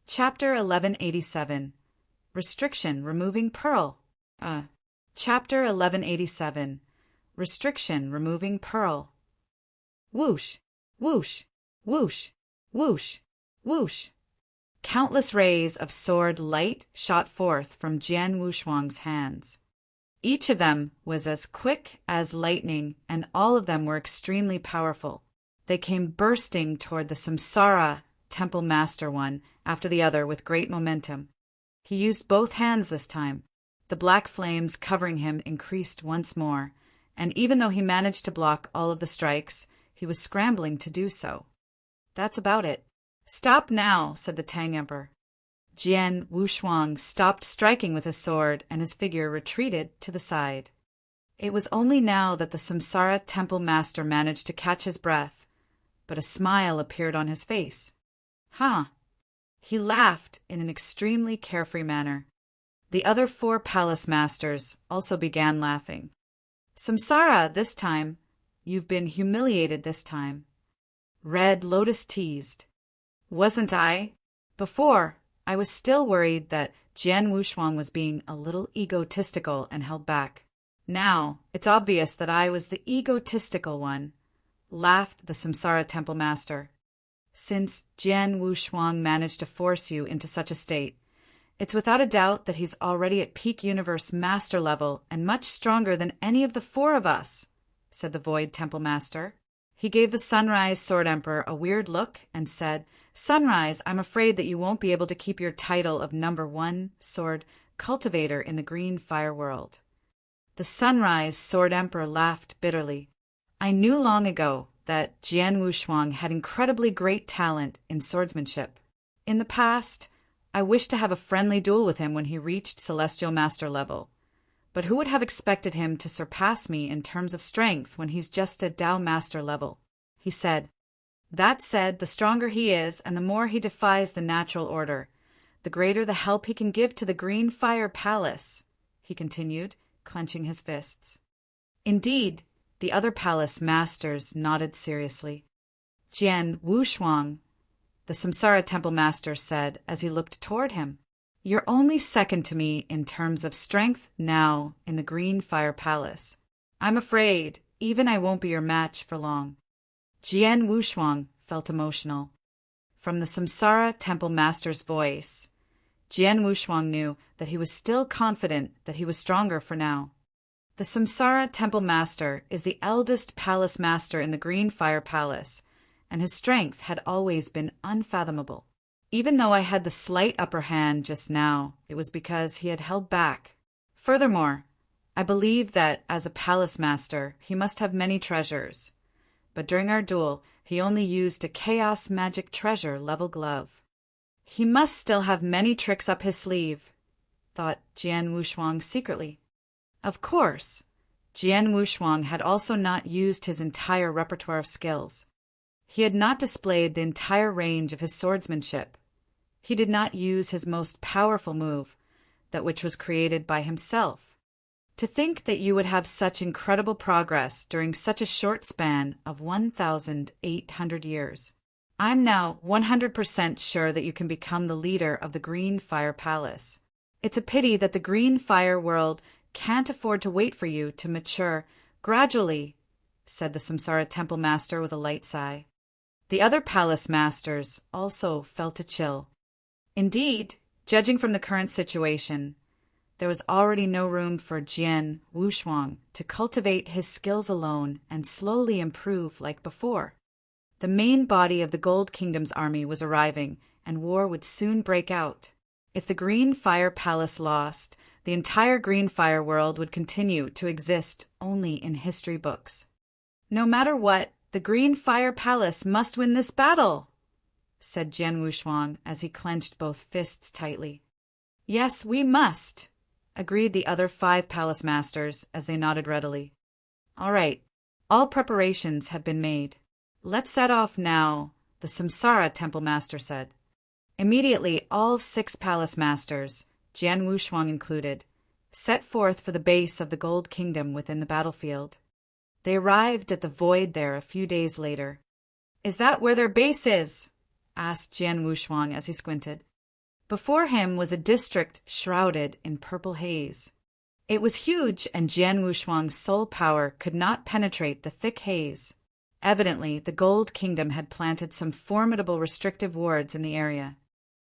Chapter 1187. Restriction Removing Pearl. Chapter 1187. Restriction Removing Pearl. Whoosh, whoosh, whoosh, whoosh, whoosh. Countless rays of sword light shot forth from Jian Wushuang's hands. Each of them was as quick as lightning, and all of them were extremely powerful. They came bursting toward the Samsara Temple Master one after the other with great momentum. He used both hands this time. The black flames covering him increased once more, and even though he managed to block all of the strikes, he was scrambling to do so. That's about it. "Stop now," said the Tang Emperor. Jian Wushuang stopped striking with his sword, and his figure retreated to the side. It was only now that the Samsara Temple Master managed to catch his breath, but a smile appeared on his face. He laughed in an extremely carefree manner. The other 4 palace masters also began laughing. "Samsara, this time. You've been humiliated this time." Red Lotus teased. "Wasn't I? Before, I was still worried that Jian Wushuang was being a little egotistical and held back. Now, it's obvious that I was the egotistical one," laughed the Samsara Temple Master. "Since Jian Wushuang managed to force you into such a state, it's without a doubt that he's already at peak universe master level and much stronger than any of the 4 of us," said the Void Temple Master. He gave the Sunrise Sword Emperor a weird look and said, "Sunrise, I'm afraid that you won't be able to keep your title of #1 sword cultivator in the green fire world." The Sunrise Sword Emperor laughed bitterly. "I knew long ago that Jian Wushuang had incredibly great talent in swordsmanship. In the past, I wished to have a friendly duel with him when he reached Celestial Master level. But who would have expected him to surpass me in terms of strength when he's just at Tao Master level?" he said. "That said, the stronger he is and the more he defies the natural order, the greater the help he can give to the Green Fire Palace," he continued, clenching his fists. "Indeed," the other palace masters nodded seriously. "Jian Wushuang," the Samsara Temple Master said as he looked toward him, "you're only second to me in terms of strength now in the Green Fire Palace. I'm afraid even I won't be your match for long." Jian Wushuang felt emotional. From the Samsara Temple Master's voice, Jian Wushuang knew that he was still confident that he was stronger for now. The Samsara Temple Master is the eldest palace master in the Green Fire Palace, and his strength had always been unfathomable. Even though I had the slight upper hand just now, it was because he had held back. Furthermore, I believe that as a palace master, he must have many treasures. But during our duel, he only used a chaos magic treasure level glove. He must still have many tricks up his sleeve, thought Jian Wushuang secretly. Of course, Jian Wushuang had also not used his entire repertoire of skills. He had not displayed the entire range of his swordsmanship. He did not use his most powerful move, that which was created by himself. To think that you would have such incredible progress during such a short span of 1,800 years. I'm now 100% sure that you can become the leader of the Green Fire Palace. It's a pity that the Green Fire world can't afford to wait for you to mature gradually, said the Samsara Temple Master with a light sigh. The other palace masters also felt a chill. Indeed, judging from the current situation, there was already no room for Jian Wushuang to cultivate his skills alone and slowly improve like before. The main body of the Gold Kingdom's army was arriving, and war would soon break out. If the Green Fire Palace lost, the entire Green Fire world would continue to exist only in history books. "No matter what, the Green Fire Palace must win this battle," said Jian Wushuang as he clenched both fists tightly. "Yes, we must," agreed the other 5 palace masters as they nodded readily. "All right, all preparations have been made. Let's set off now," the Samsara Temple Master said. Immediately, all 6 palace masters, Jian Wushuang included, set forth for the base of the Gold Kingdom within the battlefield. They arrived at the void there a few days later. "Is that where their base is?" asked Jian Wushuang as he squinted. Before him was a district shrouded in purple haze. It was huge, and Jian Wushuang's soul power could not penetrate the thick haze. Evidently, the Gold Kingdom had planted some formidable restrictive wards in the area.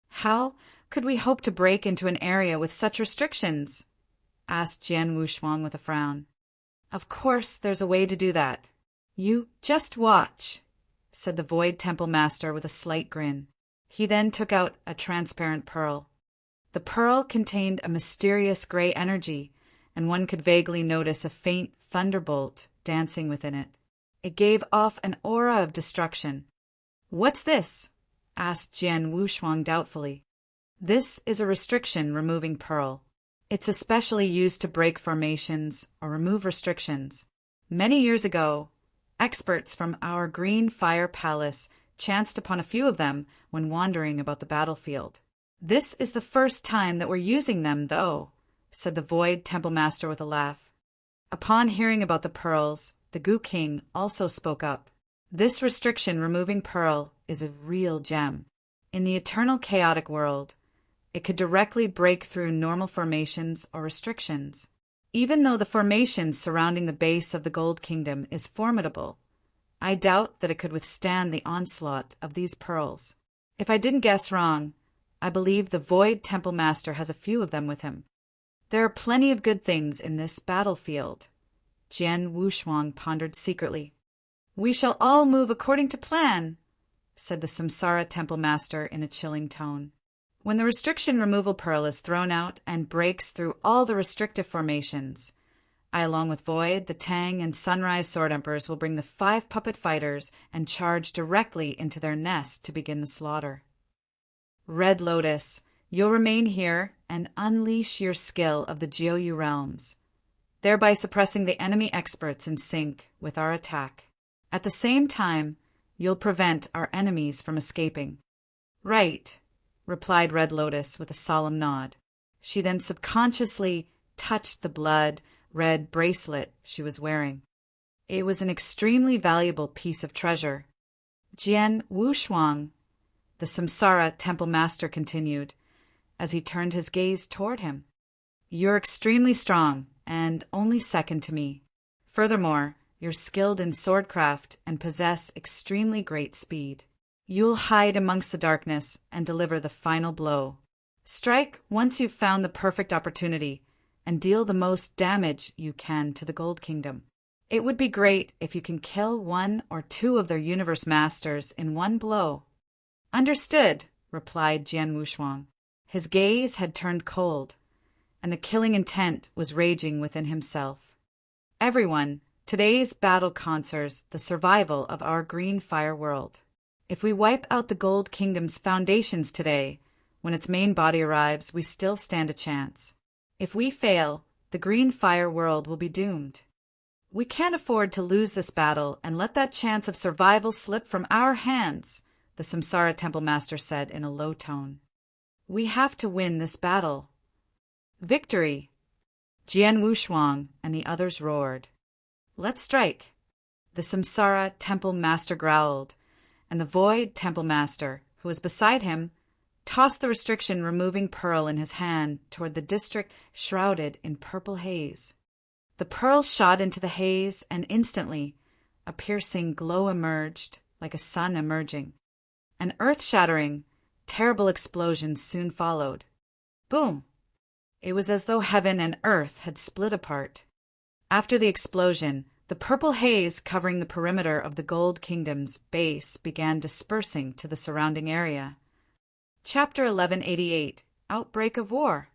How could we hope to break into an area with such restrictions? Asked Jian Wushuang with a frown. Of course there's a way to do that. You just watch, said the Void Temple Master with a slight grin. He then took out a transparent pearl. The pearl contained a mysterious gray energy, and one could vaguely notice a faint thunderbolt dancing within it. It gave off an aura of destruction. What's this? Asked Jian Wushuang doubtfully. This is a restriction-removing pearl. It's especially used to break formations or remove restrictions. Many years ago, experts from our Green Fire Palace chanced upon a few of them when wandering about the battlefield. This is the first time that we're using them, though, said the Void Temple Master with a laugh. Upon hearing about the pearls, the Gu King also spoke up. This restriction-removing pearl is a real gem. In the eternal chaotic world, it could directly break through normal formations or restrictions. Even though the formation surrounding the base of the Gold Kingdom is formidable, I doubt that it could withstand the onslaught of these pearls. If I didn't guess wrong, I believe the Void Temple Master has a few of them with him. There are plenty of good things in this battlefield. Jian Wushuang pondered secretly. We shall all move according to plan, said the Samsara Temple Master in a chilling tone. When the restriction removal pearl is thrown out and breaks through all the restrictive formations, I, along with Void, the Tang, and Sunrise Sword Emperors, will bring the 5 puppet fighters and charge directly into their nest to begin the slaughter. Red Lotus, you'll remain here and unleash your skill of the Jiuyu realms, thereby suppressing the enemy experts in sync with our attack. At the same time, you'll prevent our enemies from escaping. Right, replied Red Lotus with a solemn nod. She then subconsciously touched the blood-red bracelet she was wearing. It was an extremely valuable piece of treasure. Jian Wushuang, the Samsara Temple Master continued, as he turned his gaze toward him. You're extremely strong, and only second to me. Furthermore, you're skilled in swordcraft and possess extremely great speed. You'll hide amongst the darkness and deliver the final blow. Strike once you've found the perfect opportunity, and deal the most damage you can to the Gold Kingdom. It would be great if you can kill 1 or 2 of their universe masters in one blow. Understood, replied Jian Wushuang. His gaze had turned cold, and the killing intent was raging within himself. Everyone, today's battle concerns the survival of our Green Fire world. If we wipe out the Gold Kingdom's foundations today, when its main body arrives, we still stand a chance. If we fail, the Green Fire world will be doomed. We can't afford to lose this battle and let that chance of survival slip from our hands, the Samsara Temple Master said in a low tone. We have to win this battle. Victory! Jian Wushuang and the others roared. Let's strike! The Samsara Temple Master growled, and the Void Temple Master, who was beside him, tossed the restriction-removing pearl in his hand toward the district shrouded in purple haze. The pearl shot into the haze, and instantly a piercing glow emerged, like a sun emerging. An earth-shattering, terrible explosion soon followed. Boom! It was as though heaven and earth had split apart. After the explosion, the purple haze covering the perimeter of the Gold Kingdom's base began dispersing to the surrounding area. Chapter 1188, Outbreak of War.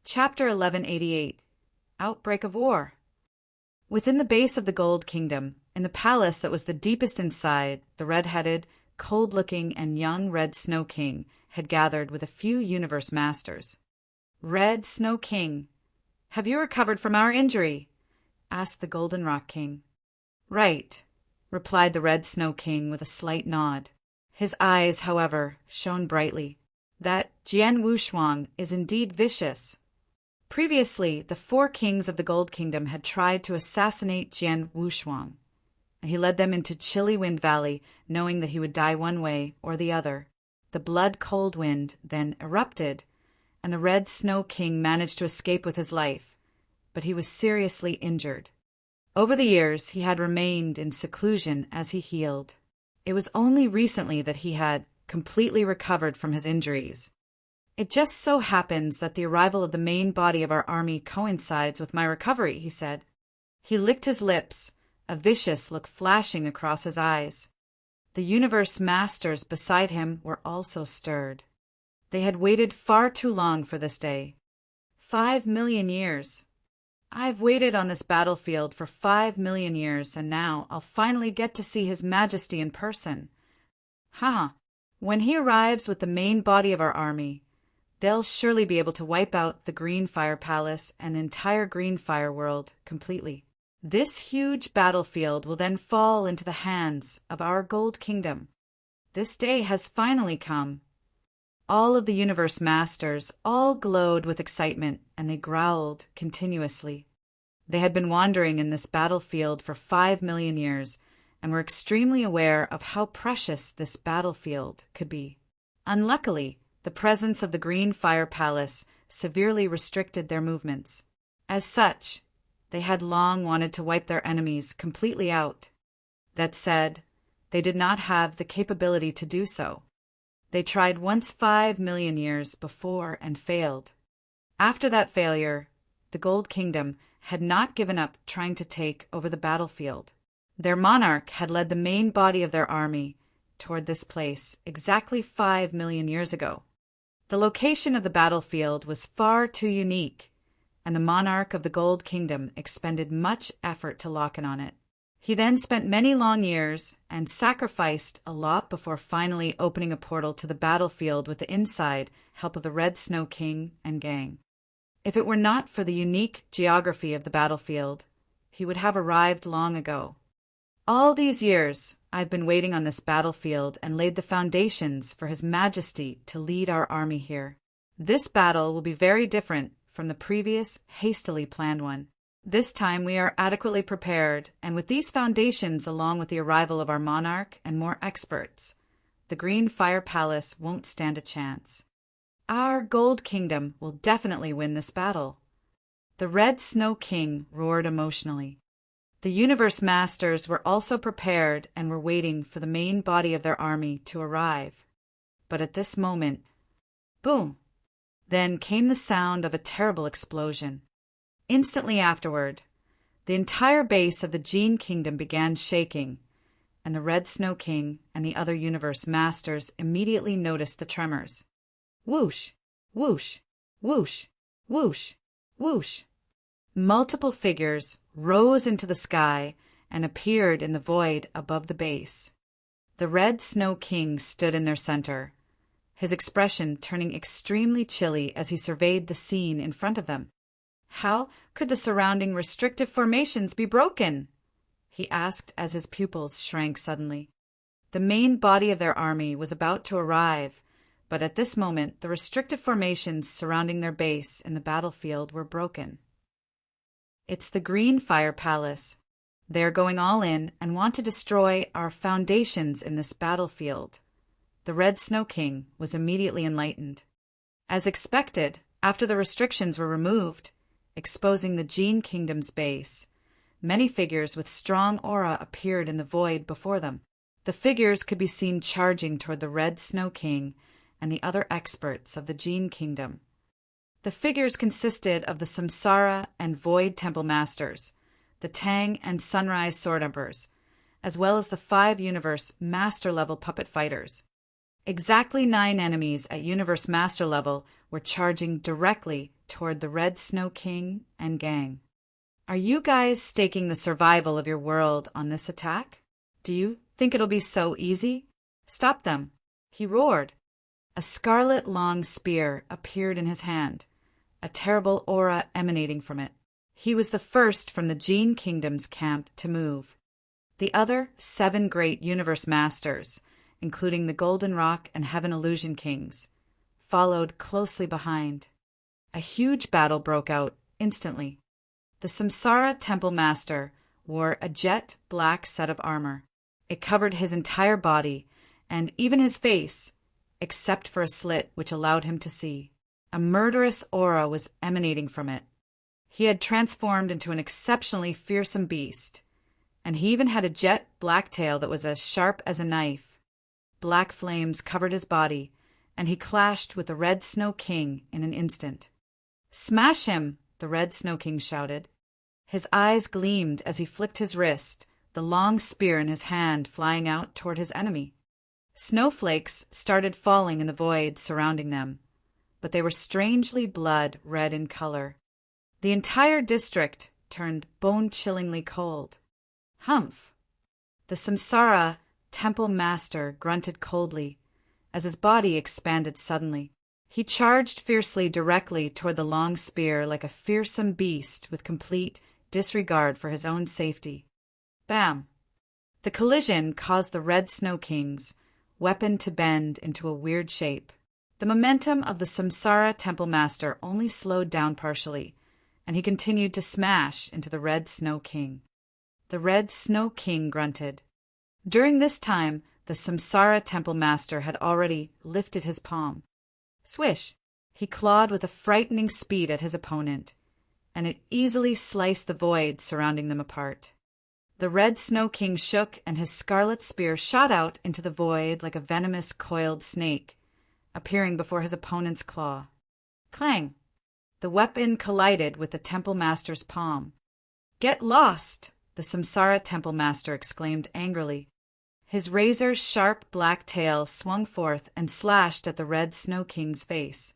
Chapter 1188, Outbreak of War. Within the base of the Gold Kingdom, in the palace that was the deepest inside, the red-headed, cold-looking, and young Red Snow King had gathered with a few universe masters. Red Snow King, have you recovered from our injury? Asked the Golden Rock King. Right, replied the Red Snow King with a slight nod. His eyes, however, shone brightly. That Jian Wushuang is indeed vicious. Previously, the 4 kings of the Gold Kingdom had tried to assassinate Jian Wushuang, and he led them into Chilly Wind Valley, knowing that he would die one way or the other. The blood-cold wind then erupted, and the Red Snow King managed to escape with his life, but he was seriously injured. Over the years, he had remained in seclusion as he healed. It was only recently that he had completely recovered from his injuries. It just so happens that the arrival of the main body of our army coincides with my recovery, he said. He licked his lips, a vicious look flashing across his eyes. The universe masters beside him were also stirred. They had waited far too long for this day. 5 million years. I've waited on this battlefield for 5 million years, and now I'll finally get to see His Majesty in person. When he arrives with the main body of our army, they'll surely be able to wipe out the Greenfire Palace and the entire Greenfire world completely. This huge battlefield will then fall into the hands of our Gold Kingdom. This day has finally come. All of the universe masters all glowed with excitement, and they growled continuously. They had been wandering in this battlefield for 5 million years, and were extremely aware of how precious this battlefield could be. Unluckily, the presence of the Greenfire Palace severely restricted their movements. As such, they had long wanted to wipe their enemies completely out. That said, they did not have the capability to do so. They tried once 5 million years before and failed. After that failure, the Gold Kingdom had not given up trying to take over the battlefield. Their monarch had led the main body of their army toward this place exactly 5 million years ago. The location of the battlefield was far too unique, and the monarch of the Gold Kingdom expended much effort to lock in on it. He then spent many long years and sacrificed a lot before finally opening a portal to the battlefield with the inside help of the Red Snow King and gang. If it were not for the unique geography of the battlefield, he would have arrived long ago. All these years, I've been waiting on this battlefield and laid the foundations for His Majesty to lead our army here. This battle will be very different from the previous, hastily planned one. This time we are adequately prepared, and with these foundations along with the arrival of our monarch and more experts, the Greenfire Palace won't stand a chance. Our Gold Kingdom will definitely win this battle. The Red Snow King roared emotionally. The Universe Masters were also prepared and were waiting for the main body of their army to arrive. But at this moment, boom! Then came the sound of a terrible explosion. Instantly afterward, the entire base of the Gene Kingdom began shaking, and the Red Snow King and the other Universe Masters immediately noticed the tremors. Whoosh! Whoosh! Whoosh! Whoosh! Whoosh! Multiple figures rose into the sky and appeared in the void above the base. The Red Snow King stood in their center, his expression turning extremely chilly as he surveyed the scene in front of them. How could the surrounding restrictive formations be broken? He asked as his pupils shrank suddenly. The main body of their army was about to arrive, but at this moment the restrictive formations surrounding their base in the battlefield were broken. It's the Greenfire Palace. They are going all in and want to destroy our foundations in this battlefield. The Red Snow King was immediately enlightened. As expected, after the restrictions were removed, exposing the Gene Kingdom's base, many figures with strong aura appeared in the void before them. The figures could be seen charging toward the Red Snow King and the other experts of the Gene Kingdom. The figures consisted of the Samsara and Void Temple Masters, the Tang and Sunrise Sword Emperors, as well as the 5 Universe Master-level puppet fighters. Exactly 9 enemies at Universe Master level were charging directly toward the Red Snow King and gang. Are you guys staking the survival of your world on this attack? Do you think it'll be so easy? Stop them! He roared. A scarlet long spear appeared in his hand, a terrible aura emanating from it. He was the first from the Gene Kingdom's camp to move. The other 7 great Universe Masters, including the Golden Rock and Heaven Illusion Kings, followed closely behind. A huge battle broke out instantly. The Samsara Temple Master wore a jet black set of armor. It covered his entire body, and even his face, except for a slit which allowed him to see. A murderous aura was emanating from it. He had transformed into an exceptionally fearsome beast, and he even had a jet black tail that was as sharp as a knife. Black flames covered his body, and he clashed with the Red Snow King in an instant. "Smash him!" the Red Snow King shouted. His eyes gleamed as he flicked his wrist, the long spear in his hand flying out toward his enemy. Snowflakes started falling in the void surrounding them, but they were strangely blood-red in color. The entire district turned bone-chillingly cold. "Humph!" The Samsara Temple Master grunted coldly as his body expanded suddenly. He charged fiercely directly toward the long spear like a fearsome beast with complete disregard for his own safety. Bam! The collision caused the Red Snow King's weapon to bend into a weird shape. The momentum of the Samsara Temple Master only slowed down partially, and he continued to smash into the Red Snow King. The Red Snow King grunted. During this time, the Samsara Temple Master had already lifted his palm. Swish! He clawed with a frightening speed at his opponent, and it easily sliced the void surrounding them apart. The Red Snow King shook, and his scarlet spear shot out into the void like a venomous coiled snake, appearing before his opponent's claw. Clang! The weapon collided with the Temple Master's palm. "Get lost!" the Samsara Temple Master exclaimed angrily. His razor-sharp black tail swung forth and slashed at the Red Snow King's face.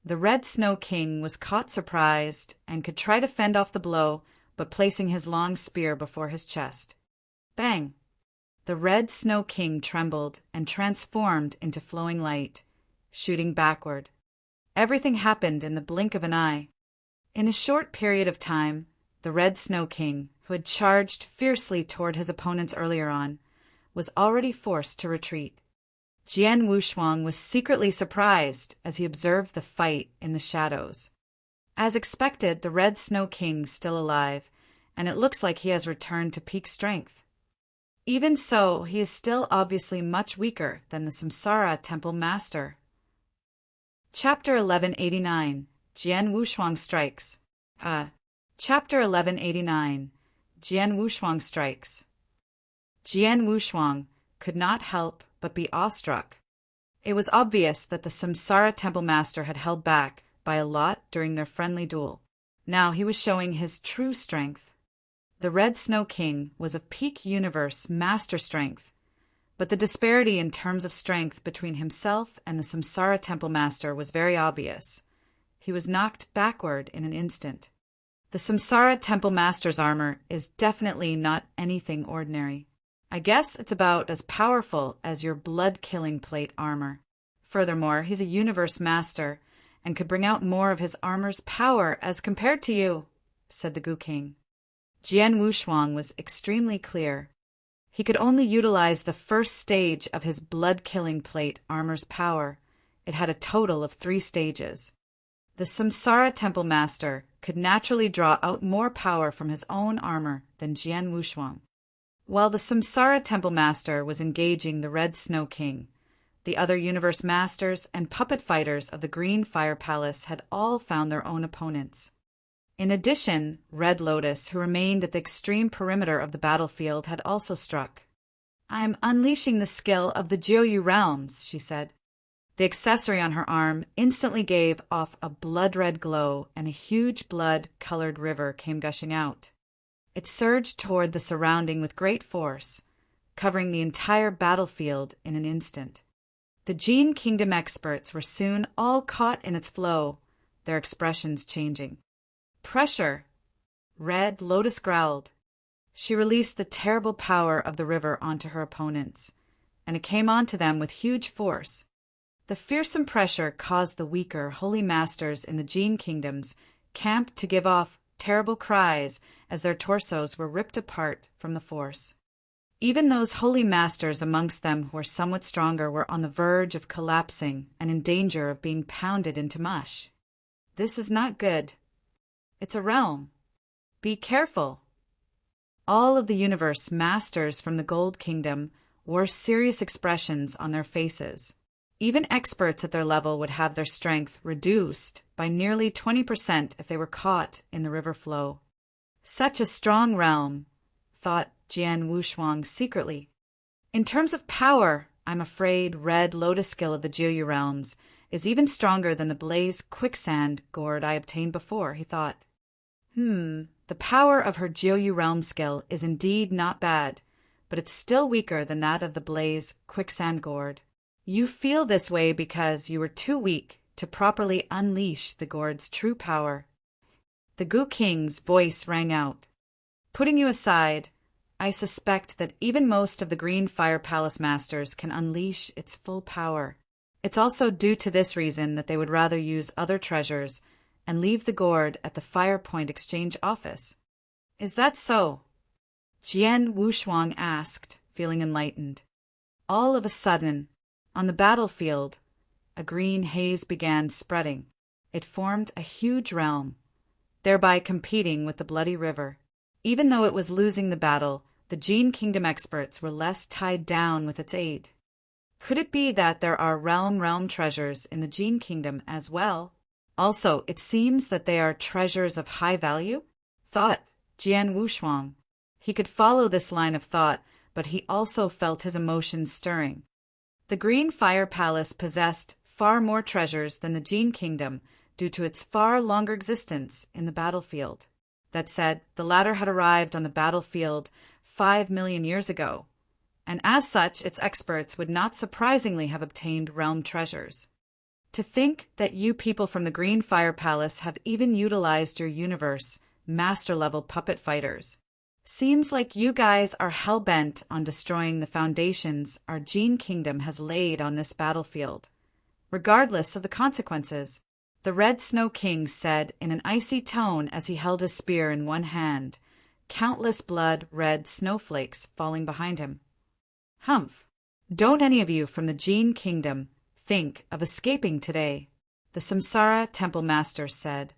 The Red Snow King was caught surprised and could try to fend off the blow, but placing his long spear before his chest. Bang! The Red Snow King trembled and transformed into flowing light, shooting backward. Everything happened in the blink of an eye. In a short period of time, the Red Snow King, who had charged fiercely toward his opponents earlier on, was already forced to retreat. Jian Wushuang was secretly surprised as he observed the fight in the shadows. As expected, the Red Snow King's still alive, and it looks like he has returned to peak strength. Even so, he is still obviously much weaker than the Samsara Temple Master. Chapter 1189, Jian Wushuang Strikes. Chapter 1189, Jian Wushuang Strikes. Jian Wushuang could not help but be awestruck. It was obvious that the Samsara Temple Master had held back by a lot during their friendly duel. Now he was showing his true strength. The Red Snow King was of peak universe master strength, but the disparity in terms of strength between himself and the Samsara Temple Master was very obvious. He was knocked backward in an instant. The Samsara Temple Master's armor is definitely not anything ordinary. I guess it's about as powerful as your blood-killing plate armor. Furthermore, he's a universe master and could bring out more of his armor's power as compared to you, said the Gu King. Jian Wushuang was extremely clear. He could only utilize the first stage of his blood-killing plate armor's power. It had a total of 3 stages. The Samsara Temple Master could naturally draw out more power from his own armor than Jian Wushuang. While the Samsara Temple Master was engaging the Red Snow King, the other universe masters and puppet fighters of the Green Fire Palace had all found their own opponents. In addition, Red Lotus, who remained at the extreme perimeter of the battlefield, had also struck. "I'm unleashing the skill of the Jiuyu realms," she said. The accessory on her arm instantly gave off a blood-red glow, and a huge blood-colored river came gushing out. It surged toward the surrounding with great force, covering the entire battlefield in an instant. The Jin Kingdom experts were soon all caught in its flow, their expressions changing. "Pressure!" Red Lotus growled. She released the terrible power of the river onto her opponents, and it came onto them with huge force. The fearsome pressure caused the weaker holy masters in the Jin Kingdoms camp to give off terrible cries as their torsos were ripped apart from the force. Even those holy masters amongst them who were somewhat stronger were on the verge of collapsing and in danger of being pounded into mush. This is not good. It's a realm. Be careful. All of the universe masters from the Gold Kingdom wore serious expressions on their faces. Even experts at their level would have their strength reduced by nearly 20% if they were caught in the river flow. Such a strong realm, thought Jian Wushuang secretly. In terms of power, I'm afraid Red Lotus skill of the Jiuyu realms is even stronger than the Blaze Quicksand gourd I obtained before, he thought. The power of her Jiuyu realm skill is indeed not bad, but it's still weaker than that of the Blaze Quicksand gourd. You feel this way because you were too weak to properly unleash the gourd's true power. The Gu King's voice rang out. Putting you aside, I suspect that even most of the Green Fire Palace masters can unleash its full power. It's also due to this reason that they would rather use other treasures and leave the gourd at the Fire Point Exchange office. Is that so? Jian Wushuang asked, feeling enlightened. All of a sudden, on the battlefield, a green haze began spreading. It formed a huge realm, thereby competing with the Bloody River. Even though it was losing the battle, the Jin Kingdom experts were less tied down with its aid. Could it be that there are realm treasures in the Jin Kingdom as well? Also, it seems that they are treasures of high value, thought Jian Wushuang. He could follow this line of thought, but he also felt his emotions stirring. The Green Fire Palace possessed far more treasures than the Jin Kingdom due to its far longer existence in the battlefield. That said, the latter had arrived on the battlefield 5 million years ago, and as such its experts would not surprisingly have obtained realm treasures. To think that you people from the Green Fire Palace have even utilized your universe, master-level puppet fighters. Seems like you guys are hell-bent on destroying the foundations our Jin Kingdom has laid on this battlefield, regardless of the consequences. The Red Snow King said in an icy tone as he held his spear in one hand, countless blood-red snowflakes falling behind him. Humph! Don't any of you from the Jin Kingdom think of escaping today, the Samsara Temple Master said,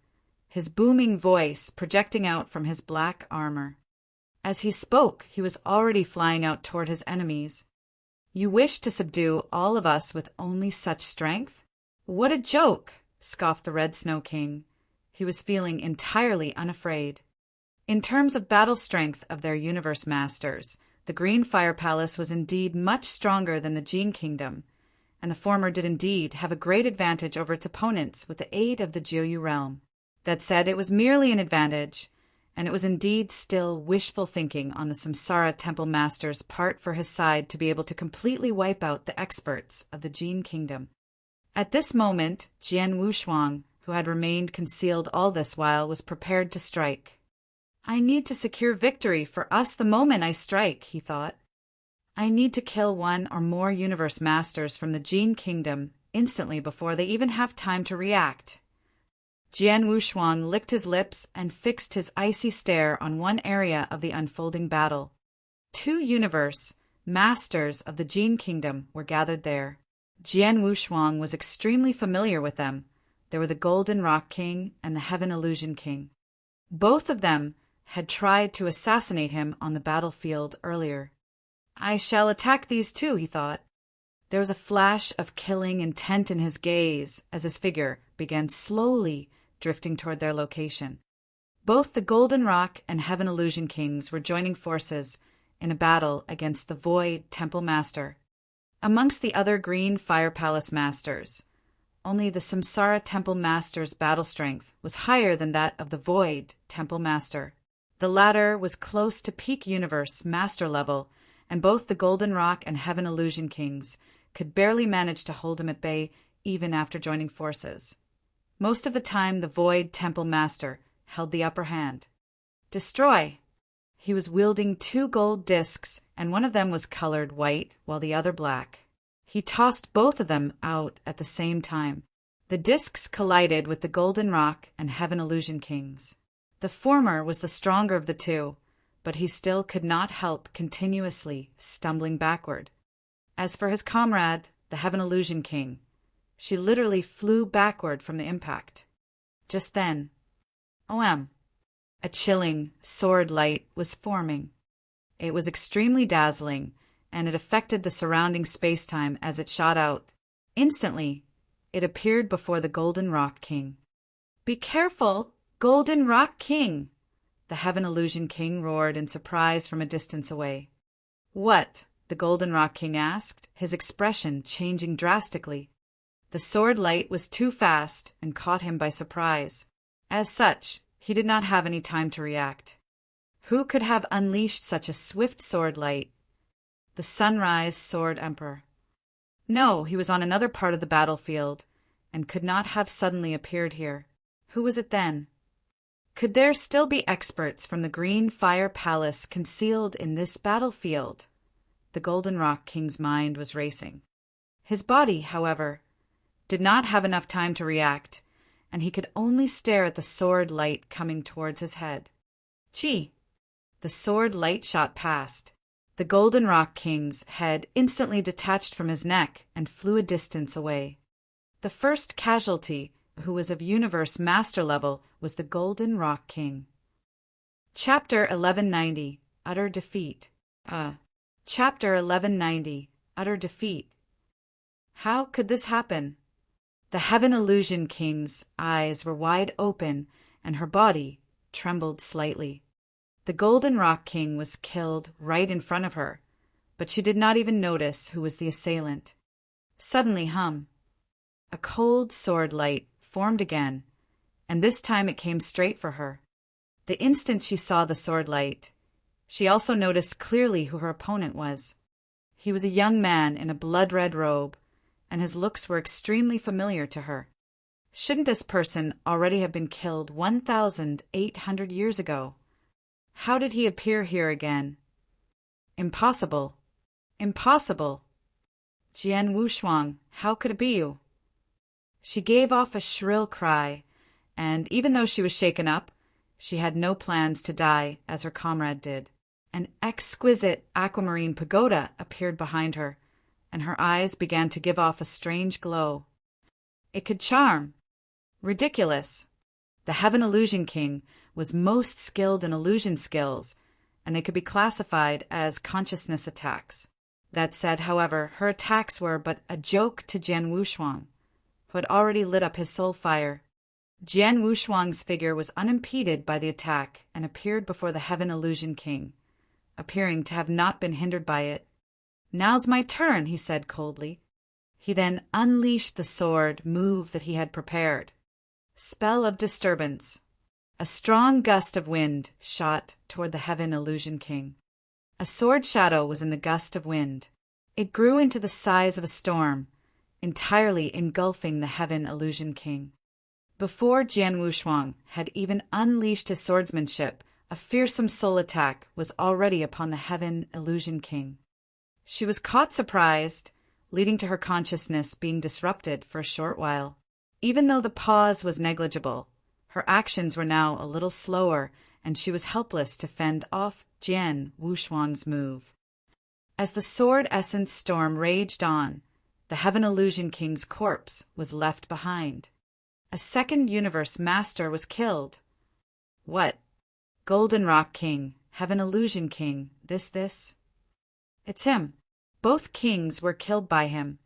his booming voice projecting out from his black armor. As he spoke, he was already flying out toward his enemies. You wish to subdue all of us with only such strength? What a joke! Scoffed the Red Snow King. He was feeling entirely unafraid. In terms of battle strength of their universe masters, the Green Fire Palace was indeed much stronger than the Jin Kingdom, and the former did indeed have a great advantage over its opponents with the aid of the Jiuyu realm. That said, it was merely an advantage, and it was indeed still wishful thinking on the Samsara Temple Master's part for his side to be able to completely wipe out the experts of the Jin Kingdom. At this moment, Jian Wushuang, who had remained concealed all this while, was prepared to strike. I need to secure victory for us the moment I strike, he thought. I need to kill one or more universe masters from the Jin Kingdom instantly before they even have time to react. Jian Wushuang licked his lips and fixed his icy stare on one area of the unfolding battle. 2 universe masters of the Jin Kingdom were gathered there. Jian Wushuang was extremely familiar with them. They were the Golden Rock King and the Heaven Illusion King. Both of them had tried to assassinate him on the battlefield earlier. I shall attack these two, he thought. There was a flash of killing intent in his gaze as his figure began slowly drifting toward their location. Both the Golden Rock and Heaven Illusion Kings were joining forces in a battle against the Void Temple Master. Amongst the other Green Fire Palace masters, only the Samsara Temple Master's battle strength was higher than that of the Void Temple Master. The latter was close to peak universe master level, and both the Golden Rock and Heaven Illusion Kings could barely manage to hold him at bay even after joining forces. Most of the time, the Void Temple Master held the upper hand. Destroy! He was wielding 2 gold discs, and one of them was colored white while the other black. He tossed both of them out at the same time. The discs collided with the Golden Rock and Heaven Illusion Kings. The former was the stronger of the two, but he still could not help continuously stumbling backward. As for his comrade, the Heaven Illusion King, she literally flew backward from the impact. Just then, OM! A chilling sword light was forming. It was extremely dazzling, and it affected the surrounding space-time as it shot out. Instantly, it appeared before the Golden Rock King. "Be careful, Golden Rock King!" the Heaven Illusion King roared in surprise from a distance away. "What?" the Golden Rock King asked, his expression changing drastically. The sword light was too fast and caught him by surprise. As such, he did not have any time to react. Who could have unleashed such a swift sword light? The Sunrise Sword Emperor. No, he was on another part of the battlefield, and could not have suddenly appeared here. Who was it then? Could there still be experts from the Green Fire Palace concealed in this battlefield? The Golden Rock King's mind was racing. His body, however, did not have enough time to react, and he could only stare at the sword light coming towards his head. Gee! The sword light shot past. The Golden Rock King's head instantly detached from his neck and flew a distance away. The first casualty, who was of universe master level, was the Golden Rock King. Chapter 1190, Utter Defeat. Chapter 1190, Utter Defeat. How could this happen? The Heaven Illusion King's eyes were wide open, and her body trembled slightly. The Golden Rock King was killed right in front of her, but she did not even notice who was the assailant. Suddenly, a cold sword light formed again, and this time it came straight for her. The instant she saw the sword light, she also noticed clearly who her opponent was. He was a young man in a blood-red robe, and his looks were extremely familiar to her. Shouldn't this person already have been killed 1,800 years ago? How did he appear here again? Impossible. Impossible. Jian Wushuang, how could it be you? She gave off a shrill cry, and even though she was shaken up, she had no plans to die as her comrade did. An exquisite aquamarine pagoda appeared behind her, and her eyes began to give off a strange glow. It could charm. Ridiculous. The Heaven Illusion King was most skilled in illusion skills, and they could be classified as consciousness attacks. That said, however, her attacks were but a joke to Jian Wushuang, who had already lit up his soul fire. Jian Wushuang's figure was unimpeded by the attack and appeared before the Heaven Illusion King, appearing to have not been hindered by it. "Now's my turn," he said coldly. He then unleashed the sword move that he had prepared. Spell of disturbance. A strong gust of wind shot toward the Heaven Illusion King. A sword shadow was in the gust of wind. It grew into the size of a storm, entirely engulfing the Heaven Illusion King. Before Jian Wushuang had even unleashed his swordsmanship, a fearsome soul attack was already upon the Heaven Illusion King. She was caught surprised, leading to her consciousness being disrupted for a short while. Even though the pause was negligible, her actions were now a little slower, and she was helpless to fend off Jian Wushuang's move. As the sword essence storm raged on, the Heaven Illusion King's corpse was left behind. A second universe master was killed. What? Golden Rock King, Heaven Illusion King, this? It's him. Both kings were killed by him.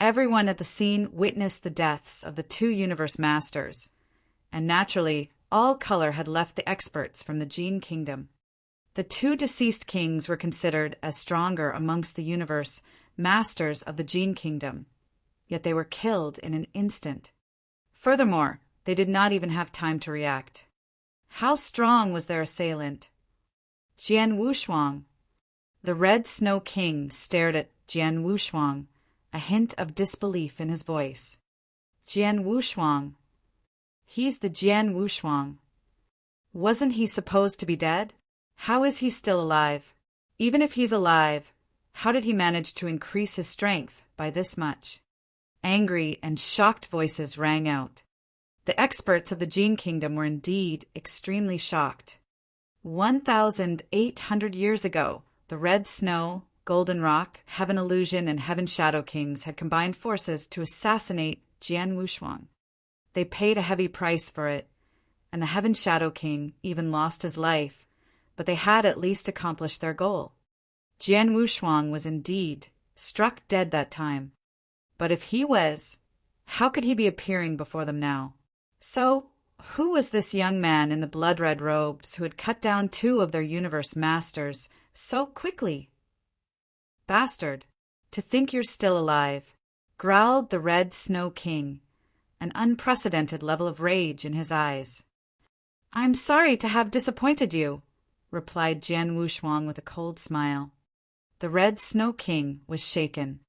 Everyone at the scene witnessed the deaths of the two universe masters, and naturally, all color had left the experts from the Jin Kingdom. The two deceased kings were considered as stronger amongst the universe masters of the Jin Kingdom, yet they were killed in an instant. Furthermore, they did not even have time to react. How strong was their assailant? Jian Wushuang. The Red Snow King stared at Jian Wushuang, a hint of disbelief in his voice. Jian Wushuang. He's the Jian Wushuang. Wasn't he supposed to be dead? How is he still alive? Even if he's alive, how did he manage to increase his strength by this much? Angry and shocked voices rang out. The experts of the Jin Kingdom were indeed extremely shocked. 1,800 years ago, the Red Snow, Golden Rock, Heaven Illusion, and Heaven Shadow Kings had combined forces to assassinate Jian Wushuang. They paid a heavy price for it, and the Heaven Shadow King even lost his life, but they had at least accomplished their goal. Jian Wushuang was indeed struck dead that time. But if he was, how could he be appearing before them now? So, who was this young man in the blood-red robes who had cut down 2 of their universe masters so quickly? Bastard, to think you're still alive, growled the Red Snow King, an unprecedented level of rage in his eyes. I'm sorry to have disappointed you, replied Jian Wushuang with a cold smile. The Red Snow King was shaken.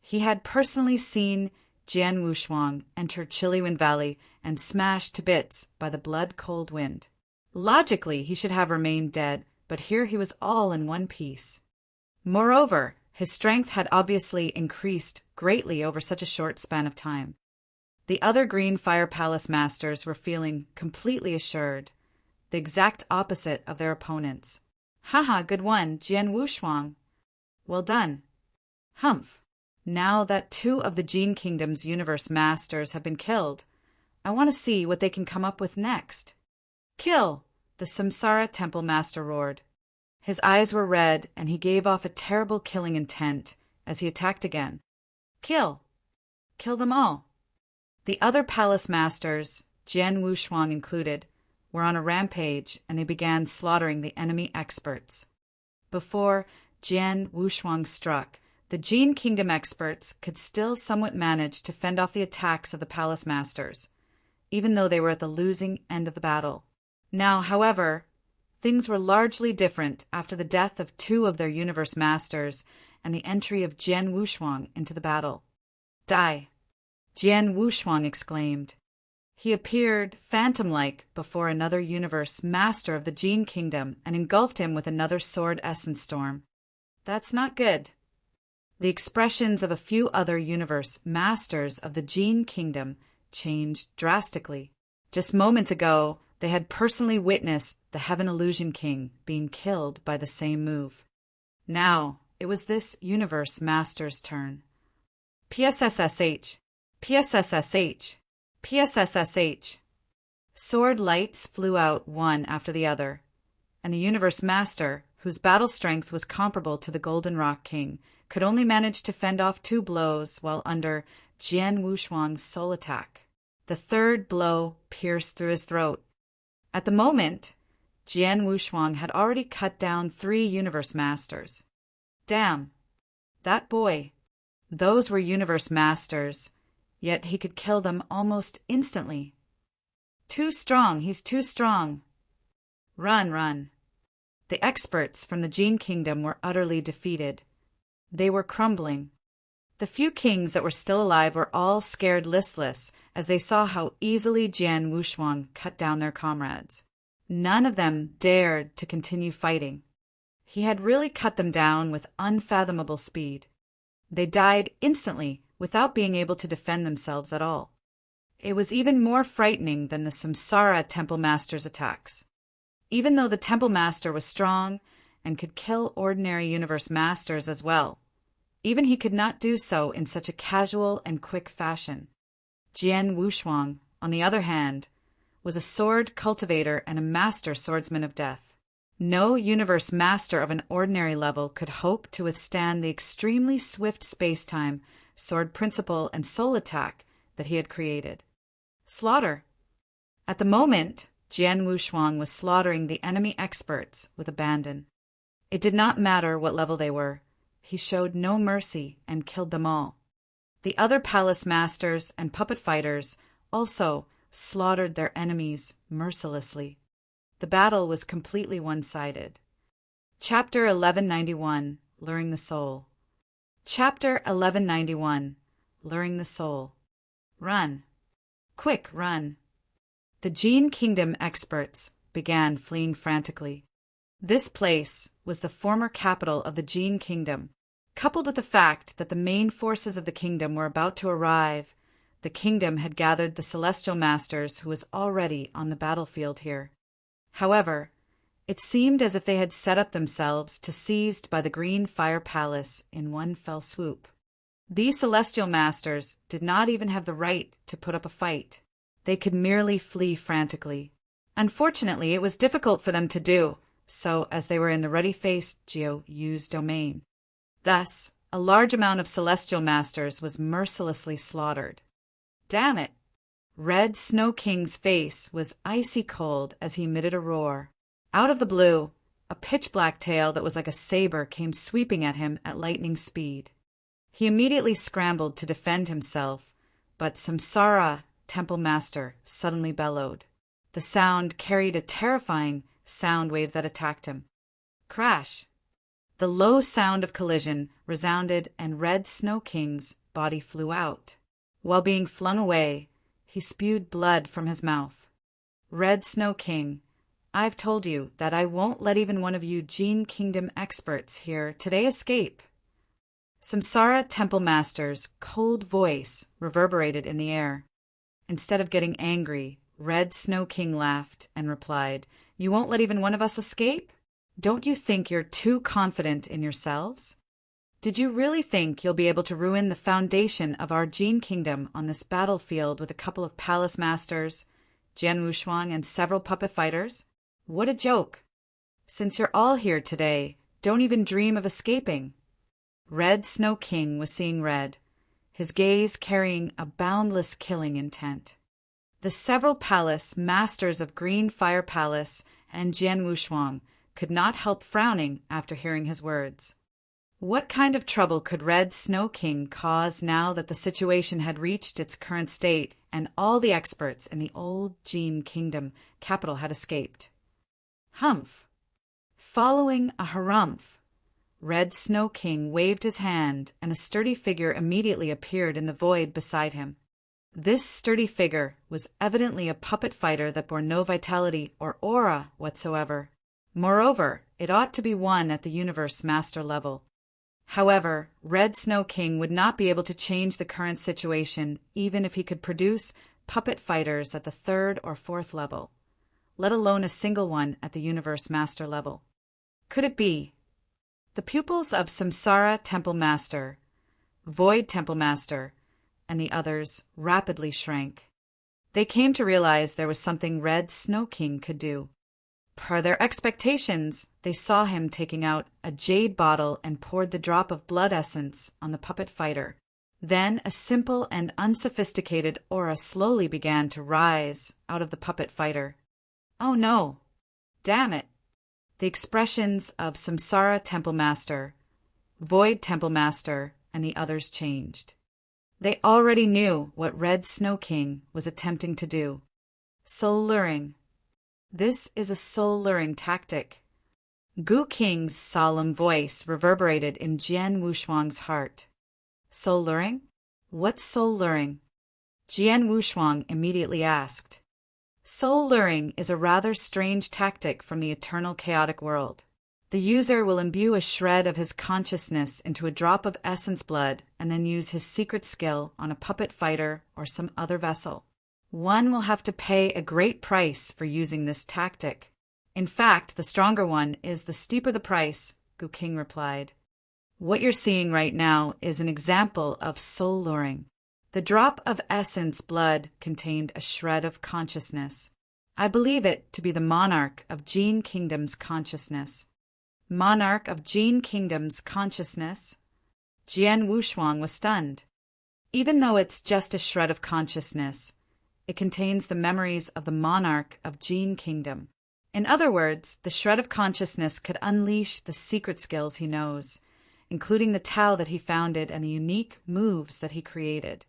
He had personally seen Jian Wushuang enter Chiliwan Valley and smashed to bits by the blood-cold wind. Logically, he should have remained dead, but here he was all in one piece. Moreover, his strength had obviously increased greatly over such a short span of time. The other Green Fire Palace masters were feeling completely assured, the exact opposite of their opponents. Haha, good one, Jian Wushuang. Well done. Humph. Now that 2 of the Gene Kingdom's universe masters have been killed, I want to see what they can come up with next. Kill! The Samsara Temple Master roared. His eyes were red, and he gave off a terrible killing intent as he attacked again. Kill! Kill them all! The other palace masters, Jian Wushuang included, were on a rampage, and they began slaughtering the enemy experts. Before Jian Wushuang struck, the Gene Kingdom experts could still somewhat manage to fend off the attacks of the palace masters, even though they were at the losing end of the battle. Now, however, things were largely different after the death of 2 of their universe masters and the entry of Jian Wushuang into the battle. Die! Jian Wushuang exclaimed. He appeared, phantom-like, before another universe master of the Gene Kingdom and engulfed him with another sword essence storm. That's not good. The expressions of a few other universe masters of the Gene Kingdom changed drastically. Just moments ago, they had personally witnessed the Heaven Illusion King being killed by the same move. Now, it was this universe master's turn. PSSSH! PSSSH! PSSSH! Sword lights flew out one after the other, and the universe master, whose battle strength was comparable to the Golden Rock King, could only manage to fend off 2 blows while under Jian Wushuang's soul attack. The 3rd blow pierced through his throat. At the moment, Jian Wushuang had already cut down 3 universe masters. Damn. That boy. Those were universe masters, yet he could kill them almost instantly. Too strong, he's too strong. Run, run. The experts from the Gene Kingdom were utterly defeated. They were crumbling. The few kings that were still alive were all scared listless as they saw how easily Jian Wushuang cut down their comrades. None of them dared to continue fighting. He had really cut them down with unfathomable speed. They died instantly without being able to defend themselves at all. It was even more frightening than the Samsara Temple Master's attacks. Even though the Temple Master was strong and could kill ordinary universe masters as well, even he could not do so in such a casual and quick fashion. Jian Wushuang, on the other hand, was a sword cultivator and a master swordsman of death. No universe master of an ordinary level could hope to withstand the extremely swift space-time, sword principle, and soul attack that he had created. Slaughter. At the moment, Jian Wushuang was slaughtering the enemy experts with abandon. It did not matter what level they were. He showed no mercy and killed them all. The other palace masters and puppet fighters also slaughtered their enemies mercilessly. The battle was completely one-sided. Chapter 1191, Luring the Soul. Chapter 1191, Luring the Soul. Run. Quick, run. The Gene Kingdom experts began fleeing frantically. This place was the former capital of the Gene Kingdom. Coupled with the fact that the main forces of the kingdom were about to arrive, the kingdom had gathered the Celestial Masters who was already on the battlefield here. However, it seemed as if they had set up themselves to seized by the Green Fire Palace in one fell swoop. These Celestial Masters did not even have the right to put up a fight. They could merely flee frantically. Unfortunately, it was difficult for them to do so, as they were in the Ready-Faced Geo-Use domain. Thus, a large amount of celestial masters was mercilessly slaughtered. Damn it! Red Snow King's face was icy cold as he emitted a roar. Out of the blue, a pitch-black tail that was like a saber came sweeping at him at lightning speed. He immediately scrambled to defend himself, but Samsara, Temple Master, suddenly bellowed. The sound carried a terrifying sound wave that attacked him. Crash! The low sound of collision resounded and Red Snow King's body flew out. While being flung away, he spewed blood from his mouth. Red Snow King, I've told you that I won't let even one of you Gene Kingdom experts here today escape. Samsara Temple Master's cold voice reverberated in the air. Instead of getting angry, Red Snow King laughed and replied, "You won't let even one of us escape? Don't you think you're too confident in yourselves? Did you really think you'll be able to ruin the foundation of our Gene Kingdom on this battlefield with a couple of palace masters, Jian Wushuang, and several puppet fighters? What a joke! Since you're all here today, don't even dream of escaping." Red Snow King was seeing red, his gaze carrying a boundless killing intent. The several palace masters of Green Fire Palace and Jian Wushuang could not help frowning after hearing his words. What kind of trouble could Red Snow King cause now that the situation had reached its current state and all the experts in the old Gene Kingdom capital had escaped? Humph! Following a harumph, Red Snow King waved his hand and a sturdy figure immediately appeared in the void beside him. This sturdy figure was evidently a puppet fighter that bore no vitality or aura whatsoever. Moreover, it ought to be one at the Universe Master level. However, Red Snow King would not be able to change the current situation even if he could produce puppet fighters at the 3rd or 4th level, let alone a single one at the Universe Master level. Could it be? The pupils of Samsara Temple Master, Void Temple Master, and the others rapidly shrank. They came to realize there was something Red Snow King could do. Per their expectations, they saw him taking out a jade bottle and poured the drop of blood essence on the puppet fighter. Then a simple and unsophisticated aura slowly began to rise out of the puppet fighter. Oh no! Damn it! The expressions of Samsara Temple Master, Void Temple Master, and the others changed. They already knew what Red Snow King was attempting to do. Soul luring. This is a soul-luring tactic. Gu King's solemn voice reverberated in Jian Wushuang's heart. Soul-luring? What's soul-luring? Jian Wushuang immediately asked. Soul-luring is a rather strange tactic from the eternal chaotic world. The user will imbue a shred of his consciousness into a drop of essence blood and then use his secret skill on a puppet fighter or some other vessel. One will have to pay a great price for using this tactic. In fact, the stronger one is the steeper the price, Gu King replied. What you're seeing right now is an example of soul luring. The drop of essence blood contained a shred of consciousness. I believe it to be the monarch of Gene Kingdom's consciousness. Monarch of Gene Kingdom's consciousness? Jian Wushuang was stunned. Even though it's just a shred of consciousness, it contains the memories of the monarch of Gene Kingdom. In other words, the shred of consciousness could unleash the secret skills he knows, including the Tao that he founded and the unique moves that he created.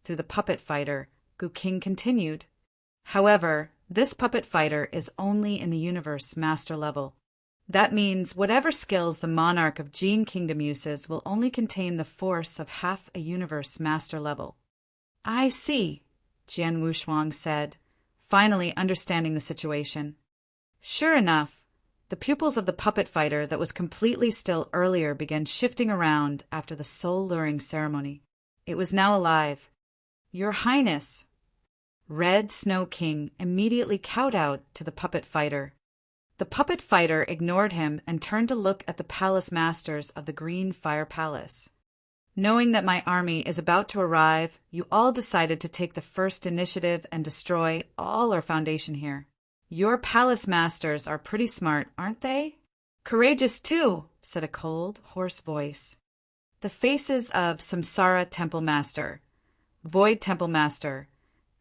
Through the puppet fighter, Gu King continued. However, this puppet fighter is only in the Universe Master level. That means whatever skills the monarch of Gene Kingdom uses will only contain the force of half a Universe Master level. I see, Jian Wushuang said, finally understanding the situation. Sure enough, the pupils of the puppet fighter that was completely still earlier began shifting around after the soul-luring ceremony. It was now alive. Your Highness! Red Snow King immediately kowtowed to the puppet fighter. The puppet fighter ignored him and turned to look at the palace masters of the Green Fire Palace. Knowing that my army is about to arrive, you all decided to take the first initiative and destroy all our foundation here. Your palace masters are pretty smart, aren't they? Courageous too, said a cold, hoarse voice. The faces of Samsara Temple Master, Void Temple Master,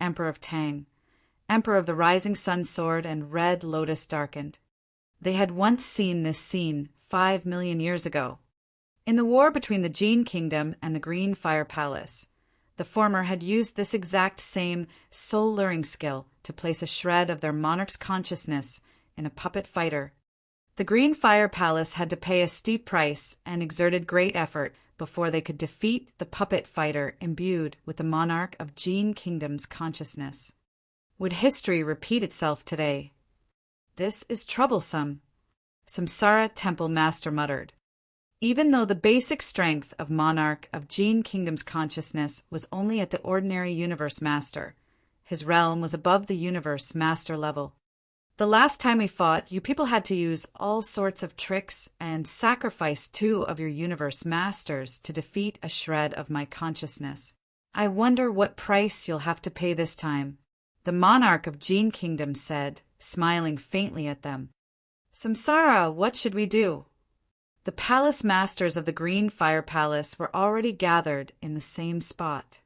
Emperor of Tang, Emperor of the Rising Sun Sword, and Red Lotus darkened. They had once seen this scene 5 million years ago. In the war between the Jin Kingdom and the Green Fire Palace, the former had used this exact same soul-luring skill to place a shred of their monarch's consciousness in a puppet fighter. The Green Fire Palace had to pay a steep price and exerted great effort before they could defeat the puppet fighter imbued with the monarch of Jin Kingdom's consciousness. Would history repeat itself today? This is troublesome, Samsara Temple Master muttered. Even though the basic strength of monarch of Jin Kingdom's consciousness was only at the ordinary universe master, his realm was above the universe master level. The last time we fought, you people had to use all sorts of tricks and sacrifice 2 of your universe masters to defeat a shred of my consciousness. I wonder what price you'll have to pay this time, the monarch of Jin Kingdom said, smiling faintly at them. Samsara, what should we do? The palace masters of the Green Fire Palace were already gathered in the same spot.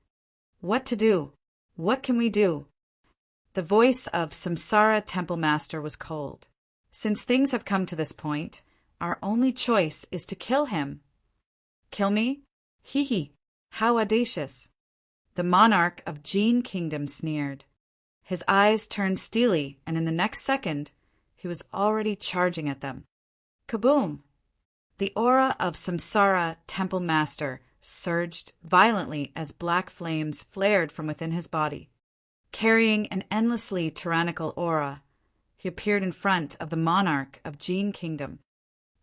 What to do? What can we do? The voice of Samsara Temple Master was cold. Since things have come to this point, our only choice is to kill him. Kill me? Hee hee, how audacious. The monarch of Jin Kingdom sneered. His eyes turned steely, and in the next second, he was already charging at them. Kaboom! The aura of Samsara Temple Master surged violently as black flames flared from within his body. Carrying an endlessly tyrannical aura, he appeared in front of the monarch of Jin Kingdom.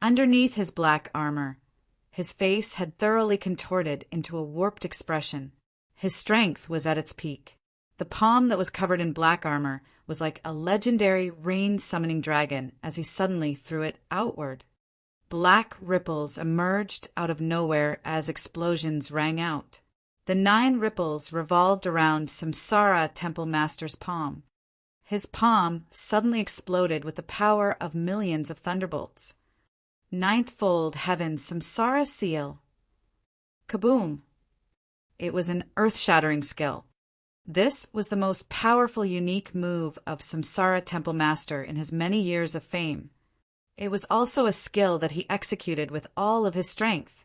Underneath his black armor, his face had thoroughly contorted into a warped expression. His strength was at its peak. The palm that was covered in black armor was like a legendary rain-summoning dragon as he suddenly threw it outward. Black ripples emerged out of nowhere as explosions rang out. The 9 ripples revolved around Samsara Temple Master's palm. His palm suddenly exploded with the power of millions of thunderbolts. 9th-fold heaven Samsara seal. Kaboom! It was an earth-shattering skill. This was the most powerful unique move of Samsara Temple Master in his many years of fame. It was also a skill that he executed with all of his strength.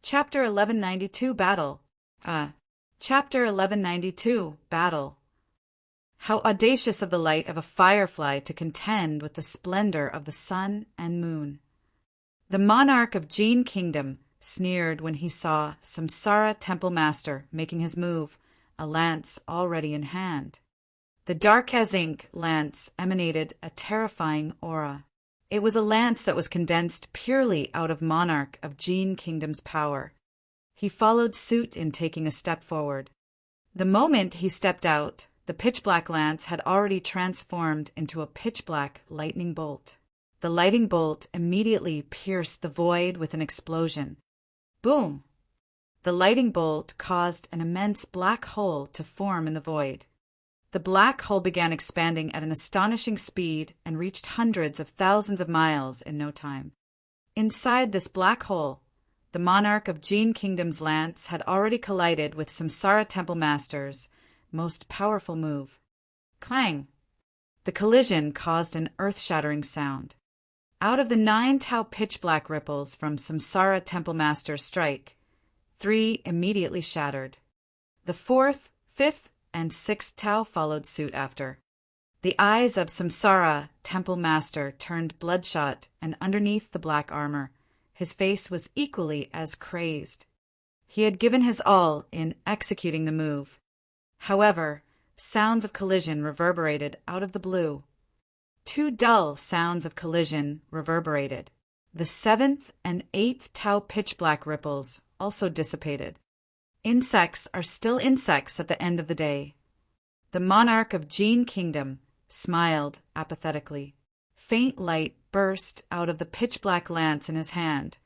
Chapter 1192 Battle. Chapter 1192 Battle. How audacious of the light of a firefly to contend with the splendor of the sun and moon. The monarch of Jin Kingdom sneered when he saw Samsara Temple Master making his move, a lance already in hand. The dark as ink lance emanated a terrifying aura. It was a lance that was condensed purely out of monarch of Jin Kingdom's power. He followed suit in taking a step forward. The moment he stepped out, the pitch-black lance had already transformed into a pitch-black lightning bolt. The lightning bolt immediately pierced the void with an explosion. Boom! The lightning bolt caused an immense black hole to form in the void. The black hole began expanding at an astonishing speed and reached hundreds of thousands of miles in no time. Inside this black hole, the monarch of Jin Kingdom's lance had already collided with Samsara Temple Master's most powerful move. Clang! The collision caused an earth-shattering sound. Out of the 9 tau pitch-black ripples from Samsara Temple Master's strike, 3 immediately shattered. The 4th, 5th, and 6th tau followed suit after. The eyes of Samsara Temple Master turned bloodshot, and underneath the black armor, his face was equally as crazed. He had given his all in executing the move. However, sounds of collision reverberated out of the blue. 2 dull sounds of collision reverberated. The 7th and 8th tau pitch-black ripples also dissipated. Insects are still insects at the end of the day. The monarch of Jin Kingdom smiled apathetically. Faint light burst out of the pitch-black lance in his hand,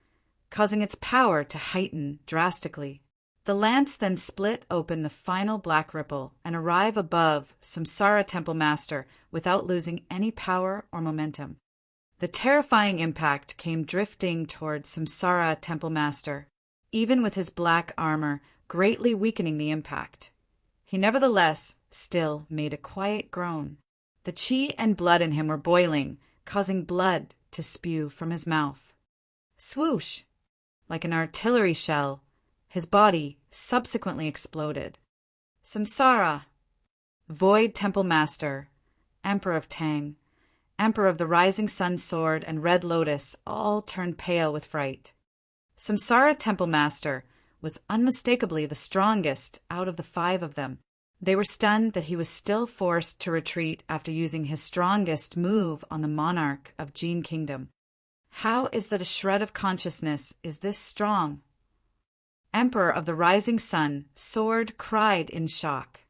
causing its power to heighten drastically. The lance then split open the final black ripple and arrive above Samsara Temple Master without losing any power or momentum. The terrifying impact came drifting toward Samsara Temple Master. even with his black armor greatly weakening the impact. He nevertheless still made a quiet groan. The chi and blood in him were boiling, causing blood to spew from his mouth. Swoosh! Like an artillery shell, his body subsequently exploded. Samsara! Void Temple Master, Emperor of Tang, Emperor of the Rising Sun Sword and Red Lotus all turned pale with fright. Samsara Temple Master was unmistakably the strongest out of the 5 of them. They were stunned that he was still forced to retreat after using his strongest move on the monarch of Jin Kingdom. How is that a shred of consciousness is this strong? Emperor of the Rising Sun, Sword cried in shock.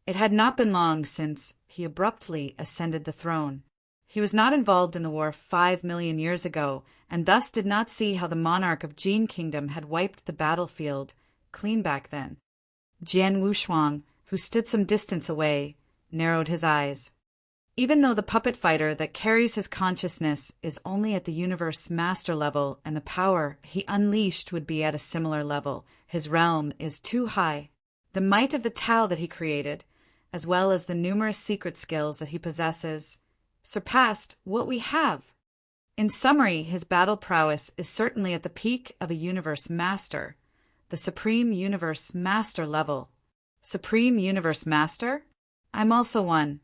It had not been long since he abruptly ascended the throne. He was not involved in the war 5 million years ago, and thus did not see how the monarch of Jin Kingdom had wiped the battlefield clean back then. Jian Wushuang, who stood some distance away, narrowed his eyes. Even though the puppet fighter that carries his consciousness is only at the universe master level and the power he unleashed would be at a similar level, his realm is too high. The might of the Tao that he created, as well as the numerous secret skills that he possesses, surpassed what we have. In summary, his battle prowess is certainly at the peak of a universe master, the Supreme Universe Master level. Supreme Universe Master? I'm also one.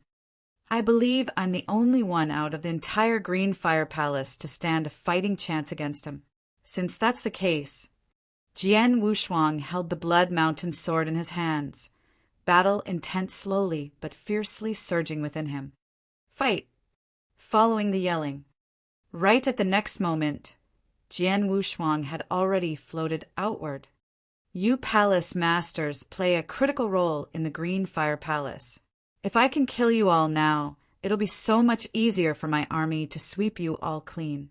I believe I'm the only one out of the entire Green Fire Palace to stand a fighting chance against him. Since that's the case, Jian Wushuang held the Blood Mountain sword in his hands, battle intent slowly but fiercely surging within him. Fight! Following the yelling. Right at the next moment, Jian Wushuang had already floated outward. You Palace Masters play a critical role in the Green Fire Palace. If I can kill you all now, it'll be so much easier for my army to sweep you all clean.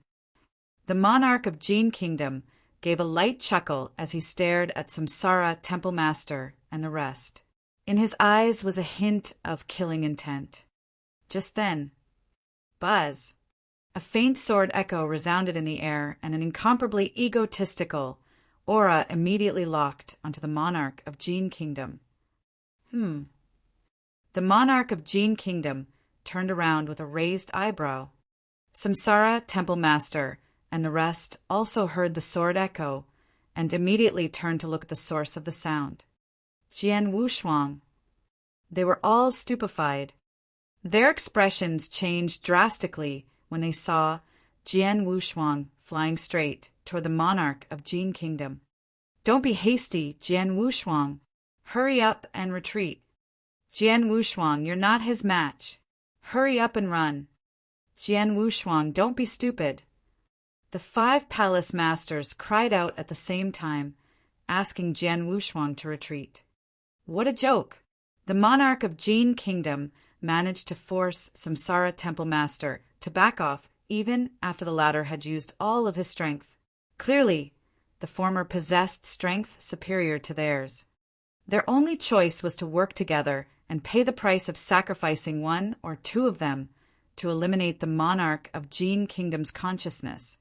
The monarch of Jin Kingdom gave a light chuckle as he stared at Samsara Temple Master and the rest. In his eyes was a hint of killing intent. Just then, buzz! A faint sword echo resounded in the air, and an incomparably egotistical aura immediately locked onto the monarch of Jin Kingdom. The monarch of Jin Kingdom turned around with a raised eyebrow. Samsara Temple Master and the rest also heard the sword echo and immediately turned to look at the source of the sound. Jian Wushuang. They were all stupefied. Their expressions changed drastically when they saw Jian Wushuang flying straight toward the monarch of Jin Kingdom. Don't be hasty, Jian Wushuang. Hurry up and retreat. Jian Wushuang, you're not his match. Hurry up and run. Jian Wushuang, don't be stupid. The 5 palace masters cried out at the same time, asking Jian Wushuang to retreat. What a joke! The monarch of Jin Kingdom managed to force Samsara Temple Master to back off even after the latter had used all of his strength. Clearly, the former possessed strength superior to theirs. Their only choice was to work together and pay the price of sacrificing 1 or 2 of them to eliminate the monarch of Jin Kingdom's consciousness.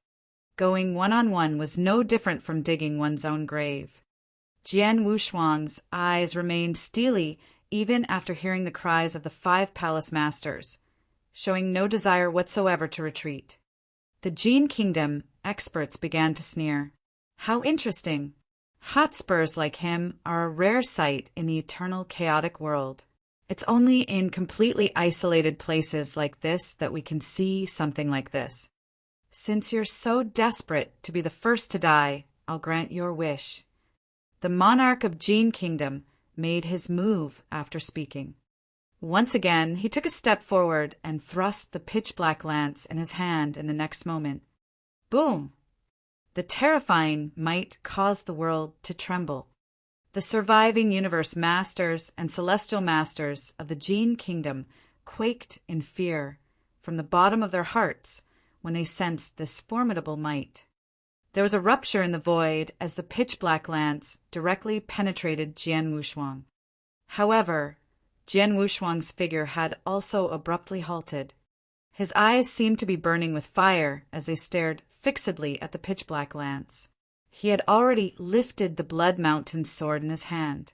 Going one-on-one was no different from digging one's own grave. Jian Wushuang's eyes remained steely even after hearing the cries of the 5 palace masters, showing no desire whatsoever to retreat. The Jin Kingdom experts began to sneer. How interesting! Hotspurs like him are a rare sight in the eternal chaotic world. It's only in completely isolated places like this that we can see something like this. Since you're so desperate to be the first to die, I'll grant your wish. The monarch of Jin Kingdom made his move after speaking. Once again, he took a step forward and thrust the pitch-black lance in his hand in the next moment. Boom! The terrifying might caused the world to tremble. The surviving universe masters and celestial masters of the Jin Kingdom quaked in fear from the bottom of their hearts when they sensed this formidable might. There was a rupture in the void as the pitch-black lance directly penetrated Jian Wushuang. However, Jian Wushuang's figure had also abruptly halted. His eyes seemed to be burning with fire as they stared fixedly at the pitch-black lance. He had already lifted the Blood Mountain sword in his hand.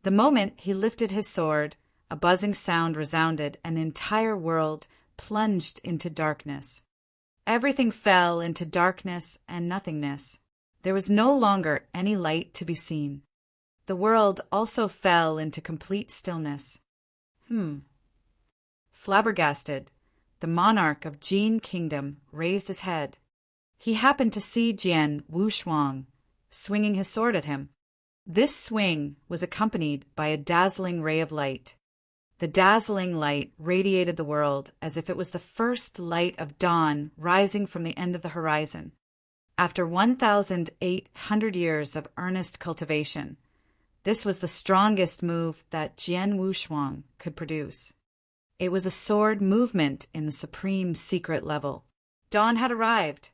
The moment he lifted his sword, a buzzing sound resounded and the entire world plunged into darkness. Everything fell into darkness and nothingness. There was no longer any light to be seen. The world also fell into complete stillness. Flabbergasted, the monarch of Jin Kingdom raised his head. He happened to see Jian Wushuang swinging his sword at him. This swing was accompanied by a dazzling ray of light. The dazzling light radiated the world as if it was the first light of dawn rising from the end of the horizon. After 1,800 years of earnest cultivation, this was the strongest move that Jian Wushuang could produce. It was a sword movement in the supreme secret level. Dawn had arrived.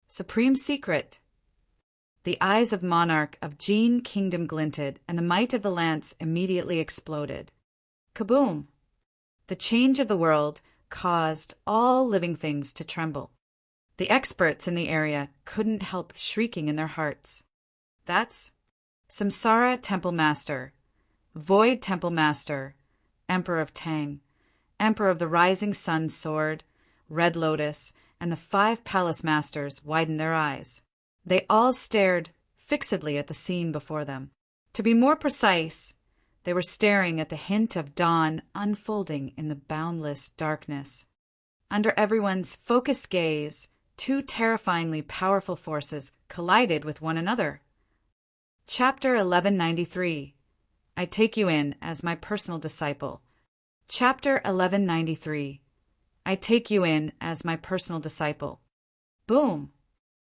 Supreme secret. The eyes of monarch of Jin Kingdom glinted, and the might of the lance immediately exploded. Kaboom! The change of the world caused all living things to tremble. The experts in the area couldn't help shrieking in their hearts. That's Samsara Temple Master, Void Temple Master, Emperor of Tang, Emperor of the Rising Sun Sword, Red Lotus, and the 5 Palace Masters widened their eyes. They all stared fixedly at the scene before them. To be more precise, they were staring at the hint of dawn unfolding in the boundless darkness. Under everyone's focused gaze, 2 terrifyingly powerful forces collided with one another. Chapter 1193. I take you in as my personal disciple. Chapter 1193. I take you in as my personal disciple. Boom!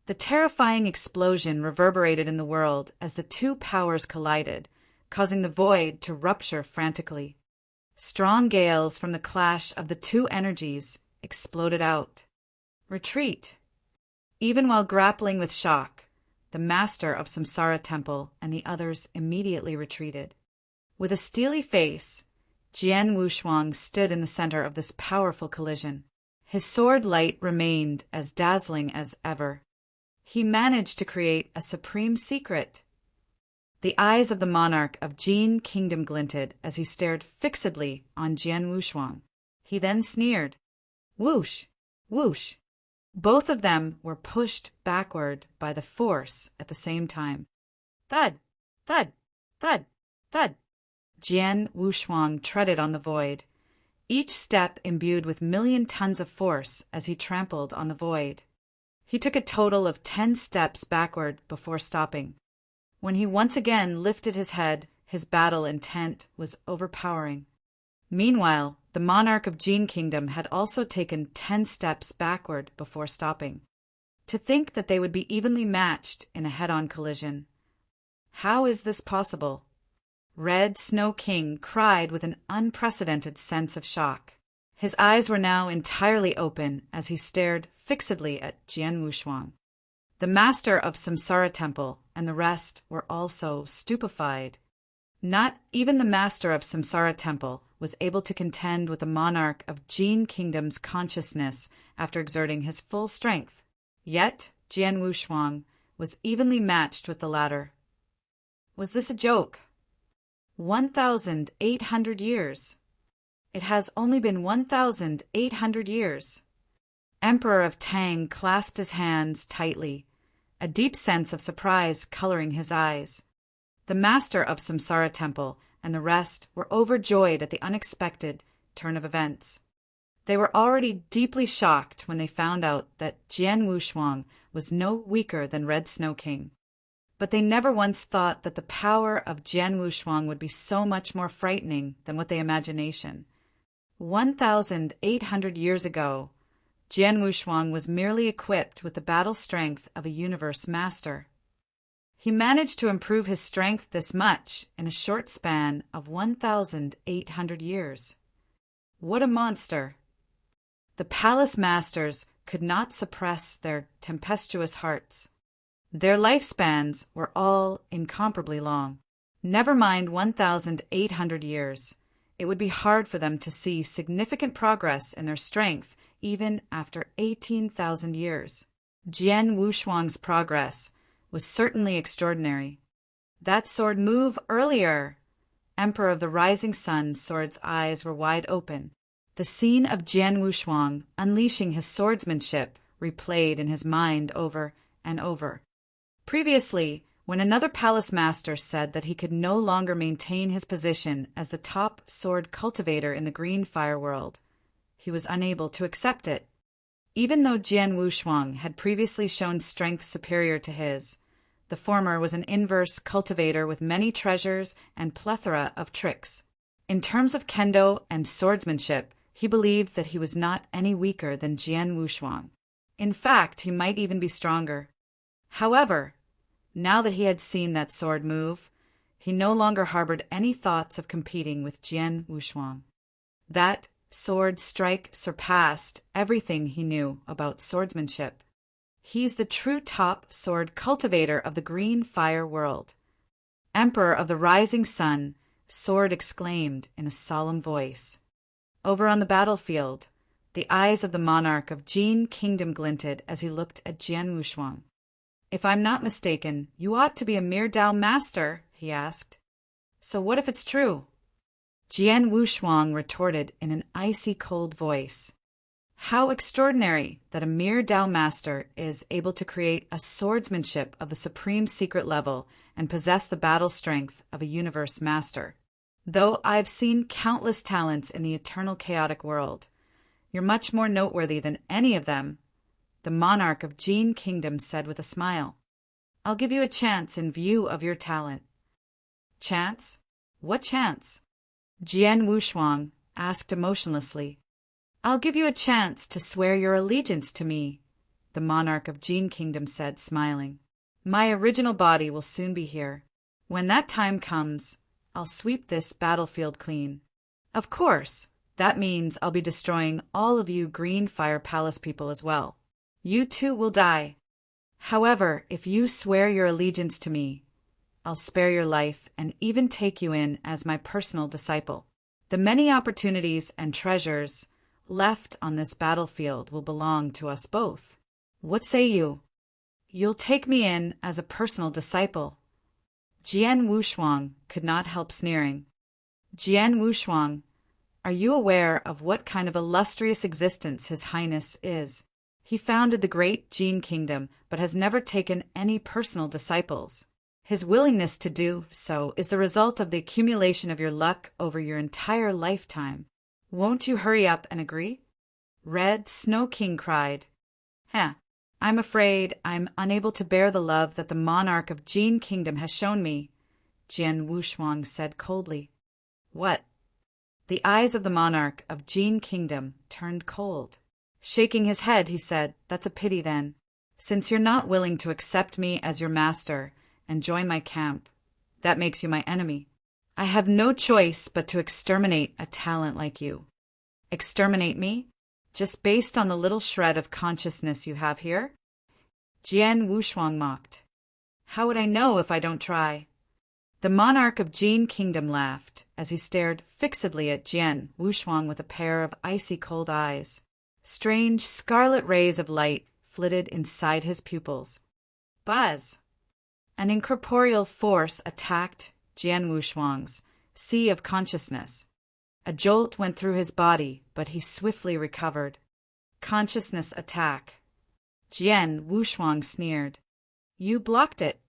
The terrifying explosion reverberated in the world as the 2 powers collided, causing the void to rupture frantically. Strong gales from the clash of the 2 energies exploded out. Retreat! Even while grappling with shock, the master of Samsara Temple and the others immediately retreated. With a steely face, Jian Wushuang stood in the center of this powerful collision. His sword light remained as dazzling as ever. He managed to create a supreme secret. The eyes of the monarch of Jin Kingdom glinted as he stared fixedly on Jian Wushuang. He then sneered. Whoosh! Whoosh! Both of them were pushed backward by the force at the same time. Thud! Thud! Thud! Thud! Jian Wushuang treaded on the void, each step imbued with 1,000,000 tons of force as he trampled on the void. He took a total of 10 steps backward before stopping. When he once again lifted his head, his battle intent was overpowering. Meanwhile, the monarch of Jin Kingdom had also taken 10 steps backward before stopping. To think that they would be evenly matched in a head-on collision. How is this possible? Red Snow King cried with an unprecedented sense of shock. His eyes were now entirely open as he stared fixedly at Jian Wushuang. The master of Samsara Temple and the rest were also stupefied. Not even the master of Samsara Temple was able to contend with the monarch of Jin Kingdom's consciousness after exerting his full strength. Yet Jian Wushuang was evenly matched with the latter. Was this a joke? 1,800 years. It has only been 1,800 years. Emperor of Tang clasped his hands tightly, a deep sense of surprise coloring his eyes. The master of Samsara Temple and the rest were overjoyed at the unexpected turn of events. They were already deeply shocked when they found out that Jian Wushuang was no weaker than Red Snow King. But they never once thought that the power of Jian Wushuang would be so much more frightening than what they imagination. 1,800 years ago, Jian Wushuang was merely equipped with the battle strength of a universe master. He managed to improve his strength this much in a short span of 1,800 years. What a monster! The palace masters could not suppress their tempestuous hearts. Their lifespans were all incomparably long. Never mind 1,800 years. It would be hard for them to see significant progress in their strength even after 18,000 years. Jian Wushuang's progress was certainly extraordinary. That sword move earlier! Emperor of the Rising Sun Sword's eyes were wide open. The scene of Jian Wushuang unleashing his swordsmanship replayed in his mind over and over. Previously, when another palace master said that he could no longer maintain his position as the top sword cultivator in the green fire world, he was unable to accept it. Even though Jian Wushuang had previously shown strength superior to his, the former was an inverse cultivator with many treasures and plethora of tricks. In terms of kendo and swordsmanship, he believed that he was not any weaker than Jian Wushuang. In fact, he might even be stronger. However, now that he had seen that sword move, he no longer harbored any thoughts of competing with Jian Wushuang. That sword strike surpassed everything he knew about swordsmanship. He's the true top sword cultivator of the green fire world. Emperor of the Rising Sun, Sword exclaimed in a solemn voice. Over on the battlefield, the eyes of the monarch of Jin Kingdom glinted as he looked at Jian Wushuang. If I'm not mistaken, you ought to be a mere Dao master, he asked. So what if it's true? Jian Wushuang retorted in an icy cold voice. How extraordinary that a mere Dao master is able to create a swordsmanship of the supreme secret level and possess the battle strength of a universe master. Though I've seen countless talents in the eternal chaotic world, you're much more noteworthy than any of them, the monarch of Jin Kingdom said with a smile. I'll give you a chance in view of your talent. Chance? What chance? Jian Wushuang asked emotionlessly. I'll give you a chance to swear your allegiance to me, the monarch of Jin Kingdom said, smiling. My original body will soon be here. When that time comes, I'll sweep this battlefield clean. Of course, that means I'll be destroying all of you Green Fire Palace people as well. You too will die. However, if you swear your allegiance to me, I'll spare your life and even take you in as my personal disciple. The many opportunities and treasures left on this battlefield will belong to us both. What say you? You'll take me in as a personal disciple. Jian Wushuang could not help sneering. Jian Wushuang, are you aware of what kind of illustrious existence His Highness is? He founded the great Jin Kingdom, but has never taken any personal disciples. His willingness to do so is the result of the accumulation of your luck over your entire lifetime. Won't you hurry up and agree? Red Snow King cried. I'm afraid I'm unable to bear the love that the monarch of Jin Kingdom has shown me, Jian Wushuang said coldly. What? The eyes of the monarch of Jin Kingdom turned cold. Shaking his head, he said, That's a pity then. Since you're not willing to accept me as your master and join my camp, that makes you my enemy. I have no choice but to exterminate a talent like you. Exterminate me? Just based on the little shred of consciousness you have here? Jian Wushuang mocked. How would I know if I don't try? The monarch of Jin Kingdom laughed as he stared fixedly at Jian Wushuang with a pair of icy cold eyes. Strange scarlet rays of light flitted inside his pupils. Buzz! An incorporeal force attacked Jian Wushuang's sea of consciousness. A jolt went through his body, but he swiftly recovered. Consciousness attack. Jian Wushuang sneered. You blocked it.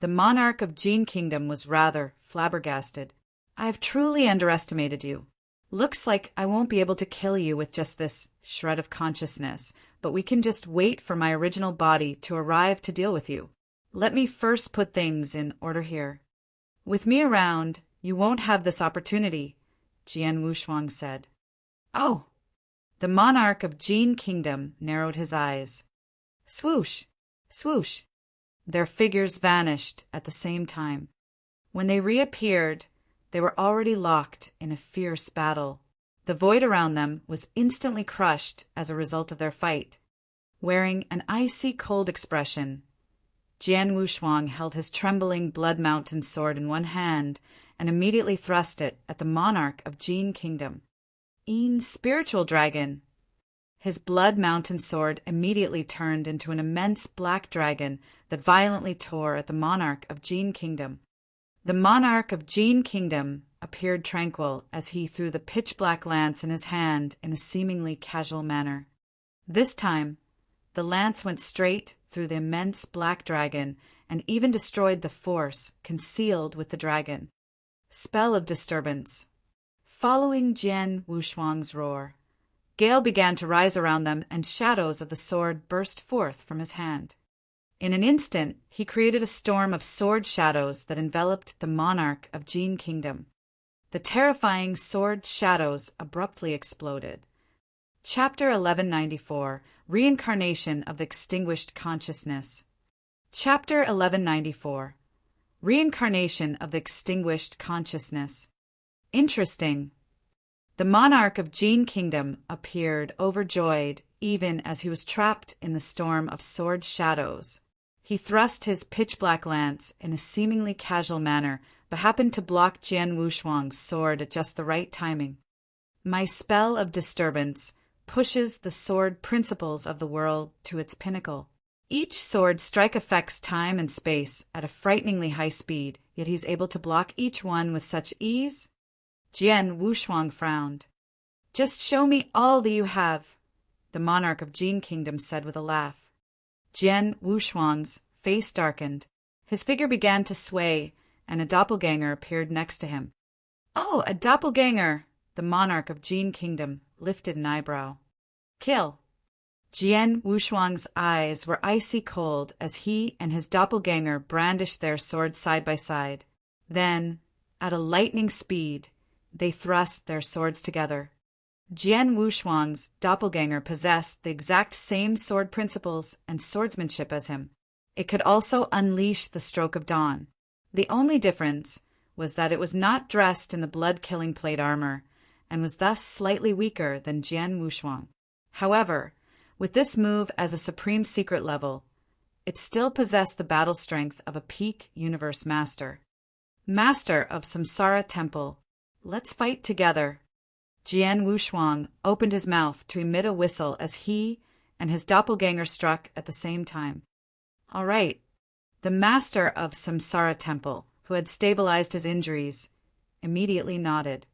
The monarch of Jin Kingdom was rather flabbergasted. I've truly underestimated you. Looks like I won't be able to kill you with just this shred of consciousness, but we can just wait for my original body to arrive to deal with you. Let me first put things in order here. With me around, you won't have this opportunity, Jian Wushuang said. Oh! The monarch of Jin Kingdom narrowed his eyes. Swoosh! Swoosh! Their figures vanished at the same time. When they reappeared, they were already locked in a fierce battle. The void around them was instantly crushed as a result of their fight. Wearing an icy cold expression, Jian Wushuang held his trembling Blood Mountain sword in one hand and immediately thrust it at the monarch of Jin Kingdom. Spiritual dragon! His blood mountain sword immediately turned into an immense black dragon that violently tore at the monarch of Jin Kingdom. The monarch of Jin Kingdom appeared tranquil as he threw the pitch-black lance in his hand in a seemingly casual manner. This time, the lance went straight through the immense black dragon and even destroyed the force concealed with the dragon. Spell of disturbance. Following Jian Wushuang's roar, gale began to rise around them and shadows of the sword burst forth from his hand. In an instant, he created a storm of sword shadows that enveloped the monarch of Jin Kingdom. The terrifying sword shadows abruptly exploded. Chapter 1194, Reincarnation of the Extinguished Consciousness. Chapter 1194, Reincarnation of the Extinguished Consciousness. Interesting. The monarch of Jin Kingdom appeared overjoyed even as he was trapped in the storm of sword shadows. He thrust his pitch-black lance in a seemingly casual manner, but happened to block Jian Wushuang's sword at just the right timing. My spell of disturbance pushes the sword principles of the world to its pinnacle. Each sword strike affects time and space at a frighteningly high speed, yet he's able to block each one with such ease. Jian Wushuang frowned. Just show me all that you have, the monarch of Jin Kingdom said with a laugh. Jian Wushuang's face darkened. His figure began to sway, and a doppelganger appeared next to him. Oh, a doppelganger! The monarch of Jin Kingdom lifted an eyebrow. Kill! Jian Wushuang's eyes were icy cold as he and his doppelganger brandished their swords side by side. Then, at a lightning speed, they thrust their swords together. Jian Wushuang's doppelganger possessed the exact same sword principles and swordsmanship as him. It could also unleash the stroke of dawn. The only difference was that it was not dressed in the blood-killing plate armor, and was thus slightly weaker than Jian Wushuang. However, with this move as a supreme secret level, it still possessed the battle strength of a peak universe master. Master of Samsara Temple, let's fight together. Jian Wushuang opened his mouth to emit a whistle as he and his doppelganger struck at the same time. All right. The master of Samsara Temple, who had stabilized his injuries, immediately nodded.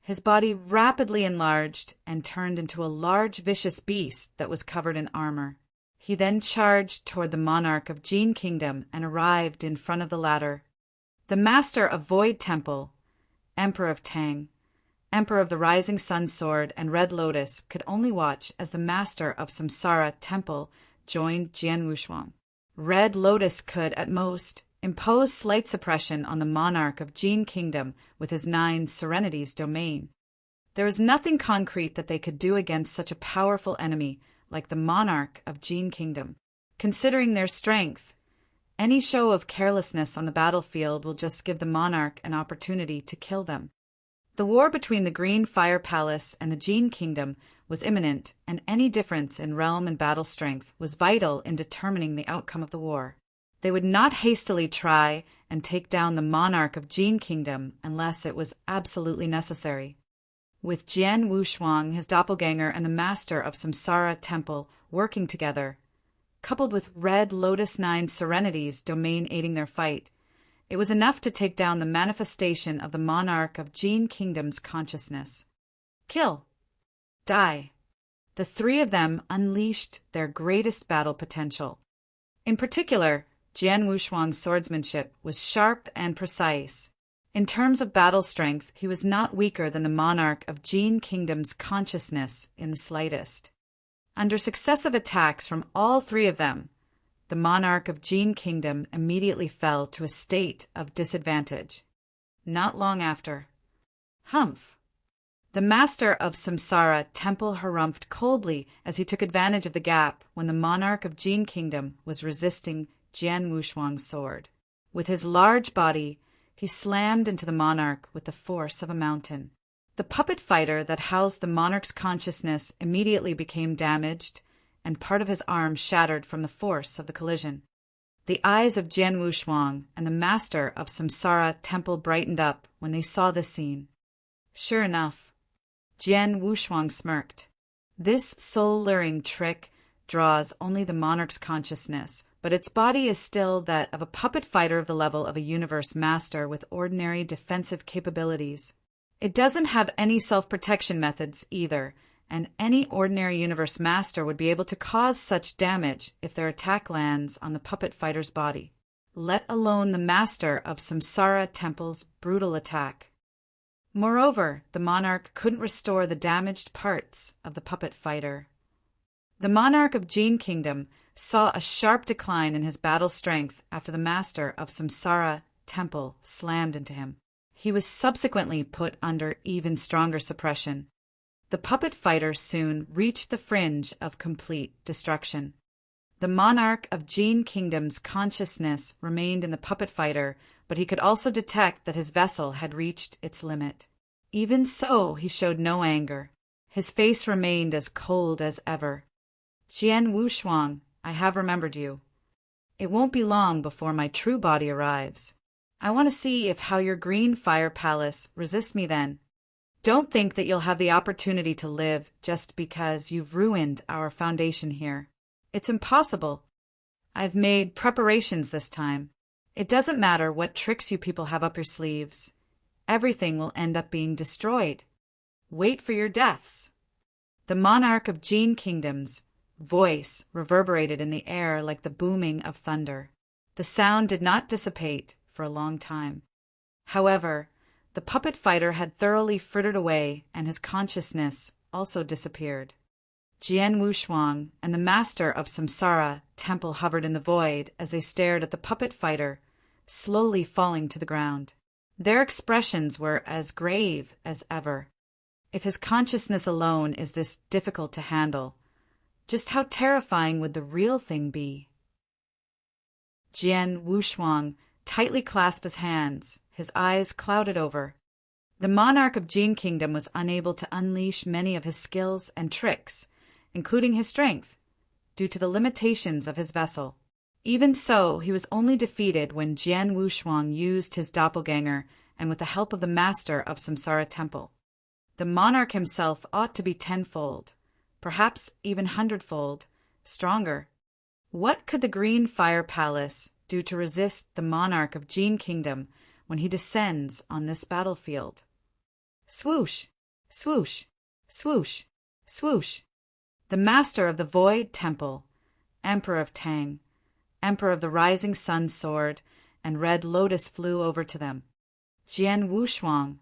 His body rapidly enlarged and turned into a large vicious beast that was covered in armor. He then charged toward the monarch of Jin Kingdom and arrived in front of the latter. The master of Void Temple, Emperor of Tang, Emperor of the Rising Sun Sword and Red Lotus could only watch as the master of Samsara Temple joined Jian Wushuang. Red Lotus could, at most, impose slight suppression on the monarch of Jin Kingdom with his 9 Serenities domain. There was nothing concrete that they could do against such a powerful enemy like the monarch of Jin Kingdom. Considering their strength, any show of carelessness on the battlefield will just give the monarch an opportunity to kill them. The war between the Green Fire Palace and the Jin Kingdom was imminent, and any difference in realm and battle strength was vital in determining the outcome of the war. They would not hastily try and take down the monarch of Jin Kingdom unless it was absolutely necessary. With Jian Wushuang, his doppelganger, and the master of Samsara Temple working together, coupled with Red Lotus 9 Serenities domain aiding their fight, it was enough to take down the manifestation of the monarch of Jin Kingdom's consciousness. Kill. Die. The 3 of them unleashed their greatest battle potential. In particular, Jian Wushuang's swordsmanship was sharp and precise. In terms of battle strength, he was not weaker than the monarch of Jin Kingdom's consciousness in the slightest. Under successive attacks from all 3 of them, the monarch of Jin Kingdom immediately fell to a state of disadvantage. Not long after. Humph! The master of Samsara Temple harumphed coldly as he took advantage of the gap when the monarch of Jin Kingdom was resisting Jian Wushuang's sword. With his large body, he slammed into the monarch with the force of a mountain. The puppet fighter that housed the monarch's consciousness immediately became damaged, and part of his arm shattered from the force of the collision. The eyes of Jian Wushuang and the master of Samsara Temple brightened up when they saw this scene. Sure enough, Jian Wushuang smirked. This soul-luring trick draws only the monarch's consciousness, but its body is still that of a puppet fighter of the level of a universe master with ordinary defensive capabilities. It doesn't have any self-protection methods either, and any ordinary universe master would be able to cause such damage if their attack lands on the puppet fighter's body, let alone the master of Samsara Temple's brutal attack. Moreover, the monarch couldn't restore the damaged parts of the puppet fighter. The monarch of Jin Kingdom saw a sharp decline in his battle strength after the master of Samsara Temple slammed into him. He was subsequently put under even stronger suppression. The puppet fighter soon reached the fringe of complete destruction. The monarch of Jin Kingdom's consciousness remained in the puppet fighter, but he could also detect that his vessel had reached its limit. Even so, he showed no anger. His face remained as cold as ever. "Jian Wushuang, I have remembered you. It won't be long before my true body arrives. I want to see if how your green fire palace resists me then. Don't think that you'll have the opportunity to live just because you've ruined our foundation here. It's impossible. I've made preparations this time. It doesn't matter what tricks you people have up your sleeves. Everything will end up being destroyed. Wait for your deaths." The monarch of Jin Kingdom's voice reverberated in the air like the booming of thunder. The sound did not dissipate for a long time. However, the puppet fighter had thoroughly frittered away, and his consciousness also disappeared. Jian Wushuang and the master of Samsara Temple hovered in the void as they stared at the puppet fighter, slowly falling to the ground. Their expressions were as grave as ever. If his consciousness alone is this difficult to handle, just how terrifying would the real thing be? Jian Wushuang tightly clasped his hands, his eyes clouded over. The monarch of Jin Kingdom was unable to unleash many of his skills and tricks, including his strength, due to the limitations of his vessel. Even so, he was only defeated when Jian Wushuang used his doppelganger and with the help of the master of Samsara Temple. The monarch himself ought to be tenfold, perhaps even hundredfold, stronger. What could the Green Fire Palace do to resist the monarch of Jin Kingdom when he descends on this battlefield? Swoosh, swoosh, swoosh, swoosh. The master of the Void Temple, Emperor of Tang, Emperor of the Rising Sun Sword, and Red Lotus flew over to them. Jian Wushuang.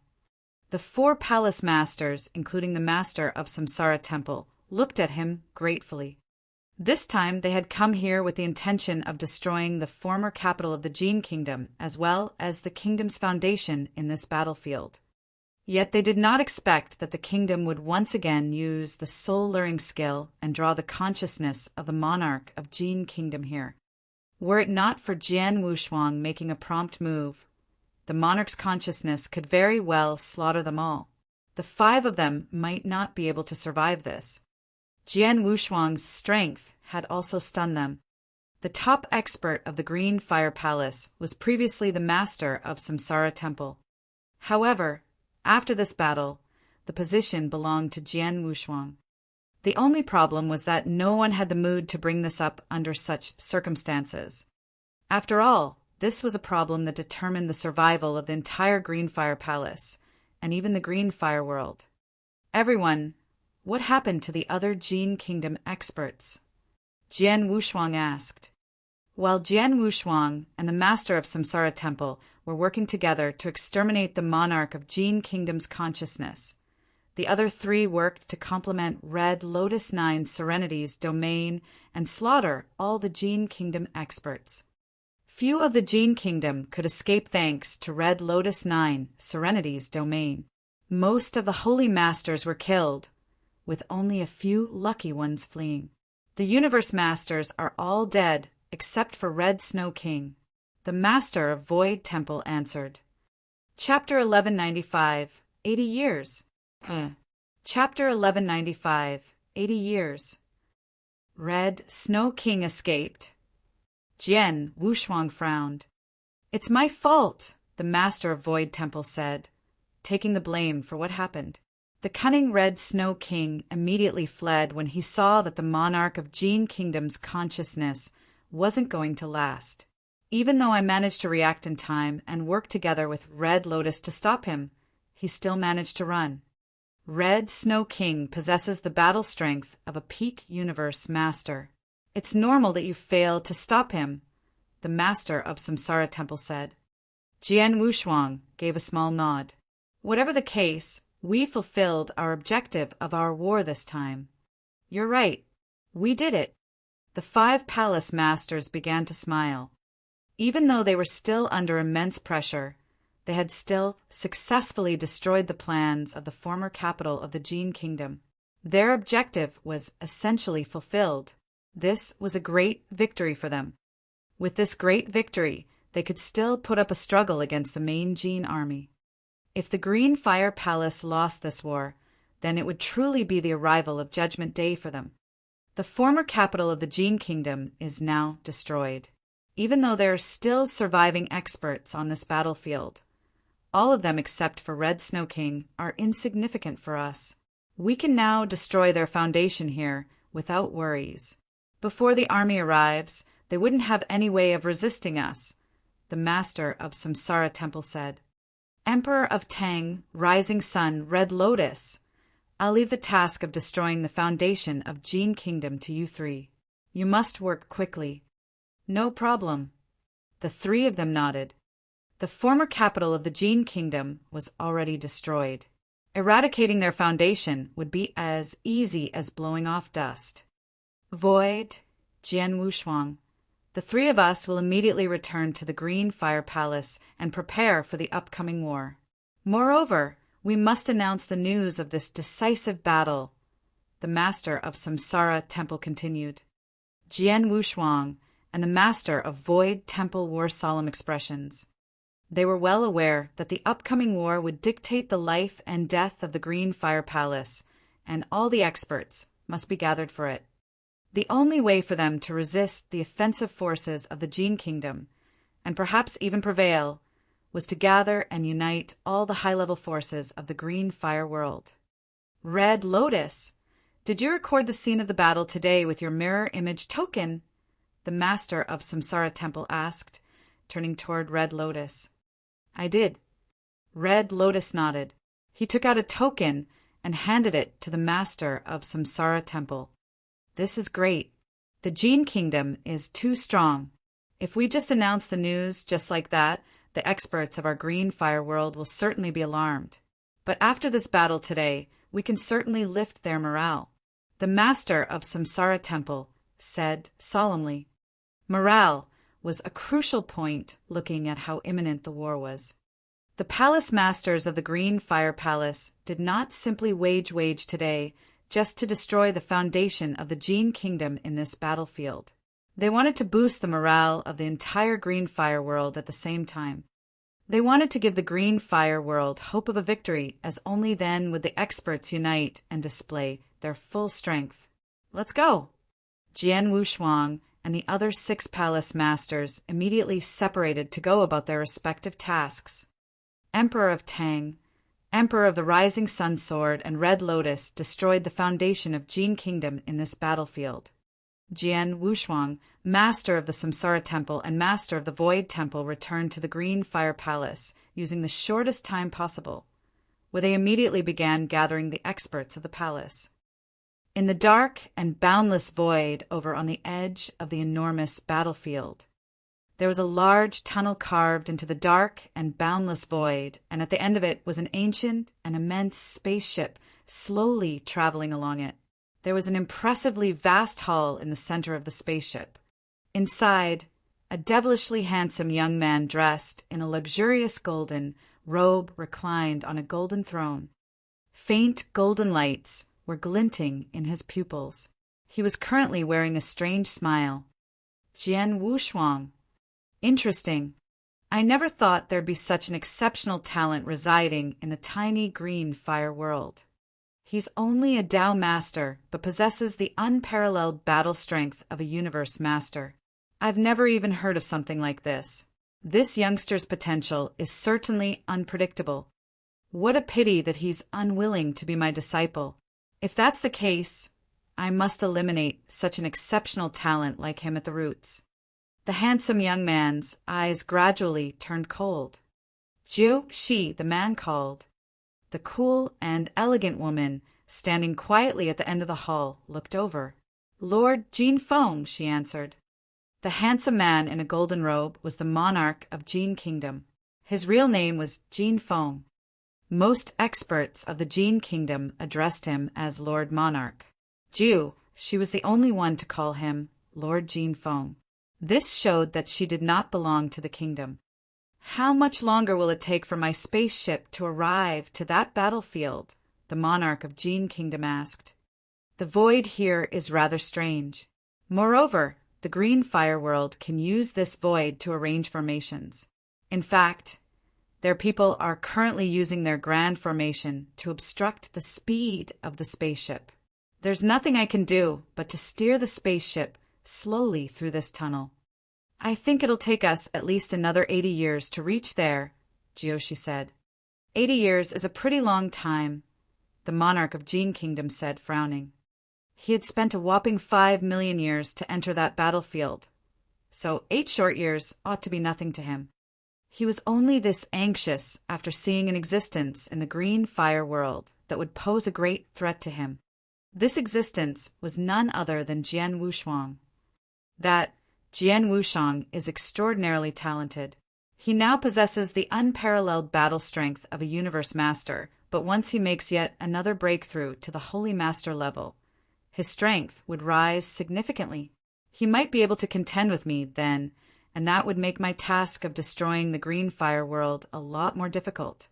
The 4 palace masters, including the master of Samsara Temple, looked at him gratefully. This time they had come here with the intention of destroying the former capital of the Jin Kingdom, as well as the kingdom's foundation in this battlefield. Yet they did not expect that the kingdom would once again use the soul-luring skill and draw the consciousness of the monarch of Jin Kingdom here. Were it not for Jian Wushuang making a prompt move, the monarch's consciousness could very well slaughter them all. The 5 of them might not be able to survive this. Jian Wushuang's strength had also stunned them. The top expert of the Green Fire Palace was previously the master of Samsara Temple. However, after this battle, the position belonged to Jian Wushuang. The only problem was that no one had the mood to bring this up under such circumstances. After all, this was a problem that determined the survival of the entire Green Fire Palace, and even the Green Fire world. Everyone, what happened to the other Jin Kingdom experts? Jian Wushuang asked. While Jian Wushuang and the master of Samsara Temple were working together to exterminate the monarch of Jin Kingdom's consciousness, the other 3 worked to complement Red Lotus 9 Serenity's domain and slaughter all the Jin Kingdom experts. Few of the Jin Kingdom could escape thanks to Red Lotus 9 Serenity's domain. Most of the holy masters were killed, with only a few lucky ones fleeing. The universe masters are all dead except for Red Snow King. The master of Void Temple answered. Chapter 1195, 80 years. Chapter 1195, 80 years. Red Snow King escaped. Jian Wushuang frowned. It's my fault, the master of Void Temple said, taking the blame for what happened. The cunning Red Snow King immediately fled when he saw that the monarch of Gene Kingdom's consciousness wasn't going to last. Even though I managed to react in time and work together with Red Lotus to stop him, he still managed to run. Red Snow King possesses the battle strength of a peak universe master. It's normal that you failed to stop him, the master of Samsara Temple said. Jian Wushuang gave a small nod. Whatever the case, we fulfilled our objective of our war this time. You're right. We did it. The 5 palace masters began to smile. Even though they were still under immense pressure, they had still successfully destroyed the plans of the former capital of the Gene Kingdom. Their objective was essentially fulfilled. This was a great victory for them. With this great victory, they could still put up a struggle against the main Gene army. If the Green Fire Palace lost this war, then it would truly be the arrival of Judgment Day for them. The former capital of the Gene Kingdom is now destroyed. Even though there are still surviving experts on this battlefield, all of them except for Red Snow King are insignificant for us. We can now destroy their foundation here without worries. Before the army arrives, they wouldn't have any way of resisting us, the master of Samsara Temple said. Emperor of Tang, Rising Sun, Red Lotus, I'll leave the task of destroying the foundation of Gene Kingdom to you 3. You must work quickly. No problem. The 3 of them nodded. The former capital of the Gene Kingdom was already destroyed. Eradicating their foundation would be as easy as blowing off dust. Void, Jian Wushuang, the 3 of us will immediately return to the Green Fire Palace and prepare for the upcoming war. Moreover, we must announce the news of this decisive battle, the master of Samsara Temple continued. Jian Wushuang and the master of Void Temple wore solemn expressions. They were well aware that the upcoming war would dictate the life and death of the Green Fire Palace, and all the experts must be gathered for it. The only way for them to resist the offensive forces of the Gene Kingdom, and perhaps even prevail, was to gather and unite all the high-level forces of the Green Fire world. Red Lotus, did you record the scene of the battle today with your mirror image token? The master of Samsara Temple asked, turning toward Red Lotus. I did. Red Lotus nodded. He took out a token and handed it to the master of Samsara Temple. This is great. The Gene Kingdom is too strong. If we just announce the news just like that, the experts of our Green Fire world will certainly be alarmed. But after this battle today, we can certainly lift their morale. The master of Samsara Temple said solemnly. Morale was a crucial point looking at how imminent the war was. The palace masters of the Green Fire Palace did not simply wage today just to destroy the foundation of the Gene Kingdom in this battlefield. They wanted to boost the morale of the entire Green Fire world at the same time. They wanted to give the Green Fire world hope of a victory, as only then would the experts unite and display their full strength. Let's go! Jian Wushuang and the other 6 palace masters immediately separated to go about their respective tasks. Emperor of Tang, Emperor of the Rising Sun Sword, and Red Lotus destroyed the foundation of Gene Kingdom in this battlefield. Jian Wushuang, master of the Samsara Temple and master of the Void Temple, returned to the Green Fire Palace using the shortest time possible, where they immediately began gathering the experts of the palace. In the dark and boundless void over on the edge of the enormous battlefield, there was a large tunnel carved into the dark and boundless void, and at the end of it was an ancient and immense spaceship slowly traveling along it. There was an impressively vast hall in the center of the spaceship. Inside, a devilishly handsome young man dressed in a luxurious golden robe reclined on a golden throne. Faint golden lights were glinting in his pupils. He was currently wearing a strange smile. Jian Wushuang. Interesting. I never thought there'd be such an exceptional talent residing in the tiny Green Fire world. He's only a Dao master, but possesses the unparalleled battle strength of a universe master. I've never even heard of something like this. This youngster's potential is certainly unpredictable. What a pity that he's unwilling to be my disciple. If that's the case, I must eliminate such an exceptional talent like him at the roots. The handsome young man's eyes gradually turned cold. Jiu Shi, the man called. The cool and elegant woman, standing quietly at the end of the hall, looked over. Lord Jin Feng, she answered. The handsome man in a golden robe was the monarch of Jin Kingdom. His real name was Jin Feng. Most experts of the Jin Kingdom addressed him as Lord Monarch. Jiu, she was the only one to call him Lord Jin Feng. This showed that she did not belong to the kingdom. How much longer will it take for my spaceship to arrive to that battlefield? The monarch of Jin Kingdom asked. The void here is rather strange. Moreover, the green fire world can use this void to arrange formations. In fact, their people are currently using their grand formation to obstruct the speed of the spaceship. There's nothing I can do but to steer the spaceship slowly through this tunnel. I think it'll take us at least another 80 years to reach there, Jiushi said. 80 years is a pretty long time, the monarch of Jin Kingdom said, frowning. He had spent a whopping 5 million years to enter that battlefield, so 8 short years ought to be nothing to him. He was only this anxious after seeing an existence in the green fire world that would pose a great threat to him. This existence was none other than Jian Wuxiang. That Jian Wuxiang is extraordinarily talented. He now possesses the unparalleled battle strength of a universe master, but once he makes yet another breakthrough to the holy master level, his strength would rise significantly. He might be able to contend with me then, and that would make my task of destroying the green fire world a lot more difficult.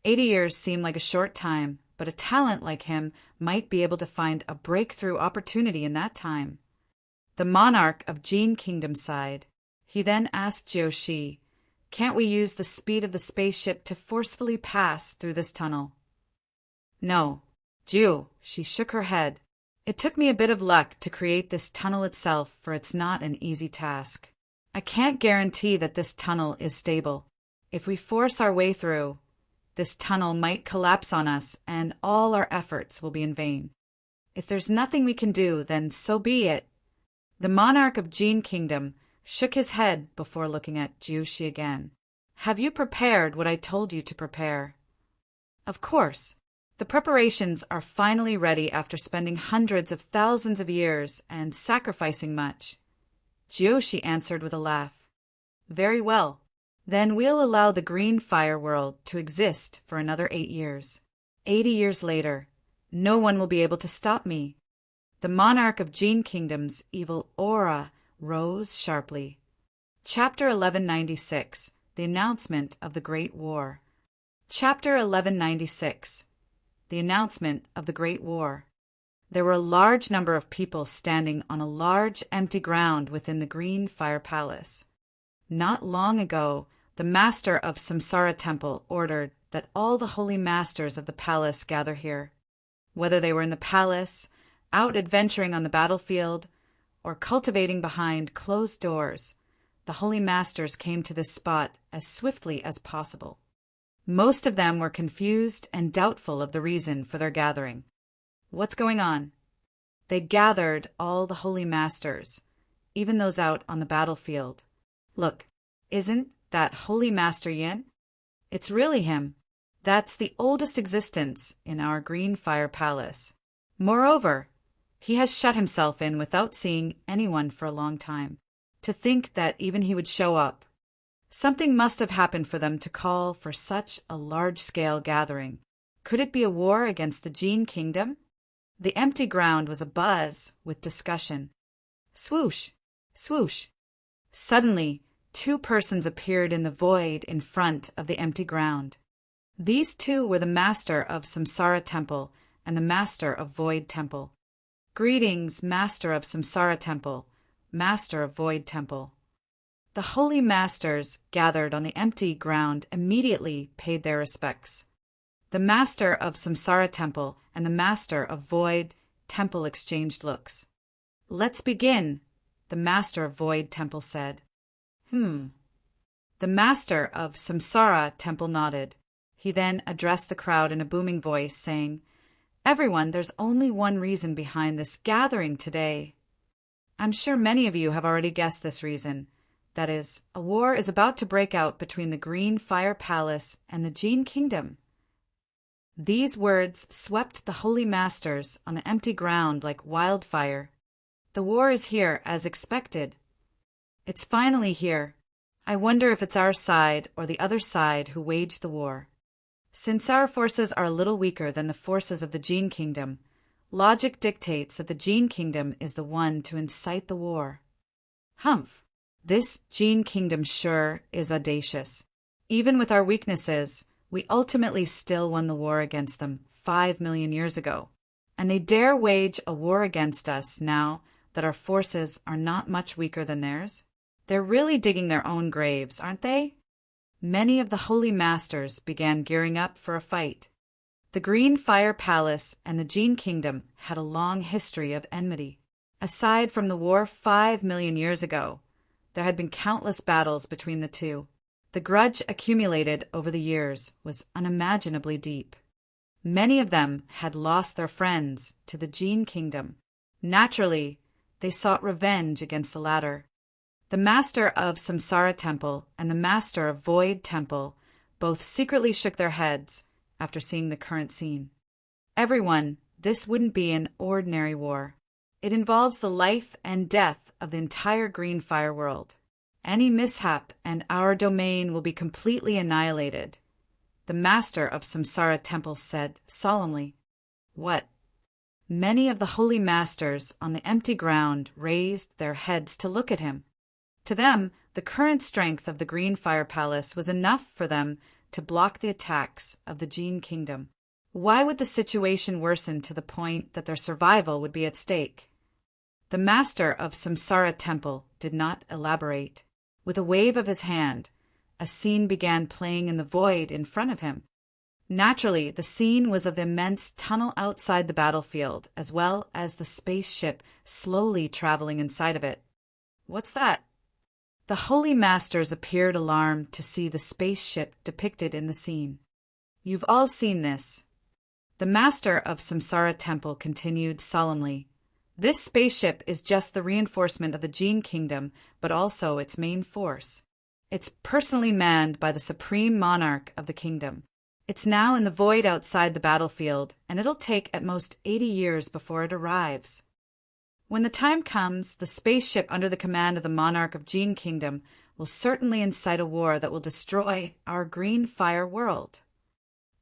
80 years seem like a short time, but a talent like him might be able to find a breakthrough opportunity in that time. The monarch of Jin Kingdom sighed. He then asked Jiushi, "Can't we use the speed of the spaceship to forcefully pass through this tunnel?" No. Jiu, she shook her head. It took me a bit of luck to create this tunnel itself, for it's not an easy task. I can't guarantee that this tunnel is stable. If we force our way through, this tunnel might collapse on us and all our efforts will be in vain. If there's nothing we can do, then so be it. The monarch of Jin Kingdom shook his head before looking at Jiushi again. Have you prepared what I told you to prepare? Of course. The preparations are finally ready after spending hundreds of thousands of years and sacrificing much. Jiushi answered with a laugh. Very well. Then we'll allow the green fire world to exist for another 8 years. 80 years later, no one will be able to stop me. The monarch of Jin Kingdom's evil aura rose sharply. Chapter 1196. The Announcement of the Great War. Chapter 1196. The Announcement of the Great War. There were a large number of people standing on a large empty ground within the Green Fire Palace. Not long ago, the master of Samsara Temple ordered that all the holy masters of the palace gather here. Whether they were in the palace, out adventuring on the battlefield, or cultivating behind closed doors, the holy masters came to this spot as swiftly as possible. Most of them were confused and doubtful of the reason for their gathering. What's going on? They gathered all the holy masters, even those out on the battlefield. Look, isn't that Holy Master Yin? It's really him. That's the oldest existence in our Green Fire Palace. Moreover, he has shut himself in without seeing anyone for a long time. To think that even he would show up. Something must have happened for them to call for such a large-scale gathering. Could it be a war against the Jin Kingdom? The empty ground was abuzz with discussion. Swoosh! Swoosh! Suddenly, 2 persons appeared in the void in front of the empty ground. These 2 were the master of Samsara Temple and the master of Void Temple. Greetings, master of Samsara Temple, master of Void Temple. The holy masters gathered on the empty ground immediately paid their respects. The master of Samsara Temple and the master of Void Temple exchanged looks. Let's begin, the master of Void Temple said. The master of Samsara Temple nodded. He then addressed the crowd in a booming voice, saying, "Everyone, there's only one reason behind this gathering today. I'm sure many of you have already guessed this reason. That is, a war is about to break out between the Green Fire Palace and the Gene Kingdom." These words swept the holy masters on the empty ground like wildfire. The war is here, as expected. It's finally here. I wonder if it's our side or the other side who waged the war. Since our forces are a little weaker than the forces of the Gene Kingdom, logic dictates that the Gene Kingdom is the one to incite the war. Humph! This Gene Kingdom sure is audacious. Even with our weaknesses, we ultimately still won the war against them 5 million years ago. And they dare wage a war against us now that our forces are not much weaker than theirs? They're really digging their own graves, aren't they? Many of the holy masters began gearing up for a fight. The Green Fire Palace and the Gene Kingdom had a long history of enmity. Aside from the war 5 million years ago, there had been countless battles between the two. The grudge accumulated over the years was unimaginably deep. Many of them had lost their friends to the Gene Kingdom. Naturally, they sought revenge against the latter. The master of Samsara Temple and the master of Void Temple both secretly shook their heads after seeing the current scene. Everyone, this wouldn't be an ordinary war. It involves the life and death of the entire Green Fire world. Any mishap and our domain will be completely annihilated, the master of Samsara Temple said solemnly. What? Many of the holy masters on the empty ground raised their heads to look at him. To them, the current strength of the Green Fire Palace was enough for them to block the attacks of the Gene Kingdom. Why would the situation worsen to the point that their survival would be at stake? The master of Samsara Temple did not elaborate. With a wave of his hand, a scene began playing in the void in front of him. Naturally, the scene was of the immense tunnel outside the battlefield, as well as the spaceship slowly traveling inside of it. What's that? The holy masters appeared alarmed to see the spaceship depicted in the scene. You've all seen this. The master of Samsara Temple continued solemnly. This spaceship is just the reinforcement of the Gene Kingdom, but also its main force. It's personally manned by the supreme monarch of the kingdom. It's now in the void outside the battlefield, and it'll take at most 80 years before it arrives. When the time comes, the spaceship under the command of the monarch of Gene Kingdom will certainly incite a war that will destroy our Green Fire world.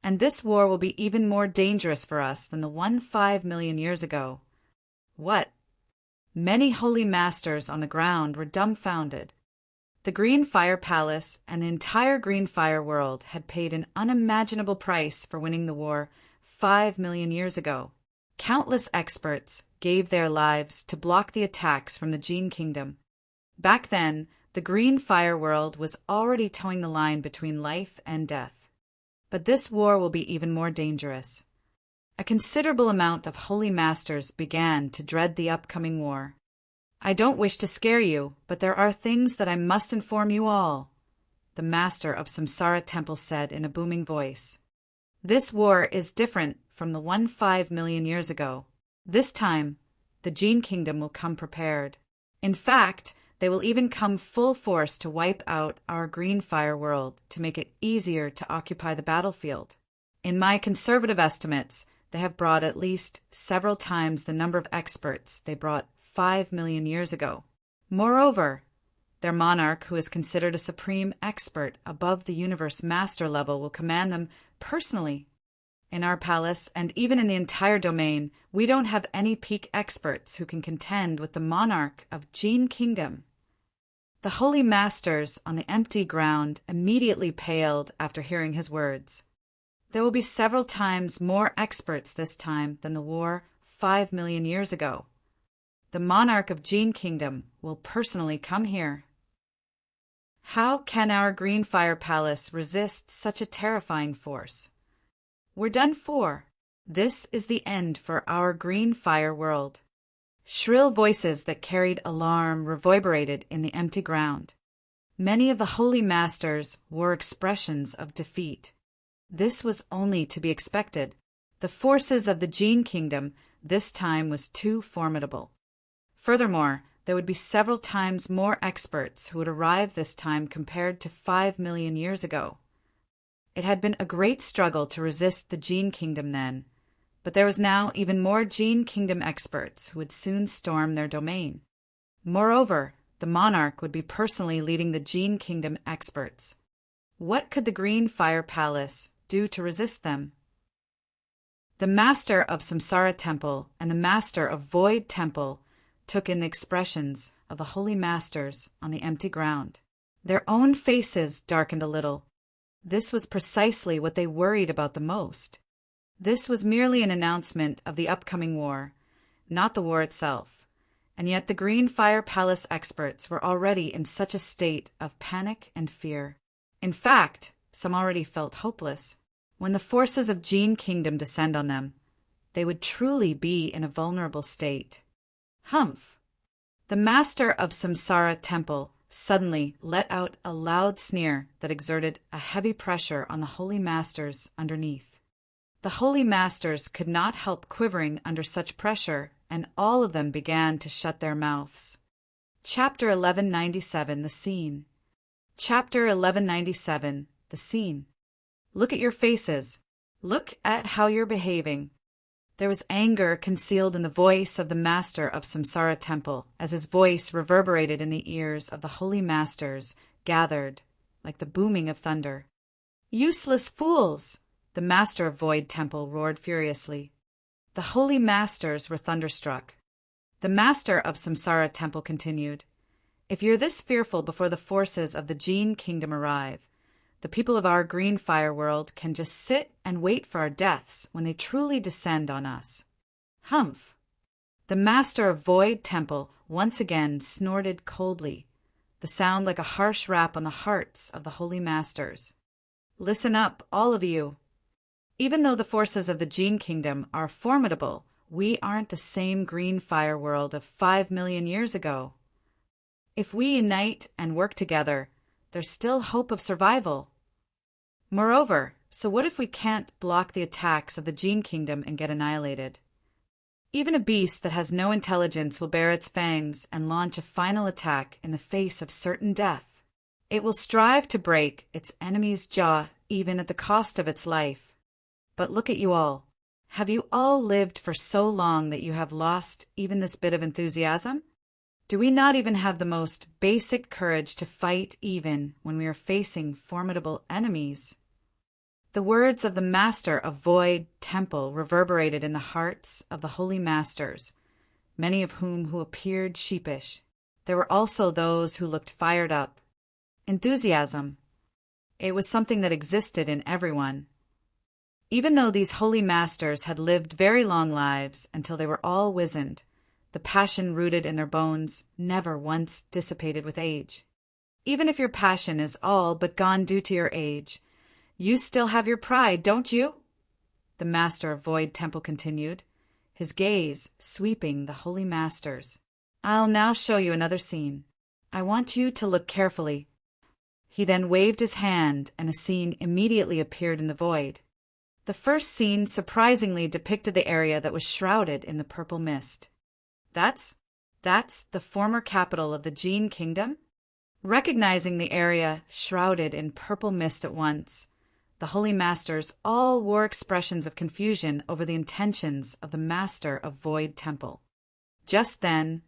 And this war will be even more dangerous for us than the one 5 million years ago. What? Many holy masters on the ground were dumbfounded. The Green Fire Palace and the entire Green Fire world had paid an unimaginable price for winning the war 5 million years ago. Countless experts gave their lives to block the attacks from the Gene Kingdom. Back then, the Green Fire world was already towing the line between life and death. But this war will be even more dangerous. A considerable amount of holy masters began to dread the upcoming war. I don't wish to scare you, but there are things that I must inform you all, the master of Samsara Temple said in a booming voice. This war is different from the one 5 million years ago. This time, the Gene Kingdom will come prepared. In fact, they will even come full force to wipe out our Green Fire world to make it easier to occupy the battlefield. In my conservative estimates, they have brought at least several times the number of experts they brought 5 million years ago. Moreover, their monarch, who is considered a supreme expert above the universe master level, will command them personally. In our palace, and even in the entire domain, we don't have any peak experts who can contend with the monarch of Gene Kingdom. The holy masters on the empty ground immediately paled after hearing his words. There will be several times more experts this time than the war 5 million years ago. The monarch of Gene Kingdom will personally come here. How can our Green Fire Palace resist such a terrifying force? We're done for. This is the end for our Green Fire world. Shrill voices that carried alarm reverberated in the empty ground. Many of the holy masters wore expressions of defeat. This was only to be expected. The forces of the Gene Kingdom this time was too formidable. Furthermore, there would be several times more experts who would arrive this time compared to 5 million years ago. It had been a great struggle to resist the Gene Kingdom then, but there was now even more Gene Kingdom experts who would soon storm their domain. Moreover, the monarch would be personally leading the Gene Kingdom experts. What could the Green Fire Palace do to resist them? The master of Samsara Temple and the master of Void Temple took in the expressions of the holy masters on the empty ground. Their own faces darkened a little. This was precisely what they worried about the most. This was merely an announcement of the upcoming war, not the war itself, and yet the Green Fire Palace experts were already in such a state of panic and fear. In fact, some already felt hopeless. When the forces of Gene Kingdom descend on them, they would truly be in a vulnerable state. Humph! The master of Samsara Temple suddenly let out a loud sneer that exerted a heavy pressure on the holy masters underneath. The holy masters could not help quivering under such pressure, and all of them began to shut their mouths. Chapter 1197, The Scene. Chapter 1197, The Scene. Look at your faces. Look at how you're behaving. There was anger concealed in the voice of the master of Samsara Temple, as his voice reverberated in the ears of the holy masters, gathered like the booming of thunder. Useless fools! The master of Void Temple roared furiously. The holy masters were thunderstruck. The master of Samsara Temple continued, If you're this fearful before the forces of the Gene Kingdom arrive, the people of our Green Fire world can just sit and wait for our deaths when they truly descend on us. Humph! The master of Void Temple once again snorted coldly, the sound like a harsh rap on the hearts of the holy masters. Listen up, all of you. Even though the forces of the Gene Kingdom are formidable, we aren't the same Green Fire world of 5 million years ago. If we unite and work together, there's still hope of survival. Moreover, so what if we can't block the attacks of the Gene Kingdom and get annihilated? Even a beast that has no intelligence will bare its fangs and launch a final attack in the face of certain death. It will strive to break its enemy's jaw even at the cost of its life. But look at you all. Have you all lived for so long that you have lost even this bit of enthusiasm? Do we not even have the most basic courage to fight even when we are facing formidable enemies? The words of the master of Void Temple reverberated in the hearts of the holy masters, many of whom appeared sheepish. There were also those who looked fired up. Enthusiasm. It was something that existed in everyone. Even though these holy masters had lived very long lives until they were all wizened, the passion rooted in their bones never once dissipated with age. Even if your passion is all but gone due to your age, you still have your pride, don't you? The master of Void Temple continued, his gaze sweeping the holy masters. I'll now show you another scene. I want you to look carefully. He then waved his hand, and a scene immediately appeared in the void. The first scene surprisingly depicted the area that was shrouded in the purple mist. That's the former capital of the Gene Kingdom? Recognizing the area shrouded in purple mist at once, the holy masters all wore expressions of confusion over the intentions of the master of Void Temple. Just then,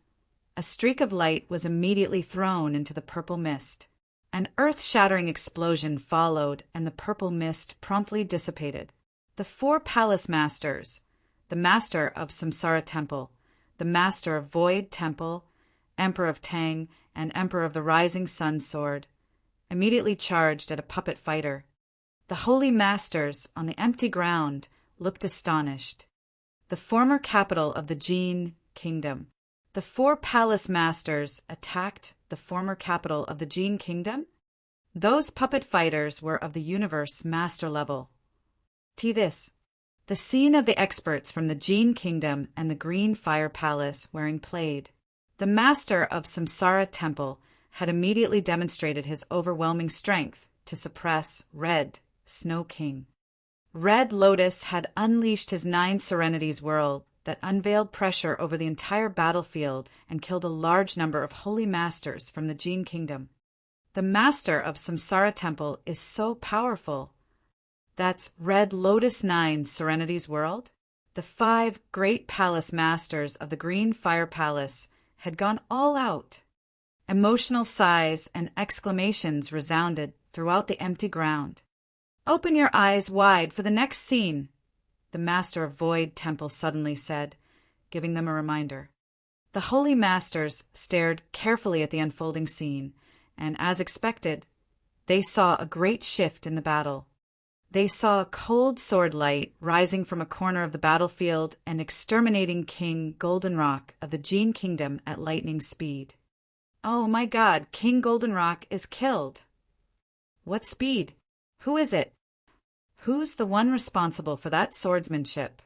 a streak of light was immediately thrown into the purple mist. An earth-shattering explosion followed, and the purple mist promptly dissipated. The 4 palace masters, the master of Samsara Temple, the master of Void Temple, Emperor of Tang, and Emperor of the Rising Sun Sword, immediately charged at a puppet fighter. The holy masters on the empty ground looked astonished. The former capital of the Gene Kingdom. The 4 palace masters attacked the former capital of the Gene Kingdom? Those puppet fighters were of the universe master level. This. The scene of the experts from the Gene Kingdom and the Green Fire Palace wearing plaid. The master of Samsara Temple had immediately demonstrated his overwhelming strength to suppress Red Snow King. Red Lotus had unleashed his 9 Serenities whirl that unveiled pressure over the entire battlefield and killed a large number of holy masters from the Jin Kingdom. The master of Samsara Temple is so powerful. That's Red Lotus 9 Serenities World. The 5 great palace masters of the Green Fire Palace had gone all out. Emotional sighs and exclamations resounded throughout the empty ground. "Open your eyes wide for the next scene," the master of Void Temple suddenly said, giving them a reminder. The holy masters stared carefully at the unfolding scene, and as expected, they saw a great shift in the battle. They saw a cold sword light rising from a corner of the battlefield and exterminating King Goldenrock of the Jin Kingdom at lightning speed. "Oh my God, King Goldenrock is killed!" "What speed? Who is it? Who's the one responsible for that swordsmanship?"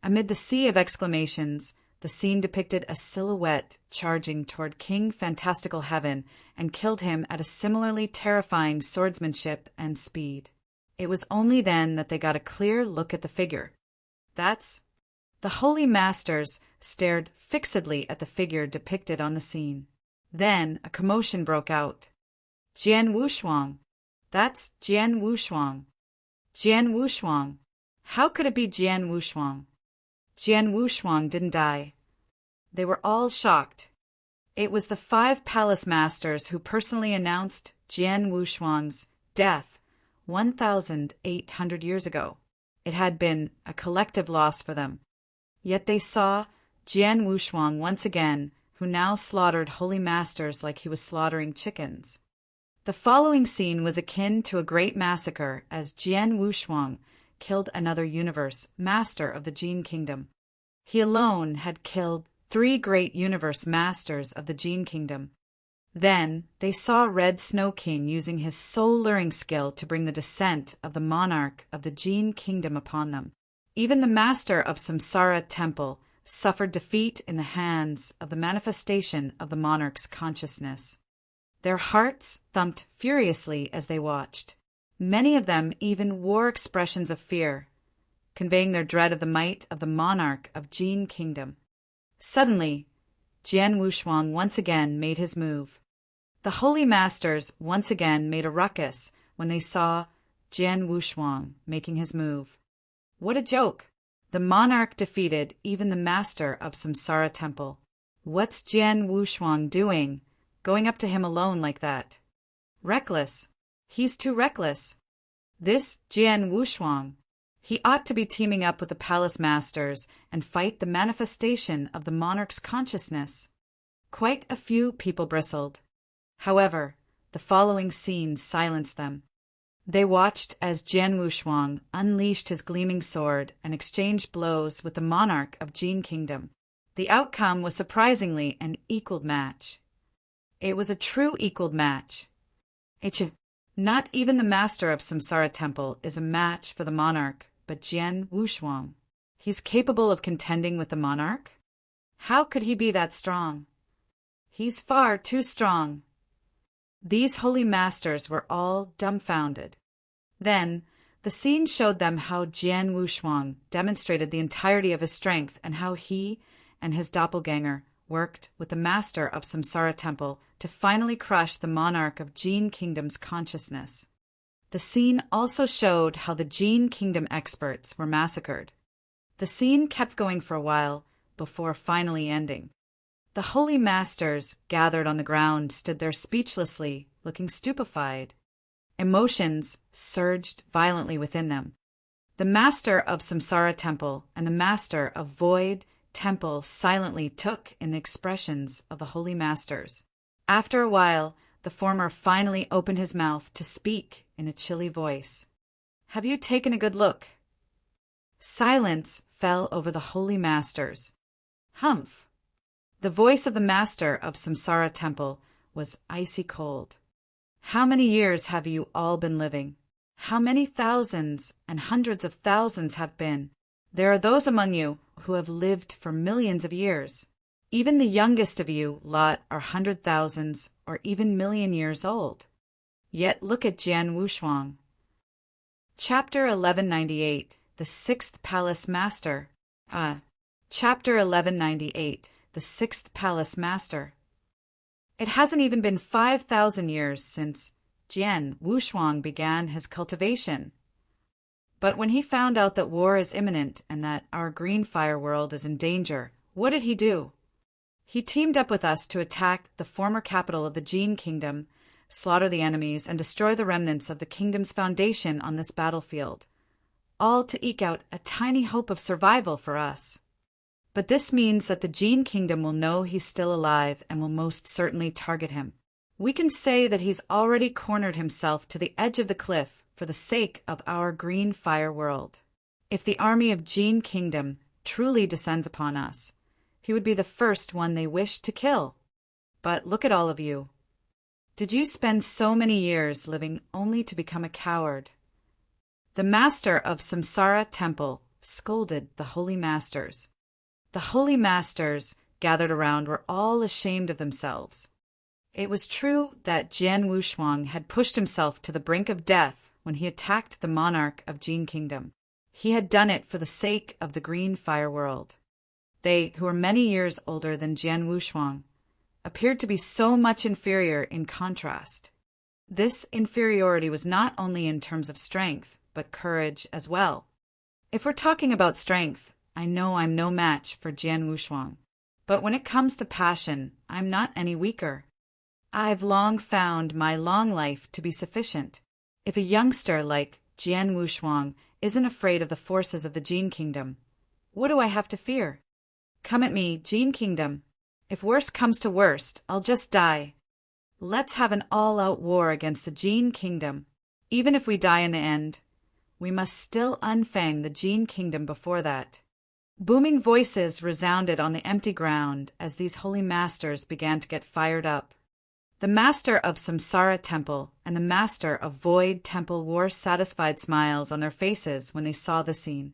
Amid the sea of exclamations, the scene depicted a silhouette charging toward King Fantastical Heaven and killed him at a similarly terrifying swordsmanship and speed. It was only then that they got a clear look at the figure. The holy masters stared fixedly at the figure depicted on the scene. Then a commotion broke out. "Jian Wushuang! That's Jian Wushuang! Jian Wushuang! How could it be Jian Wushuang? Jian Wushuang didn't die." They were all shocked. It was the 5 palace masters who personally announced Jian Wushuang's death 1,800 years ago. It had been a collective loss for them. Yet they saw Jian Wushuang once again, who now slaughtered holy masters like he was slaughtering chickens. The following scene was akin to a great massacre as Jian Wushuang killed another universe master of the Jin Kingdom. He alone had killed 3 great universe masters of the Jin Kingdom. Then they saw Red Snow King using his soul-luring skill to bring the descent of the monarch of the Jin Kingdom upon them. Even the master of Samsara Temple suffered defeat in the hands of the manifestation of the monarch's consciousness. Their hearts thumped furiously as they watched. Many of them even wore expressions of fear, conveying their dread of the might of the monarch of Jin Kingdom. Suddenly, Jian Wushuang once again made his move. The holy masters once again made a ruckus when they saw Jian Wushuang making his move. What a joke! The monarch defeated even the master of Samsara Temple. What's Jian Wushuang doing, going up to him alone like that? Reckless. He's too reckless. This Jian Wushuang, he ought to be teaming up with the palace masters and fight the manifestation of the monarch's consciousness. Quite a few people bristled. However, the following scene silenced them. They watched as Jian Wushuang unleashed his gleaming sword and exchanged blows with the monarch of Jin Kingdom. The outcome was surprisingly an equal match. It was a true equal match. Not even the master of Samsara Temple is a match for the monarch, but Jian Wushuang. He's capable of contending with the monarch? How could he be that strong? He's far too strong. These holy masters were all dumbfounded. Then, the scene showed them how Jian Wushuang demonstrated the entirety of his strength and how he and his doppelganger worked with the master of Samsara Temple to finally crush the monarch of Jin Kingdom's consciousness. The scene also showed how the Jin Kingdom experts were massacred. The scene kept going for a while before finally ending. The holy masters gathered on the ground stood there speechlessly, looking stupefied. Emotions surged violently within them. The master of Samsara Temple and the master of Void Temple silently took in the expressions of the holy masters. After a while, the former finally opened his mouth to speak in a chilly voice. "Have you taken a good look?" Silence fell over the holy masters. "Humph." The voice of the master of Samsara Temple was icy cold. "How many years have you all been living? How many thousands and hundreds of thousands have been? There are those among you who have lived for millions of years. Even the youngest of you lot are 100,000s or even million years old. Yet look at Jian Wushuang. Chapter 1198, The Sixth Palace Master. Chapter 1198, The Sixth Palace Master. It hasn't even been 5,000 years since Jian Wushuang began his cultivation. But when he found out that war is imminent and that our green fire world is in danger, what did he do? He teamed up with us to attack the former capital of the Jin Kingdom, slaughter the enemies, and destroy the remnants of the kingdom's foundation on this battlefield, all to eke out a tiny hope of survival for us. But this means that the Jin Kingdom will know he's still alive and will most certainly target him. We can say that he's already cornered himself to the edge of the cliff for the sake of our green fire world. If the army of Jin Kingdom truly descends upon us, he would be the first one they wish to kill. But look at all of you. Did you spend so many years living only to become a coward? The master of Samsara Temple scolded the holy masters. The holy masters gathered around were all ashamed of themselves. It was true that Jian Wushuang had pushed himself to the brink of death when he attacked the monarch of Jin Kingdom. He had done it for the sake of the green fire world. They, who were many years older than Jian Wushuang, appeared to be so much inferior in contrast. This inferiority was not only in terms of strength, but courage as well. If we're talking about strength, I know I'm no match for Jian Wushuang. But when it comes to passion, I'm not any weaker. I've long found my long life to be sufficient. If a youngster like Jian Wushuang isn't afraid of the forces of the Jin Kingdom, what do I have to fear? Come at me, Jin Kingdom. If worst comes to worst, I'll just die. Let's have an all-out war against the Jin Kingdom. Even if we die in the end, we must still unfang the Jin Kingdom before that. Booming voices resounded on the empty ground as these holy masters began to get fired up. The master of Samsara Temple and the master of Void Temple wore satisfied smiles on their faces when they saw the scene.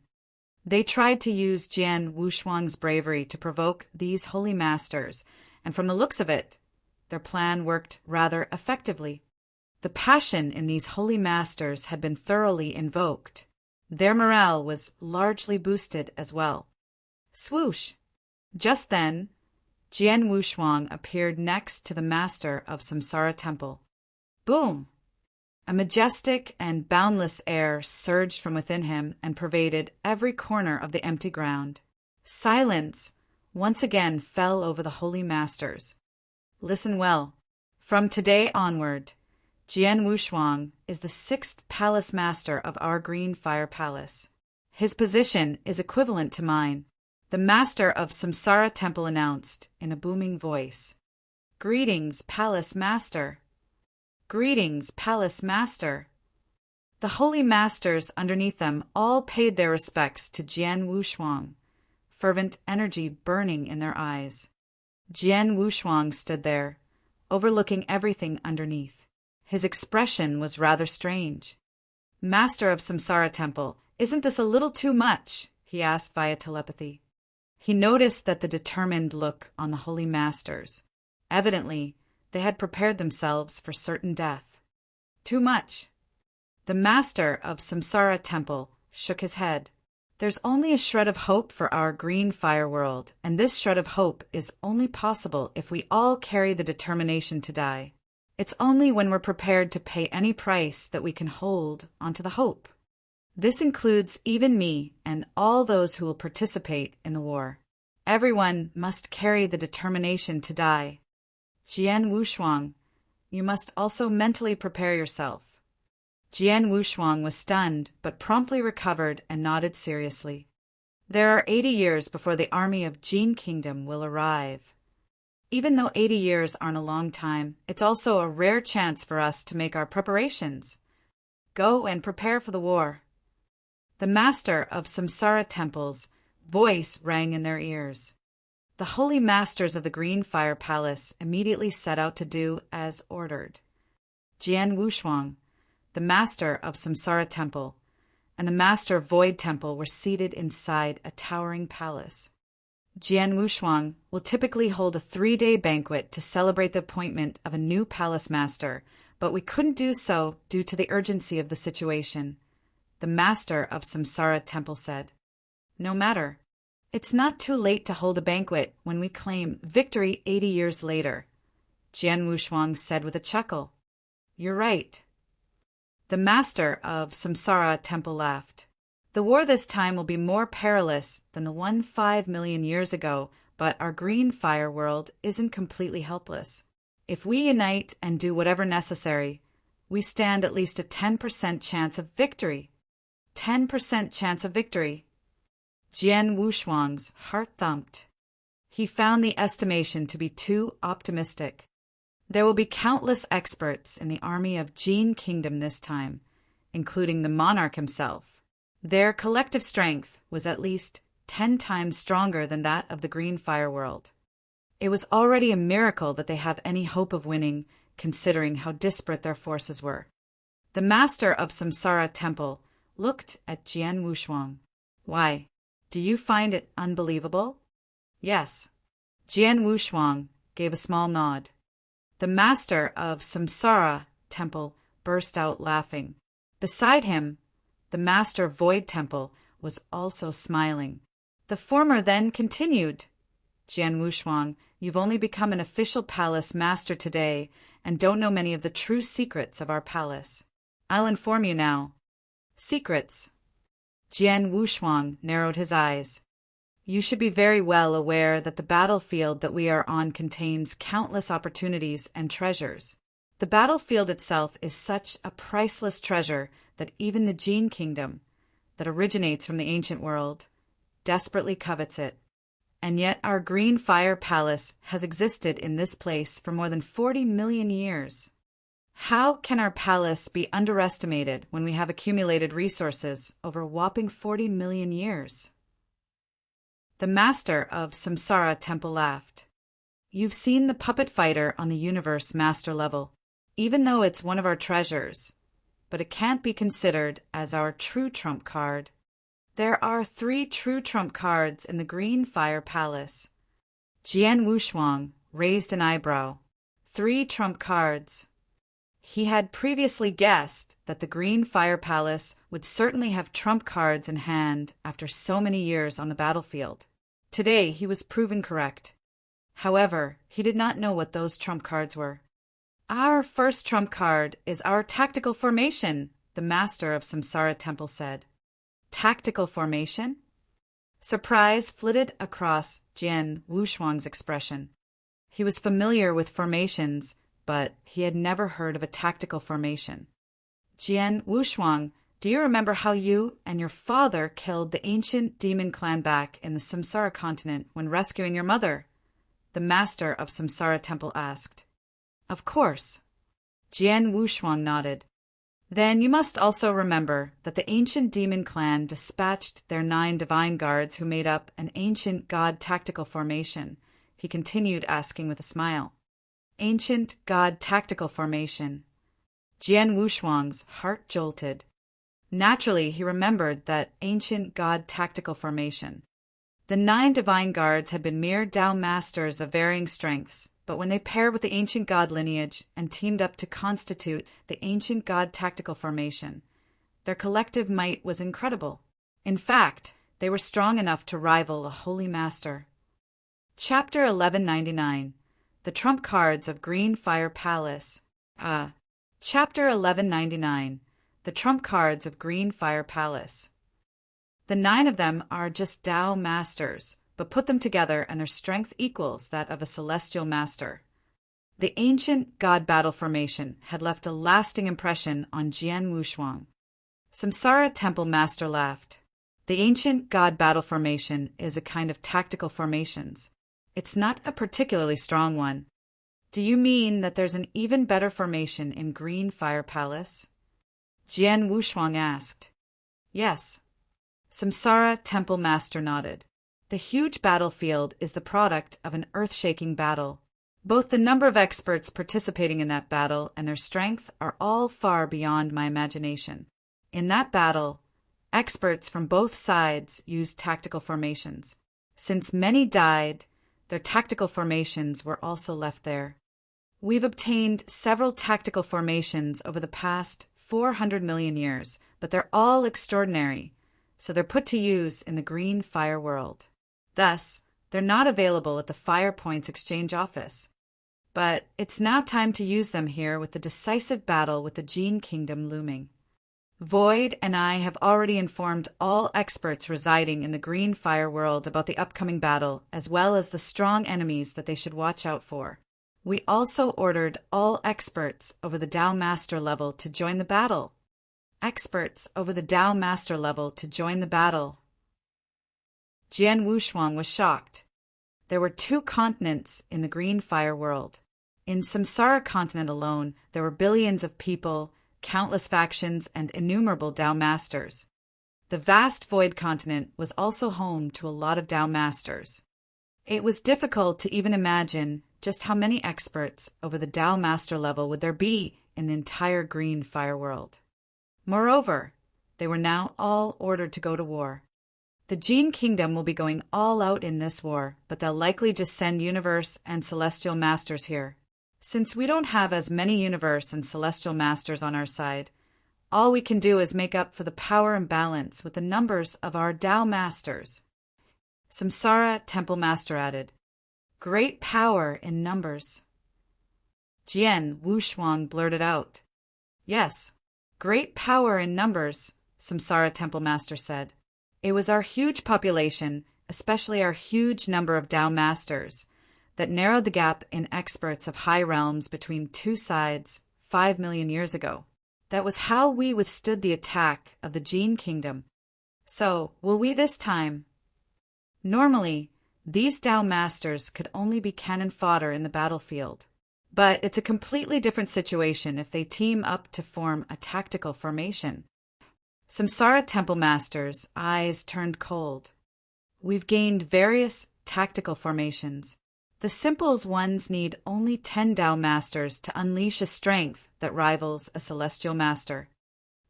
They tried to use Jian Wushuang's bravery to provoke these holy masters, and from the looks of it, their plan worked rather effectively. The passion in these holy masters had been thoroughly invoked. Their morale was largely boosted as well. Swoosh! Just then, Jian Wushuang appeared next to the master of Samsara Temple. Boom! A majestic and boundless air surged from within him and pervaded every corner of the empty ground. Silence once again fell over the holy masters. Listen well. From today onward, Jian Wushuang is the sixth palace master of our Green Fire Palace. His position is equivalent to mine. The master of Samsara Temple announced in a booming voice. Greetings, Palace Master. Greetings, Palace Master. The holy masters underneath them all paid their respects to Jian Wushuang, fervent energy burning in their eyes. Jian Wushuang stood there, overlooking everything underneath. His expression was rather strange. Master of Samsara Temple, isn't this a little too much? He asked via telepathy. He noticed that the determined look on the holy masters. Evidently, they had prepared themselves for certain death. Too much. The master of Samsara Temple shook his head. There's only a shred of hope for our green fire world, and this shred of hope is only possible if we all carry the determination to die. It's only when we're prepared to pay any price that we can hold onto the hope. This includes even me and all those who will participate in the war. Everyone must carry the determination to die. Jian Wushuang, you must also mentally prepare yourself. Jian Wushuang was stunned, but promptly recovered and nodded seriously. There are 80 years before the army of Jin Kingdom will arrive. Even though 80 years aren't a long time, it's also a rare chance for us to make our preparations. Go and prepare for the war. The master of Samsara Temple's voice rang in their ears. The holy masters of the Green Fire Palace immediately set out to do as ordered. Jian Wushuang, the master of Samsara Temple, and the master of Void Temple were seated inside a towering palace. Jian Wushuang will typically hold a 3-day banquet to celebrate the appointment of a new palace master, but we couldn't do so due to the urgency of the situation. the master of Samsara Temple said. No matter. It's not too late to hold a banquet when we claim victory 80 years later, Jian Wushuang said with a chuckle. You're right. The master of Samsara Temple laughed. The war this time will be more perilous than the one 5 million years ago, but our green fire world isn't completely helpless. If we unite and do whatever necessary, we stand at least a 10% chance of victory. 10% chance of victory. Jian Wushuang's heart thumped. He found the estimation to be too optimistic. There will be countless experts in the army of Jin Kingdom this time, including the monarch himself. Their collective strength was at least 10 times stronger than that of the green fire world. It was already a miracle that they have any hope of winning, considering how disparate their forces were. The master of Samsara Temple looked at Jian Wushuang. Why? Do you find it unbelievable? Yes. Jian Wushuang gave a small nod. The master of Samsara Temple burst out laughing. Beside him, the master of Void Temple was also smiling. The former then continued. Jian Wushuang, you've only become an official palace master today and don't know many of the true secrets of our palace. I'll inform you now. Secrets. Jian Wushuang narrowed his eyes. You should be very well aware that the battlefield that we are on contains countless opportunities and treasures. The battlefield itself is such a priceless treasure that even the Jin Kingdom, that originates from the ancient world, desperately covets it. And yet our green fire palace has existed in this place for more than 40 million years. How can our palace be underestimated when we have accumulated resources over a whopping 40 million years? The master of Samsara Temple laughed. You've seen the puppet fighter on the universe master level, even though it's one of our treasures, but it can't be considered as our true trump card. There are 3 true trump cards in the Green Fire Palace. Jian Wushuang raised an eyebrow. 3 trump cards. He had previously guessed that the Green Fire Palace would certainly have trump cards in hand after so many years on the battlefield. Today he was proven correct. However, he did not know what those trump cards were. Our first trump card is our tactical formation, the master of Samsara Temple said. Tactical formation? Surprise flitted across Jian Wushuang's expression. He was familiar with formations, but he had never heard of a tactical formation. Jian Wushuang, do you remember how you and your father killed the ancient demon clan back in the Samsara continent when rescuing your mother? The master of Samsara Temple asked. Of course. Jian Wushuang nodded. Then you must also remember that the ancient demon clan dispatched their 9 divine guards who made up an ancient god tactical formation, he continued asking with a smile. Ancient god tactical formation. Jian Wushuang's heart jolted. Naturally, he remembered that ancient god tactical formation. The 9 divine guards had been mere Dao masters of varying strengths, but when they paired with the ancient god lineage and teamed up to constitute the ancient god tactical formation, their collective might was incredible. In fact, they were strong enough to rival a holy master. Chapter 1199. The Trump Cards of Green Fire Palace. Chapter 1199. The Trump Cards of Green Fire Palace. The 9 of them are just Dao masters, but put them together and their strength equals that of a celestial master. The ancient god battle formation had left a lasting impression on Jian Wushuang. Samsara Temple master laughed. The ancient god battle formation is a kind of tactical formations. It's not a particularly strong one. Do you mean that there's an even better formation in Green Fire Palace? Jian Wushuang asked. Yes. Samsara Temple master nodded. The huge battlefield is the product of an earth-shaking battle. Both the number of experts participating in that battle and their strength are all far beyond my imagination. In that battle, experts from both sides used tactical formations. Since many died, their tactical formations were also left there. We've obtained several tactical formations over the past 400 million years, but they're all extraordinary, so they're put to use in the green fire world. Thus, they're not available at the Fire Points Exchange office. But it's now time to use them here with the decisive battle with the Gene Kingdom looming. Void and I have already informed all experts residing in the green fire world about the upcoming battle, as well as the strong enemies that they should watch out for. We also ordered all experts over the Tao Master level to join the battle. Experts over the Tao Master level to join the battle. Jian Wushuang was shocked. There were 2 continents in the green fire world. In Samsara continent alone, there were billions of people, countless factions, and innumerable Tao Masters. The vast Void continent was also home to a lot of Tao Masters. It was difficult to even imagine just how many experts over the Tao Master level would there be in the entire green fire world. Moreover, they were now all ordered to go to war. The Gene Kingdom will be going all out in this war, but they'll likely just send Universe and Celestial Masters here. Since we don't have as many Universe and Celestial Masters on our side, all we can do is make up for the power imbalance with the numbers of our Tao Masters. Samsara Temple Master added, "Great power in numbers." Jian Wushuang blurted out, "Yes, great power in numbers," Samsara Temple Master said. "It was our huge population, especially our huge number of Tao Masters, that narrowed the gap in experts of high realms between 2 sides 5 million years ago. That was how we withstood the attack of the Gene Kingdom. So, will we this time?" Normally, these Tao Masters could only be cannon fodder in the battlefield. But it's a completely different situation if they team up to form a tactical formation. Samsara Temple Master's eyes turned cold. "We've gained various tactical formations. The simple ones need only 10 Tao Masters to unleash a strength that rivals a Celestial Master.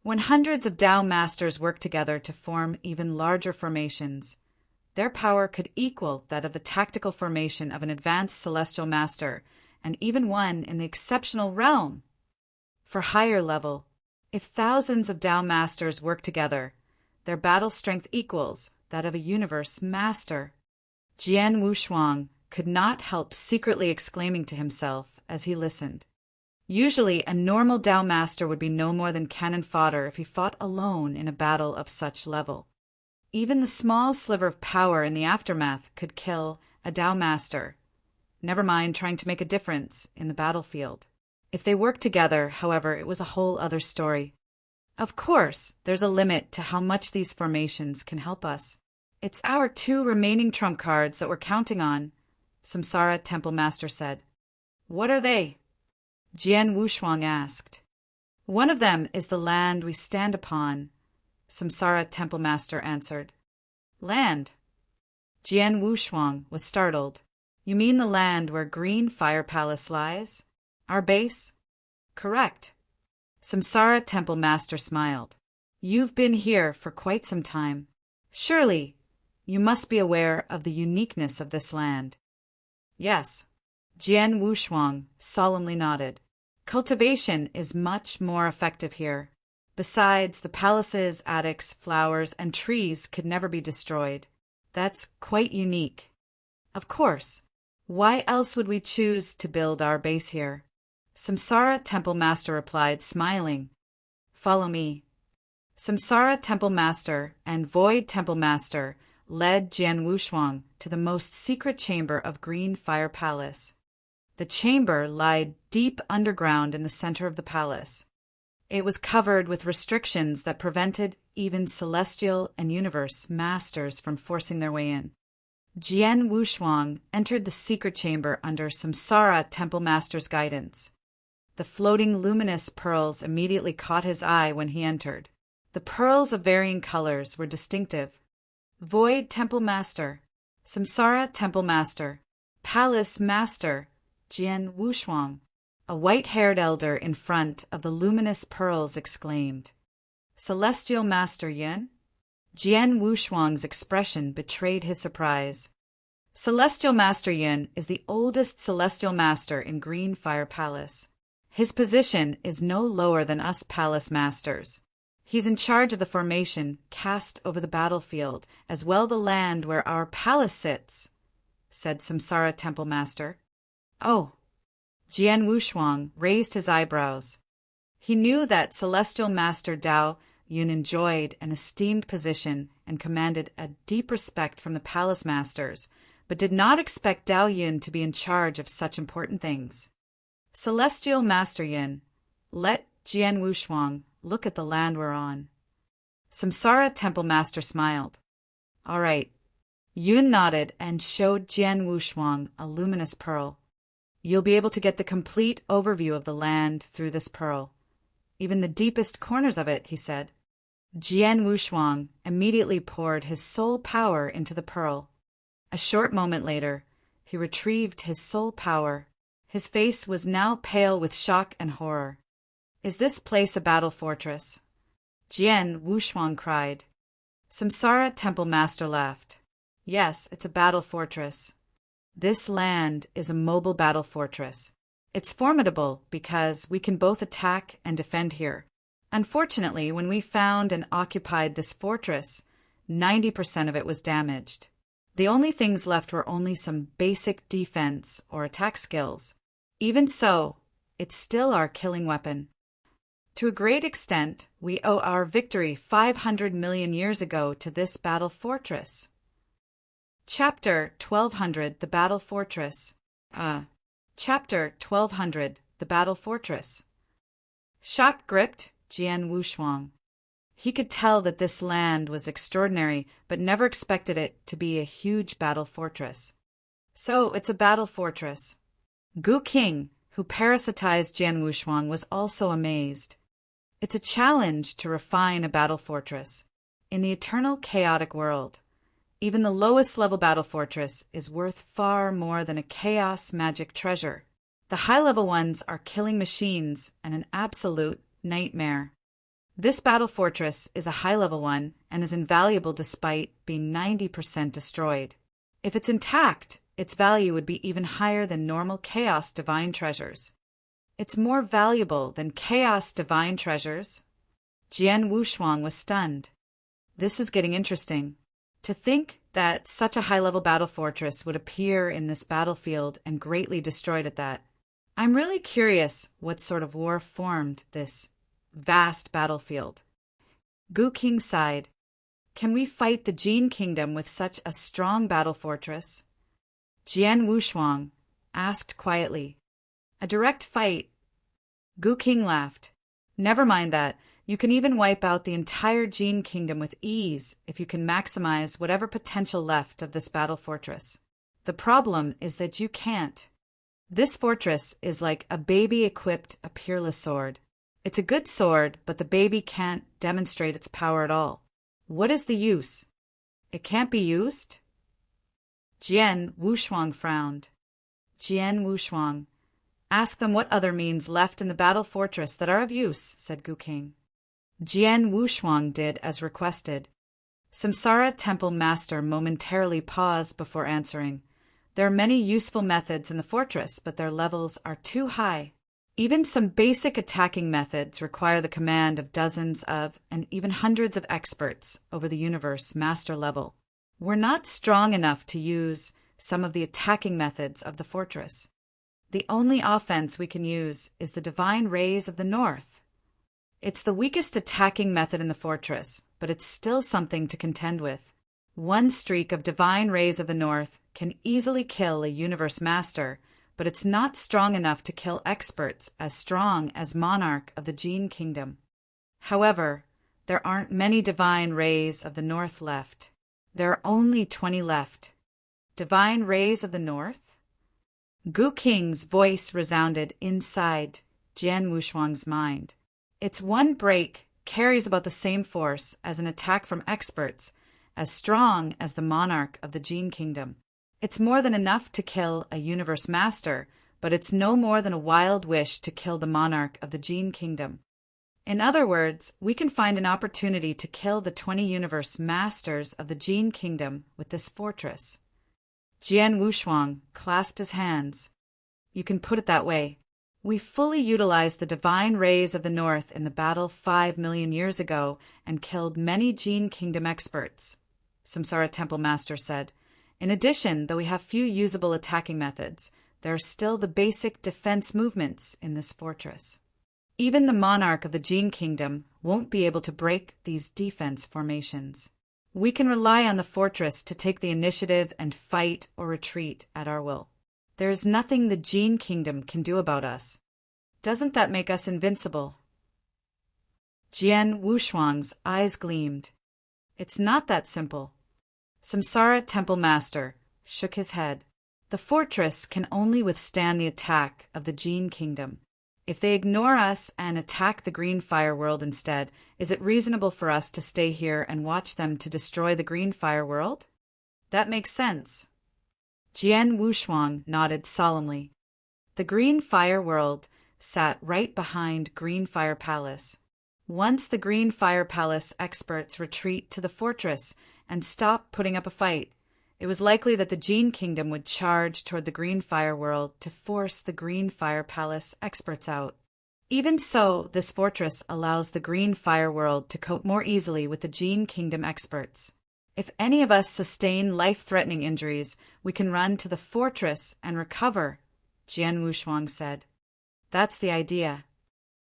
When hundreds of Tao Masters work together to form even larger formations, their power could equal that of the tactical formation of an advanced Celestial Master, and even one in the exceptional realm. For higher level, if thousands of Tao Masters work together, their battle strength equals that of a Universe Master." Jian Wushuang could not help secretly exclaiming to himself as he listened. Usually, a normal Tao Master would be no more than cannon fodder if he fought alone in a battle of such level. Even the small sliver of power in the aftermath could kill a Tao Master, never mind trying to make a difference in the battlefield. If they worked together, however, it was a whole other story. Of course, there's a limit to how much these formations can help us. It's our 2 remaining trump cards that we're counting on, Samsara Temple Master said. "What are they?" Jian Wushuang asked. "One of them is the land we stand upon," Samsara Temple Master answered. "Land?" Jian Wushuang was startled. "You mean the land where Green Fire Palace lies? Our base?" "Correct." Samsara Temple Master smiled. "You've been here for quite some time. Surely, you must be aware of the uniqueness of this land." "Yes." Jian Wushuang solemnly nodded. "Cultivation is much more effective here. Besides, the palaces, attics, flowers, and trees could never be destroyed. That's quite unique. Of course, why else would we choose to build our base here?" Samsara Temple Master replied, smiling. "Follow me." Samsara Temple Master and Void Temple Master led Jian Wushuang to the most secret chamber of Green Fire Palace. The chamber lied deep underground in the center of the palace. It was covered with restrictions that prevented even Celestial and Universe Masters from forcing their way in. Jian Wushuang entered the secret chamber under Samsara Temple Master's guidance. The floating luminous pearls immediately caught his eye when he entered. The pearls of varying colors were distinctive. Void Temple Master, Samsara Temple Master, Palace Master, Jian Wushuang. A white-haired elder in front of the luminous pearls exclaimed, "Celestial Master Yin?" Jian Wushuang's expression betrayed his surprise. Celestial Master Yin is the oldest Celestial Master in Green Fire Palace. His position is no lower than us palace masters. He's in charge of the formation cast over the battlefield, as well the land where our palace sits, said Samsara Temple Master. Oh. Jian Wushuang raised his eyebrows. He knew that Celestial Master Dao Yun enjoyed an esteemed position and commanded a deep respect from the palace masters, but did not expect Dao Yun to be in charge of such important things. Celestial Master Yin, let Jian Wushuang look at the land we're on. Samsara Temple Master smiled. All right. Yun nodded and showed Jian Wushuang a luminous pearl. You'll be able to get the complete overview of the land through this pearl. Even the deepest corners of it, he said. Jian Wushuang immediately poured his soul power into the pearl. A short moment later, he retrieved his soul power. His face was now pale with shock and horror. Is this place a battle fortress? Jian Wushuang cried. Samsara Temple Master laughed. Yes, it's a battle fortress. This land is a mobile battle fortress. It's formidable because we can both attack and defend here. Unfortunately, when we found and occupied this fortress, 90% of it was damaged. The only things left were only some basic defense or attack skills. Even so, it's still our killing weapon. To a great extent, we owe our victory 500 million years ago to this battle fortress. Chapter 1200, The Battle Fortress. Chapter 1200, The Battle Fortress. Shock gripped Jian Wushuang. He could tell that this land was extraordinary, but never expected it to be a huge battle fortress. So, it's a battle fortress. Gu King, who parasitized Jian Wushuang, was also amazed. It's a challenge to refine a battle fortress. In the eternal chaotic world, even the lowest level battle fortress is worth far more than a chaos magic treasure. The high-level ones are killing machines and an absolute nightmare. This battle fortress is a high-level one and is invaluable despite being 90% destroyed. If it's intact, its value would be even higher than normal chaos divine treasures. It's more valuable than chaos divine treasures. Jian Wushuang was stunned. This is getting interesting. To think that such a high-level battle fortress would appear in this battlefield and greatly destroyed at that. I'm really curious what sort of war formed this vast battlefield. Gu King sighed. Can we fight the Jin Kingdom with such a strong battle fortress? Jian Wushuang asked quietly. A direct fight. Gu King laughed. Never mind that. You can even wipe out the entire Jin Kingdom with ease if you can maximize whatever potential left of this battle fortress. The problem is that you can't. This fortress is like a baby equipped a peerless sword. It's a good sword, but the baby can't demonstrate its power at all. What is the use? It can't be used? Jian Wushuang frowned. Jian Wushuang, ask them what other means left in the battle fortress that are of use, said Gu King. Jian Wushuang did as requested. Samsara Temple Master momentarily paused before answering. There are many useful methods in the fortress, but their levels are too high. Even some basic attacking methods require the command of dozens of and even hundreds of experts over the universe master level. We're not strong enough to use some of the attacking methods of the fortress. The only offense we can use is the divine rays of the north. It's the weakest attacking method in the fortress, but it's still something to contend with. One streak of divine rays of the north can easily kill a universe master, but it's not strong enough to kill experts as strong as monarch of the Jin Kingdom. However, there aren't many divine rays of the north left. There are only 20 left. Divine rays of the north? Gu King's voice resounded inside Jian Wushuang's mind. Its one break carries about the same force as an attack from experts, as strong as the monarch of the Jin Kingdom. It's more than enough to kill a universe master, but it's no more than a wild wish to kill the monarch of the Jin Kingdom. In other words, we can find an opportunity to kill the 20 universe masters of the Jin Kingdom with this fortress. Jian Wushuang clasped his hands. You can put it that way. We fully utilized the divine rays of the North in the battle 5 million years ago and killed many Gene Kingdom experts, Samsara Temple Master said. In addition, though we have few usable attacking methods, there are still the basic defense movements in this fortress. Even the monarch of the Gene Kingdom won't be able to break these defense formations. We can rely on the fortress to take the initiative and fight or retreat at our will. There is nothing the Gene Kingdom can do about us. Doesn't that make us invincible? Jian Wushuang's eyes gleamed. It's not that simple. Samsara Temple Master shook his head. The fortress can only withstand the attack of the Gene Kingdom. If they ignore us and attack the Green Fire World instead, is it reasonable for us to stay here and watch them to destroy the Green Fire World? That makes sense. Jian Wushuang nodded solemnly. The Green Fire World sat right behind Green Fire Palace. Once the Green Fire Palace experts retreat to the fortress and stop putting up a fight, it was likely that the Gene Kingdom would charge toward the Green Fire World to force the Green Fire Palace experts out. Even so, this fortress allows the Green Fire World to cope more easily with the Gene Kingdom experts. If any of us sustain life-threatening injuries, we can run to the fortress and recover, Jian Wushuang said. That's the idea.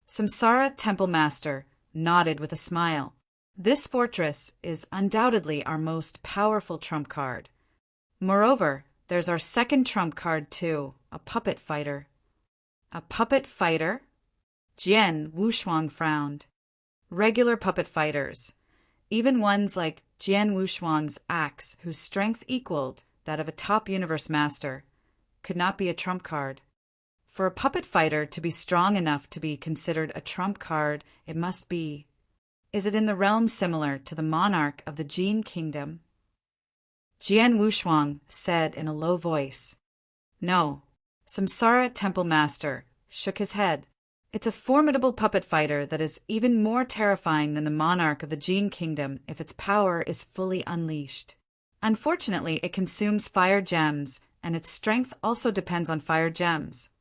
Samsara Temple Master nodded with a smile. This fortress is undoubtedly our most powerful trump card. Moreover, there's our second trump card too, a puppet fighter. A puppet fighter? Jian Wushuang frowned. Regular puppet fighters, even ones like Jian Wushuang's axe, whose strength equaled that of a top universe master, could not be a trump card. For a puppet fighter to be strong enough to be considered a trump card, it must be. Is it in the realm similar to the monarch of the Gene Kingdom? Jian Wushuang said in a low voice. No. Samsara Temple Master shook his head. It's a formidable puppet fighter that is even more terrifying than the monarch of the Gene Kingdom if its power is fully unleashed. Unfortunately, it consumes fire gems, and its strength also depends on fire gems.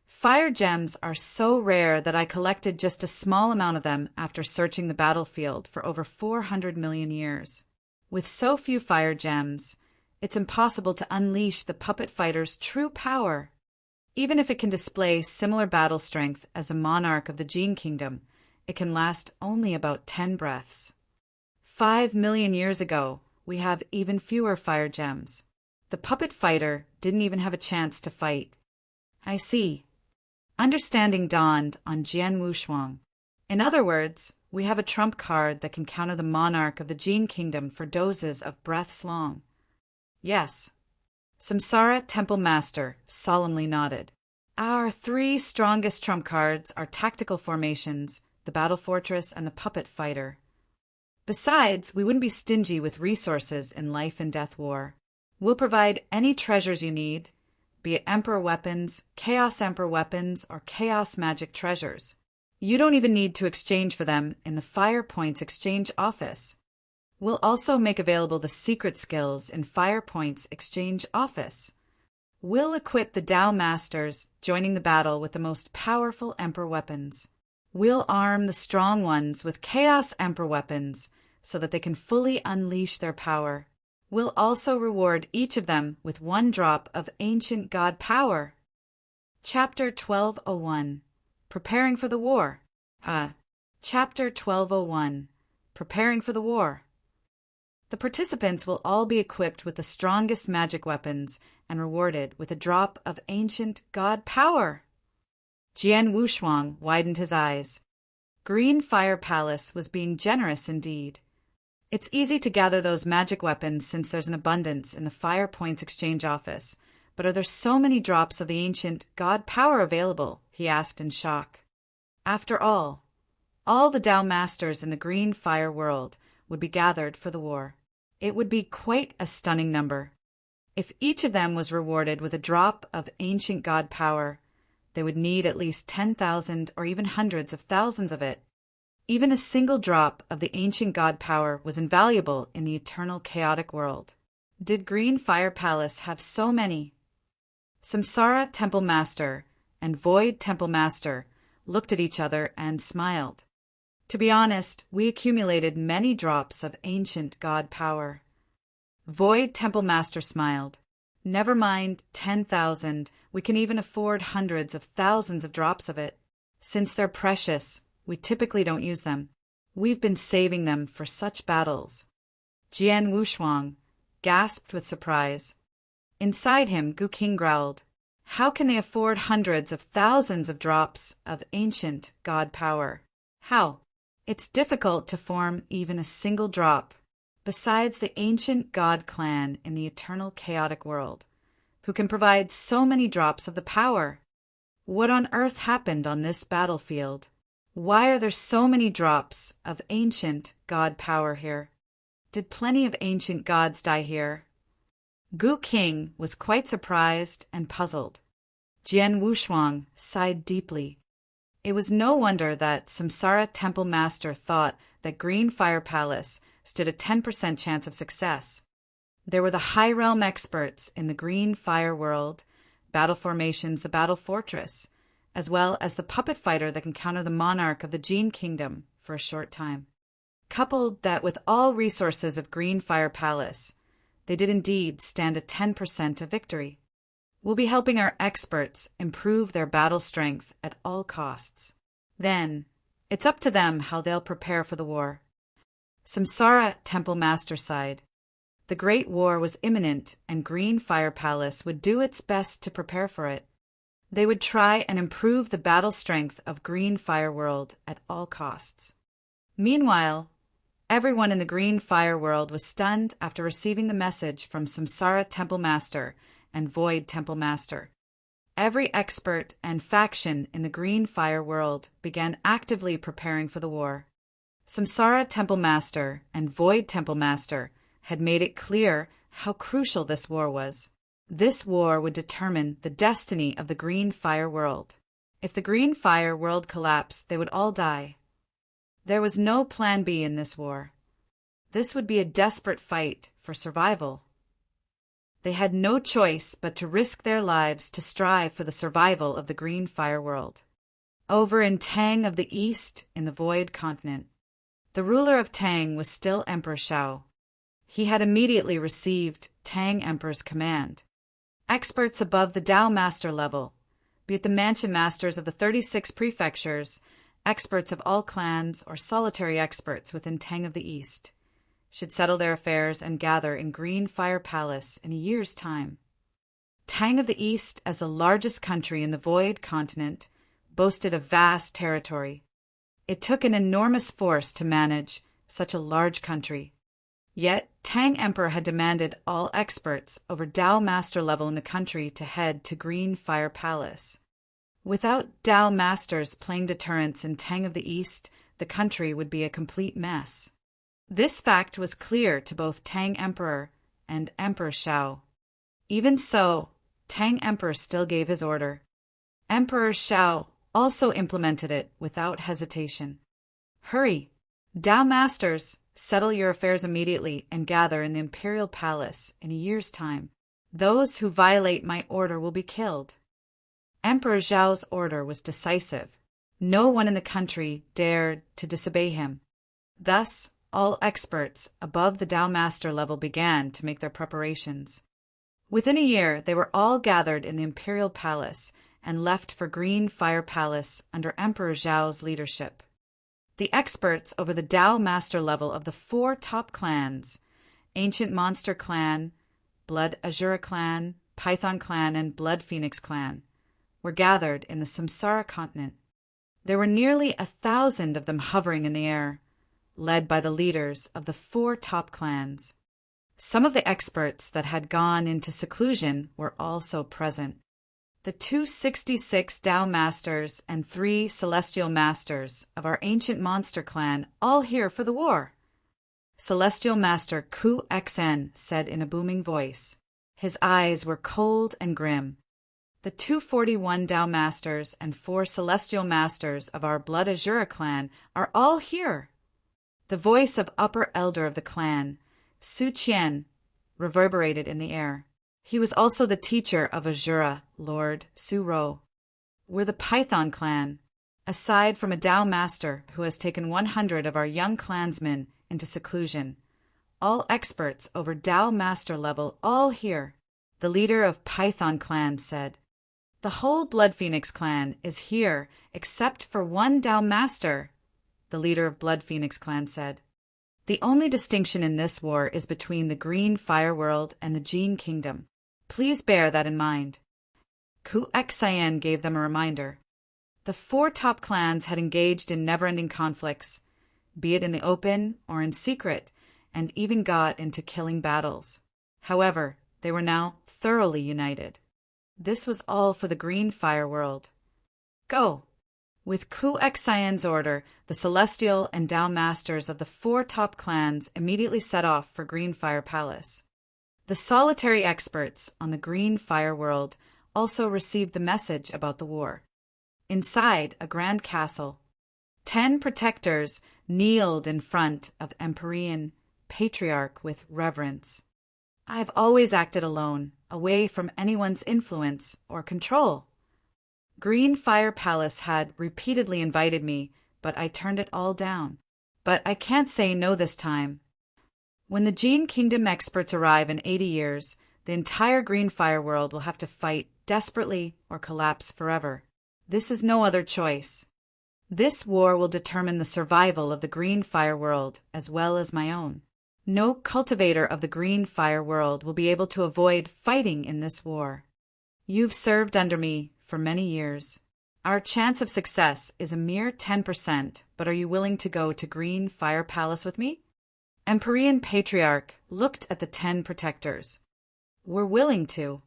Fire gems are so rare that I collected just a small amount of them after searching the battlefield for over 400 million years. With so few fire gems, it's impossible to unleash the puppet fighter's true power. Even if it can display similar battle strength as the monarch of the Gene Kingdom, it can last only about 10 breaths. 5 million years ago, we have even fewer fire gems. The puppet fighter didn't even have a chance to fight. I see. Understanding dawned on Jian Wushuang. In other words, we have a trump card that can counter the monarch of the Gene Kingdom for doses of breaths long. Yes. Samsara Temple Master solemnly nodded. Our 3 strongest trump cards are tactical formations, the battle fortress, and the puppet fighter. Besides, we wouldn't be stingy with resources in life and death war. We'll provide any treasures you need, be it Emperor weapons, Chaos Emperor weapons, or Chaos Magic treasures. You don't even need to exchange for them in the Fire Points Exchange Office. We'll also make available the secret skills in Fire Points Exchange Office. We'll equip the Tao Masters joining the battle with the most powerful Emperor weapons. We'll arm the strong ones with Chaos Emperor weapons so that they can fully unleash their power. We'll also reward each of them with 1 drop of Ancient God Power. Chapter 1201. Preparing for the War. Chapter 1201. Preparing for the War. The participants will all be equipped with the strongest magic weapons and rewarded with a drop of Ancient God Power. Jian Wushuang widened his eyes. Green Fire Palace was being generous indeed. It's easy to gather those magic weapons since there's an abundance in the Fire Points Exchange Office, but are there so many drops of the Ancient God Power available? He asked in shock. After all the Tao Masters in the Green Fire World would be gathered for the war. It would be quite a stunning number. If each of them was rewarded with a drop of Ancient God Power, they would need at least 10,000 or even hundreds of thousands of it. Even a single drop of the Ancient God Power was invaluable in the eternal chaotic world. Did Green Fire Palace have so many? Samsara Temple Master and Void Temple Master looked at each other and smiled. To be honest, we accumulated many drops of ancient god power. Void Temple Master smiled. Never mind 10,000, we can even afford hundreds of thousands of drops of it. Since they're precious, we typically don't use them. We've been saving them for such battles. Jian Wushuang gasped with surprise. Inside him, Gu King growled. How can they afford hundreds of thousands of drops of ancient god power? How? It's difficult to form even a single drop, besides the ancient god clan in the eternal chaotic world, who can provide so many drops of the power. What on earth happened on this battlefield? Why are there so many drops of ancient god power here? Did plenty of ancient gods die here? Gu King was quite surprised and puzzled. Jian Wushuang sighed deeply. It was no wonder that Samsara Temple Master thought that Green Fire Palace stood a 10% chance of success. There were the High Realm experts in the Green Fire world, Battle Formations the Battle Fortress, as well as the puppet fighter that can counter the monarch of the Gene Kingdom for a short time. Coupled that with all resources of Green Fire Palace, they did indeed stand a 10% of victory. We'll be helping our experts improve their battle strength at all costs. Then, it's up to them how they'll prepare for the war. Samsara Temple Master sighed. The Great War was imminent, and Green Fire Palace would do its best to prepare for it. They would try and improve the battle strength of Green Fire World at all costs. Meanwhile, everyone in the Green Fire world was stunned after receiving the message from Samsara Temple Master and Void Temple Master. Every expert and faction in the Green Fire world began actively preparing for the war. Samsara Temple Master and Void Temple Master had made it clear how crucial this war was. This war would determine the destiny of the Green Fire world. If the Green Fire world collapsed, they would all die. There was no plan B in this war. This would be a desperate fight for survival. They had no choice but to risk their lives to strive for the survival of the Green Fire world. Over in Tang of the East, in the Void Continent, the ruler of Tang was still Emperor Shao. He had immediately received Tang Emperor's command. Experts above the Tao Master level, be it the Mansion Masters of the 36 prefectures, experts of all clans, or solitary experts within Tang of the East, should settle their affairs and gather in Green Fire Palace in a year's time. Tang of the East, as the largest country in the Void Continent, boasted a vast territory. It took an enormous force to manage such a large country. Yet, Tang Emperor had demanded all experts over Tao Master level in the country to head to Green Fire Palace. Without Tao Masters playing deterrence in Tang of the East, the country would be a complete mess. This fact was clear to both Tang Emperor and Emperor Shao. Even so, Tang Emperor still gave his order. Emperor Shao also implemented it without hesitation. Hurry! Tao Masters, settle your affairs immediately and gather in the Imperial Palace in a year's time. Those who violate my order will be killed. Emperor Zhao's order was decisive. No one in the country dared to disobey him. Thus, all experts above the Tao Master level began to make their preparations. Within a year, they were all gathered in the Imperial Palace and left for Green Fire Palace under Emperor Zhao's leadership. The experts over the Tao Master level of the 4 top clans, Ancient Monster Clan, Blood Azura Clan, Python Clan, and Blood Phoenix Clan, were gathered in the Samsara continent. There were nearly 1,000 of them hovering in the air, led by the leaders of the 4 top clans. Some of the experts that had gone into seclusion were also present. The 266 Tao Masters and 3 Celestial Masters of our Ancient Monster Clan all here for the war. Celestial Master Ku Xen said in a booming voice. His eyes were cold and grim. The 241 Tao Masters and 4 Celestial Masters of our Blood Azura Clan are all here. The voice of Upper Elder of the clan, Su Qian, reverberated in the air. He was also the teacher of Azura, Lord Su Ro. We're the Python clan. Aside from a Tao master who has taken 100 of our young clansmen into seclusion, all experts over Tao master level all here, the leader of Python clan said. The whole Blood Phoenix clan is here except for one Tao master, the leader of Blood Phoenix clan said. The only distinction in this war is between the Green Fire World and the Gene Kingdom. Please bear that in mind. Ku-X-Cyan gave them a reminder. The 4 top clans had engaged in never-ending conflicts, be it in the open or in secret, and even got into killing battles. However, they were now thoroughly united. This was all for the Green Fire World. Go! With Ku-X-Cyan's order, the Celestial and Tao Masters of the 4 top clans immediately set off for Green Fire Palace. The solitary experts on the Green Fire World also received the message about the war. Inside a grand castle, 10 protectors kneeled in front of Empyrean Patriarch with reverence. I've always acted alone, away from anyone's influence or control. Green Fire Palace had repeatedly invited me, but I turned it all down. But I can't say no this time. When the Gene Kingdom experts arrive in 80 years, the entire Green Fire World will have to fight desperately or collapse forever. This is no other choice. This war will determine the survival of the Green Fire World as well as my own. No cultivator of the Green Fire World will be able to avoid fighting in this war. You've served under me for many years. Our chance of success is a mere 10%, but are you willing to go to Green Fire Palace with me? Empyrean Patriarch looked at the 10 protectors. We're willing to.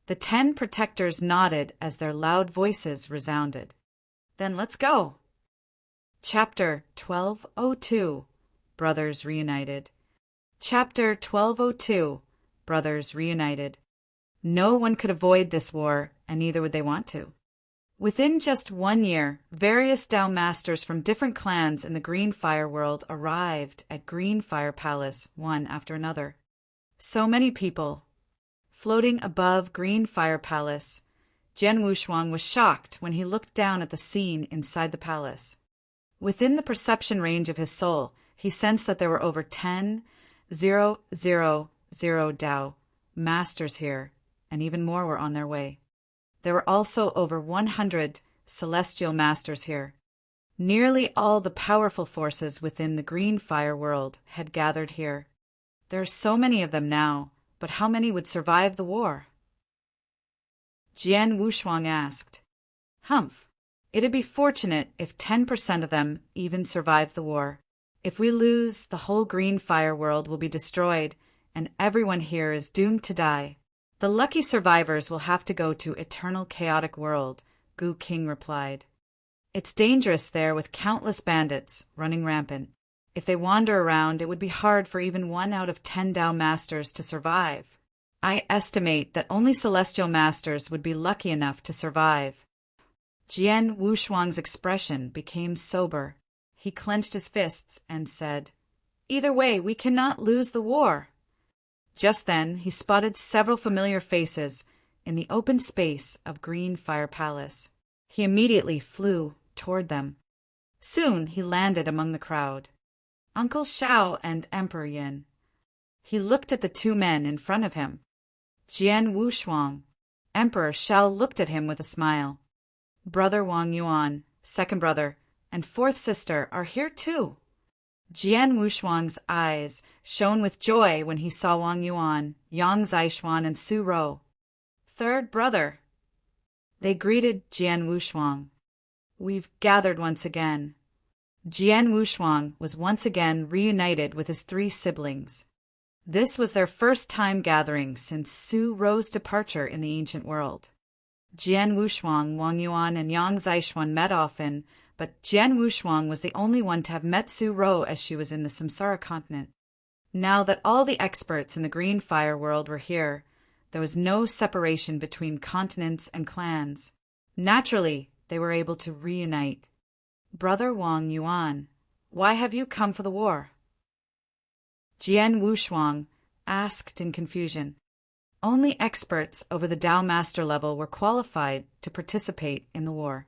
The 10 protectors nodded as their loud voices resounded. Then let's go. Chapter 1202, Brothers Reunited. Chapter 1202, Brothers Reunited. No one could avoid this war, and neither would they want to. Within just 1 year, various Tao masters from different clans in the Green Fire World arrived at Green Fire Palace one after another. So many people. Floating above Green Fire Palace, Jian Wushuang was shocked when he looked down at the scene inside the palace. Within the perception range of his soul, he sensed that there were over 10,000 Tao masters here, and even more were on their way. There were also over 100 celestial masters here. Nearly all the powerful forces within the Green Fire World had gathered here. There are so many of them now, but how many would survive the war? Jian Wushuang asked. Humph. It'd be fortunate if 10% of them even survived the war. If we lose, the whole Green Fire World will be destroyed, and everyone here is doomed to die. The lucky survivors will have to go to Eternal Chaotic World, Gu King replied. It's dangerous there with countless bandits running rampant. If they wander around, it would be hard for even 1 out of 10 Tao Masters to survive. I estimate that only Celestial Masters would be lucky enough to survive. Jian Wushuang's expression became sober. He clenched his fists and said, Either way, we cannot lose the war. Just then, he spotted several familiar faces in the open space of Green Fire Palace. He immediately flew toward them. Soon, he landed among the crowd. Uncle Shao and Emperor Yin. He looked at the 2 men in front of him. Jian Wushuang. Emperor Shao looked at him with a smile. Brother Wang Yuan, second brother, and 4th sister are here too. Jian Wushuang's eyes shone with joy when he saw Wang Yuan, Yang Zaishuan, and Su Rou. 3rd brother. They greeted Jian Wushuang. We've gathered once again. Jian Wushuang was once again reunited with his 3 siblings. This was their first time gathering since Su Rou's departure in the ancient world. Jian Wushuang, Wang Yuan, and Yang Zaishuan met often, but Jian Wushuang was the only one to have met Su Rou as she was in the Samsara continent. Now that all the experts in the Green Fire World were here, there was no separation between continents and clans. Naturally, they were able to reunite. Brother Wang Yuan, why have you come for the war? Jian Wushuang asked in confusion. Only experts over the Tao Master level were qualified to participate in the war.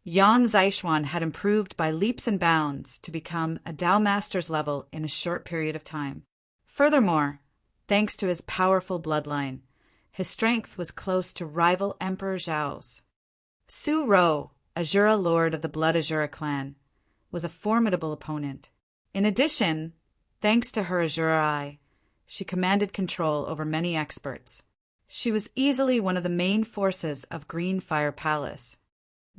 Yang Zishuan had improved by leaps and bounds to become a Tao Master's level in a short period of time. Furthermore, thanks to his powerful bloodline, his strength was close to rival Emperor Zhao's. Su Ro, Azura Lord of the Blood Azura clan, was a formidable opponent. In addition, thanks to her Azura Eye, she commanded control over many experts. She was easily one of the main forces of Green Fire Palace.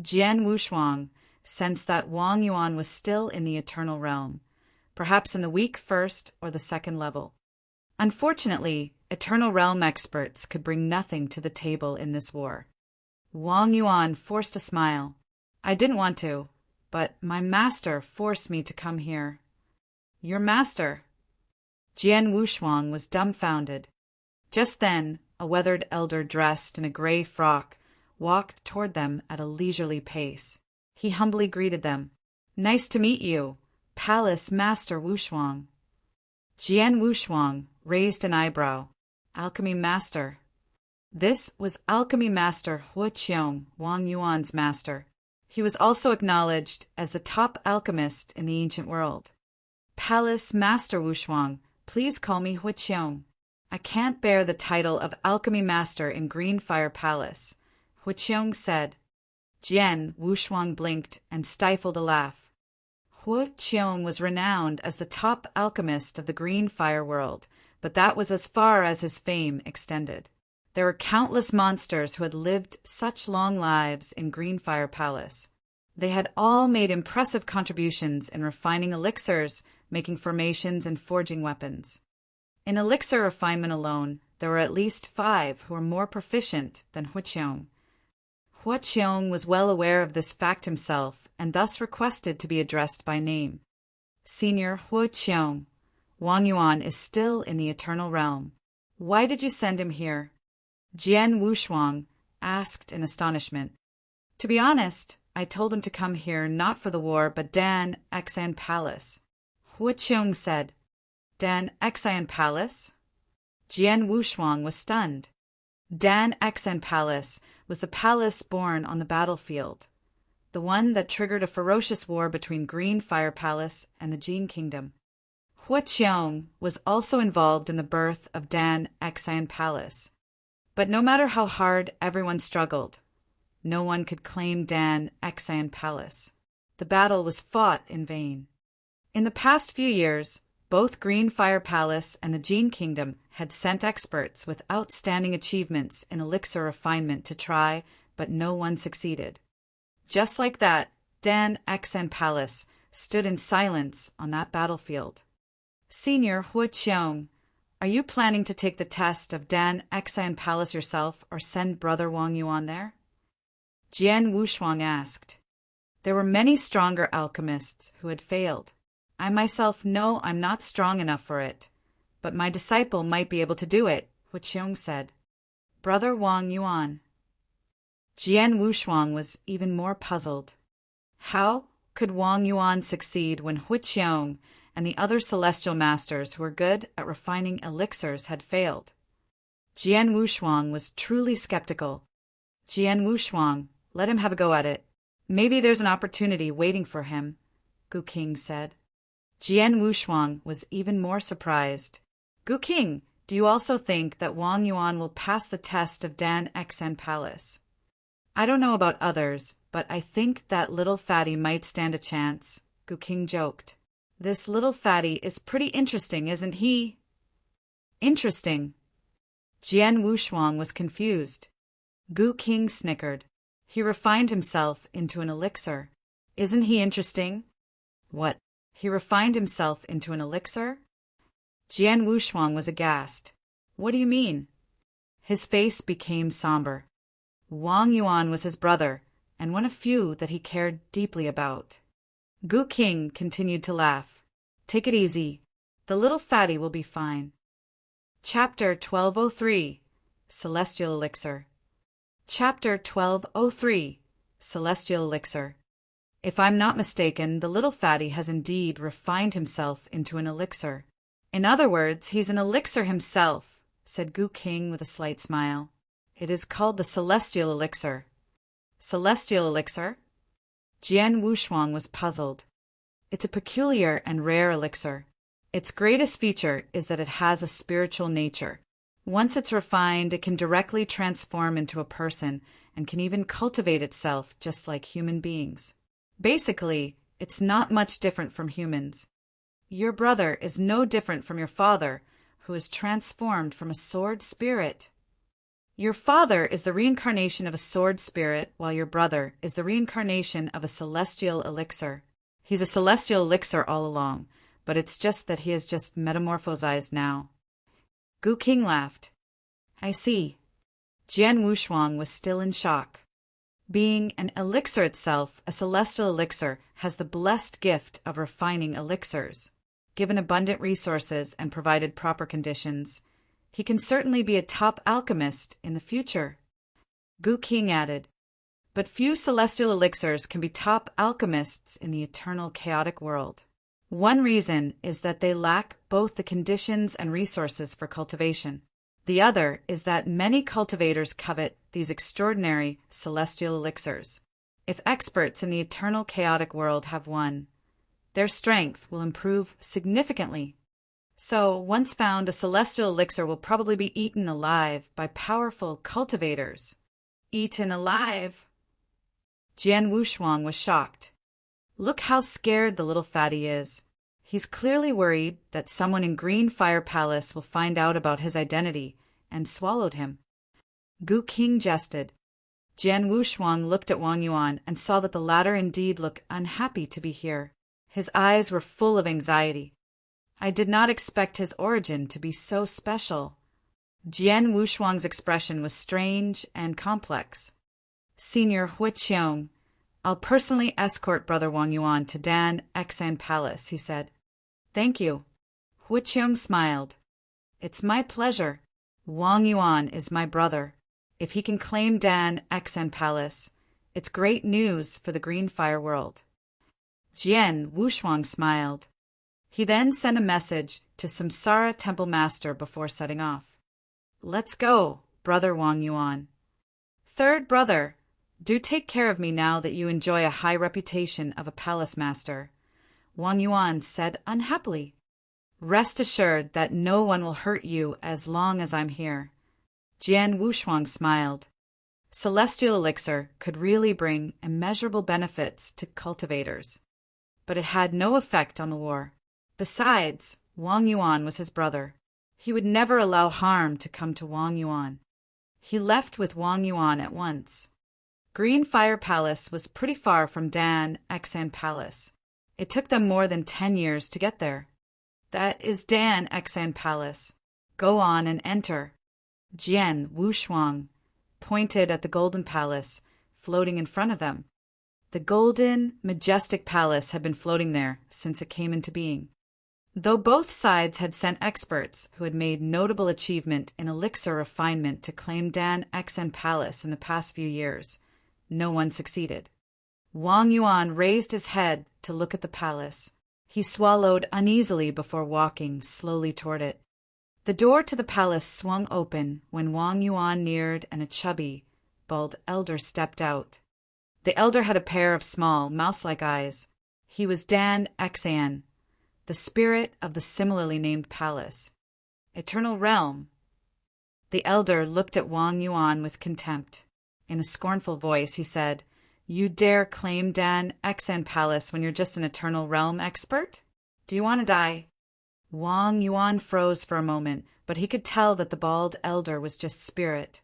Jian Wushuang sensed that Wang Yuan was still in the Eternal Realm, perhaps in the weak first or the second level. Unfortunately, Eternal Realm experts could bring nothing to the table in this war. Wang Yuan forced a smile. I didn't want to, but my master forced me to come here. Your master? Jian Wushuang was dumbfounded. Just then, a weathered elder dressed in a gray frock walked toward them at a leisurely pace. He humbly greeted them. Nice to meet you, Palace Master Wushuang. Jian Wushuang raised an eyebrow. Alchemy Master. This was Alchemy Master Hua Qiong, Wang Yuan's master. He was also acknowledged as the top alchemist in the ancient world. Palace Master Wushuang, please call me Hua Qiong. I can't bear the title of Alchemy Master in Green Fire Palace, Hua Qiong said. Jian Wushuang blinked and stifled a laugh. Hua Qiong was renowned as the top alchemist of the Green Fire world, but that was as far as his fame extended. There were countless monsters who had lived such long lives in Green Fire Palace. They had all made impressive contributions in refining elixirs, making formations, and forging weapons. In elixir refinement alone, there were at least 5 who were more proficient than Hua Qiong. Hua Qiong was well aware of this fact himself and thus requested to be addressed by name. Senior Hua Qiong, Wang Yuan is still in the Eternal Realm. Why did you send him here? Jian Wushuang asked in astonishment. To be honest, I told him to come here not for the war but Dan Xan Palace. Hua Qiong said. Dan Xan Palace? Jian Wushuang was stunned. Dan Xan Palace was the palace born on the battlefield, the one that triggered a ferocious war between Green Fire Palace and the Jin Kingdom. Hua Qiong was also involved in the birth of Dan Xan Palace. But no matter how hard everyone struggled, no one could claim Dan Xan Palace. The battle was fought in vain. In the past few years, both Green Fire Palace and the Jin Kingdom had sent experts with outstanding achievements in elixir refinement to try, but no one succeeded. Just like that, Dan Xan Palace stood in silence on that battlefield. Senior Hua Qiong, are you planning to take the test of Dan Xan Palace yourself or send Brother Wang Yuan there? Jian Wushuang asked. There were many stronger alchemists who had failed. I myself know I'm not strong enough for it, but my disciple might be able to do it, Hua Qiong said. Brother Wang Yuan. Jian Wushuang was even more puzzled. How could Wang Yuan succeed when Hua Qiong and the other celestial masters who were good at refining elixirs had failed? Jian Wushuang was truly skeptical. Jian Wushuang, let him have a go at it. Maybe there's an opportunity waiting for him, Gu King said. Jian Wushuang was even more surprised. Gu King, do you also think that Wang Yuan will pass the test of Dan Xan Palace? I don't know about others, but I think that little fatty might stand a chance, Gu King joked. This little fatty is pretty interesting, isn't he? Interesting. Jian Wushuang was confused. Gu King snickered. He refined himself into an elixir. Isn't he interesting? What? He refined himself into an elixir? Jian Wushuang was aghast. What do you mean? His face became somber. Wang Yuan was his brother, and one of few that he cared deeply about. Gu King continued to laugh. Take it easy. The little fatty will be fine. Chapter 1203, Celestial Elixir. Chapter 1203, Celestial Elixir. If I'm not mistaken, the little fatty has indeed refined himself into an elixir. In other words, he's an elixir himself, said Gu King with a slight smile. It is called the Celestial Elixir. Celestial Elixir? Jian Wushuang was puzzled. It's a peculiar and rare elixir. Its greatest feature is that it has a spiritual nature. Once it's refined, it can directly transform into a person and can even cultivate itself just like human beings. Basically, it's not much different from humans. Your brother is no different from your father, who is transformed from a sword spirit. Your father is the reincarnation of a sword spirit, while your brother is the reincarnation of a celestial elixir. He's a celestial elixir all along, but it's just that he is just metamorphosized now. Gu King laughed. I see. Jian Wushuang was still in shock. Being an elixir itself, a celestial elixir has the blessed gift of refining elixirs. Given abundant resources and provided proper conditions, he can certainly be a top alchemist in the future. Gu King added, but few celestial elixirs can be top alchemists in the eternal chaotic world. One reason is that they lack both the conditions and resources for cultivation. The other is that many cultivators covet these extraordinary celestial elixirs. If experts in the eternal chaotic world have one, their strength will improve significantly. So, once found, a celestial elixir will probably be eaten alive by powerful cultivators. Eaten alive? Jian Wushuang was shocked. Look how scared the little fatty is. He's clearly worried that someone in Green Fire Palace will find out about his identity and swallowed him. Gu King jested. Jian Wushuang looked at Wang Yuan and saw that the latter indeed looked unhappy to be here. His eyes were full of anxiety. I did not expect his origin to be so special. Jian Wushuang's expression was strange and complex. Senior Huiqiong, I'll personally escort Brother Wang Yuan to Dan Xan Palace, he said. Thank you. Huiqiong smiled. It's my pleasure. Wang Yuan is my brother. If he can claim Dan Xan Palace, it's great news for the Green Fire world. Jian Wushuang smiled. He then sent a message to Samsara Temple Master before setting off. Let's go, Brother Wang Yuan. Third brother, do take care of me now that you enjoy a high reputation of a palace master, Wang Yuan said unhappily. Rest assured that no one will hurt you as long as I'm here. Jian Wushuang smiled. Celestial elixir could really bring immeasurable benefits to cultivators, but it had no effect on the war. Besides, Wang Yuan was his brother. He would never allow harm to come to Wang Yuan. He left with Wang Yuan at once. Green Fire Palace was pretty far from Dan Xan Palace. It took them more than 10 years to get there. That is Dan Xan Palace. Go on and enter. Jian Wushuang pointed at the Golden Palace, floating in front of them. The golden, majestic palace had been floating there since it came into being. Though both sides had sent experts who had made notable achievement in elixir refinement to claim Dan Xan Palace in the past few years, no one succeeded. Wang Yuan raised his head to look at the palace. He swallowed uneasily before walking slowly toward it. The door to the palace swung open when Wang Yuan neared and a chubby, bald elder stepped out. The elder had a pair of small, mouse-like eyes. He was Dan Xan, the spirit of the similarly named palace. Eternal realm. The elder looked at Wang Yuan with contempt. In a scornful voice, he said, You dare claim Dan Xan Palace when you're just an eternal realm expert? Do you want to die? Wang Yuan froze for a moment, but he could tell that the bald elder was just spirit.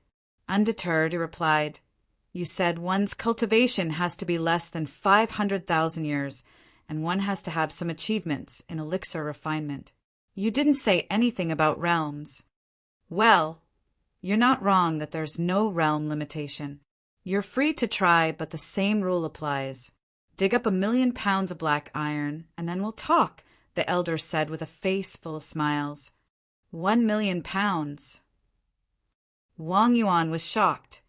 Undeterred, he replied, You said one's cultivation has to be less than 500,000 years, and one has to have some achievements in elixir refinement. You didn't say anything about realms. Well, you're not wrong that there's no realm limitation. You're free to try, but the same rule applies. Dig up 1,000,000 pounds of black iron, and then we'll talk, the elder said with a face full of smiles. 1,000,000 pounds. Wang Yuan was shocked.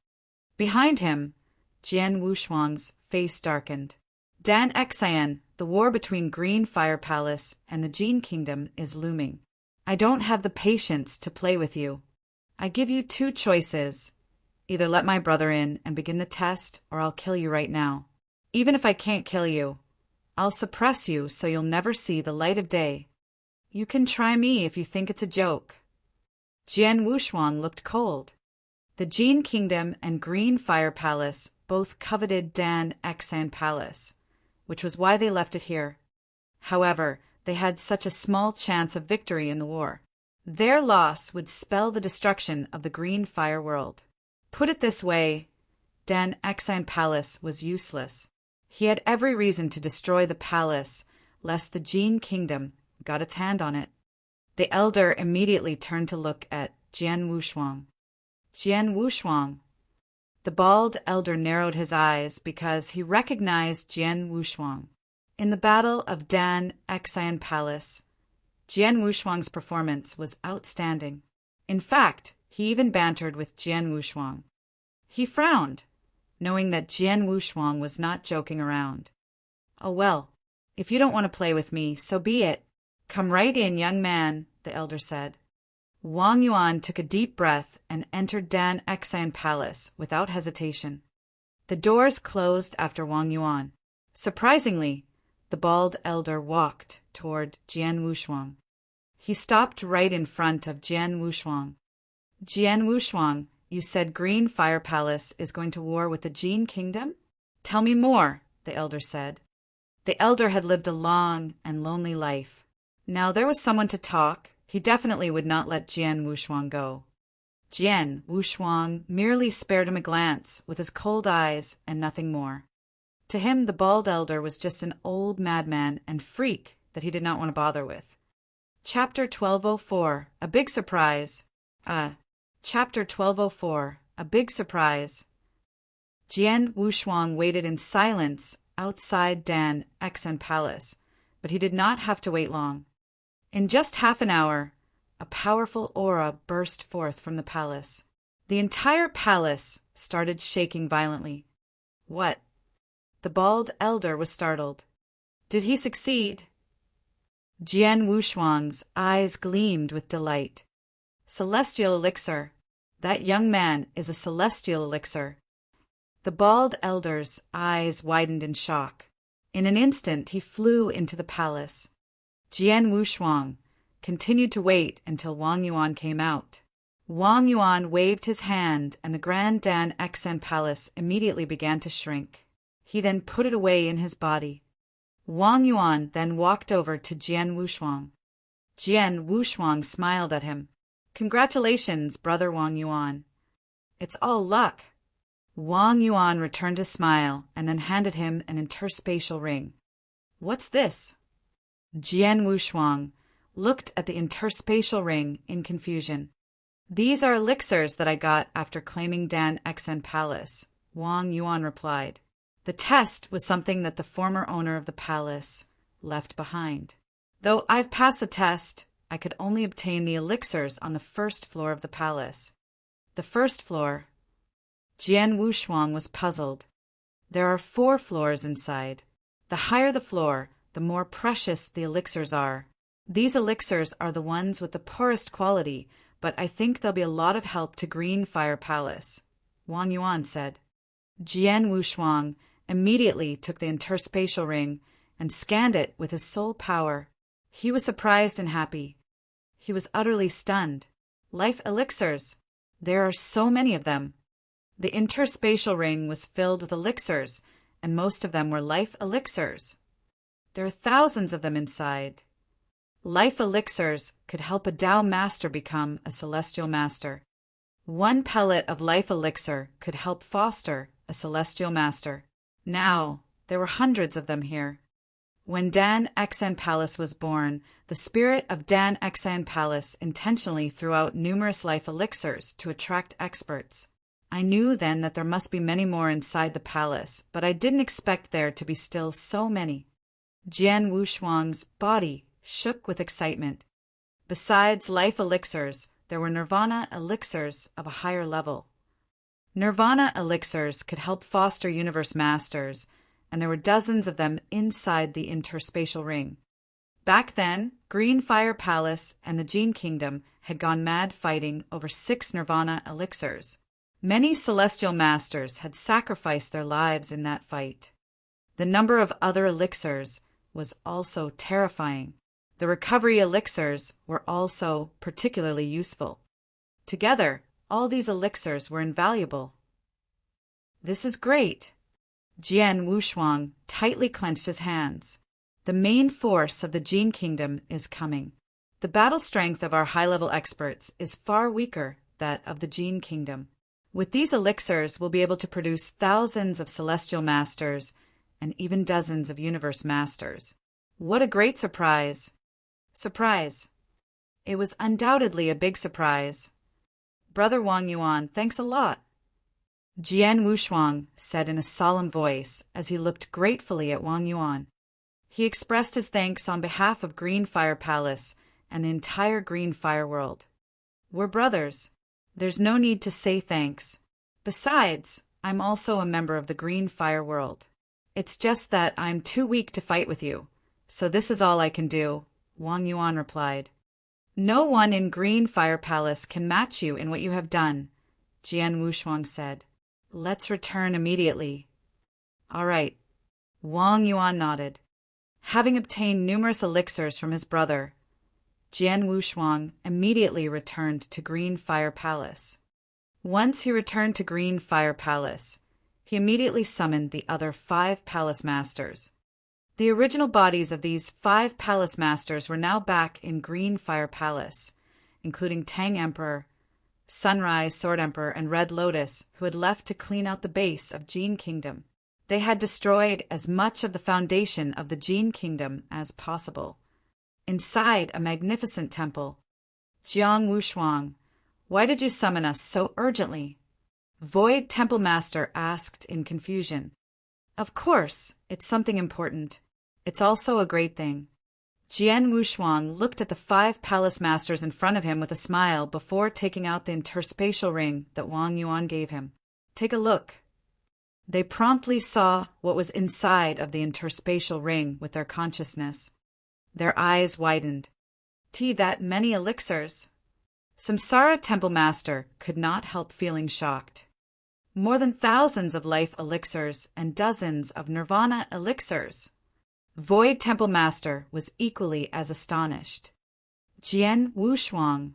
Behind him, Jian Wushuang's face darkened. Dan Xan, the war between Green Fire Palace and the Jin Kingdom is looming. I don't have the patience to play with you. I give you two choices. Either let my brother in and begin the test, or I'll kill you right now. Even if I can't kill you, I'll suppress you so you'll never see the light of day. You can try me if you think it's a joke. Jian Wushuang looked cold. The Jin Kingdom and Green Fire Palace both coveted Dan Xan Palace, which was why they left it here. However, they had such a small chance of victory in the war. Their loss would spell the destruction of the Green Fire world. Put it this way, Dan Xan Palace was useless. He had every reason to destroy the palace, lest the Jin Kingdom got its hand on it. The elder immediately turned to look at Jian Wushuang. Jian Wushuang. The bald elder narrowed his eyes because he recognized Jian Wushuang. In the Battle of Dan Xan Palace, Jian Wushuang's performance was outstanding. In fact, he even bantered with Jian Wushuang. He frowned, knowing that Jian Wushuang was not joking around. Oh well, if you don't want to play with me, so be it. Come right in, young man, the elder said. Wang Yuan took a deep breath and entered Dan Xan Palace without hesitation. The doors closed after Wang Yuan. Surprisingly, the bald elder walked toward Jian Wushuang. He stopped right in front of Jian Wushuang. Jian Wushuang, you said Green Fire Palace is going to war with the Jin Kingdom? Tell me more, the elder said. The elder had lived a long and lonely life. Now there was someone to talk. He definitely would not let Jian Wushuang go. Jian Wushuang merely spared him a glance with his cold eyes and nothing more. To him, the bald elder was just an old madman and freak that he did not want to bother with. Chapter 1204, a big surprise. Chapter 1204, a big surprise. Jian Wushuang waited in silence outside Dan Xan Palace, but he did not have to wait long. In just half an hour, a powerful aura burst forth from the palace. The entire palace started shaking violently. What? The bald elder was startled. Did he succeed? Jian Wushuang's eyes gleamed with delight. Celestial elixir. That young man is a celestial elixir. The bald elder's eyes widened in shock. In an instant, he flew into the palace. Jian Wushuang continued to wait until Wang Yuan came out. Wang Yuan waved his hand, and the Grand Dan Xan Palace immediately began to shrink. He then put it away in his body. Wang Yuan then walked over to Jian Wushuang. Jian Wushuang smiled at him. Congratulations, brother Wang Yuan. It's all luck. Wang Yuan returned his smile and then handed him an interspatial ring. What's this? Jian Wushuang looked at the interspatial ring in confusion. These are elixirs that I got after claiming Dan Xan Palace, Wang Yuan replied. The test was something that the former owner of the palace left behind. Though I've passed the test, I could only obtain the elixirs on the first floor of the palace. The first floor? Jian Wushuang was puzzled. There are 4 floors inside. The higher the floor, the more precious the elixirs are. These elixirs are the ones with the poorest quality, but I think they'll be a lot of help to Green Fire Palace, Wang Yuan said. Jian Wushuang immediately took the interspatial ring and scanned it with his soul power. He was surprised and happy. He was utterly stunned. Life elixirs. There are so many of them. The interspatial ring was filled with elixirs, and most of them were life elixirs. There are thousands of them inside. Life elixirs could help a Tao master become a celestial master. 1 pellet of life elixir could help foster a celestial master. Now, there were hundreds of them here. When Dan Xan Palace was born, the spirit of Dan Xan Palace intentionally threw out numerous life elixirs to attract experts. I knew then that there must be many more inside the palace, but I didn't expect there to be still so many. Jian Wushuang's body shook with excitement. Besides life elixirs, there were nirvana elixirs of a higher level. Nirvana elixirs could help foster universe masters, and there were dozens of them inside the interspatial ring. Back then, Green Fire Palace and the Jin Kingdom had gone mad fighting over 6 nirvana elixirs. Many celestial masters had sacrificed their lives in that fight. The number of other elixirs was also terrifying. The recovery elixirs were also particularly useful. Together, all these elixirs were invaluable. This is great. Jian Wushuang tightly clenched his hands. The main force of the Jin Kingdom is coming. The battle strength of our high-level experts is far weaker than that of the Jin Kingdom. With these elixirs, we'll be able to produce thousands of celestial masters and even dozens of universe masters. What a great surprise! Surprise! It was undoubtedly a big surprise. Brother Wang Yuan, thanks a lot. Jian Wushuang said in a solemn voice as he looked gratefully at Wang Yuan. He expressed his thanks on behalf of Green Fire Palace and the entire Green Fire world. We're brothers. There's no need to say thanks. Besides, I'm also a member of the Green Fire world. It's just that I'm too weak to fight with you, so this is all I can do, Wang Yuan replied. No one in Green Fire Palace can match you in what you have done, Jian Wushuang said. Let's return immediately. All right. Wang Yuan nodded. Having obtained numerous elixirs from his brother, Jian Wushuang immediately returned to Green Fire Palace. Once he returned to Green Fire Palace, he immediately summoned the other 5 palace masters. The original bodies of these 5 palace masters were now back in Green Fire Palace, including Tang Emperor, Sunrise, Sword Emperor, and Red Lotus, who had left to clean out the base of Jin Kingdom. They had destroyed as much of the foundation of the Jin Kingdom as possible. Inside a magnificent temple, Jiang Wushuang, why did you summon us so urgently? Void Temple Master asked in confusion. Of course, it's something important. It's also a great thing. Jian Wushuang looked at the 5 palace masters in front of him with a smile before taking out the interspatial ring that Wang Yuan gave him. Take a look. They promptly saw what was inside of the interspatial ring with their consciousness. Their eyes widened. That many elixirs. Samsara Temple Master could not help feeling shocked. More than thousands of life elixirs and dozens of nirvana elixirs. Void Temple Master was equally as astonished. Jian Wushuang.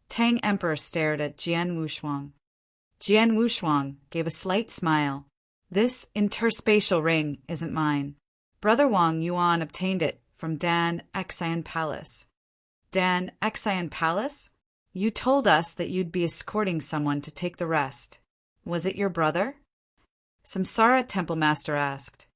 Tang Emperor stared at Jian Wushuang. Jian Wushuang gave a slight smile. This interspatial ring isn't mine. Brother Wang Yuan obtained it from Dan Xian Palace. Dan Xian Palace? You told us that you'd be escorting someone to take the rest. Was it your brother? Samsara Temple Master asked.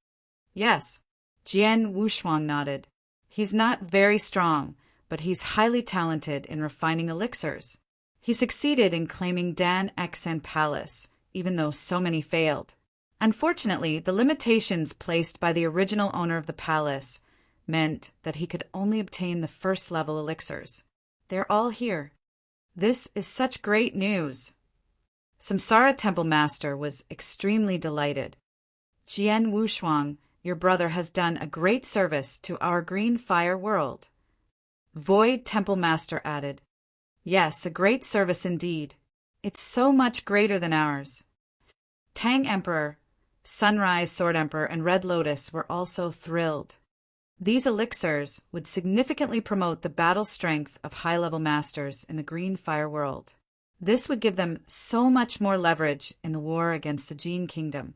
Yes. Jian Wushuang nodded. He's not very strong, but he's highly talented in refining elixirs. He succeeded in claiming Dan Xian Palace, even though so many failed. Unfortunately, the limitations placed by the original owner of the palace meant that he could only obtain the first-level elixirs. They're all here. This is such great news. Samsara Temple Master was extremely delighted. Jian Wushuang, your brother has done a great service to our Green Fire world. Void Temple Master added. Yes, a great service indeed. It's so much greater than ours. Tang Emperor, Sunrise, Sword Emperor, and Red Lotus were also thrilled. These elixirs would significantly promote the battle strength of high-level masters in the Green Fire world. This would give them so much more leverage in the war against the Jin Kingdom.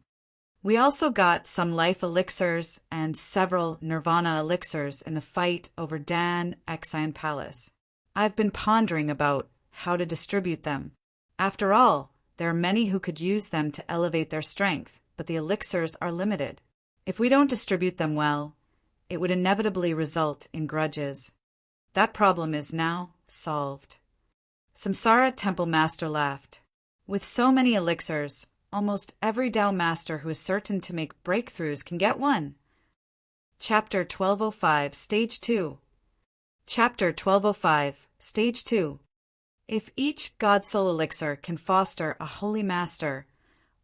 We also got some life elixirs and several nirvana elixirs in the fight over Dan Xian Palace. I've been pondering about how to distribute them. After all, there are many who could use them to elevate their strength, but the elixirs are limited. If we don't distribute them well, it would inevitably result in grudges. That problem is now solved. Samsara Temple Master laughed. With so many elixirs, almost every Tao Master who is certain to make breakthroughs can get one. Chapter 1205, Stage 2. Chapter 1205, Stage 2. If each God Soul Elixir can foster a Holy Master,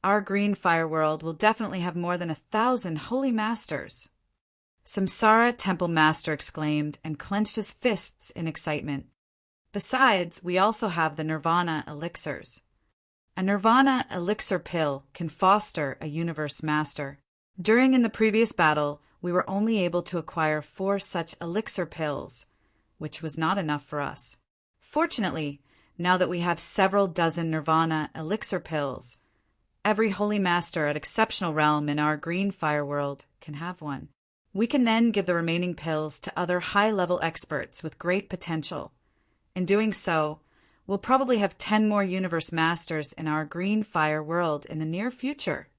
our Green Fire world will definitely have more than 1,000 Holy Masters. Samsara Temple Master exclaimed and clenched his fists in excitement. Besides, we also have the Nirvana elixirs. A Nirvana elixir pill can foster a universe master. In the previous battle, we were only able to acquire 4 such elixir pills, which was not enough for us. Fortunately, now that we have several dozen Nirvana elixir pills, every holy master at exceptional realm in our green fire world can have one. We can then give the remaining pills to other high-level experts with great potential. In doing so, we'll probably have 10 more universe masters in our green fire world in the near future.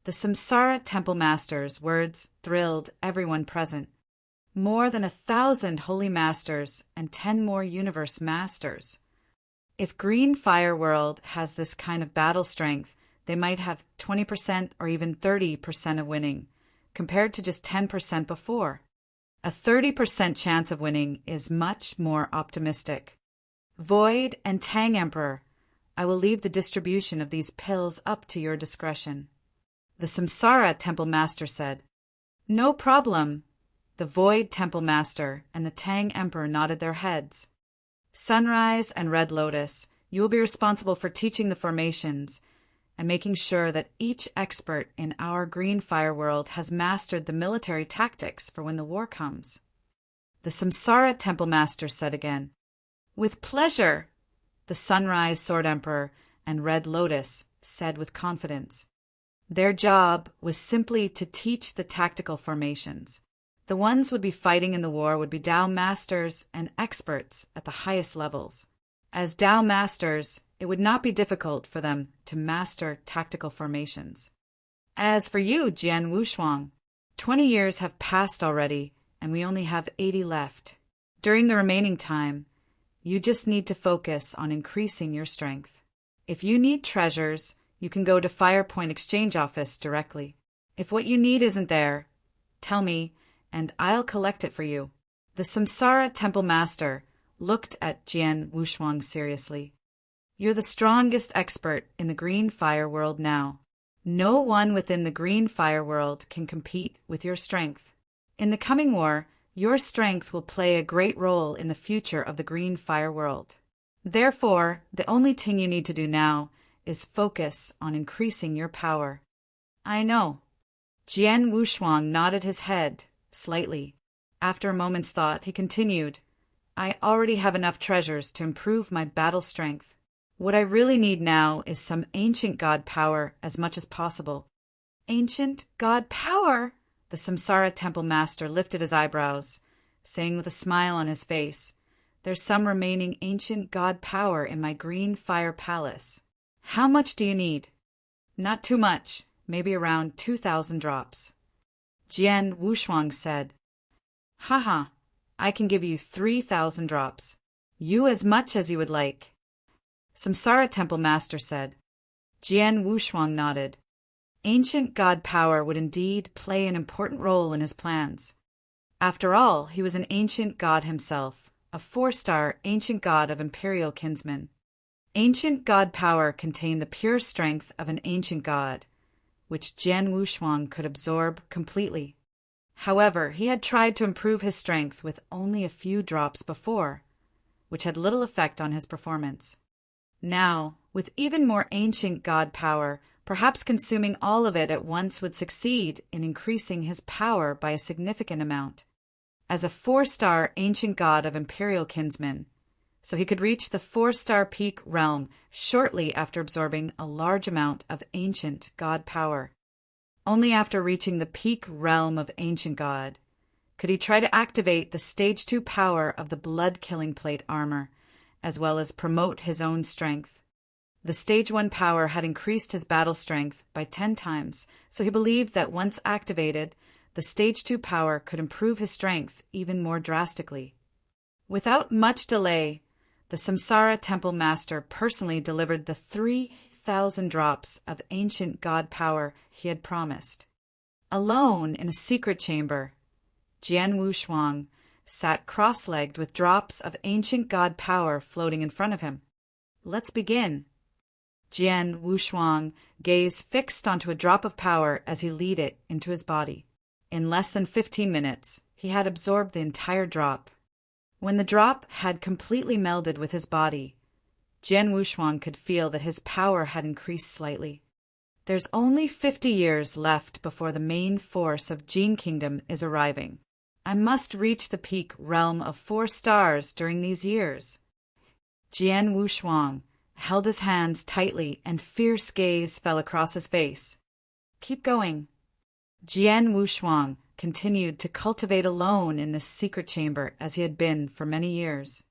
The Samsara Temple Master's words thrilled everyone present. More than 1,000 holy masters and 10 more universe masters. If green fire world has this kind of battle strength, they might have 20% or even 30% of winning, compared to just 10% before. A 30% chance of winning is much more optimistic. Void and Tang Emperor, I will leave the distribution of these pills up to your discretion. The Samsara Temple Master said. No problem. The Void Temple Master and the Tang Emperor nodded their heads. Sunrise and Red Lotus, you will be responsible for teaching the formations and making sure that each expert in our green fire world has mastered the military tactics for when the war comes. The Samsara Temple Master said again. With pleasure, the Sunrise Sword Emperor and Red Lotus said with confidence. Their job was simply to teach the tactical formations. The ones would be fighting in the war would be Tao masters and experts at the highest levels. As Tao masters, it would not be difficult for them to master tactical formations. As for you, Jian Wushuang, 20 years have passed already, and we only have 80 left. During the remaining time, you just need to focus on increasing your strength. If you need treasures, you can go to Firepoint Exchange Office directly. If what you need isn't there, tell me, and I'll collect it for you. The Samsara Temple Master looked at Jian Wushuang seriously. You're the strongest expert in the green fire world now. No one within the green fire world can compete with your strength. In the coming war, your strength will play a great role in the future of the green fire world. Therefore, the only thing you need to do now is focus on increasing your power. I know. Jian Wushuang nodded his head slightly. After a moment's thought, he continued, I already have enough treasures to improve my battle strength. What I really need now is some ancient god power as much as possible. Ancient god power? The Samsara Temple Master lifted his eyebrows, saying with a smile on his face, There's some remaining ancient god power in my green fire palace. How much do you need? Not too much, maybe around 2,000 drops. Jian Wushuang said, Haha, I can give you 3,000 drops. You as much as you would like. Samsara Temple Master said. Jian Wushuang nodded. Ancient god power would indeed play an important role in his plans. After all, he was an ancient god himself, a 4-star ancient god of imperial kinsmen. Ancient god power contained the pure strength of an ancient god, which Jian Wushuang could absorb completely. However, he had tried to improve his strength with only a few drops before, which had little effect on his performance. Now, with even more ancient god power, perhaps consuming all of it at once would succeed in increasing his power by a significant amount. As a 4-star ancient god of imperial kinsmen, so he could reach the 4-star peak realm shortly after absorbing a large amount of ancient god power. Only after reaching the peak realm of ancient god could he try to activate the stage 2 power of the blood-killing plate armor, as well as promote his own strength. The stage 1 power had increased his battle strength by 10 times, so he believed that once activated, the stage 2 power could improve his strength even more drastically. Without much delay, the Samsara Temple Master personally delivered the 3,000 drops of ancient god power he had promised. Alone in a secret chamber, Jian Wushuang sat cross-legged with drops of ancient god power floating in front of him. Let's begin. Jian Wushuang gazed fixed onto a drop of power as he lead it into his body. In less than 15 minutes, he had absorbed the entire drop. When the drop had completely melded with his body, Jian Wushuang could feel that his power had increased slightly. There's only 50 years left before the main force of Jin Kingdom is arriving. I must reach the peak realm of 4 stars during these years. Jian Wushuang held his hands tightly and fierce gaze fell across his face. Keep going. Jian Wushuang continued to cultivate alone in this secret chamber as he had been for many years.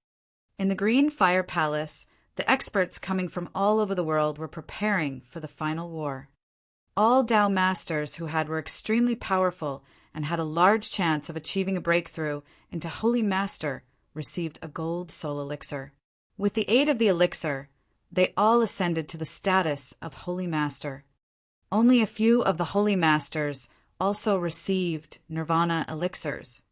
In the Green Fire Palace, the experts coming from all over the world were preparing for the final war. All Dao masters who were extremely powerful and had a large chance of achieving a breakthrough into Holy Master received a gold soul elixir. With the aid of the elixir, they all ascended to the status of Holy Master. Only a few of the Holy Masters also received Nirvana elixirs.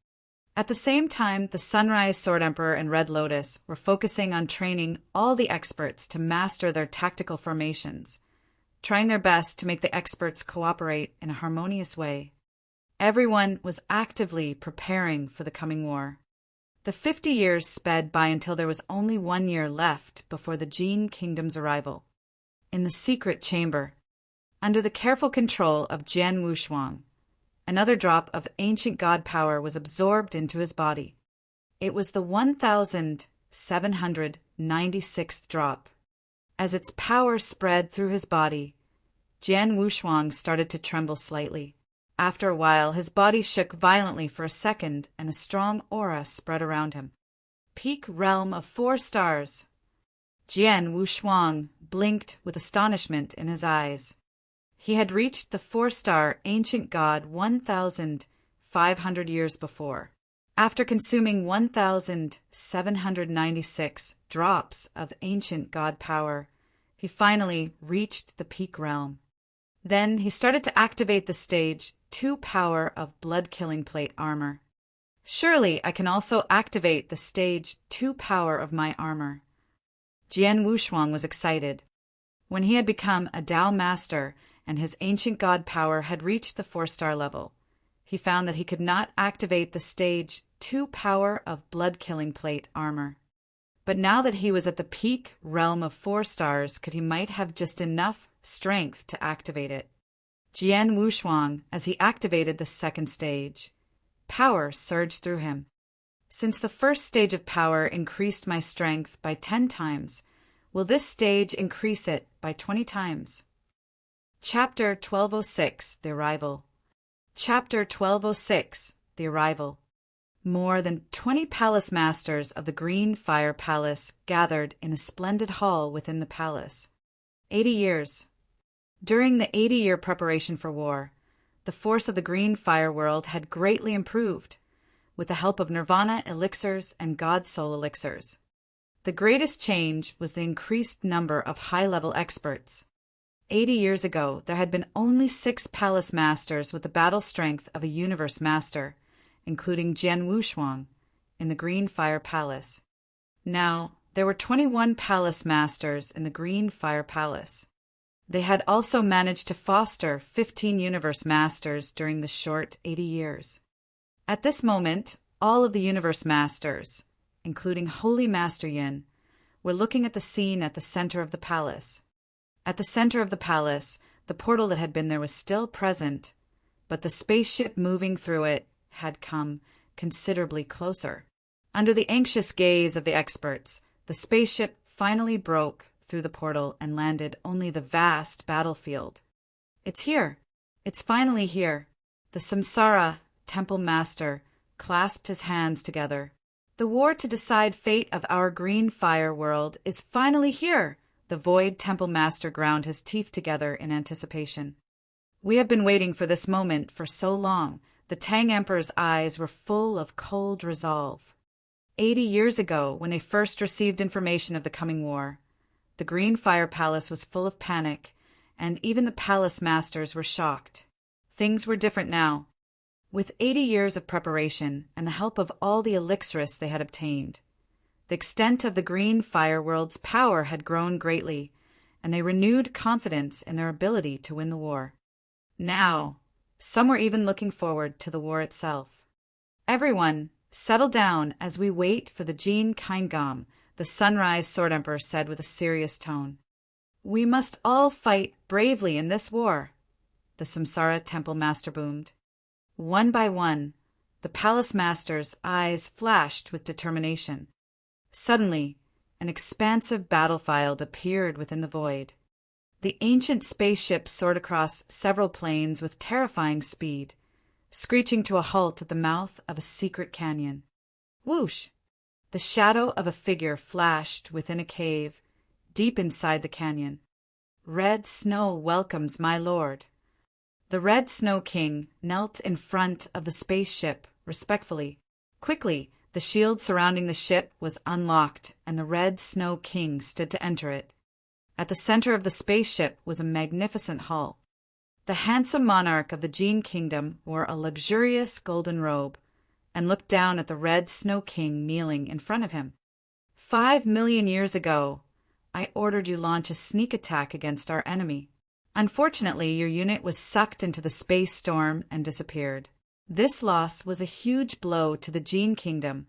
At the same time, the Sunrise Sword Emperor and Red Lotus were focusing on training all the experts to master their tactical formations, trying their best to make the experts cooperate in a harmonious way. Everyone was actively preparing for the coming war. The 50 years sped by until there was only 1 year left before the Jin Kingdom's arrival. In the secret chamber, under the careful control of Jian Wushuang, another drop of ancient god power was absorbed into his body. It was the 1796th drop. As its power spread through his body, Jian Wushuang started to tremble slightly. After a while, his body shook violently for a second and a strong aura spread around him. Peak realm of 4 stars. Jian Wushuang blinked with astonishment in his eyes. He had reached the 4-star ancient god 1,500 years before. After consuming 1,796 drops of ancient god power, he finally reached the peak realm. Then he started to activate the stage 2 power of blood-killing plate armor. Surely I can also activate the stage 2 power of my armor. Jian Wushuang was excited. When he had become a Dao master and his ancient god power had reached the 4-star level, he found that he could not activate the stage 2 power of blood-killing plate armor. But now that he was at the peak realm of 4 stars, he might have just enough strength to activate it. Jian Wushuang, as he activated the 2nd stage, power surged through him. Since the 1st stage of power increased my strength by 10 times, will this stage increase it by 20 times? Chapter 1206, The Arrival. Chapter 1206, The Arrival. More than 20 palace masters of the Green Fire Palace gathered in a splendid hall within the palace. 80 years. During the 80-year preparation for war, the force of the Green Fire world had greatly improved, with the help of Nirvana elixirs and God Soul elixirs. The greatest change was the increased number of high-level experts. 80 years ago, there had been only 6 palace masters with the battle strength of a universe master, including Jian Wushuang, in the Green Fire Palace. Now, there were 21 palace masters in the Green Fire Palace. They had also managed to foster 15 universe masters during the short 80 years. At this moment, all of the universe masters, including Holy Master Yin, were looking at the scene at the center of the palace. At the center of the palace, the portal that had been there was still present, but the spaceship moving through it had come considerably closer. Under the anxious gaze of the experts, the spaceship finally broke through the portal and landed only the vast battlefield. It's here. It's finally here. The Samsara Temple Master clasped his hands together. The war to decide fate of our Green Fire world is finally here. The Void Temple Master ground his teeth together in anticipation. We have been waiting for this moment for so long. The Tang Emperor's eyes were full of cold resolve. 80 years ago, when they first received information of the coming war, the Green Fire Palace was full of panic, and even the palace masters were shocked. Things were different now. With 80 years of preparation and the help of all the elixirs they had obtained, the extent of the Green Fire world's power had grown greatly, and they renewed confidence in their ability to win the war. Now, some were even looking forward to the war itself. Everyone, Settle down as we wait for the Jin Kaingam, the Sunrise Sword Emperor said with a serious tone. We must all fight bravely in this war, the Samsara Temple Master boomed. One by one, the Palace Master's eyes flashed with determination. Suddenly, an expansive battlefield appeared within the void. The ancient spaceship soared across several planes with terrifying speed, screeching to a halt at the mouth of a secret canyon. Whoosh! The shadow of a figure flashed within a cave, deep inside the canyon. Red Snow welcomes my lord. The Red Snow King knelt in front of the spaceship respectfully. Quickly, the shield surrounding the ship was unlocked, and the Red Snow King stood to enter it. At the center of the spaceship was a magnificent hall. The handsome monarch of the Jin Kingdom wore a luxurious golden robe and looked down at the Red Snow King kneeling in front of him. 5 million years ago, I ordered you launch a sneak attack against our enemy. Unfortunately, your unit was sucked into the space storm and disappeared. This loss was a huge blow to the Jin Kingdom,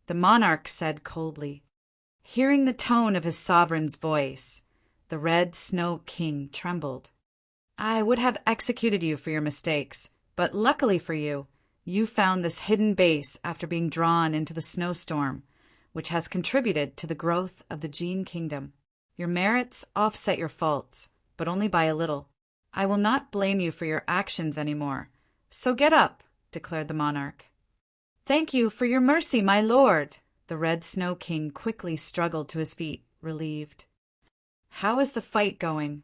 the monarch said coldly. Hearing the tone of his sovereign's voice, the Red Snow King trembled. I would have executed you for your mistakes, but luckily for you, you found this hidden base after being drawn into the snowstorm, which has contributed to the growth of the Jin Kingdom. Your merits offset your faults, but only by a little. I will not blame you for your actions anymore. So get up, declared the monarch. Thank you for your mercy, my lord. The Red Snow King quickly struggled to his feet, relieved. How is the fight going?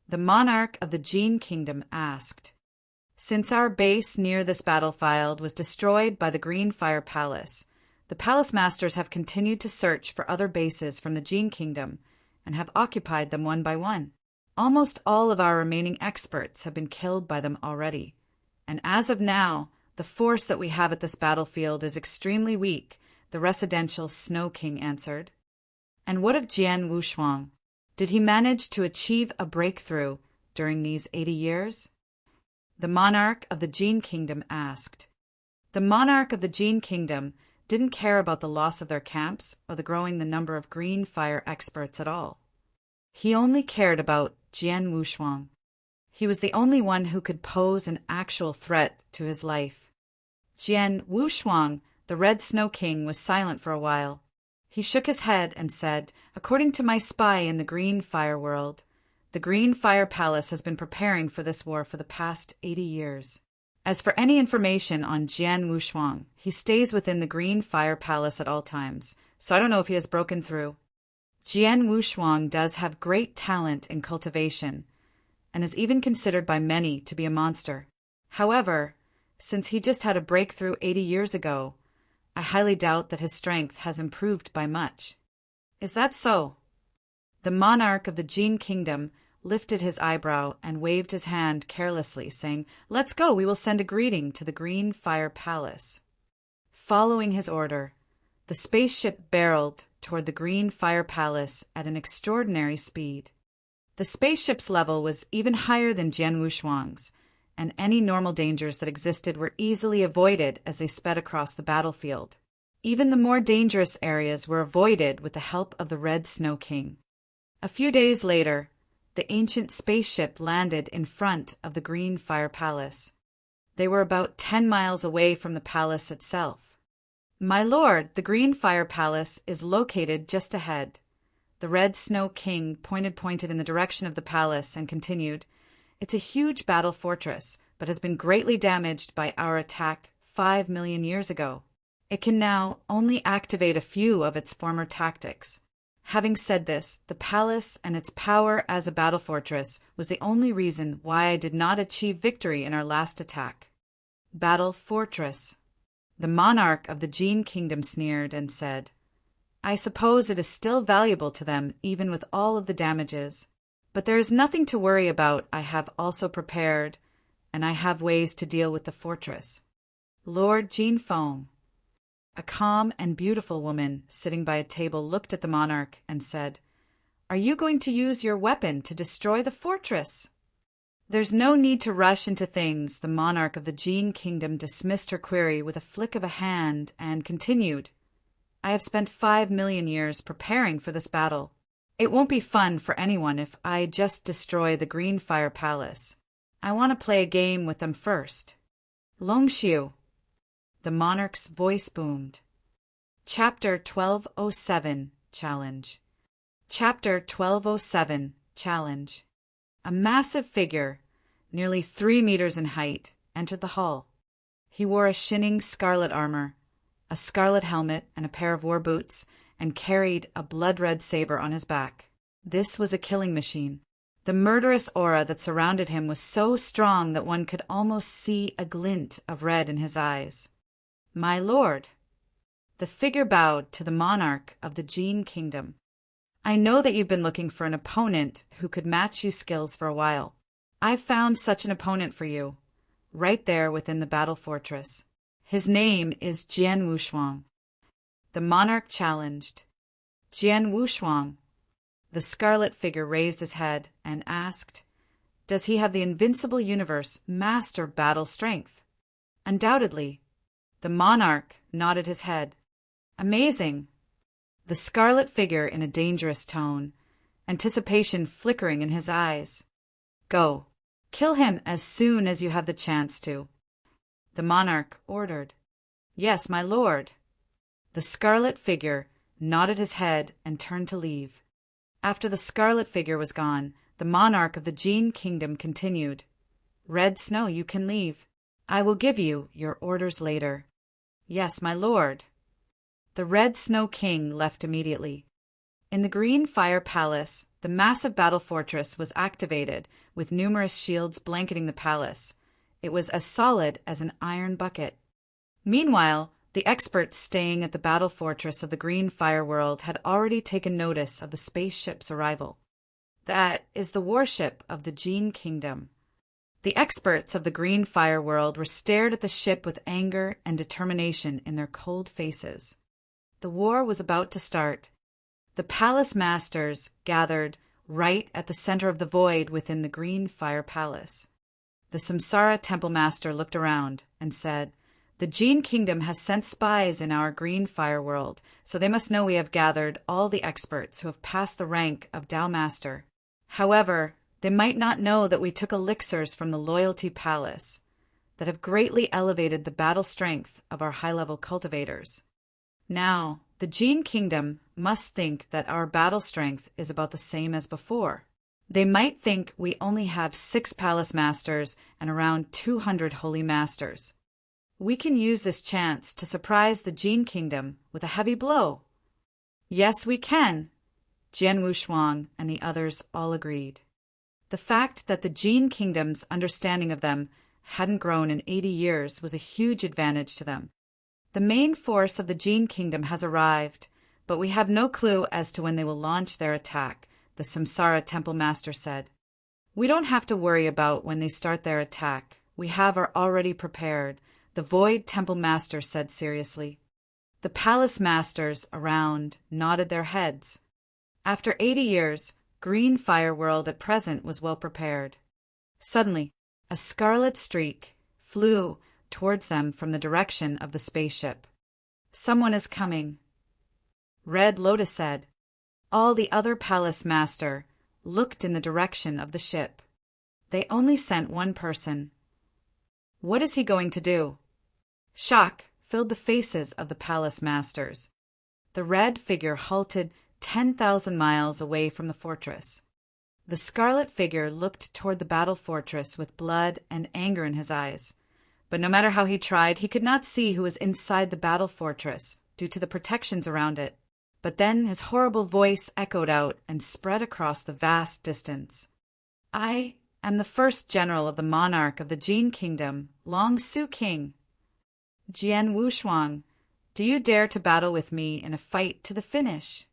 The monarch of the Jin Kingdom asked. Since our base near this battlefield was destroyed by the Green Fire Palace, the Palace Masters have continued to search for other bases from the Jin Kingdom and have occupied them one by one. Almost all of our remaining experts have been killed by them already, and as of now, the force that we have at this battlefield is extremely weak, the residential Snow King answered. And what of Jian Wushuang? Did he manage to achieve a breakthrough during these 80 years? The monarch of the Jin Kingdom asked. The monarch of the Jin Kingdom didn't care about the loss of their camps or the growing the number of green fire experts at all. He only cared about Jian Wushuang. He was the only one who could pose an actual threat to his life. Jian Wushuang, the Red Snow King, was silent for a while. He shook his head and said, According to my spy in the Green Fire world, the Green Fire Palace has been preparing for this war for the past 80 years. As for any information on Jian Wushuang, he stays within the Green Fire Palace at all times, so I don't know if he has broken through. Jian Wushuang does have great talent in cultivation, and is even considered by many to be a monster. However, since he just had a breakthrough 80 years ago, I highly doubt that his strength has improved by much. Is that so? The monarch of the Jin Kingdom lifted his eyebrow and waved his hand carelessly, saying, Let's go, we will send a greeting to the Green Fire Palace. Following his order, the spaceship barreled toward the Green Fire Palace at an extraordinary speed. The spaceship's level was even higher than Jian Wushuang's, and any normal dangers that existed were easily avoided as they sped across the battlefield. Even the more dangerous areas were avoided with the help of the Red Snow King. A few days later, the ancient spaceship landed in front of the Green Fire Palace. They were about 10 miles away from the palace itself. My lord, the Green Fire Palace is located just ahead. The Red Snow King pointed in the direction of the palace and continued, It's a huge battle fortress, but has been greatly damaged by our attack 5 million years ago. It can now only activate a few of its former tactics. Having said this, the palace and its power as a battle fortress was the only reason why I did not achieve victory in our last attack. Battle fortress. The monarch of the Jin Kingdom sneered and said, I suppose it is still valuable to them even with all of the damages. But there is nothing to worry about. I have also prepared, and I have ways to deal with the fortress. Lord Jin Feng, a calm and beautiful woman sitting by a table, looked at the monarch and said, Are you going to use your weapon to destroy the fortress? There's no need to rush into things. The monarch of the Gene Kingdom dismissed her query with a flick of a hand and continued. I have spent 5 million years preparing for this battle. It won't be fun for anyone if I just destroy the Green Fire Palace. I want to play a game with them first. Longshu. The monarch's voice boomed. Chapter 1207 Challenge. Chapter 1207 Challenge. A massive figure, nearly 3 meters in height, entered the hall. He wore a shining scarlet armor, a scarlet helmet and a pair of war boots, and carried a blood-red saber on his back. This was a killing machine. The murderous aura that surrounded him was so strong that one could almost see a glint of red in his eyes. My lord. The figure bowed to the monarch of the Gene Kingdom. I know that you've been looking for an opponent who could match you skills for a while. I've found such an opponent for you, right there within the battle fortress. His name is Jian Wushuang. The monarch challenged. Jian Wushuang. The scarlet figure raised his head and asked, Does he have the invincible universe master battle strength? Undoubtedly. The monarch nodded his head. Amazing. The scarlet figure in a dangerous tone, anticipation flickering in his eyes. Go. Kill him as soon as you have the chance to. The monarch ordered. Yes, my lord. The scarlet figure nodded his head and turned to leave. After the scarlet figure was gone, the monarch of the Gene Kingdom continued. Red Snow, you can leave. I will give you your orders later. Yes, my lord. The Red Snow King left immediately. In the Green Fire Palace, the massive battle fortress was activated, with numerous shields blanketing the palace. It was as solid as an iron bucket. Meanwhile, the experts staying at the battle fortress of the Green Fire World had already taken notice of the spaceship's arrival. That is the warship of the Gene Kingdom. The experts of the Green Fire World were stared at the ship with anger and determination in their cold faces. The war was about to start. The palace masters gathered right at the center of the void within the Green Fire Palace. The Samsara Temple Master looked around and said, The Gene Kingdom has sent spies in our Green Fire World, so they must know we have gathered all the experts who have passed the rank of Tao Master. However, they might not know that we took elixirs from the Loyalty Palace that have greatly elevated the battle strength of our high-level cultivators. Now, the Gene Kingdom must think that our battle strength is about the same as before. They might think we only have 6 palace masters and around 200 holy masters. We can use this chance to surprise the Gene Kingdom with a heavy blow. Yes, we can. Jian Wushuang and the others all agreed. The fact that the Gene Kingdom's understanding of them hadn't grown in 80 years was a huge advantage to them. The main force of the Gene Kingdom has arrived, but we have no clue as to when they will launch their attack, the Samsara Temple Master said. We don't have to worry about when they start their attack. We have our already prepared, the Void Temple Master said seriously. The palace masters around nodded their heads. After 80 years, Green Fire World at present was well prepared. Suddenly, a scarlet streak flew towards them from the direction of the spaceship. Someone is coming. Red Lotus said. All the other palace master looked in the direction of the ship. They only sent one person. What is he going to do? Shock filled the faces of the palace masters. The red figure halted 10,000 miles away from the fortress. The scarlet figure looked toward the battle fortress with blood and anger in his eyes. But no matter how he tried, he could not see who was inside the battle fortress due to the protections around it. But then his horrible voice echoed out and spread across the vast distance. I am the first general of the monarch of the Gene Kingdom, Long Su King. Jian Wushuang, do you dare to battle with me in a fight to the finish?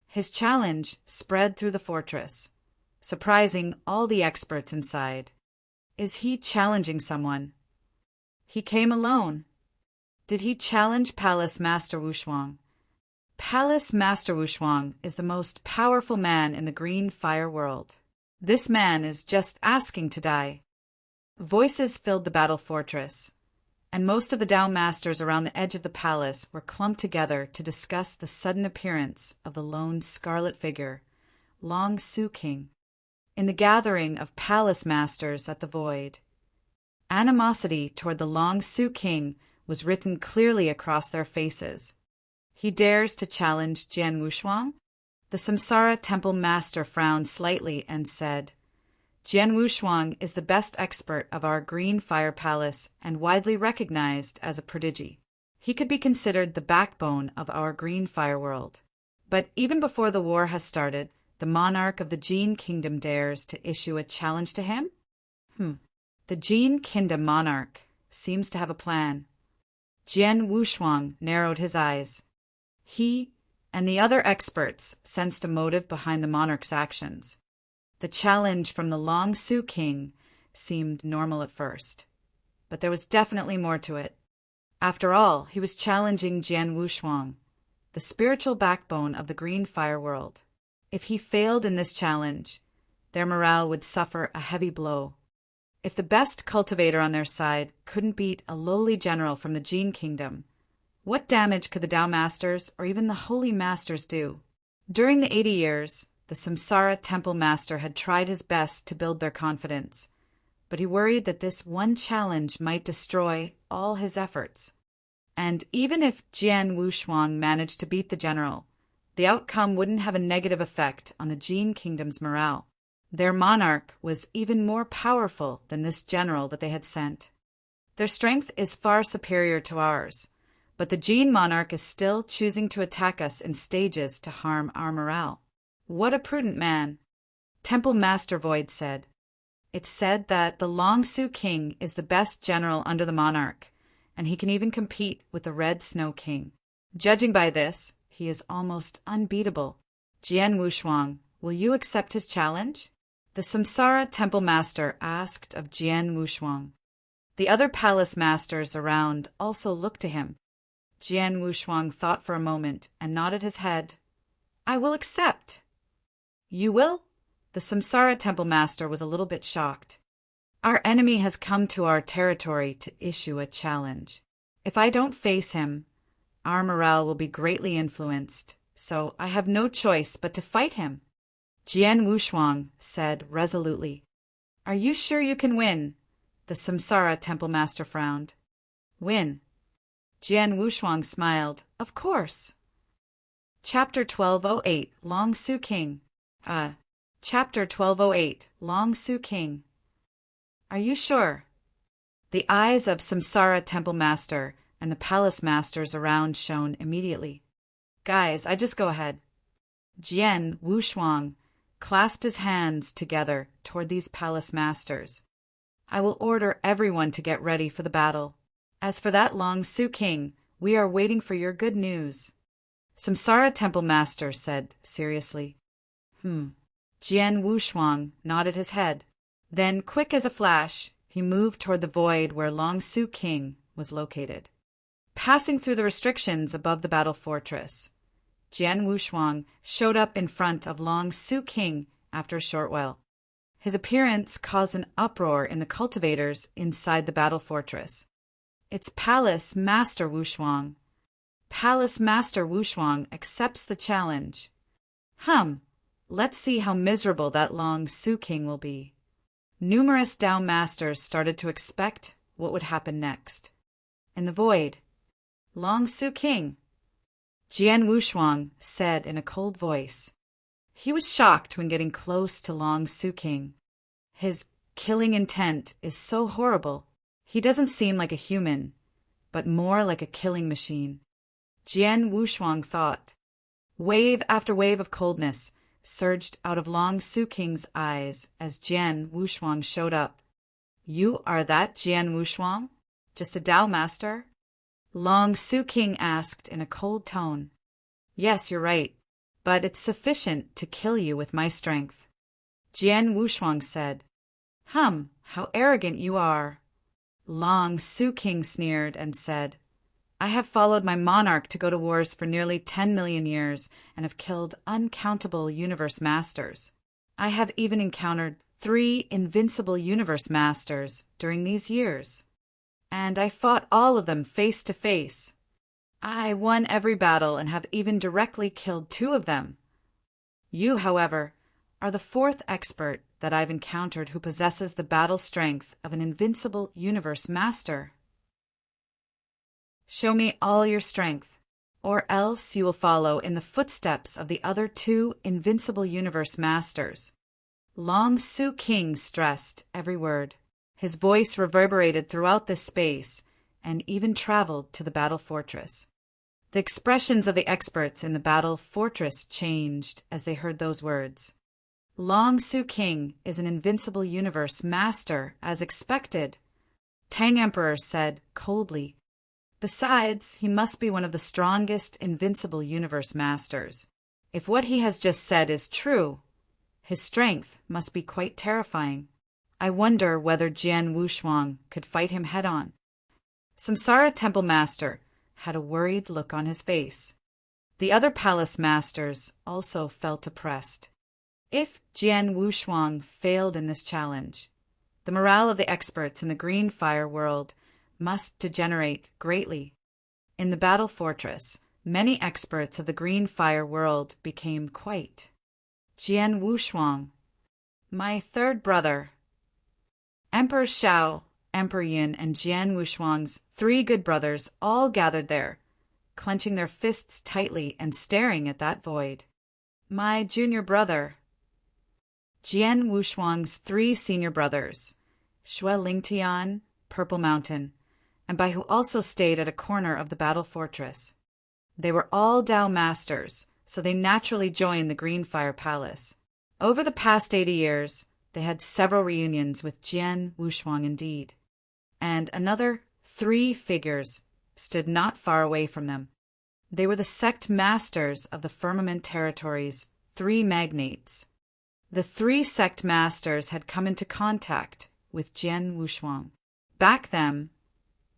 His challenge spread through the fortress, surprising all the experts inside. Is he challenging someone? He came alone. Did he challenge Palace Master Wushuang? Palace Master Wushuang is the most powerful man in the Green Fire World. This man is just asking to die. Voices filled the battle fortress, and most of the Tao masters around the edge of the palace were clumped together to discuss the sudden appearance of the lone scarlet figure, Long Su King. In the gathering of palace masters at the void, animosity toward the Long Su King was written clearly across their faces. He dares to challenge Jian Wushuang? The Samsara temple master frowned slightly and said, Jian Wushuang is the best expert of our Green Fire Palace and widely recognized as a prodigy. He could be considered the backbone of our Green Fire world. But even before the war has started, the monarch of the Jin Kingdom dares to issue a challenge to him? The Jin Kingdom monarch seems to have a plan. Jian Wushuang narrowed his eyes. He and the other experts sensed a motive behind the monarch's actions. The challenge from the Long Su King seemed normal at first, but there was definitely more to it. After all, he was challenging Jian Wushuang, the spiritual backbone of the Green Fire world. If he failed in this challenge, their morale would suffer a heavy blow. If the best cultivator on their side couldn't beat a lowly general from the Jin Kingdom, what damage could the Tao Masters or even the Holy Masters do? During the 80 years, the Samsara Temple Master had tried his best to build their confidence, but he worried that this one challenge might destroy all his efforts. And even if Jian Wushuang managed to beat the general, the outcome wouldn't have a negative effect on the Jin Kingdom's morale. Their monarch was even more powerful than this general that they had sent. Their strength is far superior to ours, but the Jin monarch is still choosing to attack us in stages to harm our morale. What a prudent man, Temple Master Void said. It's said that the Long Su King is the best general under the monarch, and he can even compete with the Red Snow King. Judging by this, he is almost unbeatable. Jian Wushuang, will you accept his challenge? The Samsara Temple Master asked of Jian Wushuang. The other palace masters around also looked to him. Jian Wushuang thought for a moment and nodded his head. I will accept. You will? The Samsara Temple Master was a little bit shocked. Our enemy has come to our territory to issue a challenge. If I don't face him, our morale will be greatly influenced, so I have no choice but to fight him. Jian Wushuang said resolutely. Are you sure you can win? The Samsara Temple Master frowned. Win? Jian Wushuang smiled. Of course. Chapter 1208, Long Su King. Chapter 1208, Long Su King. Are you sure? The eyes of Samsara Temple Master and the palace masters around shone immediately. Guys, I just go ahead. Jian Wushuang clasped his hands together toward these palace masters. I will order everyone to get ready for the battle. As for that Long Su King, we are waiting for your good news. Samsara Temple Master said seriously. Jian Wushuang nodded his head. Then, quick as a flash, he moved toward the void where Long Su King was located. Passing through the restrictions above the battle fortress, Jian Wushuang showed up in front of Long Su King after a short while. His appearance caused an uproar in the cultivators inside the battle fortress. It's Palace Master Wushuang. Palace Master Wushuang accepts the challenge. Let's see how miserable that Long Su King will be. Numerous Tao masters started to expect what would happen next. In the void, Long Su King, Jian Wushuang said in a cold voice. He was shocked when getting close to Long Su King. His killing intent is so horrible. He doesn't seem like a human, but more like a killing machine. Jian Wushuang thought. Wave after wave of coldness surged out of Long Su King's eyes as Jian Wushuang showed up. You are that Jian Wushuang? Just a Tao master? Long Su King asked in a cold tone. Yes, you're right, but it's sufficient to kill you with my strength. Jian Wushuang said. How arrogant you are. Long Su King sneered and said, I have followed my monarch to go to wars for nearly 10 million years and have killed uncountable universe masters. I have even encountered 3 invincible universe masters during these years, and I fought all of them face to face. I won every battle and have even directly killed 2 of them. You, however, are the 4th expert that I've encountered who possesses the battle strength of an invincible universe master. Show me all your strength, or else you will follow in the footsteps of the other 2 invincible universe masters. Long Su King stressed every word. His voice reverberated throughout this space and even traveled to the battle fortress. The expressions of the experts in the battle fortress changed as they heard those words. Long Su King is an invincible universe master, as expected, Tang Emperor said coldly. Besides, he must be one of the strongest invincible universe masters. If what he has just said is true, his strength must be quite terrifying. I wonder whether Jian Wushuang could fight him head-on. Samsara Temple Master had a worried look on his face. The other palace masters also felt oppressed. If Jian Wushuang failed in this challenge, the morale of the experts in the Green Fire world must degenerate greatly. In the battle fortress, many experts of the Green Fire world became quiet. Jian Wushuang, my 3rd brother. Emperor Shao, Emperor Yin, and Jian Wushuang's 3 good brothers all gathered there, clenching their fists tightly and staring at that void. My junior brother. Jian Wushuang's 3 senior brothers, Xue Lingtian, Purple Mountain, and Bai Hu also stayed at a corner of the battle fortress. They were all Dao masters, so they naturally joined the Green Fire Palace. Over the past 80 years, they had several reunions with Jian Wushuang indeed, and another 3 figures stood not far away from them. They were the sect masters of the Firmament Territory's 3 magnates. The 3 sect masters had come into contact with Jian Wushuang. Back then,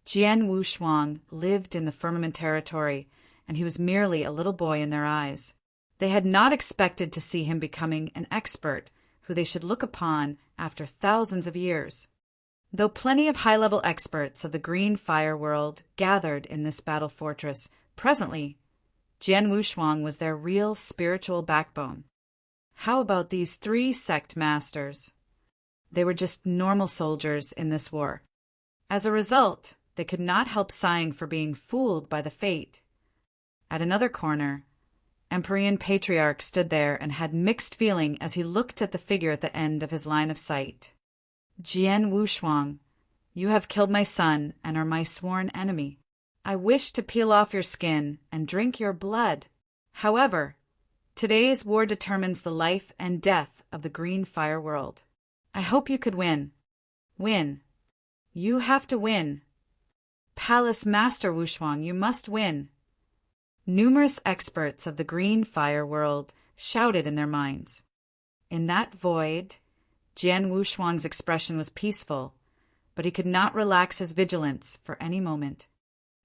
Jian Wushuang lived in the Firmament Territory, and he was merely a little boy in their eyes. They had not expected to see him becoming an expert who they should look upon after thousands of years. Though plenty of high-level experts of the Green Fire world gathered in this battle fortress, presently, Jian Wushuang was their real spiritual backbone. How about these 3 sect masters? They were just normal soldiers in this war. As a result, they could not help sighing for being fooled by the fate. At another corner, Emperor Patriarch stood there and had mixed feeling as he looked at the figure at the end of his line of sight. Jian Wushuang, you have killed my son and are my sworn enemy. I wish to peel off your skin and drink your blood. However, today's war determines the life and death of the Green Fire world. I hope you could win. Win. You have to win. Palace Master Wushuang, you must win. Numerous experts of the Green Fire world shouted in their minds. In that void, Jian Wushuang's expression was peaceful, but he could not relax his vigilance for any moment.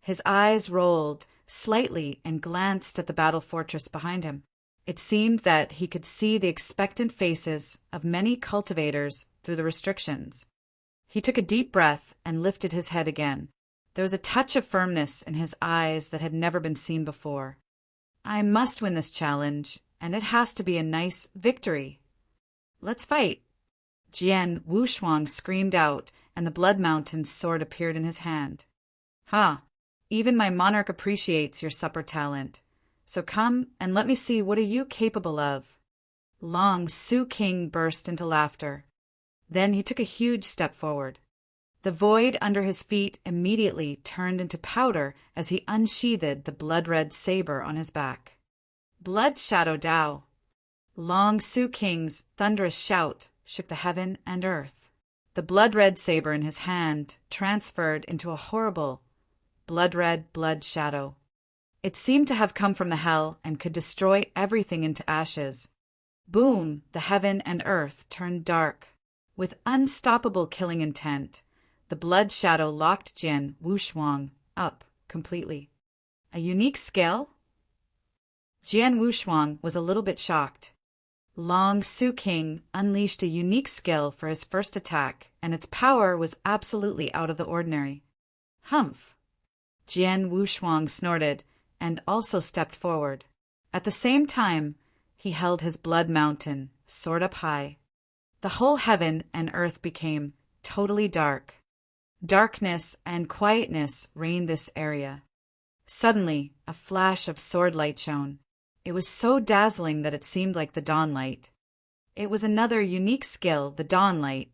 His eyes rolled slightly and glanced at the battle fortress behind him. It seemed that he could see the expectant faces of many cultivators through the restrictions. He took a deep breath and lifted his head again. There was a touch of firmness in his eyes that had never been seen before. I must win this challenge, and it has to be a nice victory. Let's fight. Jian Wushuang screamed out, and the Blood Mountain's sword appeared in his hand. Ha! Even my monarch appreciates your supper talent. So come and let me see what are you capable of. Long Su King burst into laughter. Then he took a huge step forward. The void under his feet immediately turned into powder as he unsheathed the blood-red saber on his back. Blood Shadow Dao. Long Su King's thunderous shout shook the heaven and earth. The blood-red saber in his hand transferred into a horrible, blood-red blood shadow. It seemed to have come from the hell and could destroy everything into ashes. Boom! The heaven and earth turned dark. With unstoppable killing intent, the blood shadow locked Jian Wushuang up completely. A unique skill? Jian Wushuang was a little bit shocked. Long Su King unleashed a unique skill for his first attack, and its power was absolutely out of the ordinary. Humph! Jian Wushuang snorted and also stepped forward. At the same time, he held his blood mountain, soared up high. The whole heaven and earth became totally dark. Darkness and quietness reigned this area. Suddenly, a flash of sword light shone. It was so dazzling that it seemed like the dawn light. It was another unique skill, the dawn light.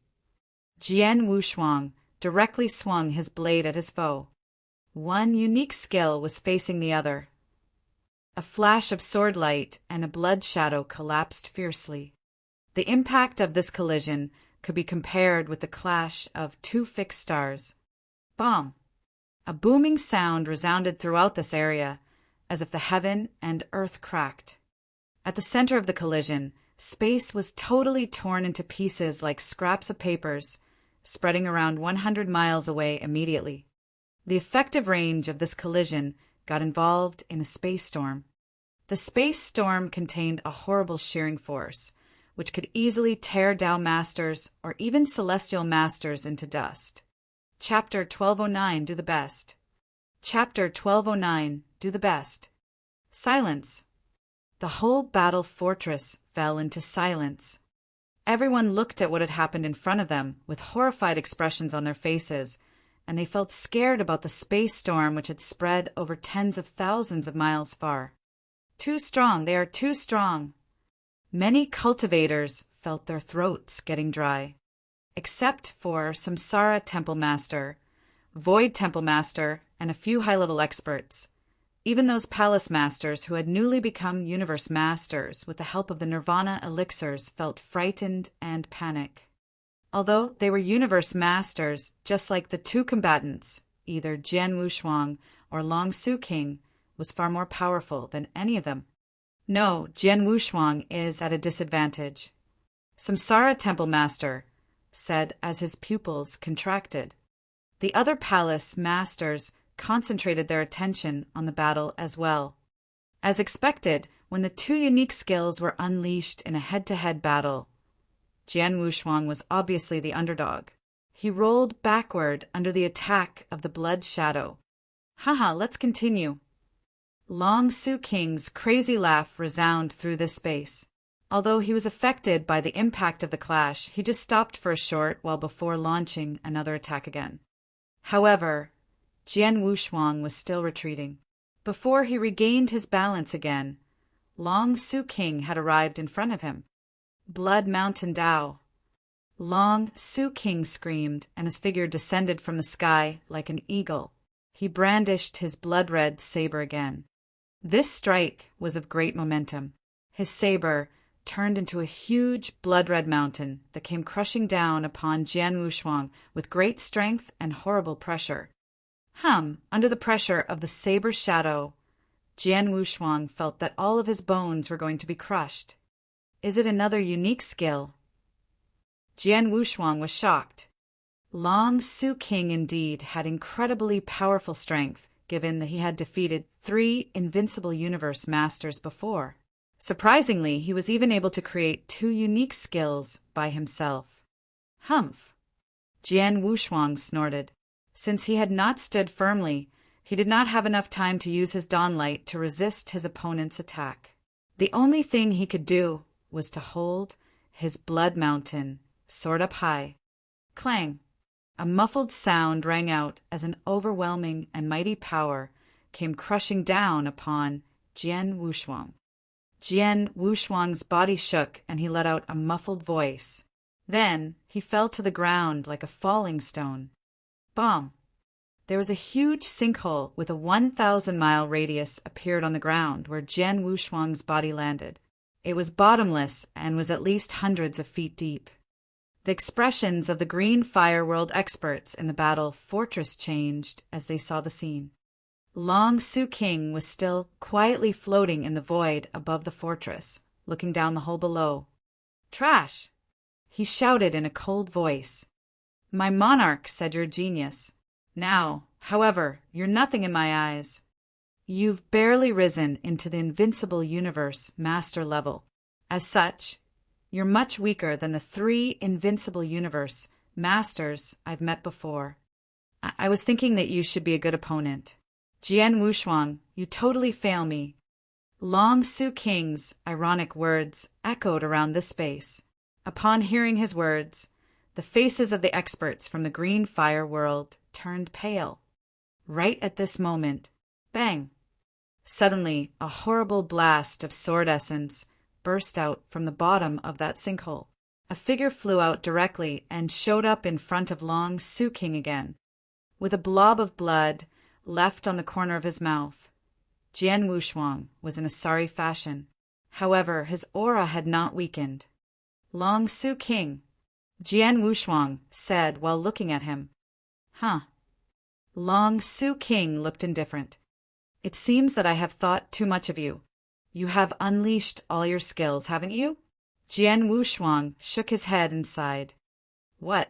Jian Wushuang directly swung his blade at his foe. One unique skill was facing the other. A flash of sword light and a blood shadow collapsed fiercely. The impact of this collision could be compared with the clash of two fixed stars. Bomb! A booming sound resounded throughout this area, as if the heaven and earth cracked. At the center of the collision, space was totally torn into pieces like scraps of papers, spreading around 100 miles away immediately. The effective range of this collision got involved in a space storm. The space storm contained a horrible shearing force, which could easily tear down masters or even celestial masters into dust. Chapter 1209, Do the Best. Chapter 1209, Do the Best. Silence. The whole battle fortress fell into silence. Everyone looked at what had happened in front of them with horrified expressions on their faces, and they felt scared about the space storm which had spread over tens of thousands of miles far. Too strong, they are too strong. Many cultivators felt their throats getting dry, except for Samsara Temple Master, Void Temple Master, and a few high-level experts. Even those palace masters who had newly become universe masters with the help of the nirvana elixirs felt frightened and panic. Although they were universe masters, just like the two combatants, either Jian Wushuang or Long Su King was far more powerful than any of them. No, Jian Wushuang is at a disadvantage. Samsara Temple Master said as his pupils contracted. The other palace masters concentrated their attention on the battle as well. As expected, when the two unique skills were unleashed in a head-to-head battle, Jian Wushuang was obviously the underdog. He rolled backward under the attack of the blood shadow. Haha, let's continue. Long Su King's crazy laugh resounded through this space. Although he was affected by the impact of the clash, he just stopped for a short while before launching another attack again. However, Jian Wushuang was still retreating. Before he regained his balance again, Long Su King had arrived in front of him. Blood Mountain Dao. Long Su King screamed, and his figure descended from the sky like an eagle. He brandished his blood-red saber again. This strike was of great momentum. His saber turned into a huge blood-red mountain that came crushing down upon Jian Wushuang with great strength and horrible pressure. Under the pressure of the saber's shadow, Jian Wushuang felt that all of his bones were going to be crushed. Is it another unique skill? Jian Wushuang was shocked. Long Su King indeed had incredibly powerful strength, given that he had defeated 3 invincible universe masters before. Surprisingly, he was even able to create 2 unique skills by himself. Humph! Jian Wushuang snorted. Since he had not stood firmly, he did not have enough time to use his dawn light to resist his opponent's attack. The only thing he could do was to hold his blood mountain soared up high. Clang! A muffled sound rang out as an overwhelming and mighty power came crushing down upon Jian Wushuang. Jian Wushuang's body shook and he let out a muffled voice. Then he fell to the ground like a falling stone. Bomb! There was a huge sinkhole with a 1,000-mile radius appeared on the ground where Jian Wushuang's body landed. It was bottomless and was at least hundreds of feet deep. The expressions of the Green Fire World experts in the battle fortress changed as they saw the scene. Long Su King was still quietly floating in the void above the fortress, looking down the hole below. Trash! He shouted in a cold voice. My monarch said you're a genius. Now, however, you're nothing in my eyes. You've barely risen into the invincible universe master level. As such, You're much weaker than the 3 invincible universe masters I've met before. I was thinking that you should be a good opponent. Jian Wushuang, you totally fail me. Long Su King's ironic words echoed around the space. Upon hearing his words, the faces of the experts from the Green Fire world turned pale. Right at this moment, bang! Suddenly, a horrible blast of sword essence burst out from the bottom of that sinkhole. A figure flew out directly and showed up in front of Long Su King again, with a blob of blood left on the corner of his mouth. Jian Wushuang was in a sorry fashion. However, his aura had not weakened. Long Su King, Jian Wushuang said while looking at him. Huh. Long Su King looked indifferent. It seems that I have thought too much of you. You have unleashed all your skills, haven't you? Jian Wushuang shook his head and sighed. What?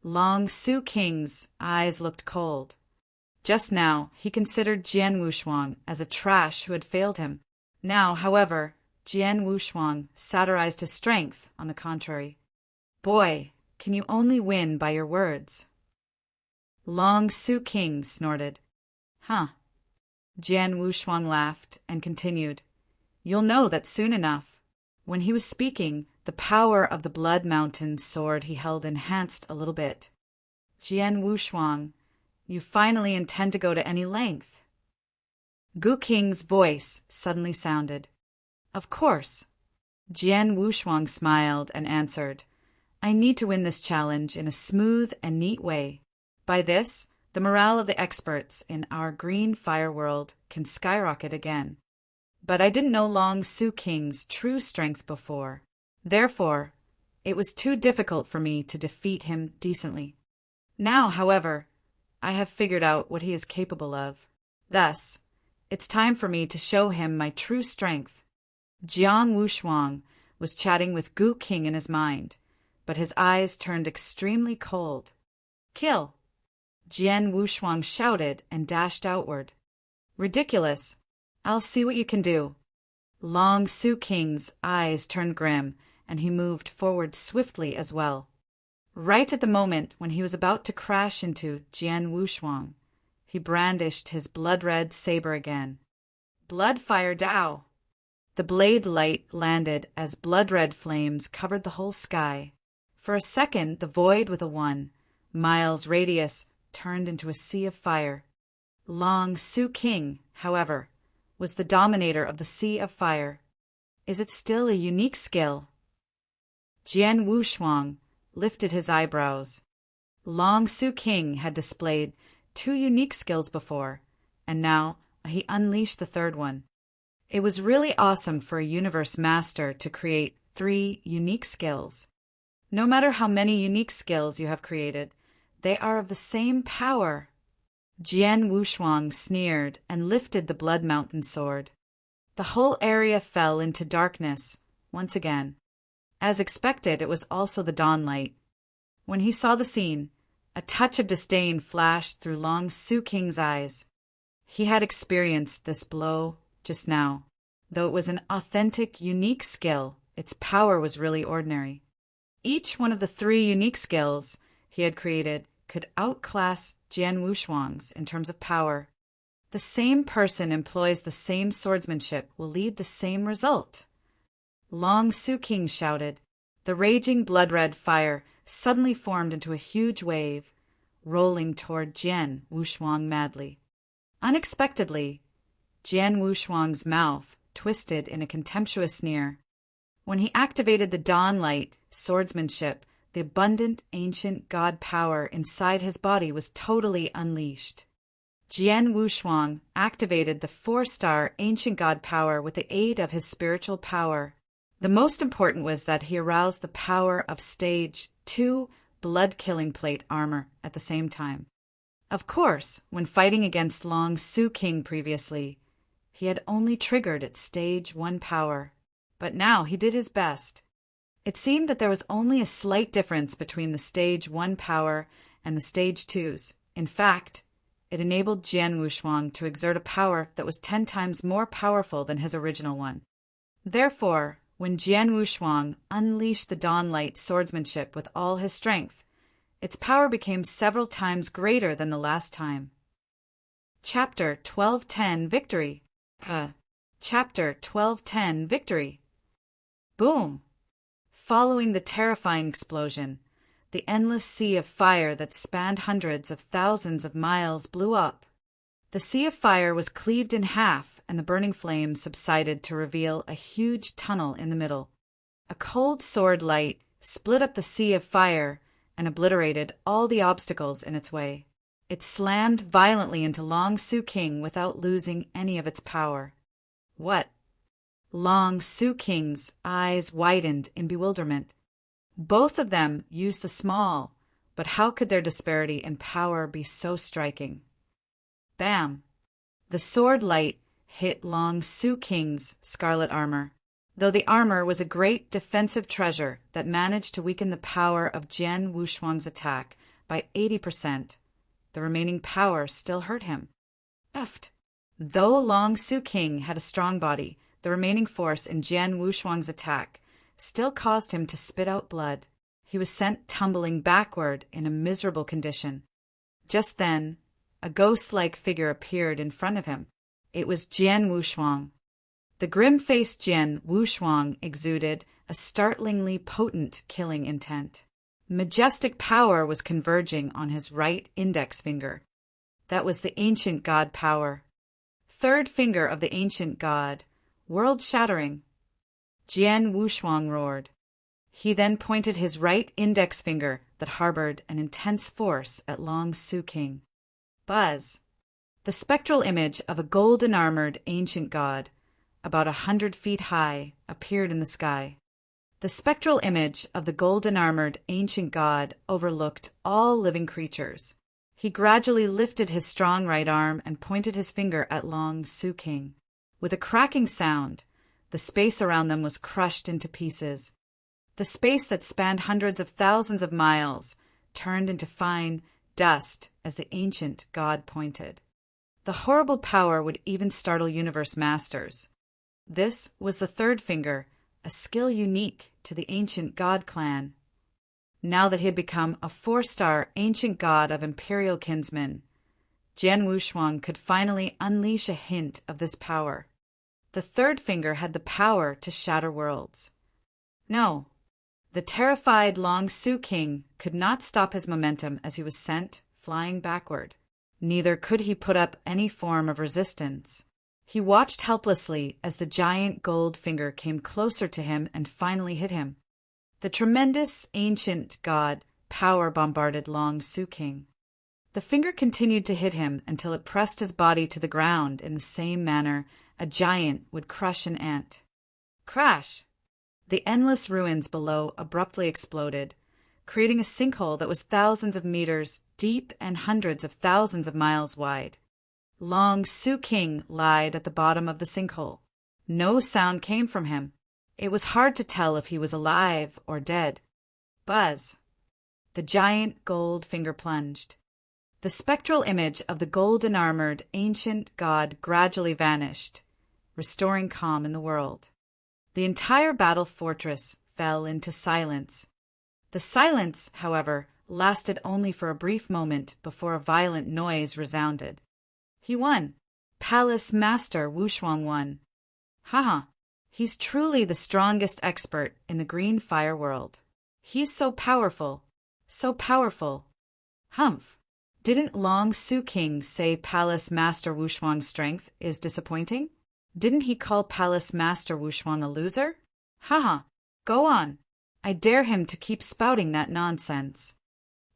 Long Su King's eyes looked cold. Just now, he considered Jian Wushuang as a trash who had failed him. Now, however, Jian Wushuang satirized his strength, on the contrary. Boy, can you only win by your words? Long Su King snorted. Huh. Jian Wushuang laughed and continued. You'll know that soon enough. When he was speaking, the power of the Blood Mountain sword he held enhanced a little bit. Jian Wushuang, you finally intend to go to any length? Gu King's voice suddenly sounded. Of course. Jian Wushuang smiled and answered. I need to win this challenge in a smooth and neat way. By this, the morale of the experts in our Green Fire world can skyrocket again. But I didn't know Long Su King's true strength before. Therefore, it was too difficult for me to defeat him decently. Now, however, I have figured out what he is capable of. Thus, it's time for me to show him my true strength. Jiang Wushuang was chatting with Gu King in his mind, but his eyes turned extremely cold. Kill! Jian Wushuang shouted and dashed outward. Ridiculous! I'll see what you can do. Long Su King's eyes turned grim, and he moved forward swiftly as well. Right at the moment when he was about to crash into Jian Wushuang, he brandished his blood-red saber again. Blood Fire Dao! The blade light landed as blood-red flames covered the whole sky. For a second, the void with a 1 miles radius turned into a sea of fire. Long Su King, however, was the dominator of the Sea of Fire. Is it still a unique skill? Jian Wushuang lifted his eyebrows. Long Su King had displayed 2 unique skills before, and now he unleashed the 3rd one. It was really awesome for a universe master to create 3 unique skills. No matter how many unique skills you have created, they are of the same power. Jian Wushuang sneered and lifted the Blood Mountain sword. The whole area fell into darkness once again. As expected, it was also the dawnlight. When he saw the scene, a touch of disdain flashed through Long Su King's eyes. He had experienced this blow just now. Though it was an authentic, unique skill, its power was really ordinary. Each one of the 3 unique skills he had created could outclass Jian Wushuang's in terms of power. The same person employs the same swordsmanship will lead the same result. Long Su King shouted. The raging blood-red fire suddenly formed into a huge wave, rolling toward Jian Wushuang madly. Unexpectedly, Jian Wushuang's mouth twisted in a contemptuous sneer. When he activated the Dawnlight swordsmanship, the abundant ancient god power inside his body was totally unleashed. Jian Wushuang activated the 4-star ancient god power with the aid of his spiritual power. The most important was that he aroused the power of stage 2 blood-killing plate armor at the same time. Of course, when fighting against Long Su King previously, he had only triggered its stage 1 power. But now he did his best. It seemed that there was only a slight difference between the stage 1 power and the stage 2's. In fact, it enabled Jian Wushuang to exert a power that was 10 times more powerful than his original one. Therefore, when Jian Wushuang unleashed the dawnlight swordsmanship with all his strength, its power became several times greater than the last time. Chapter 1210 Victory. Chapter 1210 Victory. Boom! Following the terrifying explosion, the endless sea of fire that spanned hundreds of thousands of miles blew up. The sea of fire was cleaved in half, and the burning flames subsided to reveal a huge tunnel in the middle. A cold sword light split up the sea of fire and obliterated all the obstacles in its way. It slammed violently into Long Su King without losing any of its power. What? Long Su King's eyes widened in bewilderment. Both of them used the small, but how could their disparity in power be so striking? Bam! The sword light hit Long Su King's scarlet armor. Though the armor was a great defensive treasure that managed to weaken the power of Jian Wushuang's attack by 80%, the remaining power still hurt him. Effed! Though Long Su King had a strong body, the remaining force in Jian Wushuang's attack still caused him to spit out blood. He was sent tumbling backward in a miserable condition. Just then, a ghost-like figure appeared in front of him. It was Jian Wushuang. The grim-faced Jian Wushuang exuded a startlingly potent killing intent. Majestic power was converging on his right index finger. That was the ancient god power. Third finger of the ancient god, world-shattering. Jian Wushuang roared. He then pointed his right index finger that harbored an intense force at Long Su King. Buzz! The spectral image of a golden-armored ancient god, about 100 feet high, appeared in the sky. The spectral image of the golden-armored ancient god overlooked all living creatures. He gradually lifted his strong right arm and pointed his finger at Long Su King. With a cracking sound, the space around them was crushed into pieces. The space that spanned hundreds of thousands of miles turned into fine dust as the ancient god pointed. The horrible power would even startle universe masters. This was the third finger, a skill unique to the ancient god clan. Now that he had become a 4-star ancient god of imperial kinsmen, Jian Wushuang could finally unleash a hint of this power. The third finger had the power to shatter worlds. No, the terrified Long Su King could not stop his momentum as he was sent flying backward. Neither could he put up any form of resistance. He watched helplessly as the giant gold finger came closer to him and finally hit him. The tremendous ancient god power bombarded Long Su King. The finger continued to hit him until it pressed his body to the ground in the same manner a giant would crush an ant. Crash! The endless ruins below abruptly exploded, creating a sinkhole that was thousands of meters deep and hundreds of thousands of miles wide. Long Su King lied at the bottom of the sinkhole. No sound came from him. It was hard to tell if he was alive or dead. Buzz! The giant gold finger plunged. The spectral image of the golden-armored ancient god gradually vanished, restoring calm in the world. The entire battle fortress fell into silence. The silence, however, lasted only for a brief moment before a violent noise resounded. He won. Palace Master Wushuang won. Haha, he's truly the strongest expert in the green fire world. He's so powerful, so powerful. Humph. Didn't Long Su King say Palace Master Wushuang's strength is disappointing? Didn't he call Palace Master Wushuang a loser? Haha, go on. I dare him to keep spouting that nonsense.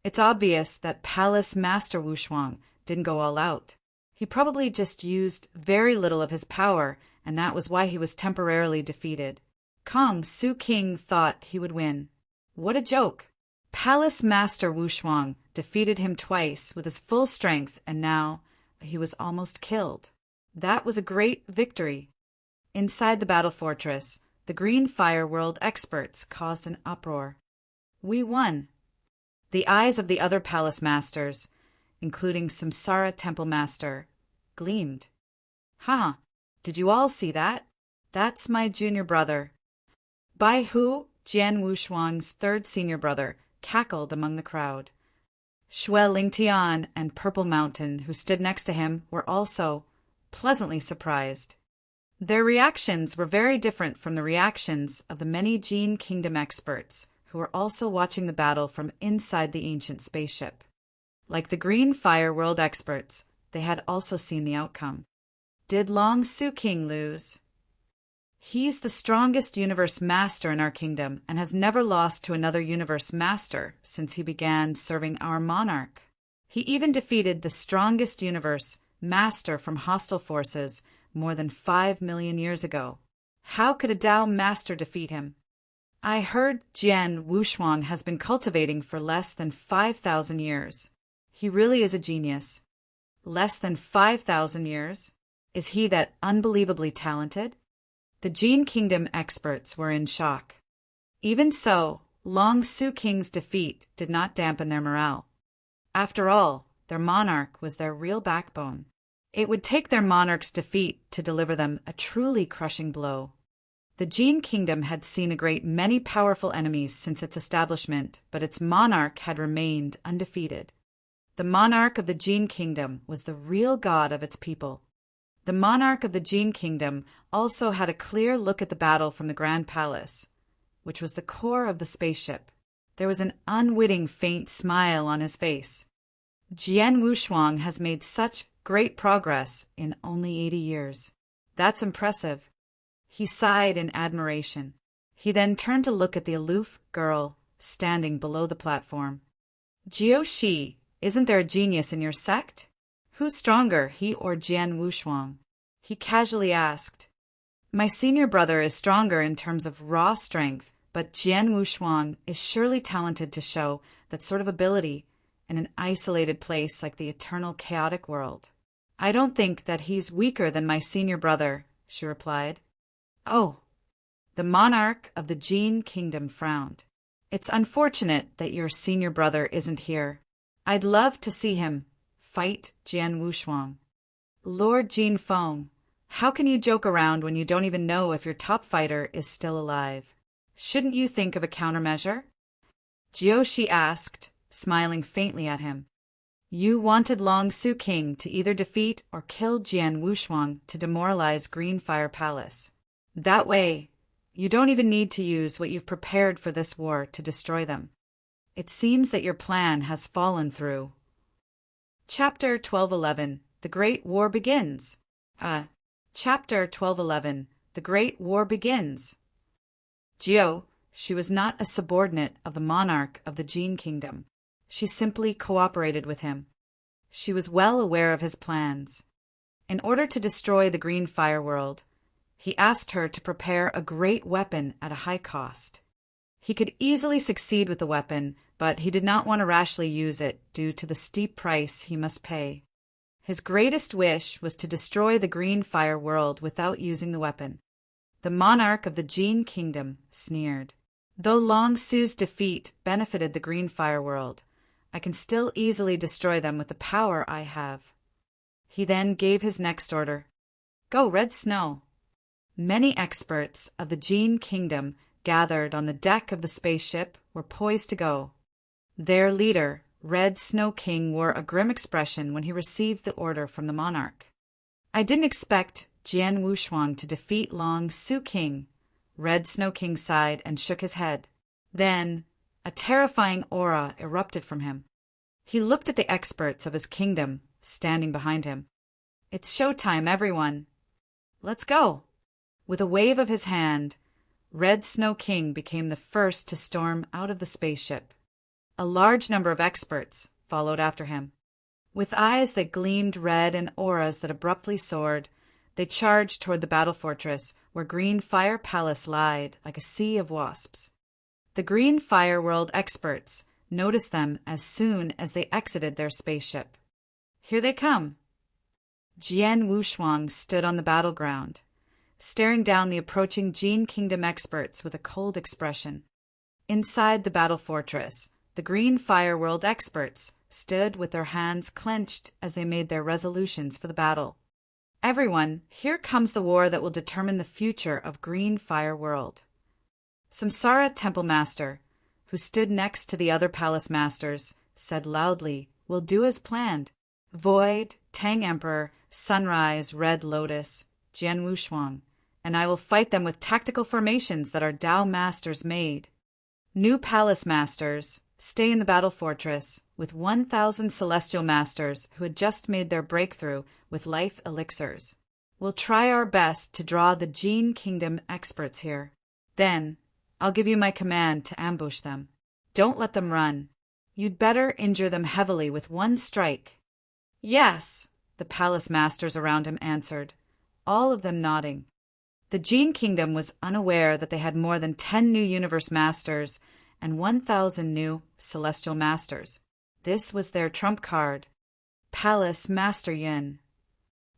It's obvious that Palace Master Wushuang didn't go all out. He probably just used very little of his power, and that was why he was temporarily defeated. Kong Su King thought he would win. What a joke! Palace Master Wushuang defeated him twice with his full strength, and now he was almost killed. That was a great victory. Inside the battle fortress, the Green Fire World experts caused an uproar. We won. The eyes of the other palace masters, including Samsara Temple Master, gleamed. Did you all see that? That's my junior brother. Bai Hu, Jian Wushuang's third senior brother, cackled among the crowd. Xue Lingtian and Purple Mountain, who stood next to him, were also pleasantly surprised. Their reactions were very different from the reactions of the many Jin Kingdom experts who were also watching the battle from inside the ancient spaceship. Like the Green Fire World experts, they had also seen the outcome. Did Long Su King lose? He's the strongest universe master in our kingdom and has never lost to another universe master since he began serving our monarch. He even defeated the strongest universe master from hostile forces more than 5 million years ago. How could a Dao master defeat him? I heard Jian Wushuang has been cultivating for less than 5,000 years. He really is a genius. Less than 5,000 years? Is he that unbelievably talented? The Jin Kingdom experts were in shock. Even so, Long Su King's defeat did not dampen their morale. After all, their monarch was their real backbone. It would take their monarch's defeat to deliver them a truly crushing blow. The Jin Kingdom had seen a great many powerful enemies since its establishment, but its monarch had remained undefeated. The monarch of the Jin Kingdom was the real god of its people. The monarch of the Jin Kingdom also had a clear look at the battle from the Grand Palace, which was the core of the spaceship. There was an unwitting faint smile on his face. Jian Wushuang has made such great progress in only 80 years. That's impressive. He sighed in admiration. He then turned to look at the aloof girl standing below the platform. Jiao Shi, isn't there a genius in your sect? Who's stronger, he or Jian Wushuang? He casually asked. My senior brother is stronger in terms of raw strength, but Jian Wushuang is surely talented to show that sort of ability in an isolated place like the eternal chaotic world. I don't think that he's weaker than my senior brother, she replied. Oh. The monarch of the Jin Kingdom frowned. It's unfortunate that your senior brother isn't here. I'd love to see him fight Jian Wushuang. Lord Jin Feng, how can you joke around when you don't even know if your top fighter is still alive? Shouldn't you think of a countermeasure? Jiao asked, smiling faintly at him. You wanted Long Su King to either defeat or kill Jian Wushuang to demoralize Green Fire Palace. That way, you don't even need to use what you've prepared for this war to destroy them. It seems that your plan has fallen through. Chapter 1211, The Great War Begins. Chapter 1211, The Great War Begins. Jiao, she was not a subordinate of the monarch of the Jin Kingdom. She simply cooperated with him. She was well aware of his plans. In order to destroy the Green Fire World, he asked her to prepare a great weapon at a high cost. He could easily succeed with the weapon, but he did not want to rashly use it due to the steep price he must pay. His greatest wish was to destroy the Green Fire World without using the weapon. The monarch of the Jin Kingdom sneered. Though Long Su's defeat benefited the Green Fire World, I can still easily destroy them with the power I have. He then gave his next order. Go, Red Snow. Many experts of the Jin Kingdom gathered on the deck of the spaceship were poised to go. Their leader, Red Snow King, wore a grim expression when he received the order from the monarch. I didn't expect Jian Wushuang to defeat Long Su King. Red Snow King sighed and shook his head. Then, a terrifying aura erupted from him. He looked at the experts of his kingdom standing behind him. It's showtime, everyone. Let's go. With a wave of his hand, Red Snow King became the first to storm out of the spaceship. A large number of experts followed after him. With eyes that gleamed red and auras that abruptly soared, they charged toward the battle fortress where Green Fire Palace lied like a sea of wasps. The Green Fire World experts noticed them as soon as they exited their spaceship. Here they come. Jian Wushuang stood on the battleground, staring down the approaching Jin Kingdom experts with a cold expression. Inside the battle fortress, the Green Fire World experts stood with their hands clenched as they made their resolutions for the battle. Everyone, here comes the war that will determine the future of Green Fire World. Samsara Temple Master, who stood next to the other palace masters, said loudly, "We'll do as planned. Void, Tang Emperor, Sunrise, Red Lotus, Jian Wushuang, and I will fight them with tactical formations that our Tao masters made. New palace masters, stay in the battle fortress with 1,000 celestial masters who had just made their breakthrough with life elixirs. We'll try our best to draw the Jin Kingdom experts here. Then, I'll give you my command to ambush them. Don't let them run. You'd better injure them heavily with one strike." "Yes," the palace masters around him answered, all of them nodding. The Jin Kingdom was unaware that they had more than 10 new universe masters and 1,000 new celestial masters. This was their trump card. Palace Master Yin.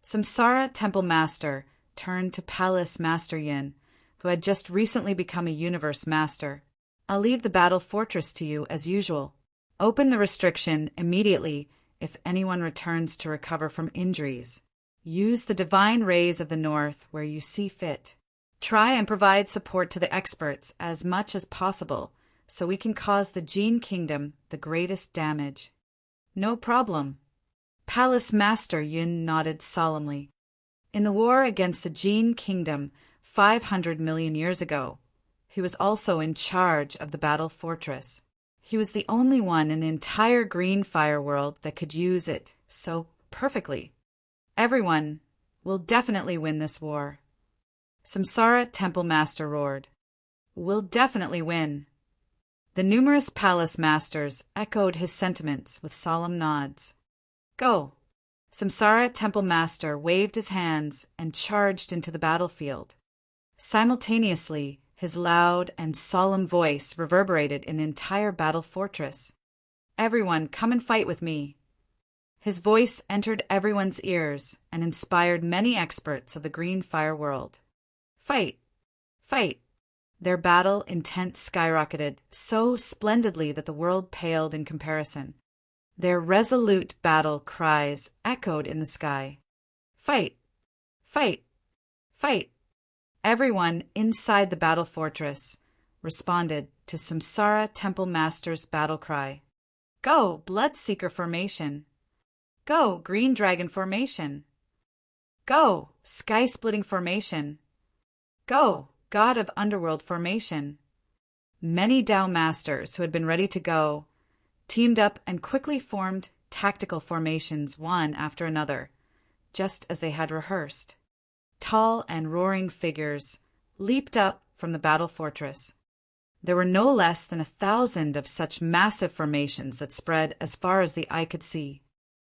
Samsara Temple Master turned to Palace Master Yin, who had just recently become a universe master. "I'll leave the battle fortress to you as usual. Open the restriction immediately if anyone returns to recover from injuries. Use the divine rays of the north where you see fit. Try and provide support to the experts as much as possible so we can cause the Jin Kingdom the greatest damage." "No problem." Palace Master Yin nodded solemnly. In the war against the Jin Kingdom 500 million years ago, he was also in charge of the battle fortress. He was the only one in the entire green fire world that could use it so perfectly. "Everyone will definitely win this war." Samsara Temple Master roared. "We'll definitely win." The numerous palace masters echoed his sentiments with solemn nods. "Go." Samsara Temple Master waved his hands and charged into the battlefield. Simultaneously, his loud and solemn voice reverberated in the entire battle fortress. "Everyone, come and fight with me." His voice entered everyone's ears and inspired many experts of the green fire world. "Fight! Fight!" Their battle intent skyrocketed so splendidly that the world paled in comparison. Their resolute battle cries echoed in the sky. "Fight! Fight! Fight!" Everyone inside the battle fortress responded to Samsara Temple Master's battle cry. "Go, Bloodseeker Formation! Go, Green Dragon Formation! Go, Sky-Splitting Formation! Go, God of Underworld Formation!" Many Tao Masters who had been ready to go teamed up and quickly formed tactical formations one after another, just as they had rehearsed. Tall and roaring figures leaped up from the battle fortress. There were no less than 1,000 of such massive formations that spread as far as the eye could see.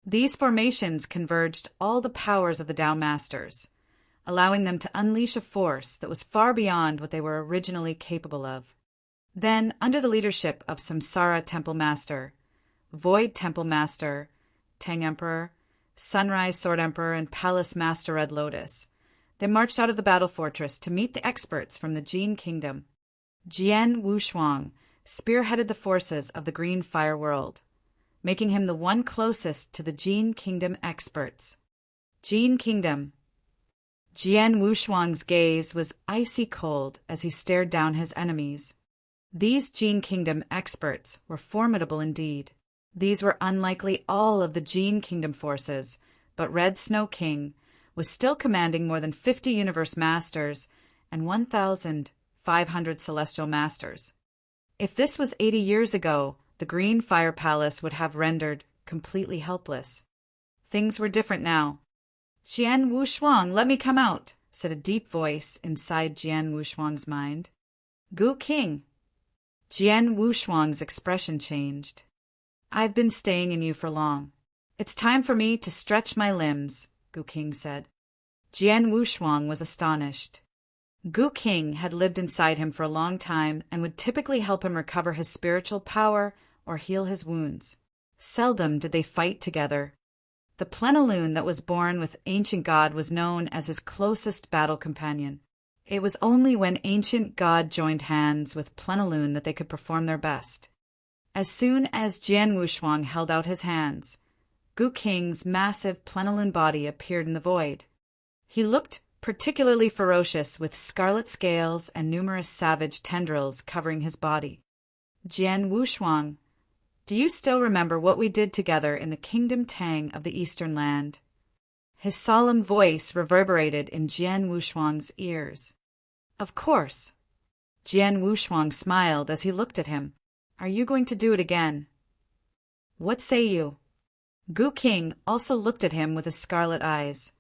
These formations converged all the powers of the Tao Masters, allowing them to unleash a force that was far beyond what they were originally capable of. Then, under the leadership of Samsara Temple Master, Void Temple Master, Tang Emperor, Sunrise Sword Emperor, and Palace Master Red Lotus, they marched out of the battle fortress to meet the experts from the Jin Kingdom. Jian Wushuang spearheaded the forces of the green fire world, making him the one closest to the Jin Kingdom experts. Jin Kingdom. Jian Wushuang's gaze was icy cold as he stared down his enemies. These Jin Kingdom experts were formidable indeed. These were unlikely all of the Jin Kingdom forces, but Red Snow King was still commanding more than 50 universe masters and 1,500 celestial masters. If this was 80 years ago, the Green Fire Palace would have rendered completely helpless. Things were different now. "Jian Wushuang, let me come out," said a deep voice inside Jian Wushuang's mind. "Gu King." Jian Wushuang's expression changed. "I've been staying in you for long. It's time for me to stretch my limbs," Gu King said. Jian Wushuang was astonished. Gu King had lived inside him for a long time and would typically help him recover his spiritual power or heal his wounds. Seldom did they fight together. The plenilune that was born with Ancient God was known as his closest battle companion. It was only when Ancient God joined hands with plenilune that they could perform their best. As soon as Jian Wushuang held out his hands, Gu King's massive plenilune body appeared in the void. He looked particularly ferocious with scarlet scales and numerous savage tendrils covering his body. Jian Wushuang, do you still remember what we did together in the Kingdom Tang of the Eastern Land? His solemn voice reverberated in Jian Wushuang's ears. Of course. Jian Wushuang smiled as he looked at him. Are you going to do it again? What say you? Gu King also looked at him with his scarlet eyes.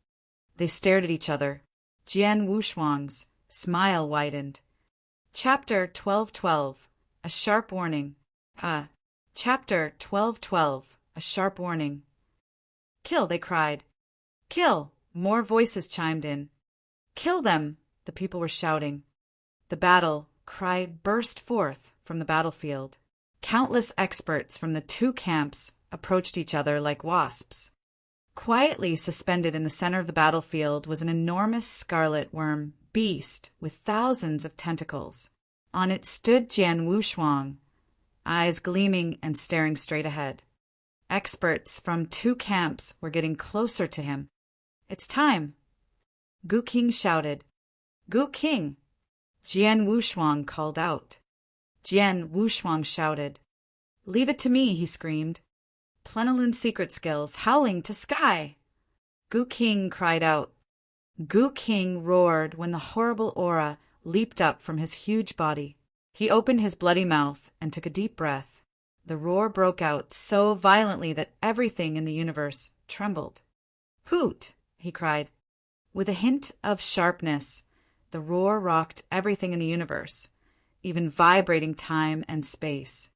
They stared at each other. Jian Wushuang's smile widened. Chapter 12:12. A Sharp Warning. Chapter 12:12. A Sharp Warning. Kill, they cried. Kill! More voices chimed in. Kill them! The people were shouting. The battle cry burst forth from the battlefield. Countless experts from the two camps approached each other like wasps. Quietly suspended in the center of the battlefield was an enormous scarlet worm beast with thousands of tentacles. On it stood Jian Wushuang, eyes gleaming and staring straight ahead. Experts from two camps were getting closer to him. It's time! Gu King shouted. Gu King! Jian Wushuang called out. Jian Wushuang shouted. Leave it to me, he screamed. Plenilun secret skills, howling to sky! Gu King cried out. Gu King roared when the horrible aura leaped up from his huge body. He opened his bloody mouth and took a deep breath. The roar broke out so violently that everything in the universe trembled. Hoot! He cried. With a hint of sharpness, the roar rocked everything in the universe, even vibrating time and space.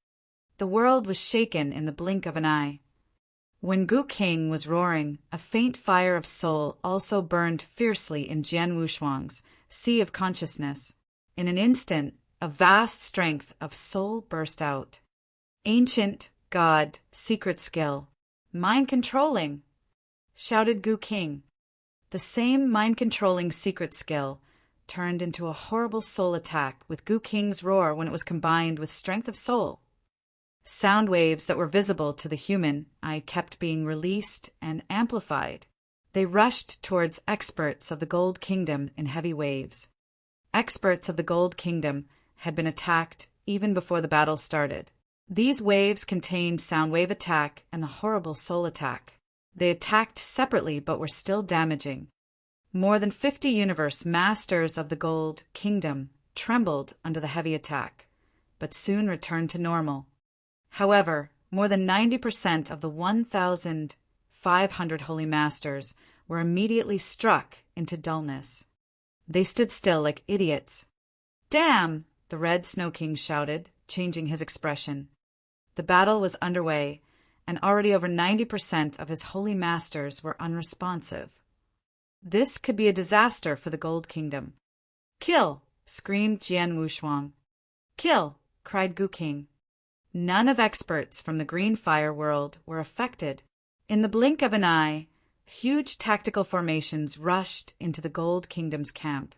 The world was shaken in the blink of an eye. When Gu King was roaring, a faint fire of soul also burned fiercely in Jian Wushuang's sea of consciousness. In an instant, a vast strength of soul burst out. Ancient God, secret skill, mind-controlling, shouted Gu King. The same mind-controlling secret skill turned into a horrible soul attack with Gu King's roar when it was combined with strength of soul. Sound waves that were visible to the human eye kept being released and amplified. They rushed towards experts of the Gold Kingdom in heavy waves. Experts of the Gold Kingdom had been attacked even before the battle started. These waves contained sound wave attack and the horrible soul attack. They attacked separately but were still damaging. More than 50 universe masters of the Gold Kingdom trembled under the heavy attack, but soon returned to normal. However, more than 90% of the 1,500 holy masters were immediately struck into dullness. They stood still like idiots. Damn! The Red Snow King shouted, changing his expression. The battle was underway, and already over 90% of his holy masters were unresponsive. This could be a disaster for the Gold Kingdom. Kill! Screamed Jian Wushuang. Kill! Cried Gu King. None of experts from the Green Fire world were affected. In the blink of an eye, huge tactical formations rushed into the Gold Kingdom's camp,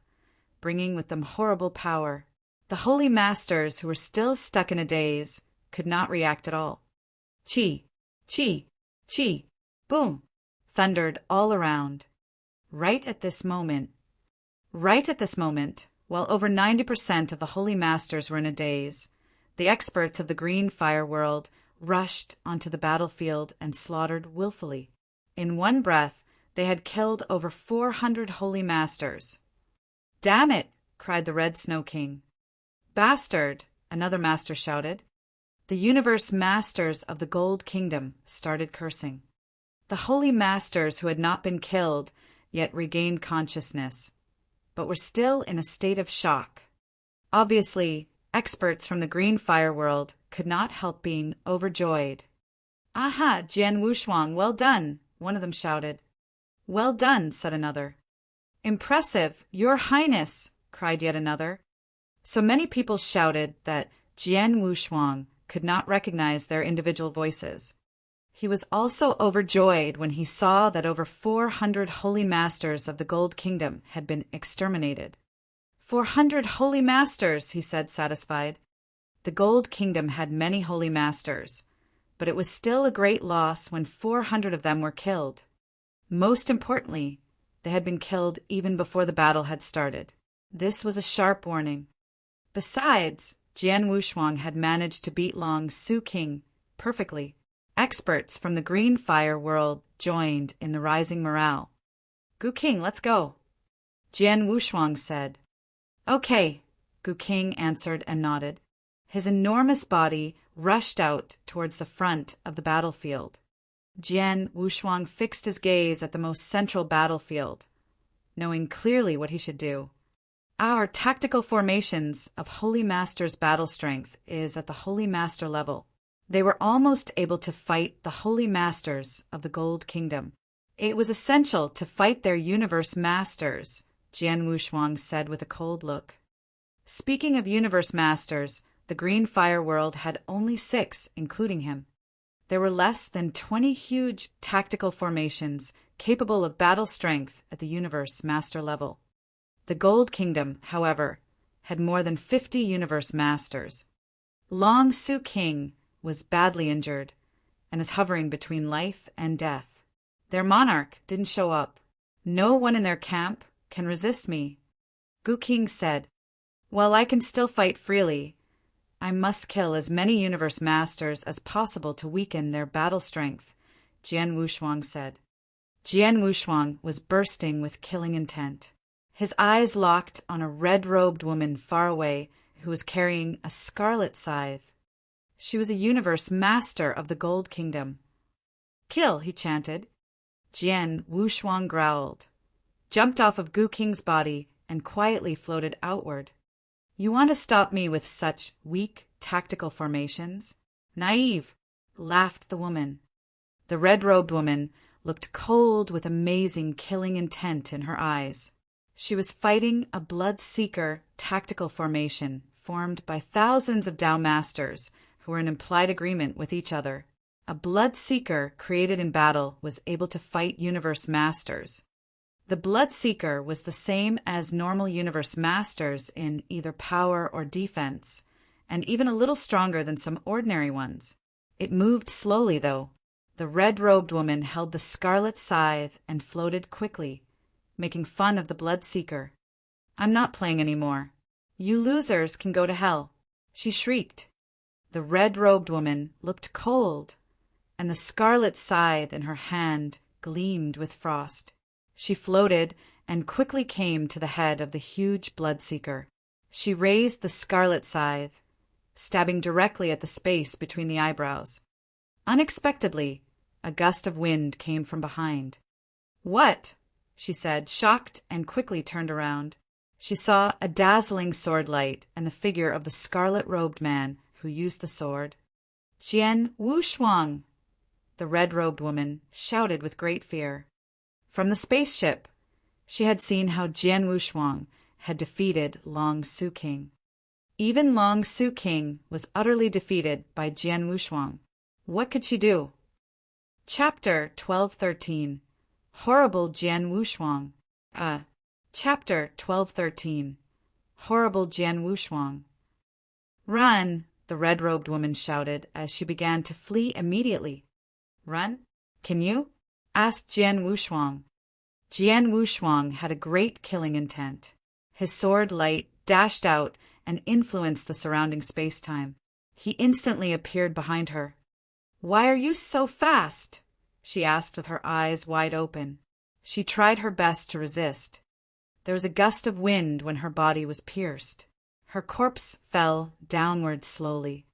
bringing with them horrible power. The holy masters who were still stuck in a daze could not react at all. Chi, chi, chi, boom, thundered all around. Right at this moment, while over 90% of the holy masters were in a daze, the experts of the Green Fire world rushed onto the battlefield and slaughtered willfully. In one breath, they had killed over 400 holy masters. Damn it! Cried the Red Snow King. Bastard! Another master shouted. The universe masters of the Gold Kingdom started cursing. The holy masters who had not been killed yet regained consciousness, but were still in a state of shock. Obviously, experts from the Green Fire world could not help being overjoyed. Aha, Jian Wushuang, well done, one of them shouted. Well done, said another. Impressive, Your Highness, cried yet another. So many people shouted that Jian Wushuang could not recognize their individual voices. He was also overjoyed when he saw that over 400 holy masters of the Gold Kingdom had been exterminated. 400 holy masters, he said, satisfied. The Gold Kingdom had many holy masters, but it was still a great loss when 400 of them were killed. Most importantly, They had been killed even before the battle had started. This was a sharp warning. Besides, Jian Wushuang had managed to beat Long Su King perfectly. Experts from the Green Fire world joined in the rising morale. "Gu King, let's go," Jian Wushuang said. "Okay," Gu King answered and nodded. His enormous body rushed out towards the front of the battlefield. Jian Wushuang fixed his gaze at the most central battlefield, knowing clearly what he should do. Our tactical formations of Holy Master's battle strength is at the Holy Master level. They were almost able to fight the Holy Masters of the Gold Kingdom. It was essential to fight their universe masters, Jian Wushuang said with a cold look. Speaking of universe masters, the Green Fire world had only 6, including him. There were less than 20 huge tactical formations capable of battle strength at the universe master level. The Gold Kingdom, however, had more than 50 universe masters. Long Su King was badly injured and is hovering between life and death. Their monarch didn't show up. "No one in their camp can resist me," Gu King said. "While I can still fight freely, I must kill as many universe masters as possible to weaken their battle strength," Jian Wushuang said. Jian Wushuang was bursting with killing intent. His eyes locked on a red-robed woman far away who was carrying a scarlet scythe. She was a universe master of the Gold Kingdom. "Kill," he chanted. Jian Wushuang growled, jumped off of Gu King's body, and quietly floated outward. "You want to stop me with such weak tactical formations? Naive," laughed the woman. The red-robed woman looked cold with amazing killing intent in her eyes. She was fighting a Blood-Seeker tactical formation formed by thousands of Dao Masters who were in implied agreement with each other. A Blood-Seeker created in battle was able to fight Universe Masters. The Blood-Seeker was the same as normal Universe Masters in either power or defense, and even a little stronger than some ordinary ones. It moved slowly, though. The red-robed woman held the scarlet scythe and floated quickly, making fun of the Blood-Seeker. "I'm not playing anymore. You losers can go to hell," she shrieked. The red-robed woman looked cold, and the scarlet scythe in her hand gleamed with frost. She floated and quickly came to the head of the huge Blood-Seeker. She raised the scarlet scythe, stabbing directly at the space between the eyebrows. Unexpectedly, a gust of wind came from behind. "What?" she said, shocked, and quickly turned around. She saw a dazzling sword light and the figure of the scarlet-robed man who used the sword. "Jian Wushuang!" the red-robed woman shouted with great fear. From the spaceship, she had seen how Jian Wushuang had defeated Long Su King. Even Long Su King was utterly defeated by Jian Wushuang. What could she do? Chapter 1213. Horrible Jian Wushuang. Chapter 1213. Horrible Jian Wushuang. "Run!" the red-robed woman shouted as she began to flee immediately. "Run? Can you?" asked Jian Wushuang. Jian Wushuang had a great killing intent. His sword light dashed out and influenced the surrounding space-time. He instantly appeared behind her. "Why are you so fast?" she asked with her eyes wide open. She tried her best to resist. There was a gust of wind when her body was pierced. Her corpse fell downward slowly.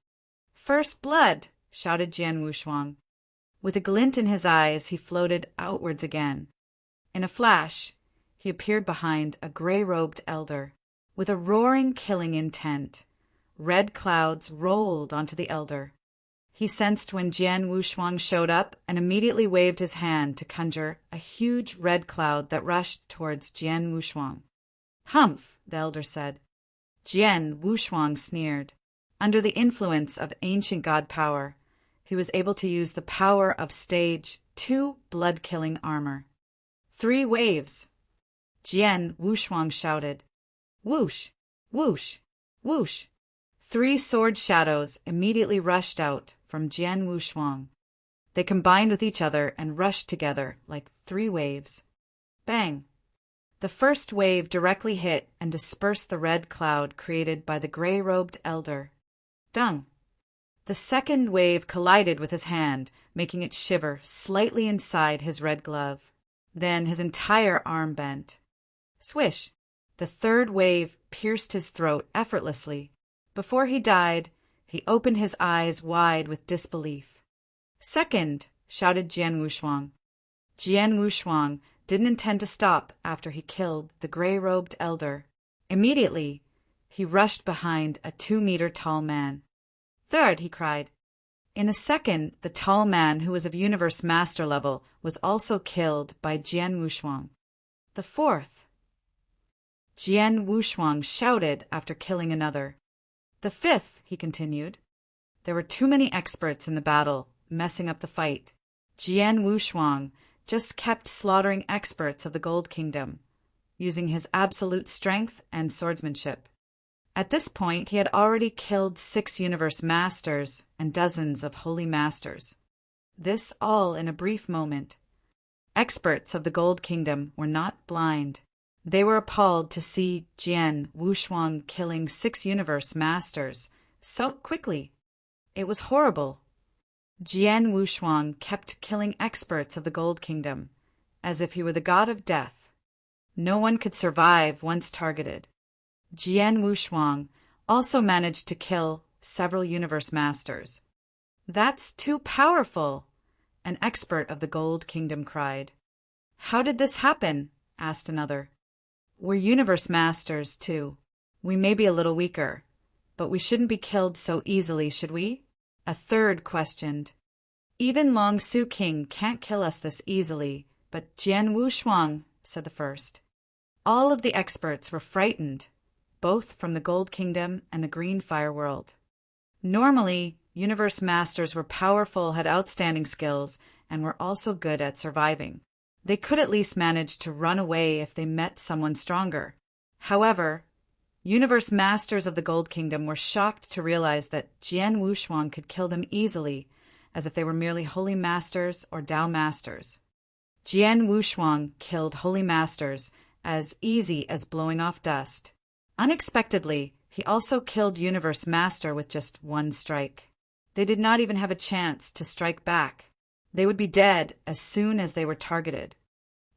"First blood!" shouted Jian Wushuang. With a glint in his eyes, he floated outwards again. In a flash, he appeared behind a gray-robed elder. With a roaring killing intent, red clouds rolled onto the elder. He sensed when Jian Wushuang showed up and immediately waved his hand to conjure a huge red cloud that rushed towards Jian Wushuang. "Humph," the elder said. Jian Wushuang sneered. Under the influence of ancient god power, he was able to use the power of stage 2 blood-killing armor. 3 waves! Jian Wushuang shouted. Whoosh! Whoosh! Whoosh! 3 sword shadows immediately rushed out from Jian Wushuang. They combined with each other and rushed together like 3 waves. Bang! The first wave directly hit and dispersed the red cloud created by the gray-robed elder. Dung. The second wave collided with his hand, making it shiver slightly inside his red glove. Then his entire arm bent. Swish! The third wave pierced his throat effortlessly. Before he died, he opened his eyes wide with disbelief. Second! Shouted Jian Wushuang. Jian Wushuang didn't intend to stop after he killed the gray-robed elder. Immediately, he rushed behind a 2-meter tall man. Third, he cried. In a second, the tall man, who was of Universe Master level, was also killed by Jian Wushuang. The fourth. Jian Wushuang shouted after killing another. The fifth, he continued. There were too many experts in the battle, messing up the fight. Jian Wushuang just kept slaughtering experts of the Gold Kingdom, using his absolute strength and swordsmanship. At this point, he had already killed 6 Universe Masters and dozens of Holy Masters. This all in a brief moment. Experts of the Gold Kingdom were not blind. They were appalled to see Jian Wushuang killing 6 Universe Masters so quickly. It was horrible. Jian Wushuang kept killing experts of the Gold Kingdom, as if he were the god of death. No one could survive once targeted. Jian Wushuang also managed to kill several Universe Masters. That's too powerful, an expert of the Gold Kingdom cried. How did this happen? Asked another. We're Universe Masters, too. We may be a little weaker, but we shouldn't be killed so easily, should we? A third questioned. Even Long Su King can't kill us this easily, but Jian Wushuang, said the first. All of the experts were frightened, both from the Gold Kingdom and the Green Fire World. Normally, Universe Masters were powerful, had outstanding skills, and were also good at surviving. They could at least manage to run away if they met someone stronger. However, Universe Masters of the Gold Kingdom were shocked to realize that Jian Wushuang could kill them easily, as if they were merely Holy Masters or Dao Masters. Jian Wushuang killed Holy Masters as easy as blowing off dust. Unexpectedly, he also killed Universe Master with just one strike. They did not even have a chance to strike back. They would be dead as soon as they were targeted.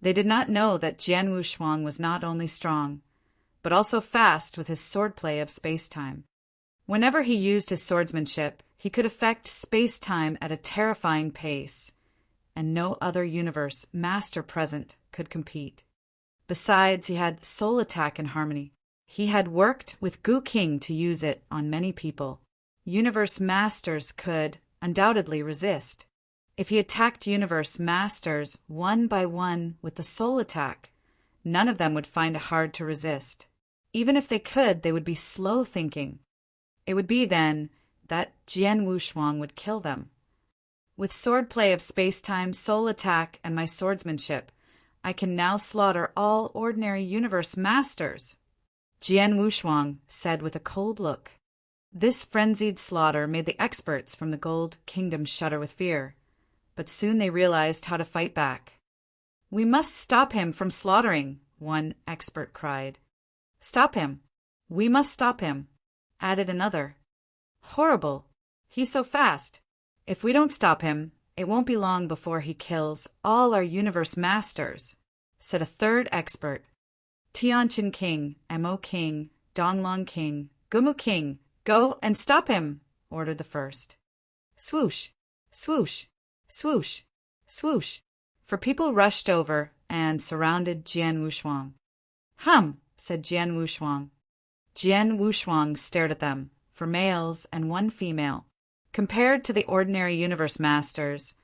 They did not know that Jian Wushuang was not only strong, but also fast with his swordplay of space-time. Whenever he used his swordsmanship, he could affect space-time at a terrifying pace, and no other Universe Master present could compete. Besides, he had soul attack in harmony. He had worked with Gu King to use it on many people. Universe Masters could undoubtedly resist. If he attacked Universe Masters one by one with the soul attack, none of them would find it hard to resist. Even if they could, they would be slow thinking. It would be then that Jian Wushuang would kill them. With swordplay of space-time, soul attack, and my swordsmanship, I can now slaughter all ordinary Universe Masters, Jian Wushuang said with a cold look. This frenzied slaughter made the experts from the Gold Kingdom shudder with fear, but soon they realized how to fight back. We must stop him from slaughtering, one expert cried. Stop him. We must stop him, added another. Horrible. He's so fast. If we don't stop him, it won't be long before he kills all our Universe Masters, said a third expert. Tianqin King, Mo King, Donglong King, Gumu King, go and stop him, ordered the first. Swoosh, swoosh, swoosh, swoosh, for people rushed over and surrounded Jian Wushuang. Hum, said Jian Wushuang. Jian Wushuang stared at them, for males and one female. Compared to the ordinary Universe Masters,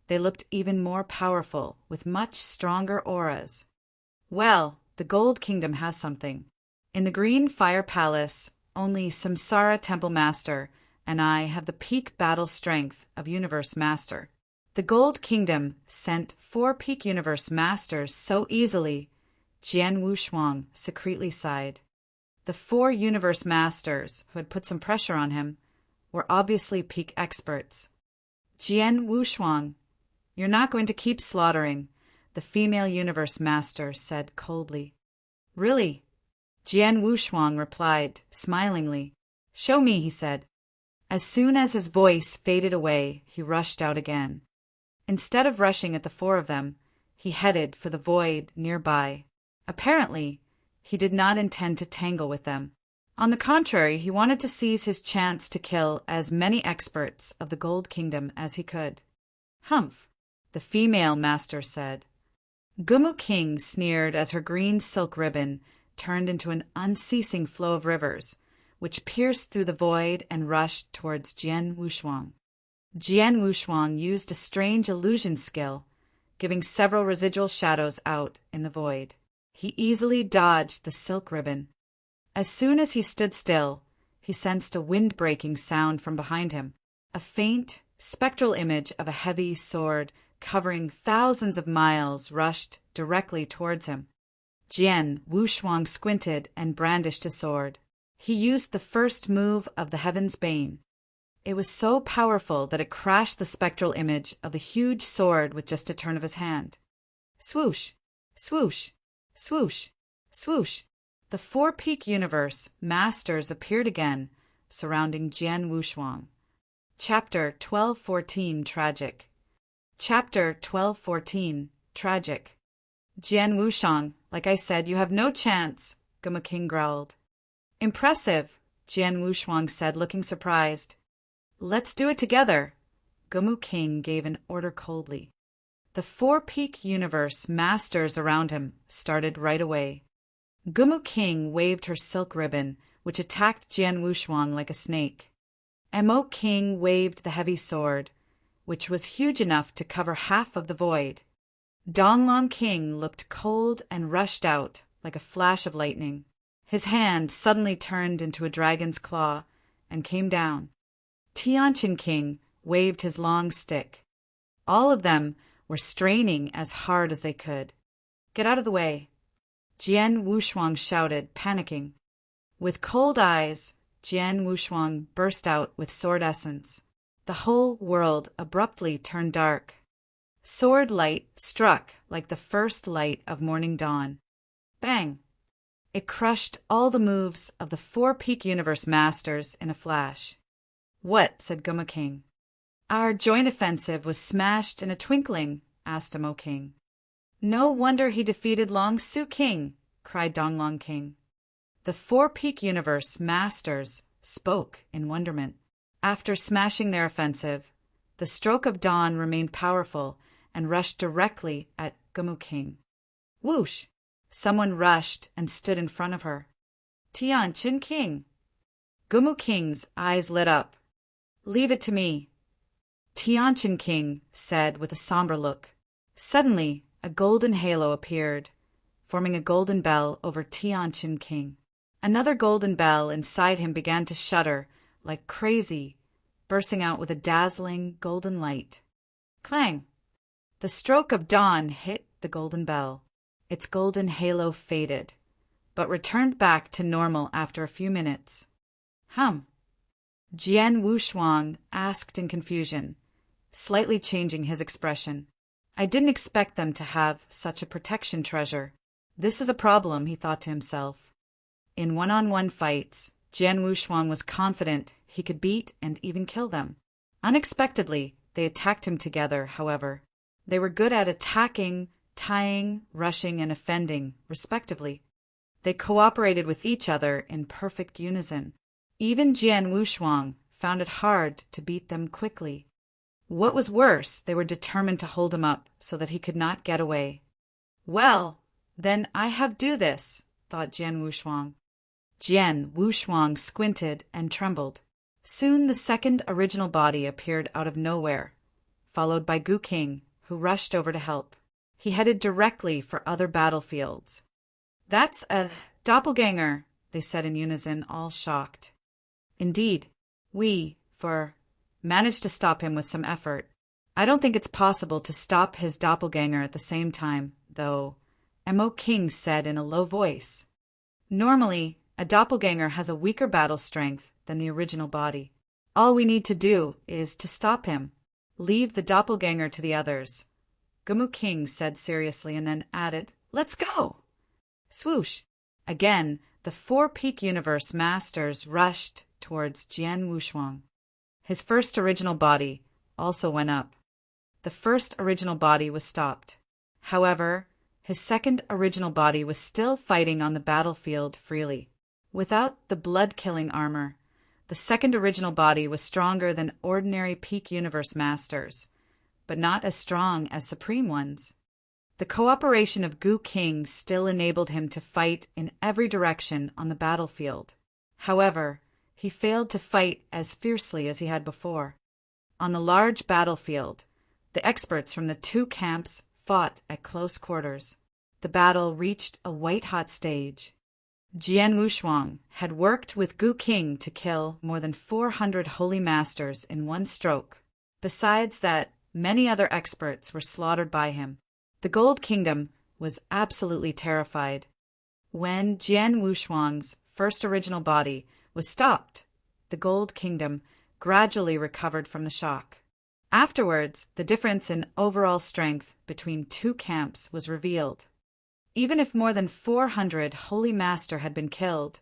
they looked even more powerful, with much stronger auras. Well, the Gold Kingdom has something. In the Green Fire Palace, only Samsara Temple Master and I have the peak battle strength of Universe Master. The Gold Kingdom sent 4 peak Universe Masters so easily, Jian Wushuang secretly sighed. The 4 Universe Masters who had put some pressure on him were obviously peak experts. Jian Wushuang, you're not going to keep slaughtering, the female Universe Master said coldly. Really? Jian Wushuang replied, smilingly. Show me, he said. As soon as his voice faded away, he rushed out again. Instead of rushing at the four of them, he headed for the void nearby. Apparently, he did not intend to tangle with them. On the contrary, he wanted to seize his chance to kill as many experts of the Gold Kingdom as he could. Humph, the female master said. Gumu King sneered as her green silk ribbon turned into an unceasing flow of rivers, which pierced through the void and rushed towards Jian Wushuang. Jian Wushuang used a strange illusion skill, giving several residual shadows out in the void. He easily dodged the silk ribbon. As soon as he stood still, he sensed a wind-breaking sound from behind him. A faint, spectral image of a heavy sword covering thousands of miles rushed directly towards him. Jian Wushuang squinted and brandished his sword. He used the first move of the Heaven's Bane. It was so powerful that it crashed the spectral image of the huge sword with just a turn of his hand. Swoosh! Swoosh! Swoosh! Swoosh! The four-peak universe masters appeared again, surrounding Jian Wushuang. Chapter 1214 Tragic. Chapter 1214 Tragic. Jian Wushuang, like I said, you have no chance, Gumu King growled. Impressive, Jian Wushuang said, looking surprised. Let's do it together. Gumu King gave an order coldly. The four-peak universe masters around him started right away. Gumu King waved her silk ribbon, which attacked Jian Wushuang like a snake. Mo King waved the heavy sword, which was huge enough to cover half of the void. Donglong King looked cold and rushed out like a flash of lightning. His hand suddenly turned into a dragon's claw and came down. Tianqin King waved his long stick. All of them were straining as hard as they could. Get out of the way, Jian Wushuang shouted, panicking. With cold eyes, Jian Wushuang burst out with sword essence. The whole world abruptly turned dark. Sword light struck like the first light of morning dawn. Bang! It crushed all the moves of the four-peak universe masters in a flash. What? Said Gumu King. Our joint offensive was smashed in a twinkling, asked Mo King. No wonder he defeated Long Su King, cried Donglong King. The four-peak universe masters spoke in wonderment. After smashing their offensive, the stroke of dawn remained powerful and rushed directly at Gumu King. Whoosh! Someone rushed and stood in front of her. Tianqin King. Gumu King's eyes lit up. Leave it to me, Tianqin King said with a somber look. Suddenly, a golden halo appeared, forming a golden bell over Tianqin King. Another golden bell inside him began to shudder like crazy, bursting out with a dazzling golden light. Clang! The stroke of dawn hit the golden bell. Its golden halo faded, but returned back to normal after a few minutes. Jian Wushuang asked in confusion, slightly changing his expression. I didn't expect them to have such a protection treasure. This is a problem, he thought to himself. In one-on-one fights, Jian Wushuang was confident he could beat and even kill them. Unexpectedly, they attacked him together, however. They were good at attacking, tying, rushing, and offending, respectively. They cooperated with each other in perfect unison. Even Jian Wushuang found it hard to beat them quickly. What was worse, they were determined to hold him up so that he could not get away. Well, then I have do this, thought Jian Wushuang. Jian Wushuang squinted and trembled. Soon the second original body appeared out of nowhere, followed by Gu King, who rushed over to help. He headed directly for other battlefields. That's a doppelganger, they said in unison, all shocked. Indeed, we, managed to stop him with some effort. I don't think it's possible to stop his doppelganger at the same time, though, Mo King said in a low voice. Normally, a doppelganger has a weaker battle strength than the original body. All we need to do is to stop him. Leave the doppelganger to the others. Gumu King said seriously and then added, Let's go! Swoosh! Again, the four peak universe masters rushed towards Jian Wushuang. His first original body also went up. The first original body was stopped. However, his second original body was still fighting on the battlefield freely. Without the blood-killing armor, the second original body was stronger than ordinary peak universe masters, but not as strong as supreme ones. The cooperation of Gu King still enabled him to fight in every direction on the battlefield. However, he failed to fight as fiercely as he had before. On the large battlefield, the experts from the two camps fought at close quarters. The battle reached a white-hot stage. Jian Wushuang had worked with Gu King to kill more than 400 holy masters in one stroke. Besides that, many other experts were slaughtered by him. The Gold Kingdom was absolutely terrified. When Jian Wushuang's first original body was stopped, the Gold Kingdom gradually recovered from the shock. Afterwards, the difference in overall strength between two camps was revealed. Even if more than 400 holy master had been killed,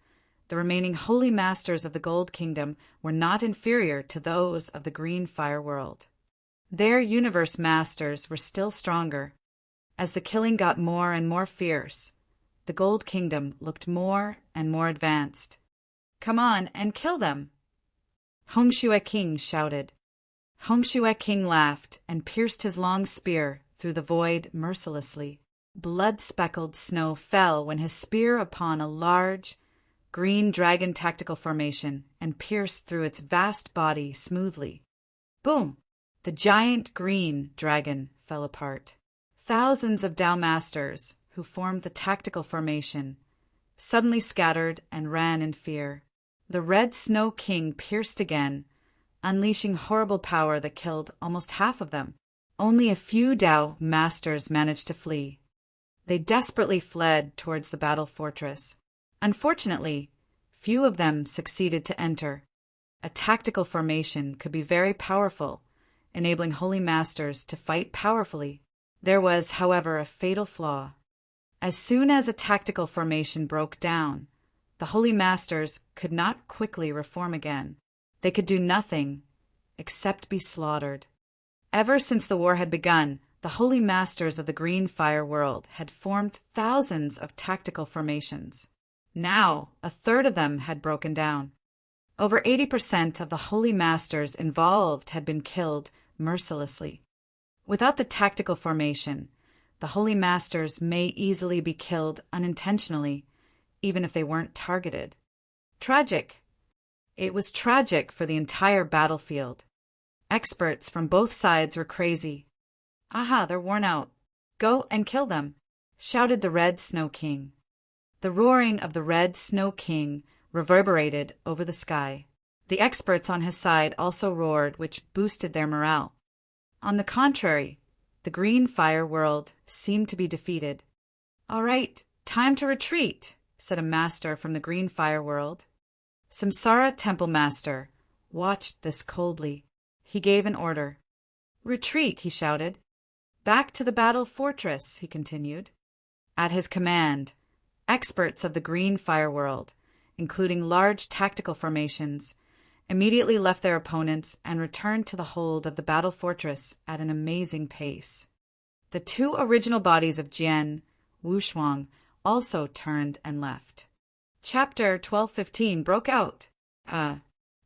the remaining holy masters of the Gold Kingdom were not inferior to those of the Green Fire World. Their universe masters were still stronger. As the killing got more and more fierce, the Gold Kingdom looked more and more advanced. "Come on and kill them!" Hong Shue King shouted. Hong Shue King laughed and pierced his long spear through the void mercilessly. Blood-speckled snow fell when his spear upon a large, green dragon tactical formation and pierced through its vast body smoothly. Boom! The giant green dragon fell apart. Thousands of Dao Masters, who formed the tactical formation, suddenly scattered and ran in fear. The Red Snow King pierced again, unleashing horrible power that killed almost half of them. Only a few Dao Masters managed to flee. They desperately fled towards the battle fortress. Unfortunately, few of them succeeded to enter. A tactical formation could be very powerful, enabling holy masters to fight powerfully. There was, however, a fatal flaw. As soon as a tactical formation broke down, the holy masters could not quickly reform again. They could do nothing except be slaughtered. Ever since the war had begun, the holy masters of the Green Fire World had formed thousands of tactical formations. Now, a third of them had broken down. Over 80% of the holy masters involved had been killed mercilessly. Without the tactical formation, the holy masters may easily be killed unintentionally, even if they weren't targeted. Tragic. It was tragic for the entire battlefield. Experts from both sides were crazy. "Aha, they're worn out. Go and kill them," shouted the Red Snow King. The roaring of the Red Snow King reverberated over the sky. The experts on his side also roared, which boosted their morale. On the contrary, the Green Fire World seemed to be defeated. "All right, time to retreat," said a master from the Green Fire World. Samsara Temple Master watched this coldly. He gave an order. "Retreat," he shouted. "Back to the battle fortress," he continued. At his command, experts of the Green Fire World, including large tactical formations, immediately left their opponents and returned to the hold of the battle fortress at an amazing pace. The two original bodies of Jian Wushuang also turned and left. Chapter 1215 broke out.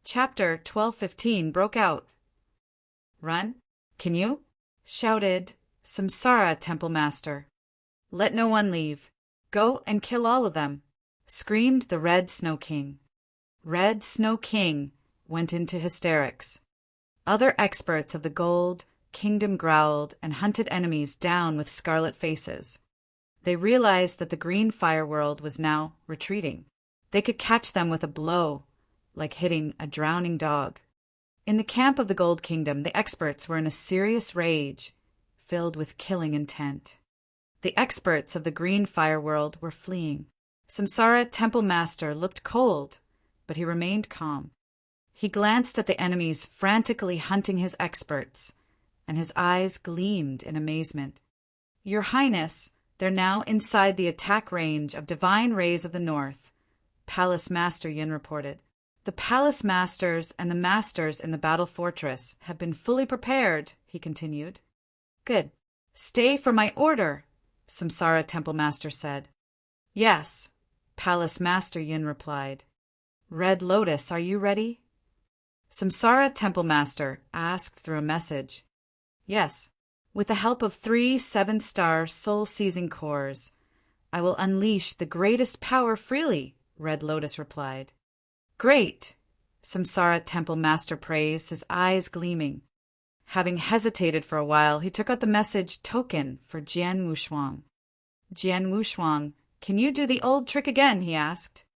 Chapter 1215 broke out. "Run? Can you?" shouted Samsara Temple Master. "Let no one leave. Go and kill all of them," screamed the Red Snow King. Red Snow King went into hysterics. Other experts of the Gold Kingdom growled and hunted enemies down with scarlet faces. They realized that the Green Fire World was now retreating. They could catch them with a blow, like hitting a drowning dog. In the camp of the Gold Kingdom, the experts were in a serious rage, filled with killing intent. The experts of the Green Fire World were fleeing. Samsara Temple Master looked cold, but he remained calm. He glanced at the enemies frantically hunting his experts, and his eyes gleamed in amazement. "Your Highness, They're now inside the attack range of Divine Rays of the North, Palace Master Yin reported. The Palace Masters and the Masters in the Battle Fortress have been fully prepared, he continued. Good. Stay for my order, Samsara Temple Master said. Yes, Palace Master Yin replied. Red Lotus, are you ready? Samsara Temple Master asked through a message. Yes. With the help of 3 7-star soul-seizing cores, I will unleash the greatest power freely, Red Lotus replied. Great! Samsara Temple Master praised, his eyes gleaming. Having hesitated for a while, he took out the message token for Jian Wushuang. Jian Wushuang, can you do the old trick again? He asked.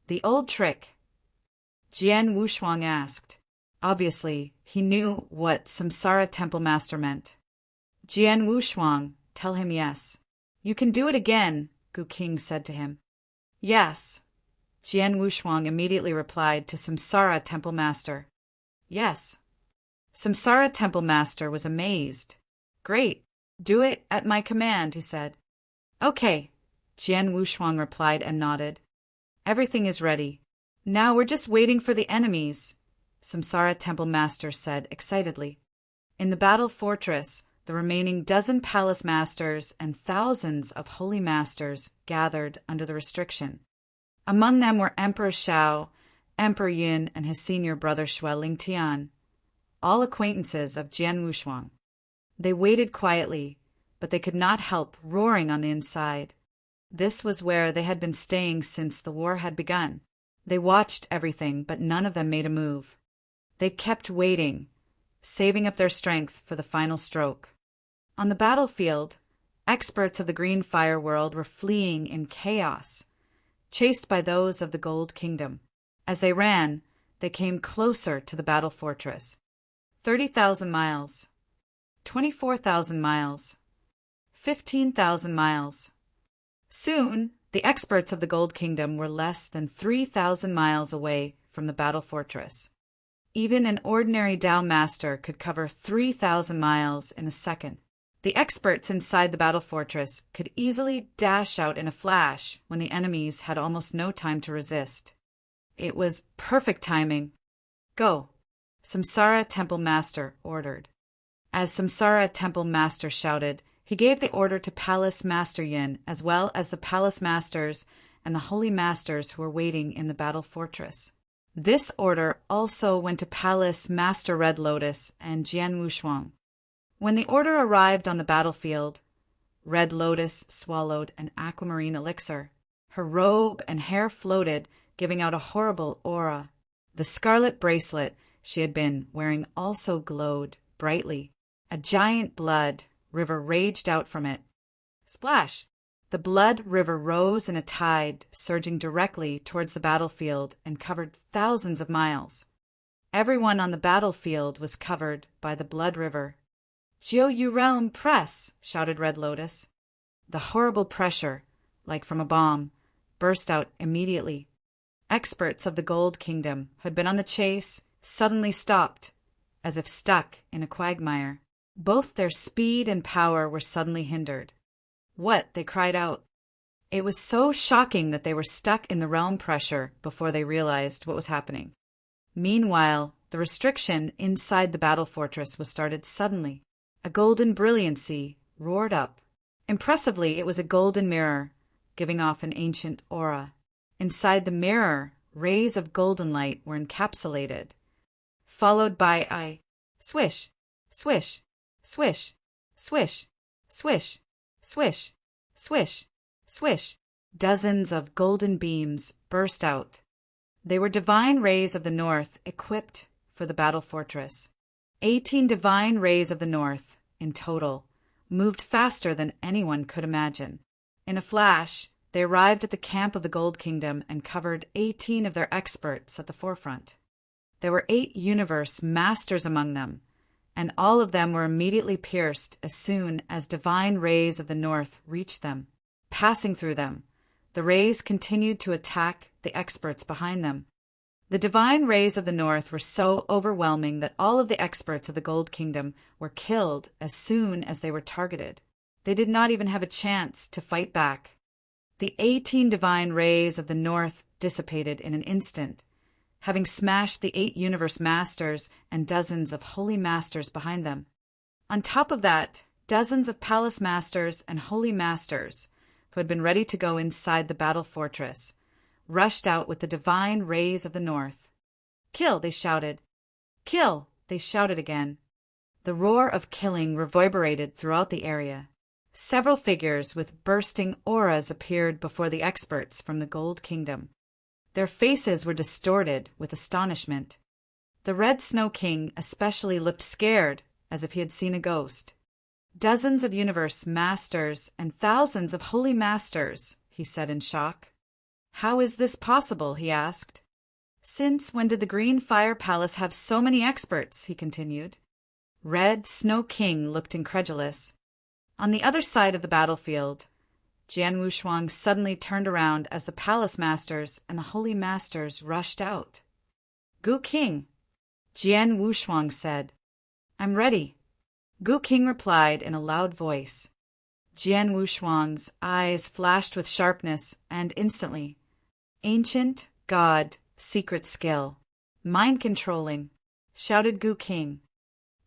The old trick? Jian Wushuang asked. Obviously, he knew what Samsara Temple Master meant. Jian Wushuang, tell him yes. You can do it again, Gu King said to him. Yes. Jian Wushuang immediately replied to Samsara Temple Master. Yes. Samsara Temple Master was amazed. Great. Do it at my command, he said. Okay. Jian Wushuang replied and nodded. Everything is ready. Now we're just waiting for the enemies, Samsara Temple Master said excitedly. In the battle fortress, the remaining dozen palace masters and thousands of holy masters gathered under the restriction. Among them were Emperor Shao, Emperor Yin, and his senior brother Shui Lingtian, all acquaintances of Jian Wushuang. They waited quietly, but they could not help roaring on the inside. This was where they had been staying since the war had begun. They watched everything, but none of them made a move. They kept waiting, saving up their strength for the final stroke. On the battlefield, experts of the Green Fire world were fleeing in chaos, chased by those of the Gold Kingdom. As they ran, they came closer to the battle fortress. 30,000 miles, 24,000 miles, 15,000 miles. Soon, the experts of the Gold Kingdom were less than 3,000 miles away from the battle fortress. Even an ordinary Dao Master could cover 3,000 miles in a second. The experts inside the battle fortress could easily dash out in a flash when the enemies had almost no time to resist. It was perfect timing. Go, Samsara Temple Master ordered. As Samsara Temple Master shouted, he gave the order to Palace Master Yin as well as the Palace Masters and the Holy Masters who were waiting in the battle fortress. This order also went to Palace Master Red Lotus and Jian Wushuang. When the order arrived on the battlefield, Red Lotus swallowed an aquamarine elixir. Her robe and hair floated, giving out a horrible aura. The scarlet bracelet she had been wearing also glowed brightly. A giant blood river raged out from it. Splash! The blood river rose in a tide, surging directly towards the battlefield and covered thousands of miles. Everyone on the battlefield was covered by the blood river. Jiu Realm, press! Shouted Red Lotus. The horrible pressure, like from a bomb, burst out immediately. Experts of the Gold Kingdom who had been on the chase suddenly stopped, as if stuck in a quagmire. Both their speed and power were suddenly hindered. What? They cried out. It was so shocking that they were stuck in the realm pressure before they realized what was happening. Meanwhile, the restriction inside the battle fortress was started suddenly. A golden brilliancy roared up. Impressively, it was a golden mirror, giving off an ancient aura. Inside the mirror, rays of golden light were encapsulated, followed by a swish, swish, swish, swish, swish, swish, swish, swish. Dozens of golden beams burst out. They were divine rays of the north equipped for the battle fortress. 18 divine rays of the north, in total, moved faster than anyone could imagine. In a flash, they arrived at the camp of the Gold Kingdom and covered 18 of their experts at the forefront. There were 8 universe masters among them, and all of them were immediately pierced as soon as divine rays of the north reached them. Passing through them, the rays continued to attack the experts behind them. The divine rays of the north were so overwhelming that all of the experts of the Gold Kingdom were killed as soon as they were targeted. They did not even have a chance to fight back. The 18 divine rays of the north dissipated in an instant, having smashed the 8 universe masters and dozens of holy masters behind them. On top of that, dozens of palace masters and holy masters, who had been ready to go inside the battle fortress, rushed out with the divine rays of the north. "Kill!" they shouted. "Kill!" they shouted again. The roar of killing reverberated throughout the area. Several figures with bursting auras appeared before the experts from the Gold Kingdom. Their faces were distorted with astonishment. The Red Snow King especially looked scared, as if he had seen a ghost. "Dozens of universe masters and thousands of holy masters," he said in shock. "How is this possible?" he asked. "Since when did the Green Fire Palace have so many experts?" he continued. Red Snow King looked incredulous. On the other side of the battlefield, Jian Wushuang suddenly turned around as the palace masters and the holy masters rushed out. "Gu King," Jian Wushuang said. "I'm ready." Gu King replied in a loud voice. Jian Wushuang's eyes flashed with sharpness, and instantly, "Ancient God, secret skill, mind controlling," shouted Gu King.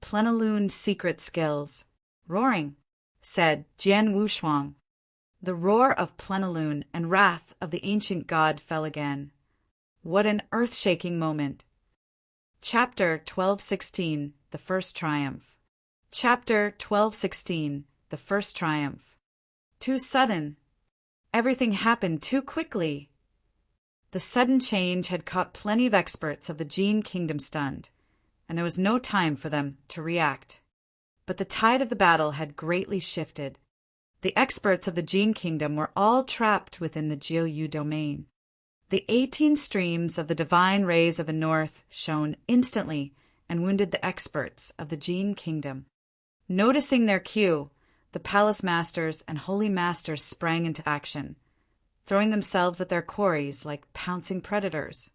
"Plenilune secret skills, roaring," said Jian Wushuang. The roar of Plenilune and wrath of the ancient god fell again. What an earth-shaking moment! Chapter 12:16 The First Triumph. Chapter 12:16 The First Triumph. Too sudden. Everything happened too quickly. The sudden change had caught plenty of experts of the Jin Kingdom stunned, and there was no time for them to react. But the tide of the battle had greatly shifted. The experts of the Jin Kingdom were all trapped within the Jiu domain. The 18 streams of the divine rays of the north shone instantly and wounded the experts of the Jin Kingdom. Noticing their cue, the palace masters and holy masters sprang into action, throwing themselves at their quarries like pouncing predators.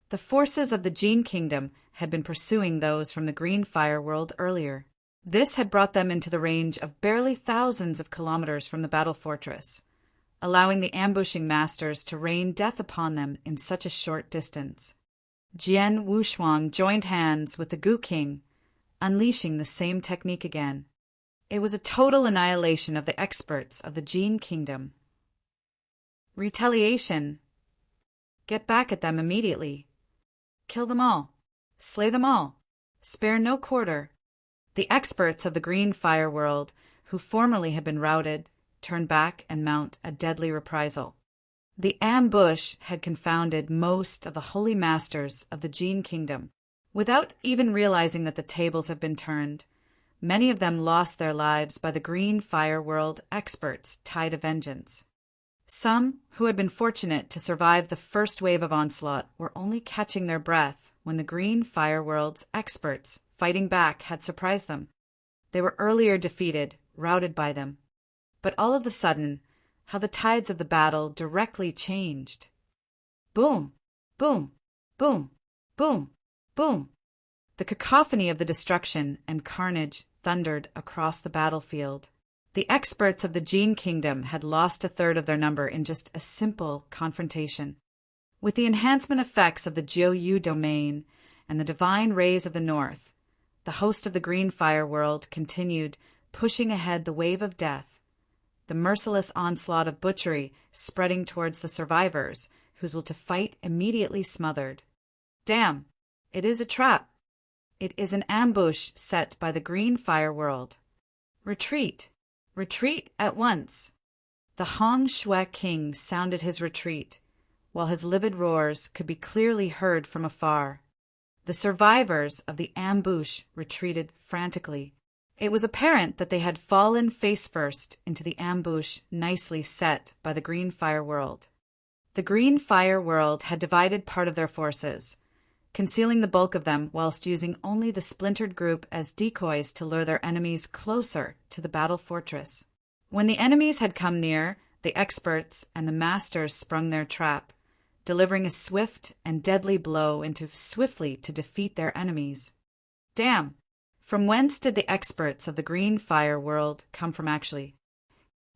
The forces of the Jin Kingdom had been pursuing those from the Green Fire world earlier. This had brought them into the range of barely thousands of kilometers from the battle fortress, allowing the ambushing masters to rain death upon them in such a short distance. Jian Wushuang joined hands with the Gu King, unleashing the same technique again. It was a total annihilation of the experts of the Jin Kingdom. Retaliation. Get back at them immediately. Kill them all. Slay them all. Spare no quarter. The experts of the Green Fire world, who formerly had been routed, turned back and mount a deadly reprisal. The ambush had confounded most of the holy masters of the Jin Kingdom. Without even realizing that the tables have been turned, many of them lost their lives by the Green Fire world experts' tide of vengeance. Some, who had been fortunate to survive the first wave of onslaught, were only catching their breath when the Green Fire world's experts fighting back had surprised them. They were earlier defeated, routed by them. But all of a sudden, how the tides of the battle directly changed. Boom! Boom! Boom! Boom! Boom! The cacophony of the destruction and carnage thundered across the battlefield. The experts of the Jin Kingdom had lost a third of their number in just a simple confrontation. With the enhancement effects of the Jiu domain and the divine rays of the north, the host of the Green Fire world continued pushing ahead the wave of death, the merciless onslaught of butchery spreading towards the survivors, whose will to fight immediately smothered. Damn! It is a trap. It is an ambush set by the Green Fire world. Retreat! Retreat at once! The Han Shui King sounded his retreat, while his livid roars could be clearly heard from afar. The survivors of the ambush retreated frantically. It was apparent that they had fallen face first into the ambush nicely set by the Green Fire world. The Green Fire world had divided part of their forces, concealing the bulk of them whilst using only the splintered group as decoys to lure their enemies closer to the battle fortress. When the enemies had come near, the experts and the masters sprung their trap, delivering a swift and deadly blow into swiftly to defeat their enemies. Damn! From whence did the experts of the Green Fire world come from actually?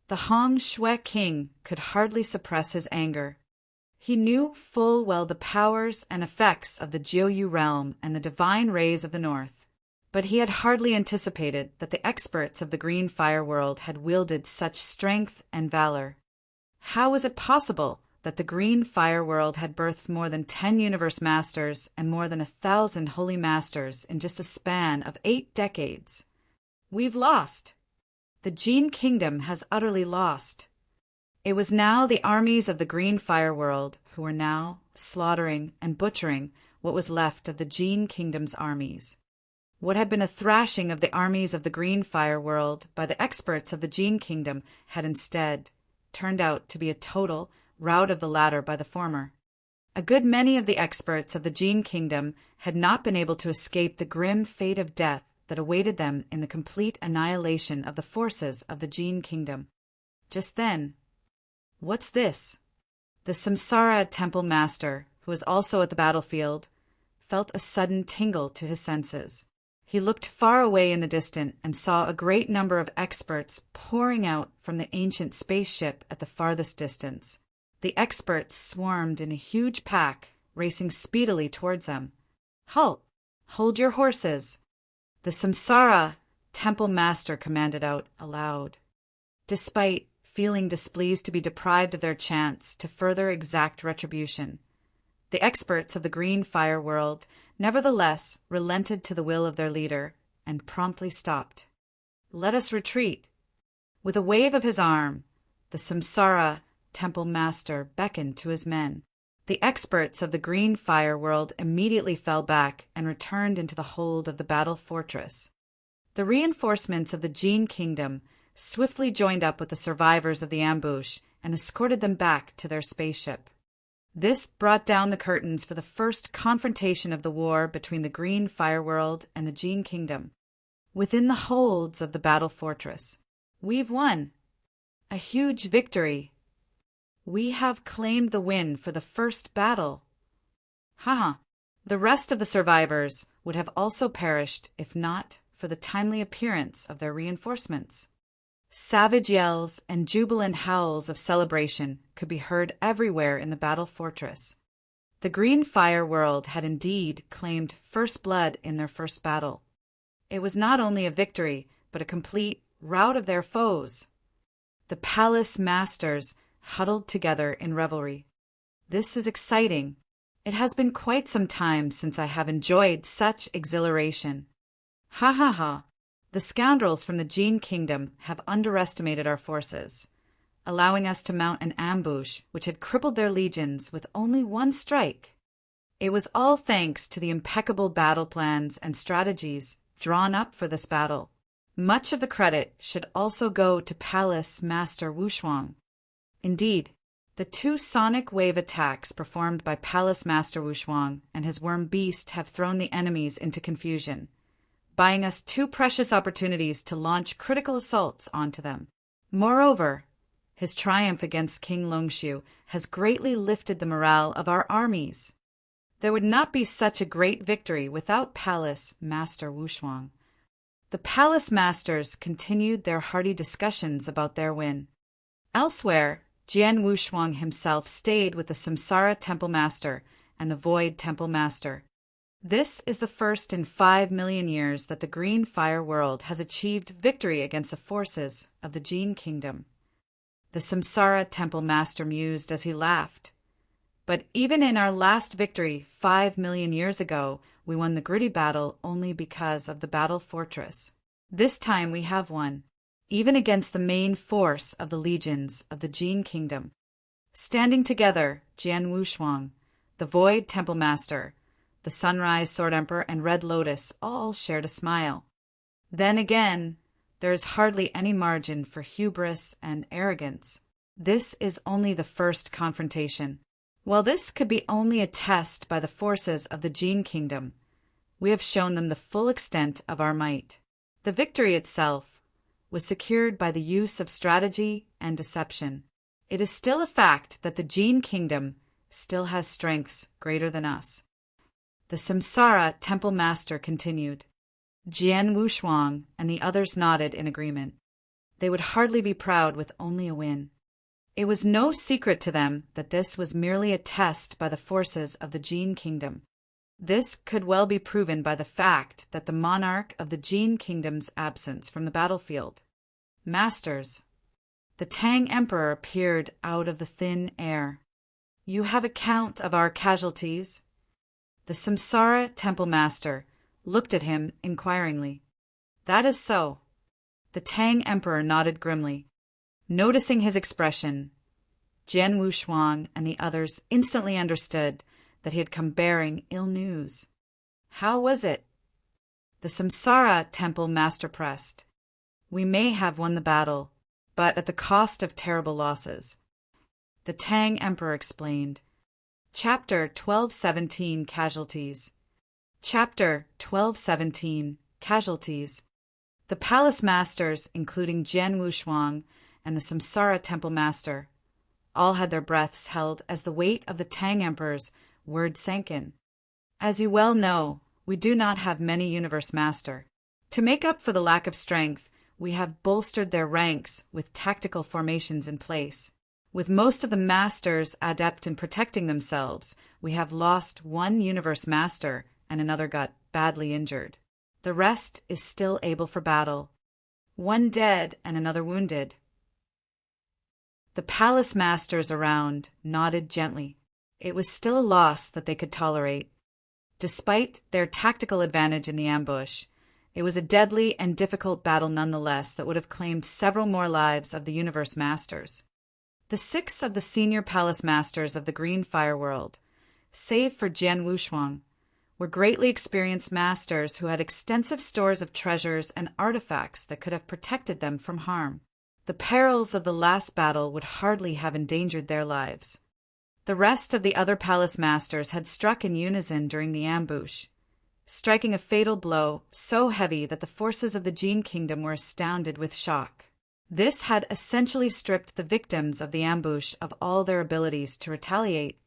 The Hong Shui king could hardly suppress his anger. He knew full well the powers and effects of the Jiuyu realm and the divine rays of the north, but he had hardly anticipated that the experts of the green fire world had wielded such strength and valor. How was it possible that the green fire world had birthed more than 10 universe masters and more than 1,000 holy masters in just a span of 8 decades? We've lost. The Jin Kingdom has utterly lost. It was now the armies of the green fire world who were now slaughtering and butchering what was left of the Jin Kingdom's armies. What had been a thrashing of the armies of the green fire world by the experts of the Jin Kingdom had instead turned out to be a total rout of the latter by the former. A good many of the experts of the Jin Kingdom had not been able to escape the grim fate of death that awaited them in the complete annihilation of the forces of the Jin Kingdom. Just then, "What's this?" The Samsara temple master, who was also at the battlefield, felt a sudden tingle to his senses. He looked far away in the distance and saw a great number of experts pouring out from the ancient spaceship at the farthest distance. The experts swarmed in a huge pack, racing speedily towards them. "Halt! Hold your horses!" The Samsara temple master commanded out aloud. Despite feeling displeased to be deprived of their chance to further exact retribution, the experts of the green fire world nevertheless relented to the will of their leader and promptly stopped. "Let us retreat." With a wave of his arm, the Samsara temple master beckoned to his men. The experts of the green fire world immediately fell back and returned into the hold of the battle fortress. The reinforcements of the Jin Kingdom swiftly joined up with the survivors of the ambush and escorted them back to their spaceship. This brought down the curtains for the first confrontation of the war between the green fire world and the Jin Kingdom. Within the holds of the battle fortress, "We've won! A huge victory! We have claimed the win for the first battle." Haha! The rest of the survivors would have also perished if not for the timely appearance of their reinforcements. Savage yells and jubilant howls of celebration could be heard everywhere in the battle fortress. The green fire world had indeed claimed first blood in their first battle. It was not only a victory, but a complete rout of their foes. The palace masters huddled together in revelry. "This is exciting. It has been quite some time since I have enjoyed such exhilaration. Ha ha ha! The scoundrels from the Jin Kingdom have underestimated our forces, allowing us to mount an ambush which had crippled their legions with only one strike. It was all thanks to the impeccable battle plans and strategies drawn up for this battle. Much of the credit should also go to Palace Master Wushuang. Indeed, the 2 sonic wave attacks performed by Palace Master Wushuang and his worm beast have thrown the enemies into confusion, buying us 2 precious opportunities to launch critical assaults onto them. Moreover, his triumph against King Longshu has greatly lifted the morale of our armies. There would not be such a great victory without Palace Master Wushuang." The palace masters continued their hearty discussions about their win. Elsewhere, Jian Wushuang himself stayed with the Samsara temple master and the Void temple master. This is the first in 5 million years that the green fire world has achieved victory against the forces of the Jin Kingdom. The Samsara temple master mused as he laughed. "But even in our last victory 5 million years ago, we won the gritty battle only because of the battle fortress. This time we have won, even against the main force of the legions of the Jin Kingdom." Standing together, Jian Wushuang, the Void temple master, the Sunrise Sword Emperor, and Red Lotus all shared a smile. Then again, there is hardly any margin for hubris and arrogance. This is only the first confrontation. While this could be only a test by the forces of the Jin Kingdom, we have shown them the full extent of our might. The victory itself was secured by the use of strategy and deception. It is still a fact that the Jin Kingdom still has strengths greater than us. The Samsara temple master continued. Jian Wushuang and the others nodded in agreement. They would hardly be proud with only a win. It was no secret to them that this was merely a test by the forces of the Jin Kingdom. This could well be proven by the fact that the monarch of the Jin Kingdom's absence from the battlefield. Masters. The Tang Emperor appeared out of the thin air. You have a count of our casualties? The Samsara Temple Master looked at him inquiringly. That is so. The Tang Emperor nodded grimly. Noticing his expression, Jian Wushuang and the others instantly understood that he had come bearing ill news. How was it? The Samsara Temple Master pressed. We may have won the battle, but at the cost of terrible losses. The Tang Emperor explained. Chapter 1217 Casualties. Chapter 1217 Casualties. The palace masters, including Jian Wushuang and the Samsara Temple Master, all had their breaths held as the weight of the Tang Emperor's word sank in. As you well know, we do not have many Universe Master. To make up for the lack of strength, we have bolstered their ranks with tactical formations in place. With most of the Masters adept in protecting themselves, we have lost one Universe Master and another got badly injured. The rest is still able for battle. One dead and another wounded. The palace masters around nodded gently. It was still a loss that they could tolerate. Despite their tactical advantage in the ambush, it was a deadly and difficult battle nonetheless that would have claimed several more lives of the Universe Masters. The 6 of the senior palace masters of the Green Fire World, save for Jian Wushuang, were greatly experienced masters who had extensive stores of treasures and artifacts that could have protected them from harm. The perils of the last battle would hardly have endangered their lives. The rest of the other palace masters had struck in unison during the ambush, striking a fatal blow so heavy that the forces of the Jin Kingdom were astounded with shock. This had essentially stripped the victims of the ambush of all their abilities to retaliate,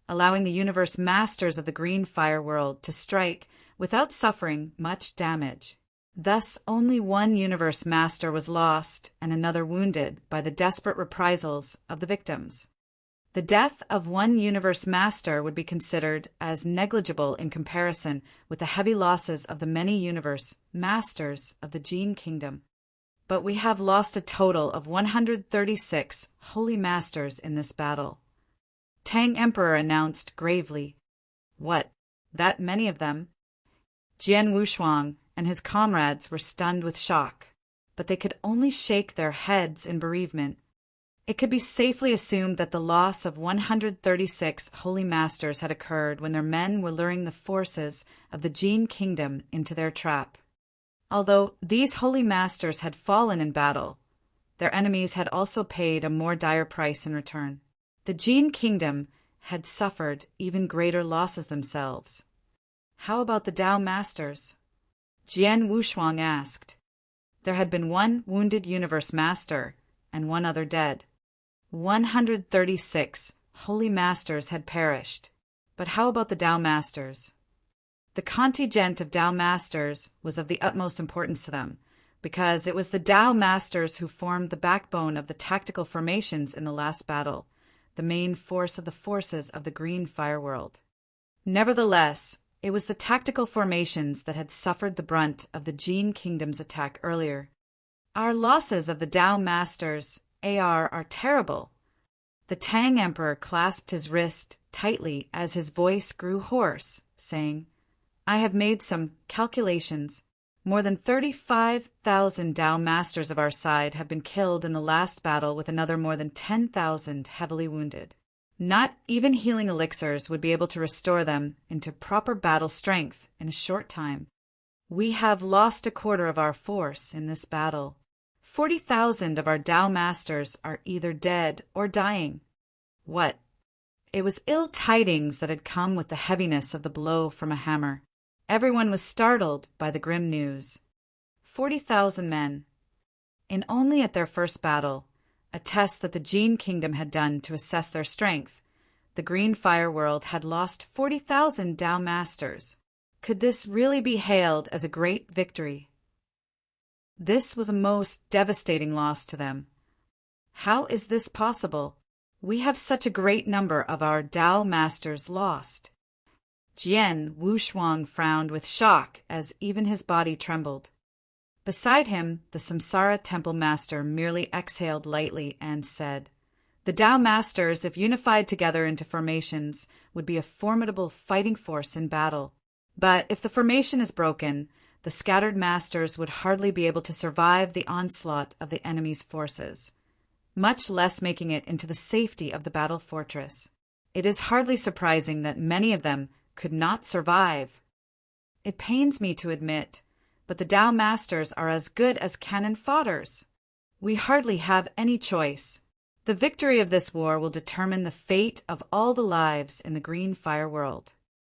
allowing the Universe Masters of the Green Fire World to strike without suffering much damage. Thus, only one Universe Master was lost and another wounded by the desperate reprisals of the victims. The death of one Universe Master would be considered as negligible in comparison with the heavy losses of the many Universe Masters of the Jin Kingdom. But we have lost a total of 136 Holy Masters in this battle. Tang Emperor announced gravely. What, that many of them? Jian Wushuang and his comrades were stunned with shock, but they could only shake their heads in bereavement. It could be safely assumed that the loss of 136 Holy Masters had occurred when their men were luring the forces of the Jin Kingdom into their trap. Although these Holy Masters had fallen in battle, their enemies had also paid a more dire price in return. The Jin Kingdom had suffered even greater losses themselves. How about the Tao Masters? Jian Wushuang asked. There had been one wounded Universe Master and one other dead. 136 Holy Masters had perished. But how about the Tao Masters? The contingent of Tao Masters was of the utmost importance to them, because it was the Tao Masters who formed the backbone of the tactical formations in the last battle, the main force of the forces of the Green Fire World. Nevertheless, it was the tactical formations that had suffered the brunt of the Jin Kingdom's attack earlier. Our losses of the Tao Masters are terrible. The Tang Emperor clasped his wrist tightly as his voice grew hoarse, saying, I have made some calculations. More than 35,000 Tao Masters of our side have been killed in the last battle, with another more than 10,000 heavily wounded. Not even healing elixirs would be able to restore them into proper battle strength in a short time. We have lost a quarter of our force in this battle. 40,000 of our Tao Masters are either dead or dying. What? It was ill tidings that had come with the heaviness of the blow from a hammer. Everyone was startled by the grim news. 40,000 men. In only at their first battle, a test that the Jin Kingdom had done to assess their strength, the Green Fire World had lost 40,000 Tao Masters. Could this really be hailed as a great victory? This was a most devastating loss to them. How is this possible? We have such a great number of our Tao masters lost. Jian Wushuang frowned with shock as even his body trembled. Beside him, the Samsara Temple Master merely exhaled lightly and said, "The Tao Masters, if unified together into formations, would be a formidable fighting force in battle. But if the formation is broken, the scattered Masters would hardly be able to survive the onslaught of the enemy's forces, much less making it into the safety of the battle fortress. It is hardly surprising that many of them could not survive. It pains me to admit, but the Tao Masters are as good as cannon fodders. We hardly have any choice. The victory of this war will determine the fate of all the lives in the Green Fire World.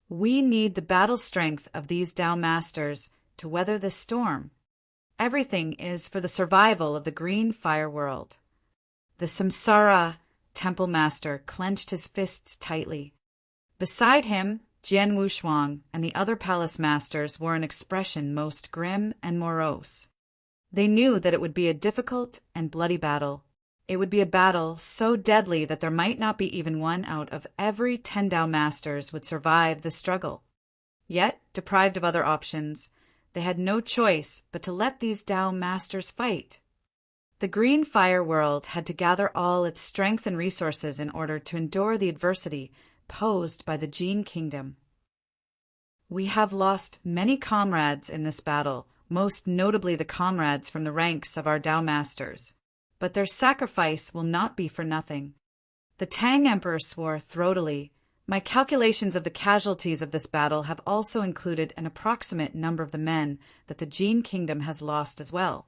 We need the battle strength of these Tao Masters to weather this storm. Everything is for the survival of the Green Fire World." The Samsara Temple Master clenched his fists tightly. Beside him, Jian Wushuang and the other palace masters wore an expression most grim and morose. They knew that it would be a difficult and bloody battle. It would be a battle so deadly that there might not be even one out of every 10 Tao masters would survive the struggle. Yet, deprived of other options, they had no choice but to let these Tao masters fight. The Green Fire World had to gather all its strength and resources in order to endure the adversity posed by the Jin Kingdom. "We have lost many comrades in this battle, most notably the comrades from the ranks of our Tao Masters. But their sacrifice will not be for nothing." The Tang Emperor swore throatily, "My calculations of the casualties of this battle have also included an approximate number of the men that the Jin Kingdom has lost as well.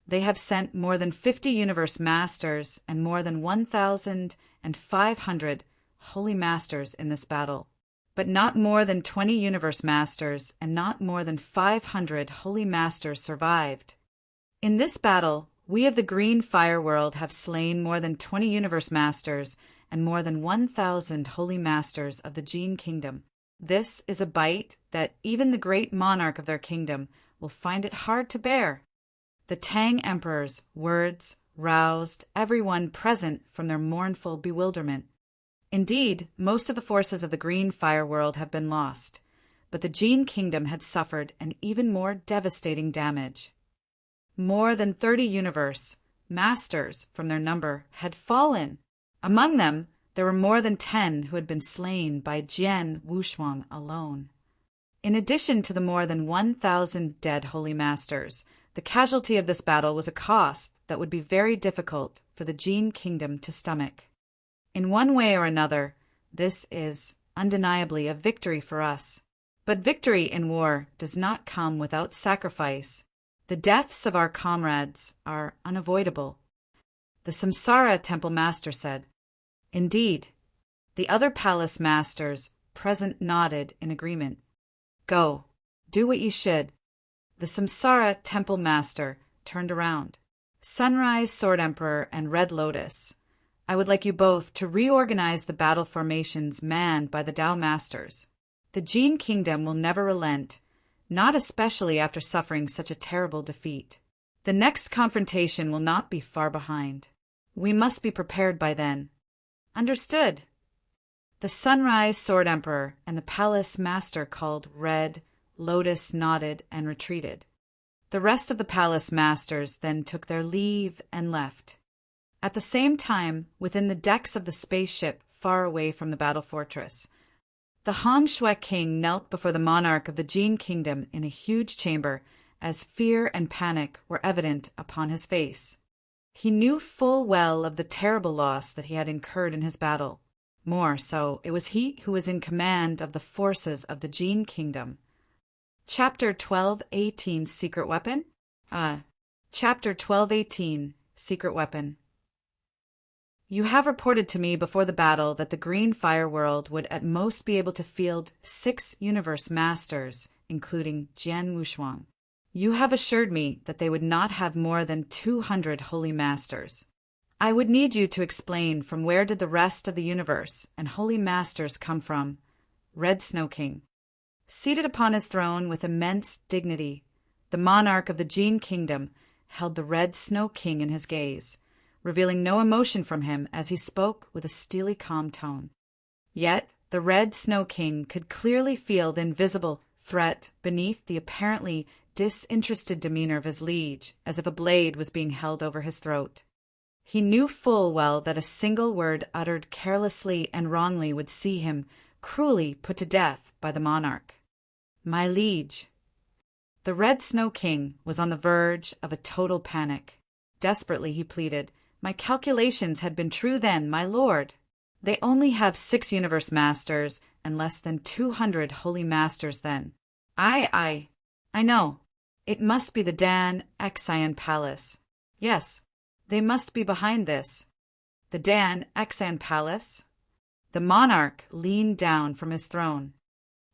They have sent more than 50 Universe Masters and more than 1,500 Holy Masters in this battle, but not more than 20 Universe Masters and not more than 500 Holy Masters survived. In this battle, we of the Green Fire World have slain more than 20 Universe Masters and more than 1,000 Holy Masters of the Jin Kingdom. This is a bite that even the great monarch of their kingdom will find it hard to bear." The Tang Emperor's words roused everyone present from their mournful bewilderment. Indeed, most of the forces of the Green Fire World have been lost, but the Jin Kingdom had suffered an even more devastating damage. More than 30 Universe Masters from their number had fallen. Among them, there were more than 10 who had been slain by Jian Wushuang alone. In addition to the more than 1,000 dead Holy Masters, the casualty of this battle was a cost that would be very difficult for the Jin Kingdom to stomach. In one way or another, this is undeniably a victory for us. But victory in war does not come without sacrifice. The deaths of our comrades are unavoidable. The Samsara Temple Master said. Indeed. The other palace masters present nodded in agreement. "Go, do what you should." The Samsara Temple Master turned around. "Sunrise Sword Emperor and Red Lotus, I would like you both to reorganize the battle formations manned by the Tao Masters. The Jin Kingdom will never relent, not especially after suffering such a terrible defeat. The next confrontation will not be far behind. We must be prepared by then." "Understood." The Sunrise Sword Emperor and the Palace Master called Red Lotus nodded and retreated. The rest of the Palace Masters then took their leave and left. At the same time, within the decks of the spaceship far away from the battle fortress, the Han Shui King knelt before the monarch of the Jin Kingdom in a huge chamber as fear and panic were evident upon his face. He knew full well of the terrible loss that he had incurred in his battle. More so, it was he who was in command of the forces of the Jin Kingdom. Chapter 1218 Secret Weapon? Chapter 1218 Secret Weapon. You have reported to me before the battle that the Green Fire World would at most be able to field 6 Universe Masters, including Jian Wushuang. You have assured me that they would not have more than 200 Holy Masters. I would need you to explain from where did the rest of the universe and Holy Masters come from. Red Snow King. Seated upon his throne with immense dignity, The monarch of the Jin kingdom held the Red Snow King in his gaze, revealing no emotion from him as he spoke with a steely calm tone. Yet the Red Snow King could clearly feel the invisible threat beneath the apparently disinterested demeanor of his liege, as if a blade was being held over his throat. He knew full well that a single word uttered carelessly and wrongly would see him cruelly put to death by the monarch. My liege. The Red Snow King was on the verge of a total panic. Desperately he pleaded, "My calculations had been true then, my lord. They only have 6 universe masters and less than 200 holy masters then. I know. It must be the Dan Exian Palace. Yes, they must be behind this. The Dan Exian Palace?" The monarch leaned down from his throne.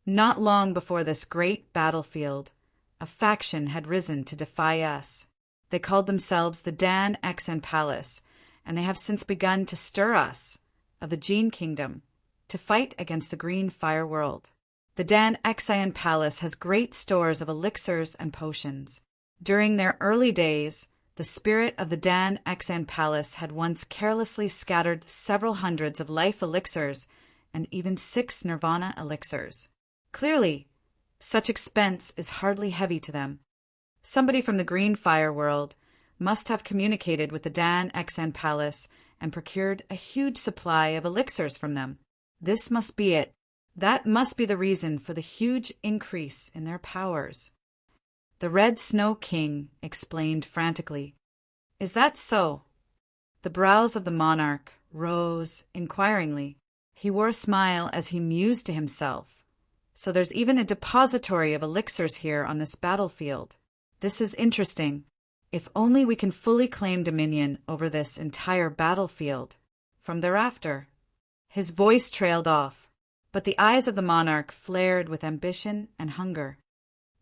Not long before this great battlefield, a faction had risen to defy us. They called themselves the Dan Exian Palace, and they have since begun to stir us, of the Jin Kingdom, to fight against the Green Fire World. The Dan Exian Palace has great stores of elixirs and potions. During their early days, the spirit of the Dan Exian Palace had once carelessly scattered several hundreds of life elixirs and even 6 nirvana elixirs. Clearly, such expense is hardly heavy to them. Somebody from the Green Fire World must have communicated with the Dan Exian Palace and procured a huge supply of elixirs from them. This must be it. That must be the reason for the huge increase in their powers. The Red Snow King explained frantically. Is that so? The brows of the monarch rose inquiringly. He wore a smile as he mused to himself. So there's even a depository of elixirs here on this battlefield. This is interesting. If only we can fully claim dominion over this entire battlefield. From thereafter. His voice trailed off, but the eyes of the monarch flared with ambition and hunger.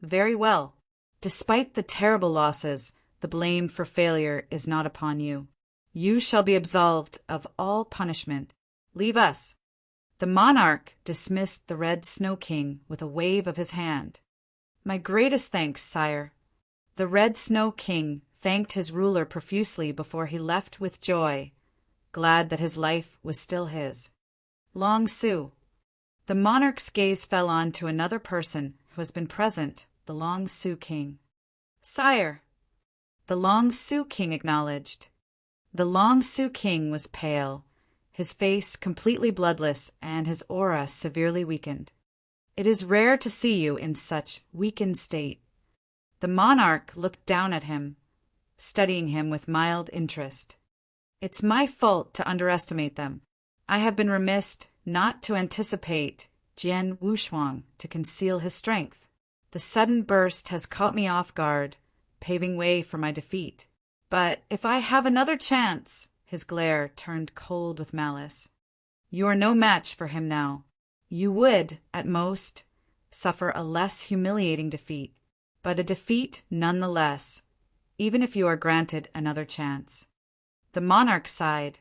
Very well. Despite the terrible losses, the blame for failure is not upon you. You shall be absolved of all punishment. Leave us. The monarch dismissed the Red Snow King with a wave of his hand. My greatest thanks, sire. The Red Snow King thanked his ruler profusely before he left with joy, glad that his life was still his. Long Su. The monarch's gaze fell on to another person who has been present, the Long Su King. Sire. The Long Su King acknowledged. The Long Su King was pale, his face completely bloodless and his aura severely weakened. It is rare to see you in such weakened state. The monarch looked down at him, studying him with mild interest. It's my fault to underestimate them. I have been remiss not to anticipate Jian Wushuang to conceal his strength. The sudden burst has caught me off guard, paving way for my defeat. But if I have another chance, his glare turned cold with malice. You are no match for him now. You would, at most, suffer a less humiliating defeat, but a defeat nonetheless, even if you are granted another chance. The monarch sighed.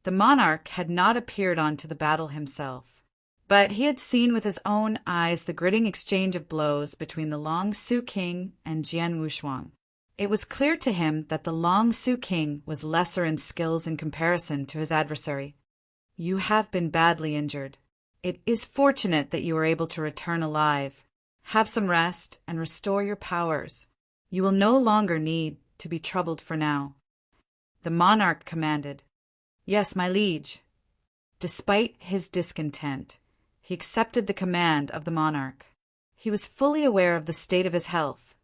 The monarch had not appeared onto the battle himself, but he had seen with his own eyes the gritting exchange of blows between the Long Su King and Jian Wushuang. It was clear to him that the Long Su King was lesser in skills in comparison to his adversary. You have been badly injured. It is fortunate that you were able to return alive. Have some rest and restore your powers. You will no longer need to be troubled for now. The monarch commanded. Yes, my liege. Despite his discontent, he accepted the command of the monarch. He was fully aware of the state of his health,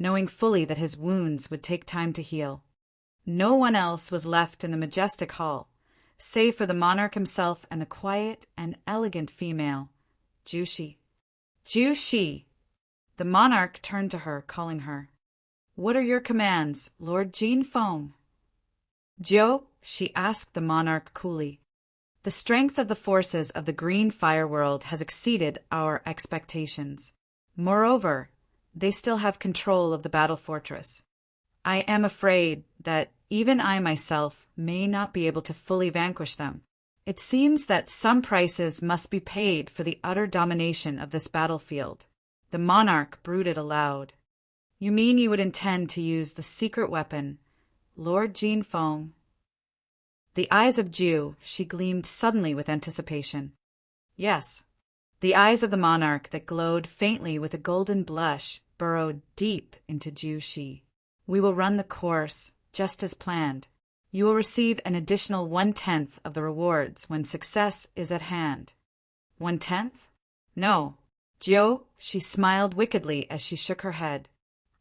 knowing fully that his wounds would take time to heal. No one else was left in the majestic hall, save for the monarch himself and the quiet and elegant female, Jushi. Jushi! The monarch turned to her, calling her. What are your commands, Lord Jin Feng? Jiu, she asked the monarch coolly. The strength of the forces of the Green Fire World has exceeded our expectations. Moreover, they still have control of the battle fortress. I am afraid that even I myself may not be able to fully vanquish them. It seems that some prices must be paid for the utter domination of this battlefield. The monarch brooded aloud. You mean you would intend to use the secret weapon, Lord Jean Fong? The eyes of Jiu, she gleamed suddenly with anticipation. Yes. The eyes of the monarch that glowed faintly with a golden blush burrowed deep into Jiu Shi. We will run the course, just as planned. You will receive an additional 1/10 of the rewards when success is at hand. 1/10? No. Jiu, she smiled wickedly as she shook her head.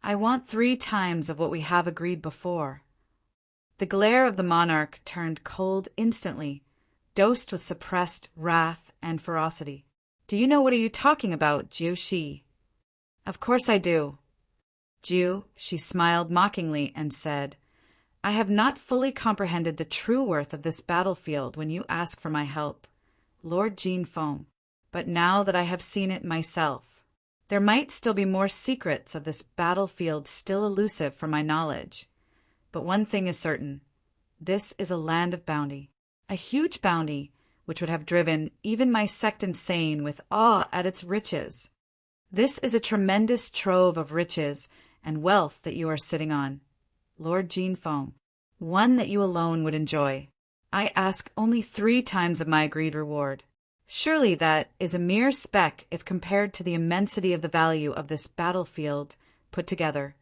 I want 3 times of what we have agreed before. The glare of the monarch turned cold instantly, dosed with suppressed wrath and ferocity. Do you know what are you talking about, Jiu Shi? Of course I do. Jiu, she smiled mockingly and said, I have not fully comprehended the true worth of this battlefield when you ask for my help, Lord Jean Fong, but now that I have seen it myself, there might still be more secrets of this battlefield still elusive from my knowledge. But one thing is certain. This is a land of bounty, a huge bounty which would have driven even my sect insane with awe at its riches. This is a tremendous trove of riches and wealth that you are sitting on, Lord Jean Fong, one that you alone would enjoy. I ask only 3 times of my agreed reward. Surely that is a mere speck if compared to the immensity of the value of this battlefield put together.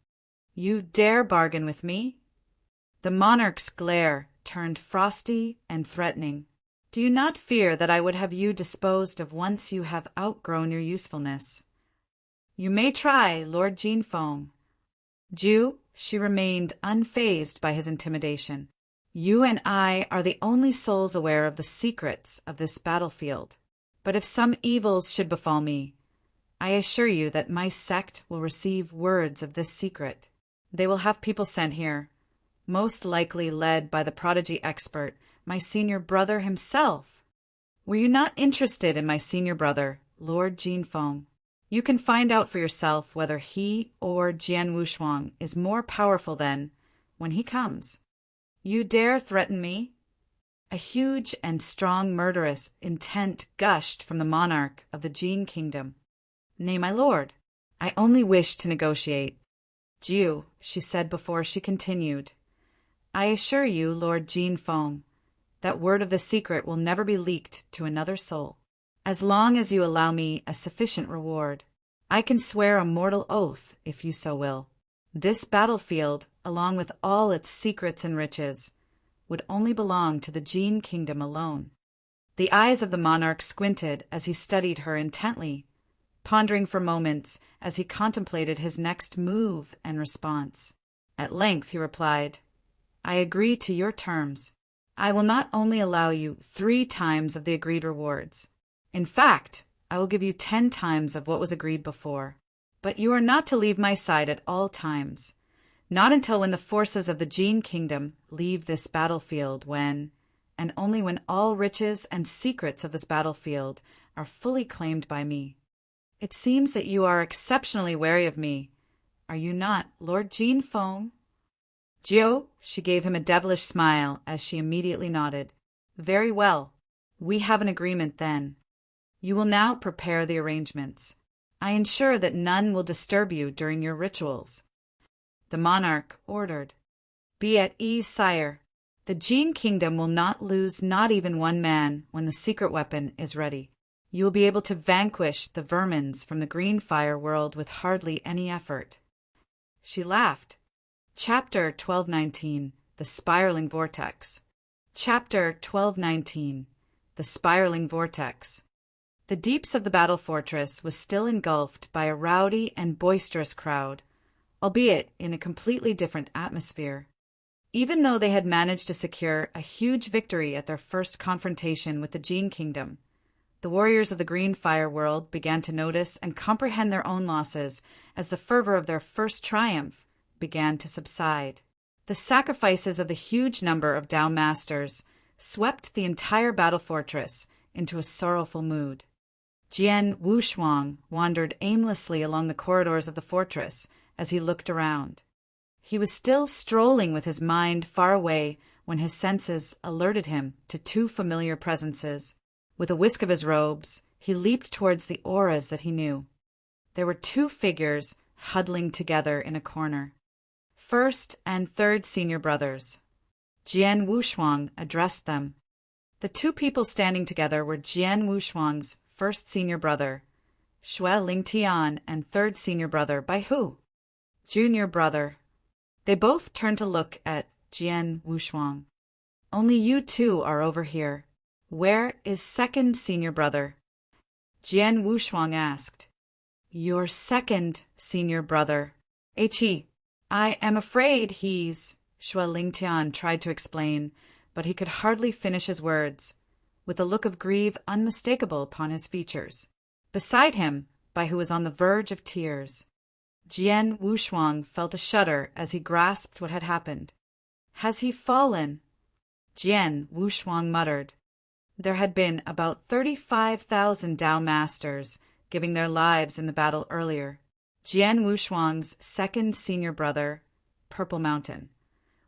You dare bargain with me? The monarch's glare turned frosty and threatening. Do you not fear that I would have you disposed of once you have outgrown your usefulness? You may try, Lord Jean Fong. Jiu, she remained unfazed by his intimidation. You and I are the only souls aware of the secrets of this battlefield. But if some evils should befall me, I assure you that my sect will receive words of this secret. They will have people sent here, most likely led by the prodigy expert, my senior brother himself. Were you not interested in my senior brother, Lord Jean Fong? You can find out for yourself whether he or Jian Wushuang is more powerful than when he comes. You dare threaten me? A huge and strong murderous intent gushed from the monarch of the Jin kingdom. Nay, my lord, I only wish to negotiate. Jiu, she said before she continued, I assure you, Lord Jean Fong, that word of the secret will never be leaked to another soul. As long as you allow me a sufficient reward, I can swear a mortal oath, if you so will. This battlefield, along with all its secrets and riches, would only belong to the Jin kingdom alone. The eyes of the monarch squinted as he studied her intently, pondering for moments as he contemplated his next move and response. At length he replied, I agree to your terms. I will not only allow you 3 times of the agreed rewards. In fact, I will give you 10 times of what was agreed before. But you are not to leave my side at all times. Not until when the forces of the Jin kingdom leave this battlefield, when, and only when all riches and secrets of this battlefield are fully claimed by me. It seems that you are exceptionally wary of me. Are you not, Lord Jean Fong? Jiu, she gave him a devilish smile as she immediately nodded. Very well. We have an agreement then. You will now prepare the arrangements. I ensure that none will disturb you during your rituals. The monarch ordered, Be at ease, sire. The Jin kingdom will not lose not even 1 man when the secret weapon is ready. You will be able to vanquish the vermins from the green fire world with hardly any effort. She laughed. Chapter 1219, The Spiraling Vortex. Chapter 1219, The Spiraling Vortex. The deeps of the battle fortress was still engulfed by a rowdy and boisterous crowd, albeit in a completely different atmosphere. Even though they had managed to secure a huge victory at their first confrontation with the Jin kingdom, the warriors of the green fire world began to notice and comprehend their own losses as the fervor of their first triumph began to subside. The sacrifices of the huge number of Dao masters swept the entire battle fortress into a sorrowful mood. Jian Wushuang wandered aimlessly along the corridors of the fortress as he looked around. He was still strolling with his mind far away when his senses alerted him to 2 familiar presences. With a whisk of his robes, he leaped towards the auras that he knew. There were 2 figures huddling together in a corner. First and third senior brothers. Jian Wushuang addressed them. The two people standing together were Jian Wushuang's first senior brother, Xue Lingtian, and third senior brother by who? Junior brother. They both turned to look at Jian Wushuang. Only you two are over here. Where is second senior brother? Jian Wushuang asked. Your second senior brother. I am afraid he's... Xue Lingtian tried to explain, but he could hardly finish his words, with a look of grief unmistakable upon his features. Beside him, Bai Hu was on the verge of tears. Jian Wushuang felt a shudder as he grasped what had happened. Has he fallen? Jian Wushuang muttered. There had been about 35,000 Dao masters giving their lives in the battle earlier. Jian Wushuang's second senior brother, Purple Mountain,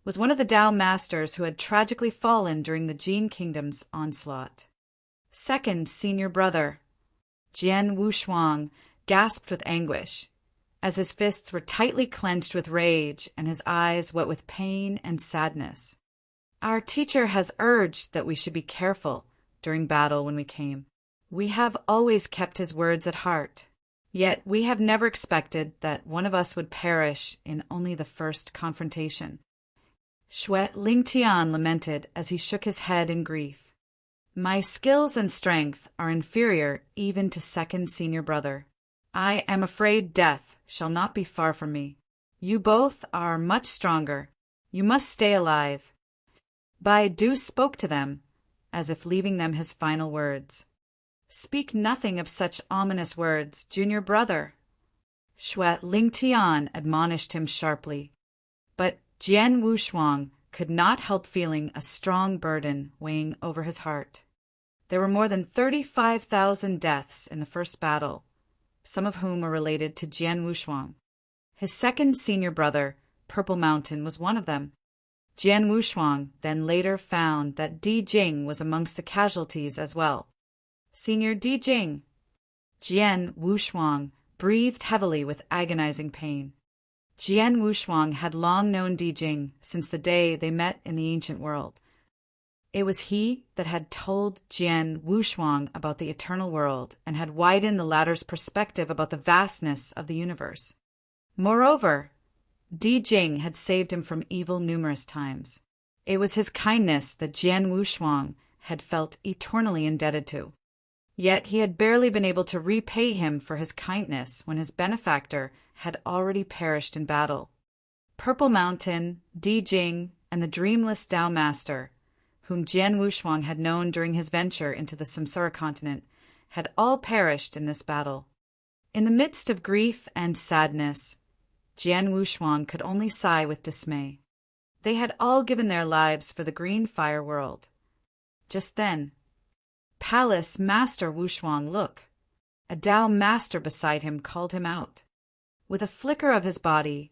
was one of the Dao masters who had tragically fallen during the Jin Kingdom's onslaught. Second senior brother. Jian Wushuang gasped with anguish, as his fists were tightly clenched with rage and his eyes wet with pain and sadness. Our teacher has urged that we should be careful during battle when we came. We have always kept his words at heart, yet we have never expected that one of us would perish in only the first confrontation. Xue Lingtian lamented as he shook his head in grief. My skills and strength are inferior even to second senior brother. I am afraid death shall not be far from me. You both are much stronger. You must stay alive. Bai Du spoke to them, as if leaving them his final words. Speak nothing of such ominous words, junior brother. Xue Lingtian admonished him sharply, but Jian Wushuang could not help feeling a strong burden weighing over his heart. There were more than 35,000 deaths in the first battle, some of whom were related to Jian Wushuang. His second senior brother, Purple Mountain, was one of them. Jian Wushuang then later found that Di Jing was amongst the casualties as well. Senior Di Jing. Jian Wushuang breathed heavily with agonizing pain. Jian Wushuang had long known Di Jing since the day they met in the ancient world. It was he that had told Jian Wushuang about the eternal world and had widened the latter's perspective about the vastness of the universe. Moreover, Di Jing had saved him from evil numerous times. It was his kindness that Jian Wushuang had felt eternally indebted to. Yet he had barely been able to repay him for his kindness when his benefactor had already perished in battle. Purple Mountain, Di Jing, and the dreamless Dao Master, whom Jian Wushuang had known during his venture into the Samsara continent, had all perished in this battle. In the midst of grief and sadness, Jian Wushuang could only sigh with dismay. They had all given their lives for the green fire world. Just then, Palace Master Wushuang, look! A Dao Master beside him called him out. With a flicker of his body,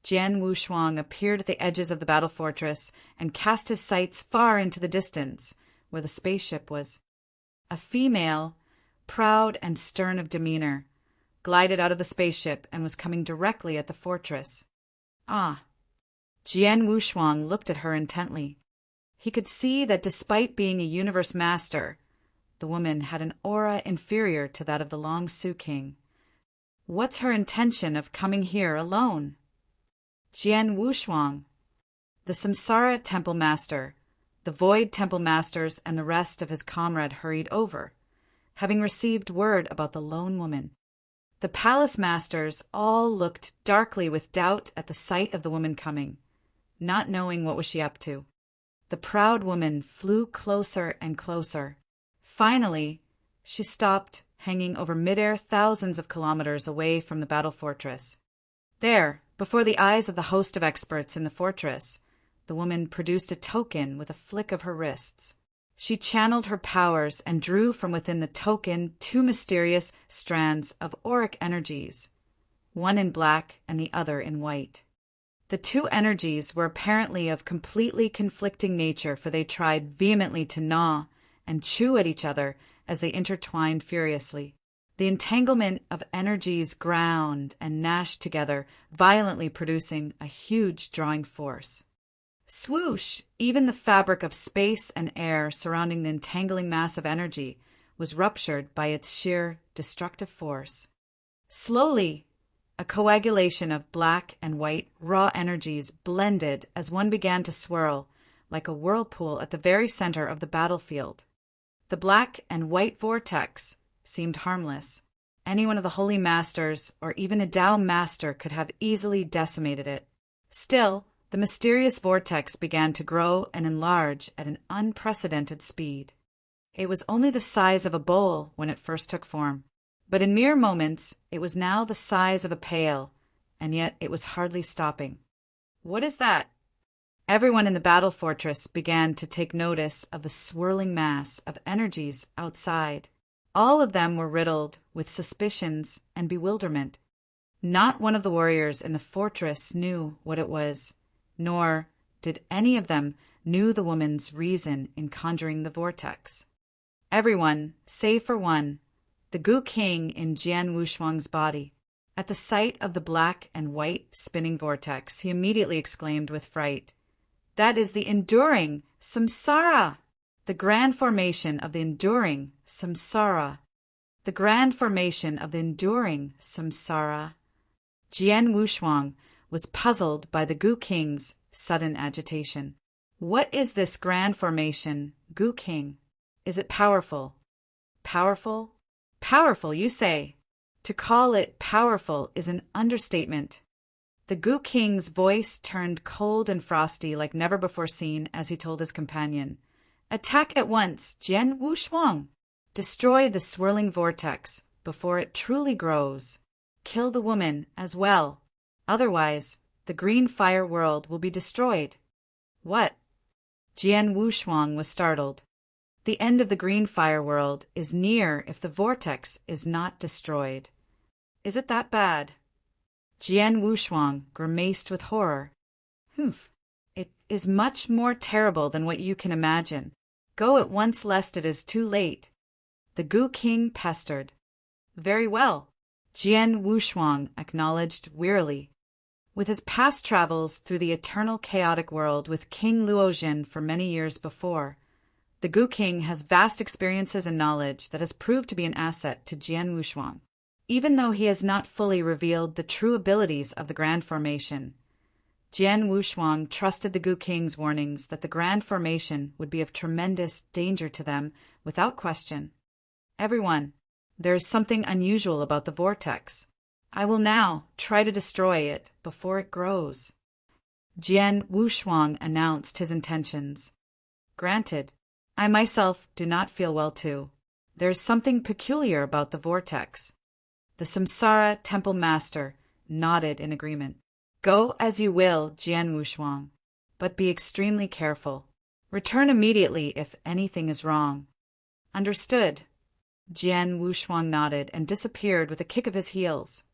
Jian Wushuang appeared at the edges of the battle fortress and cast his sights far into the distance, where the spaceship was. A female, proud and stern of demeanor, glided out of the spaceship and was coming directly at the fortress. Ah! Jian Wushuang looked at her intently. He could see that despite being a universe master, the woman had an aura inferior to that of the Long Su King. What's her intention of coming here alone? Jian Wushuang, the Samsara Temple Master, the Void Temple Masters, and the rest of his comrade hurried over, having received word about the lone woman. The Palace Masters all looked darkly with doubt at the sight of the woman coming, not knowing what was she up to. The proud woman flew closer and closer. Finally, she stopped, hanging over midair thousands of kilometers away from the battle fortress. There, before the eyes of the host of experts in the fortress, the woman produced a token with a flick of her wrists. She channeled her powers and drew from within the token two mysterious strands of auric energies, one in black and the other in white. The two energies were apparently of completely conflicting nature, for they tried vehemently to gnaw and chew at each other as they intertwined furiously. The entanglement of energies ground and gnashed together, violently producing a huge drawing force. Swoosh! Even the fabric of space and air surrounding the entangling mass of energy was ruptured by its sheer destructive force. Slowly, a coagulation of black and white raw energies blended as one began to swirl like a whirlpool at the very center of the battlefield. The black and white vortex seemed harmless. Any one of the holy masters or even a Tao master could have easily decimated it. Still, the mysterious vortex began to grow and enlarge at an unprecedented speed. It was only the size of a bowl when it first took form, but in mere moments it was now the size of a pail, and yet it was hardly stopping. What is that? Everyone in the battle fortress began to take notice of the swirling mass of energies outside. All of them were riddled with suspicions and bewilderment. Not one of the warriors in the fortress knew what it was, nor did any of them knew the woman's reason in conjuring the vortex. Everyone, save for one, the Gu King in Jian Wushuang's body. At the sight of the black and white spinning vortex, he immediately exclaimed with fright, "That is the enduring samsara! The grand formation of the enduring samsara! The grand formation of the enduring samsara!" Jian Wushuang was puzzled by the Gu King's sudden agitation. What is this grand formation, Gu King? Is it powerful? Powerful? Powerful, you say? To call it powerful is an understatement. The Gu King's voice turned cold and frosty like never before seen as he told his companion, "Attack at once, Jian Wushuang! Destroy the swirling vortex before it truly grows. Kill the woman as well. Otherwise, the green fire world will be destroyed." What? Jian Wushuang was startled. The end of the green fire world is near if the vortex is not destroyed. Is it that bad? Jian Wushuang grimaced with horror. Humph! It is much more terrible than what you can imagine. Go at once lest it is too late. The Gu King pestered. Very well, Jian Wushuang acknowledged wearily. With his past travels through the eternal chaotic world with King Luozhen for many years before, the Gu King has vast experiences and knowledge that has proved to be an asset to Jian Wushuang. Even though he has not fully revealed the true abilities of the Grand Formation, Jian Wushuang trusted the Gu King's warnings that the Grand Formation would be of tremendous danger to them without question. Everyone, there is something unusual about the vortex. I will now try to destroy it before it grows. Jian Wushuang announced his intentions. Granted, I myself do not feel well too. There is something peculiar about the vortex. The Samsara Temple Master nodded in agreement. Go as you will, Jian Wushuang, but be extremely careful. Return immediately if anything is wrong. Understood. Jian Wushuang nodded and disappeared with a kick of his heels.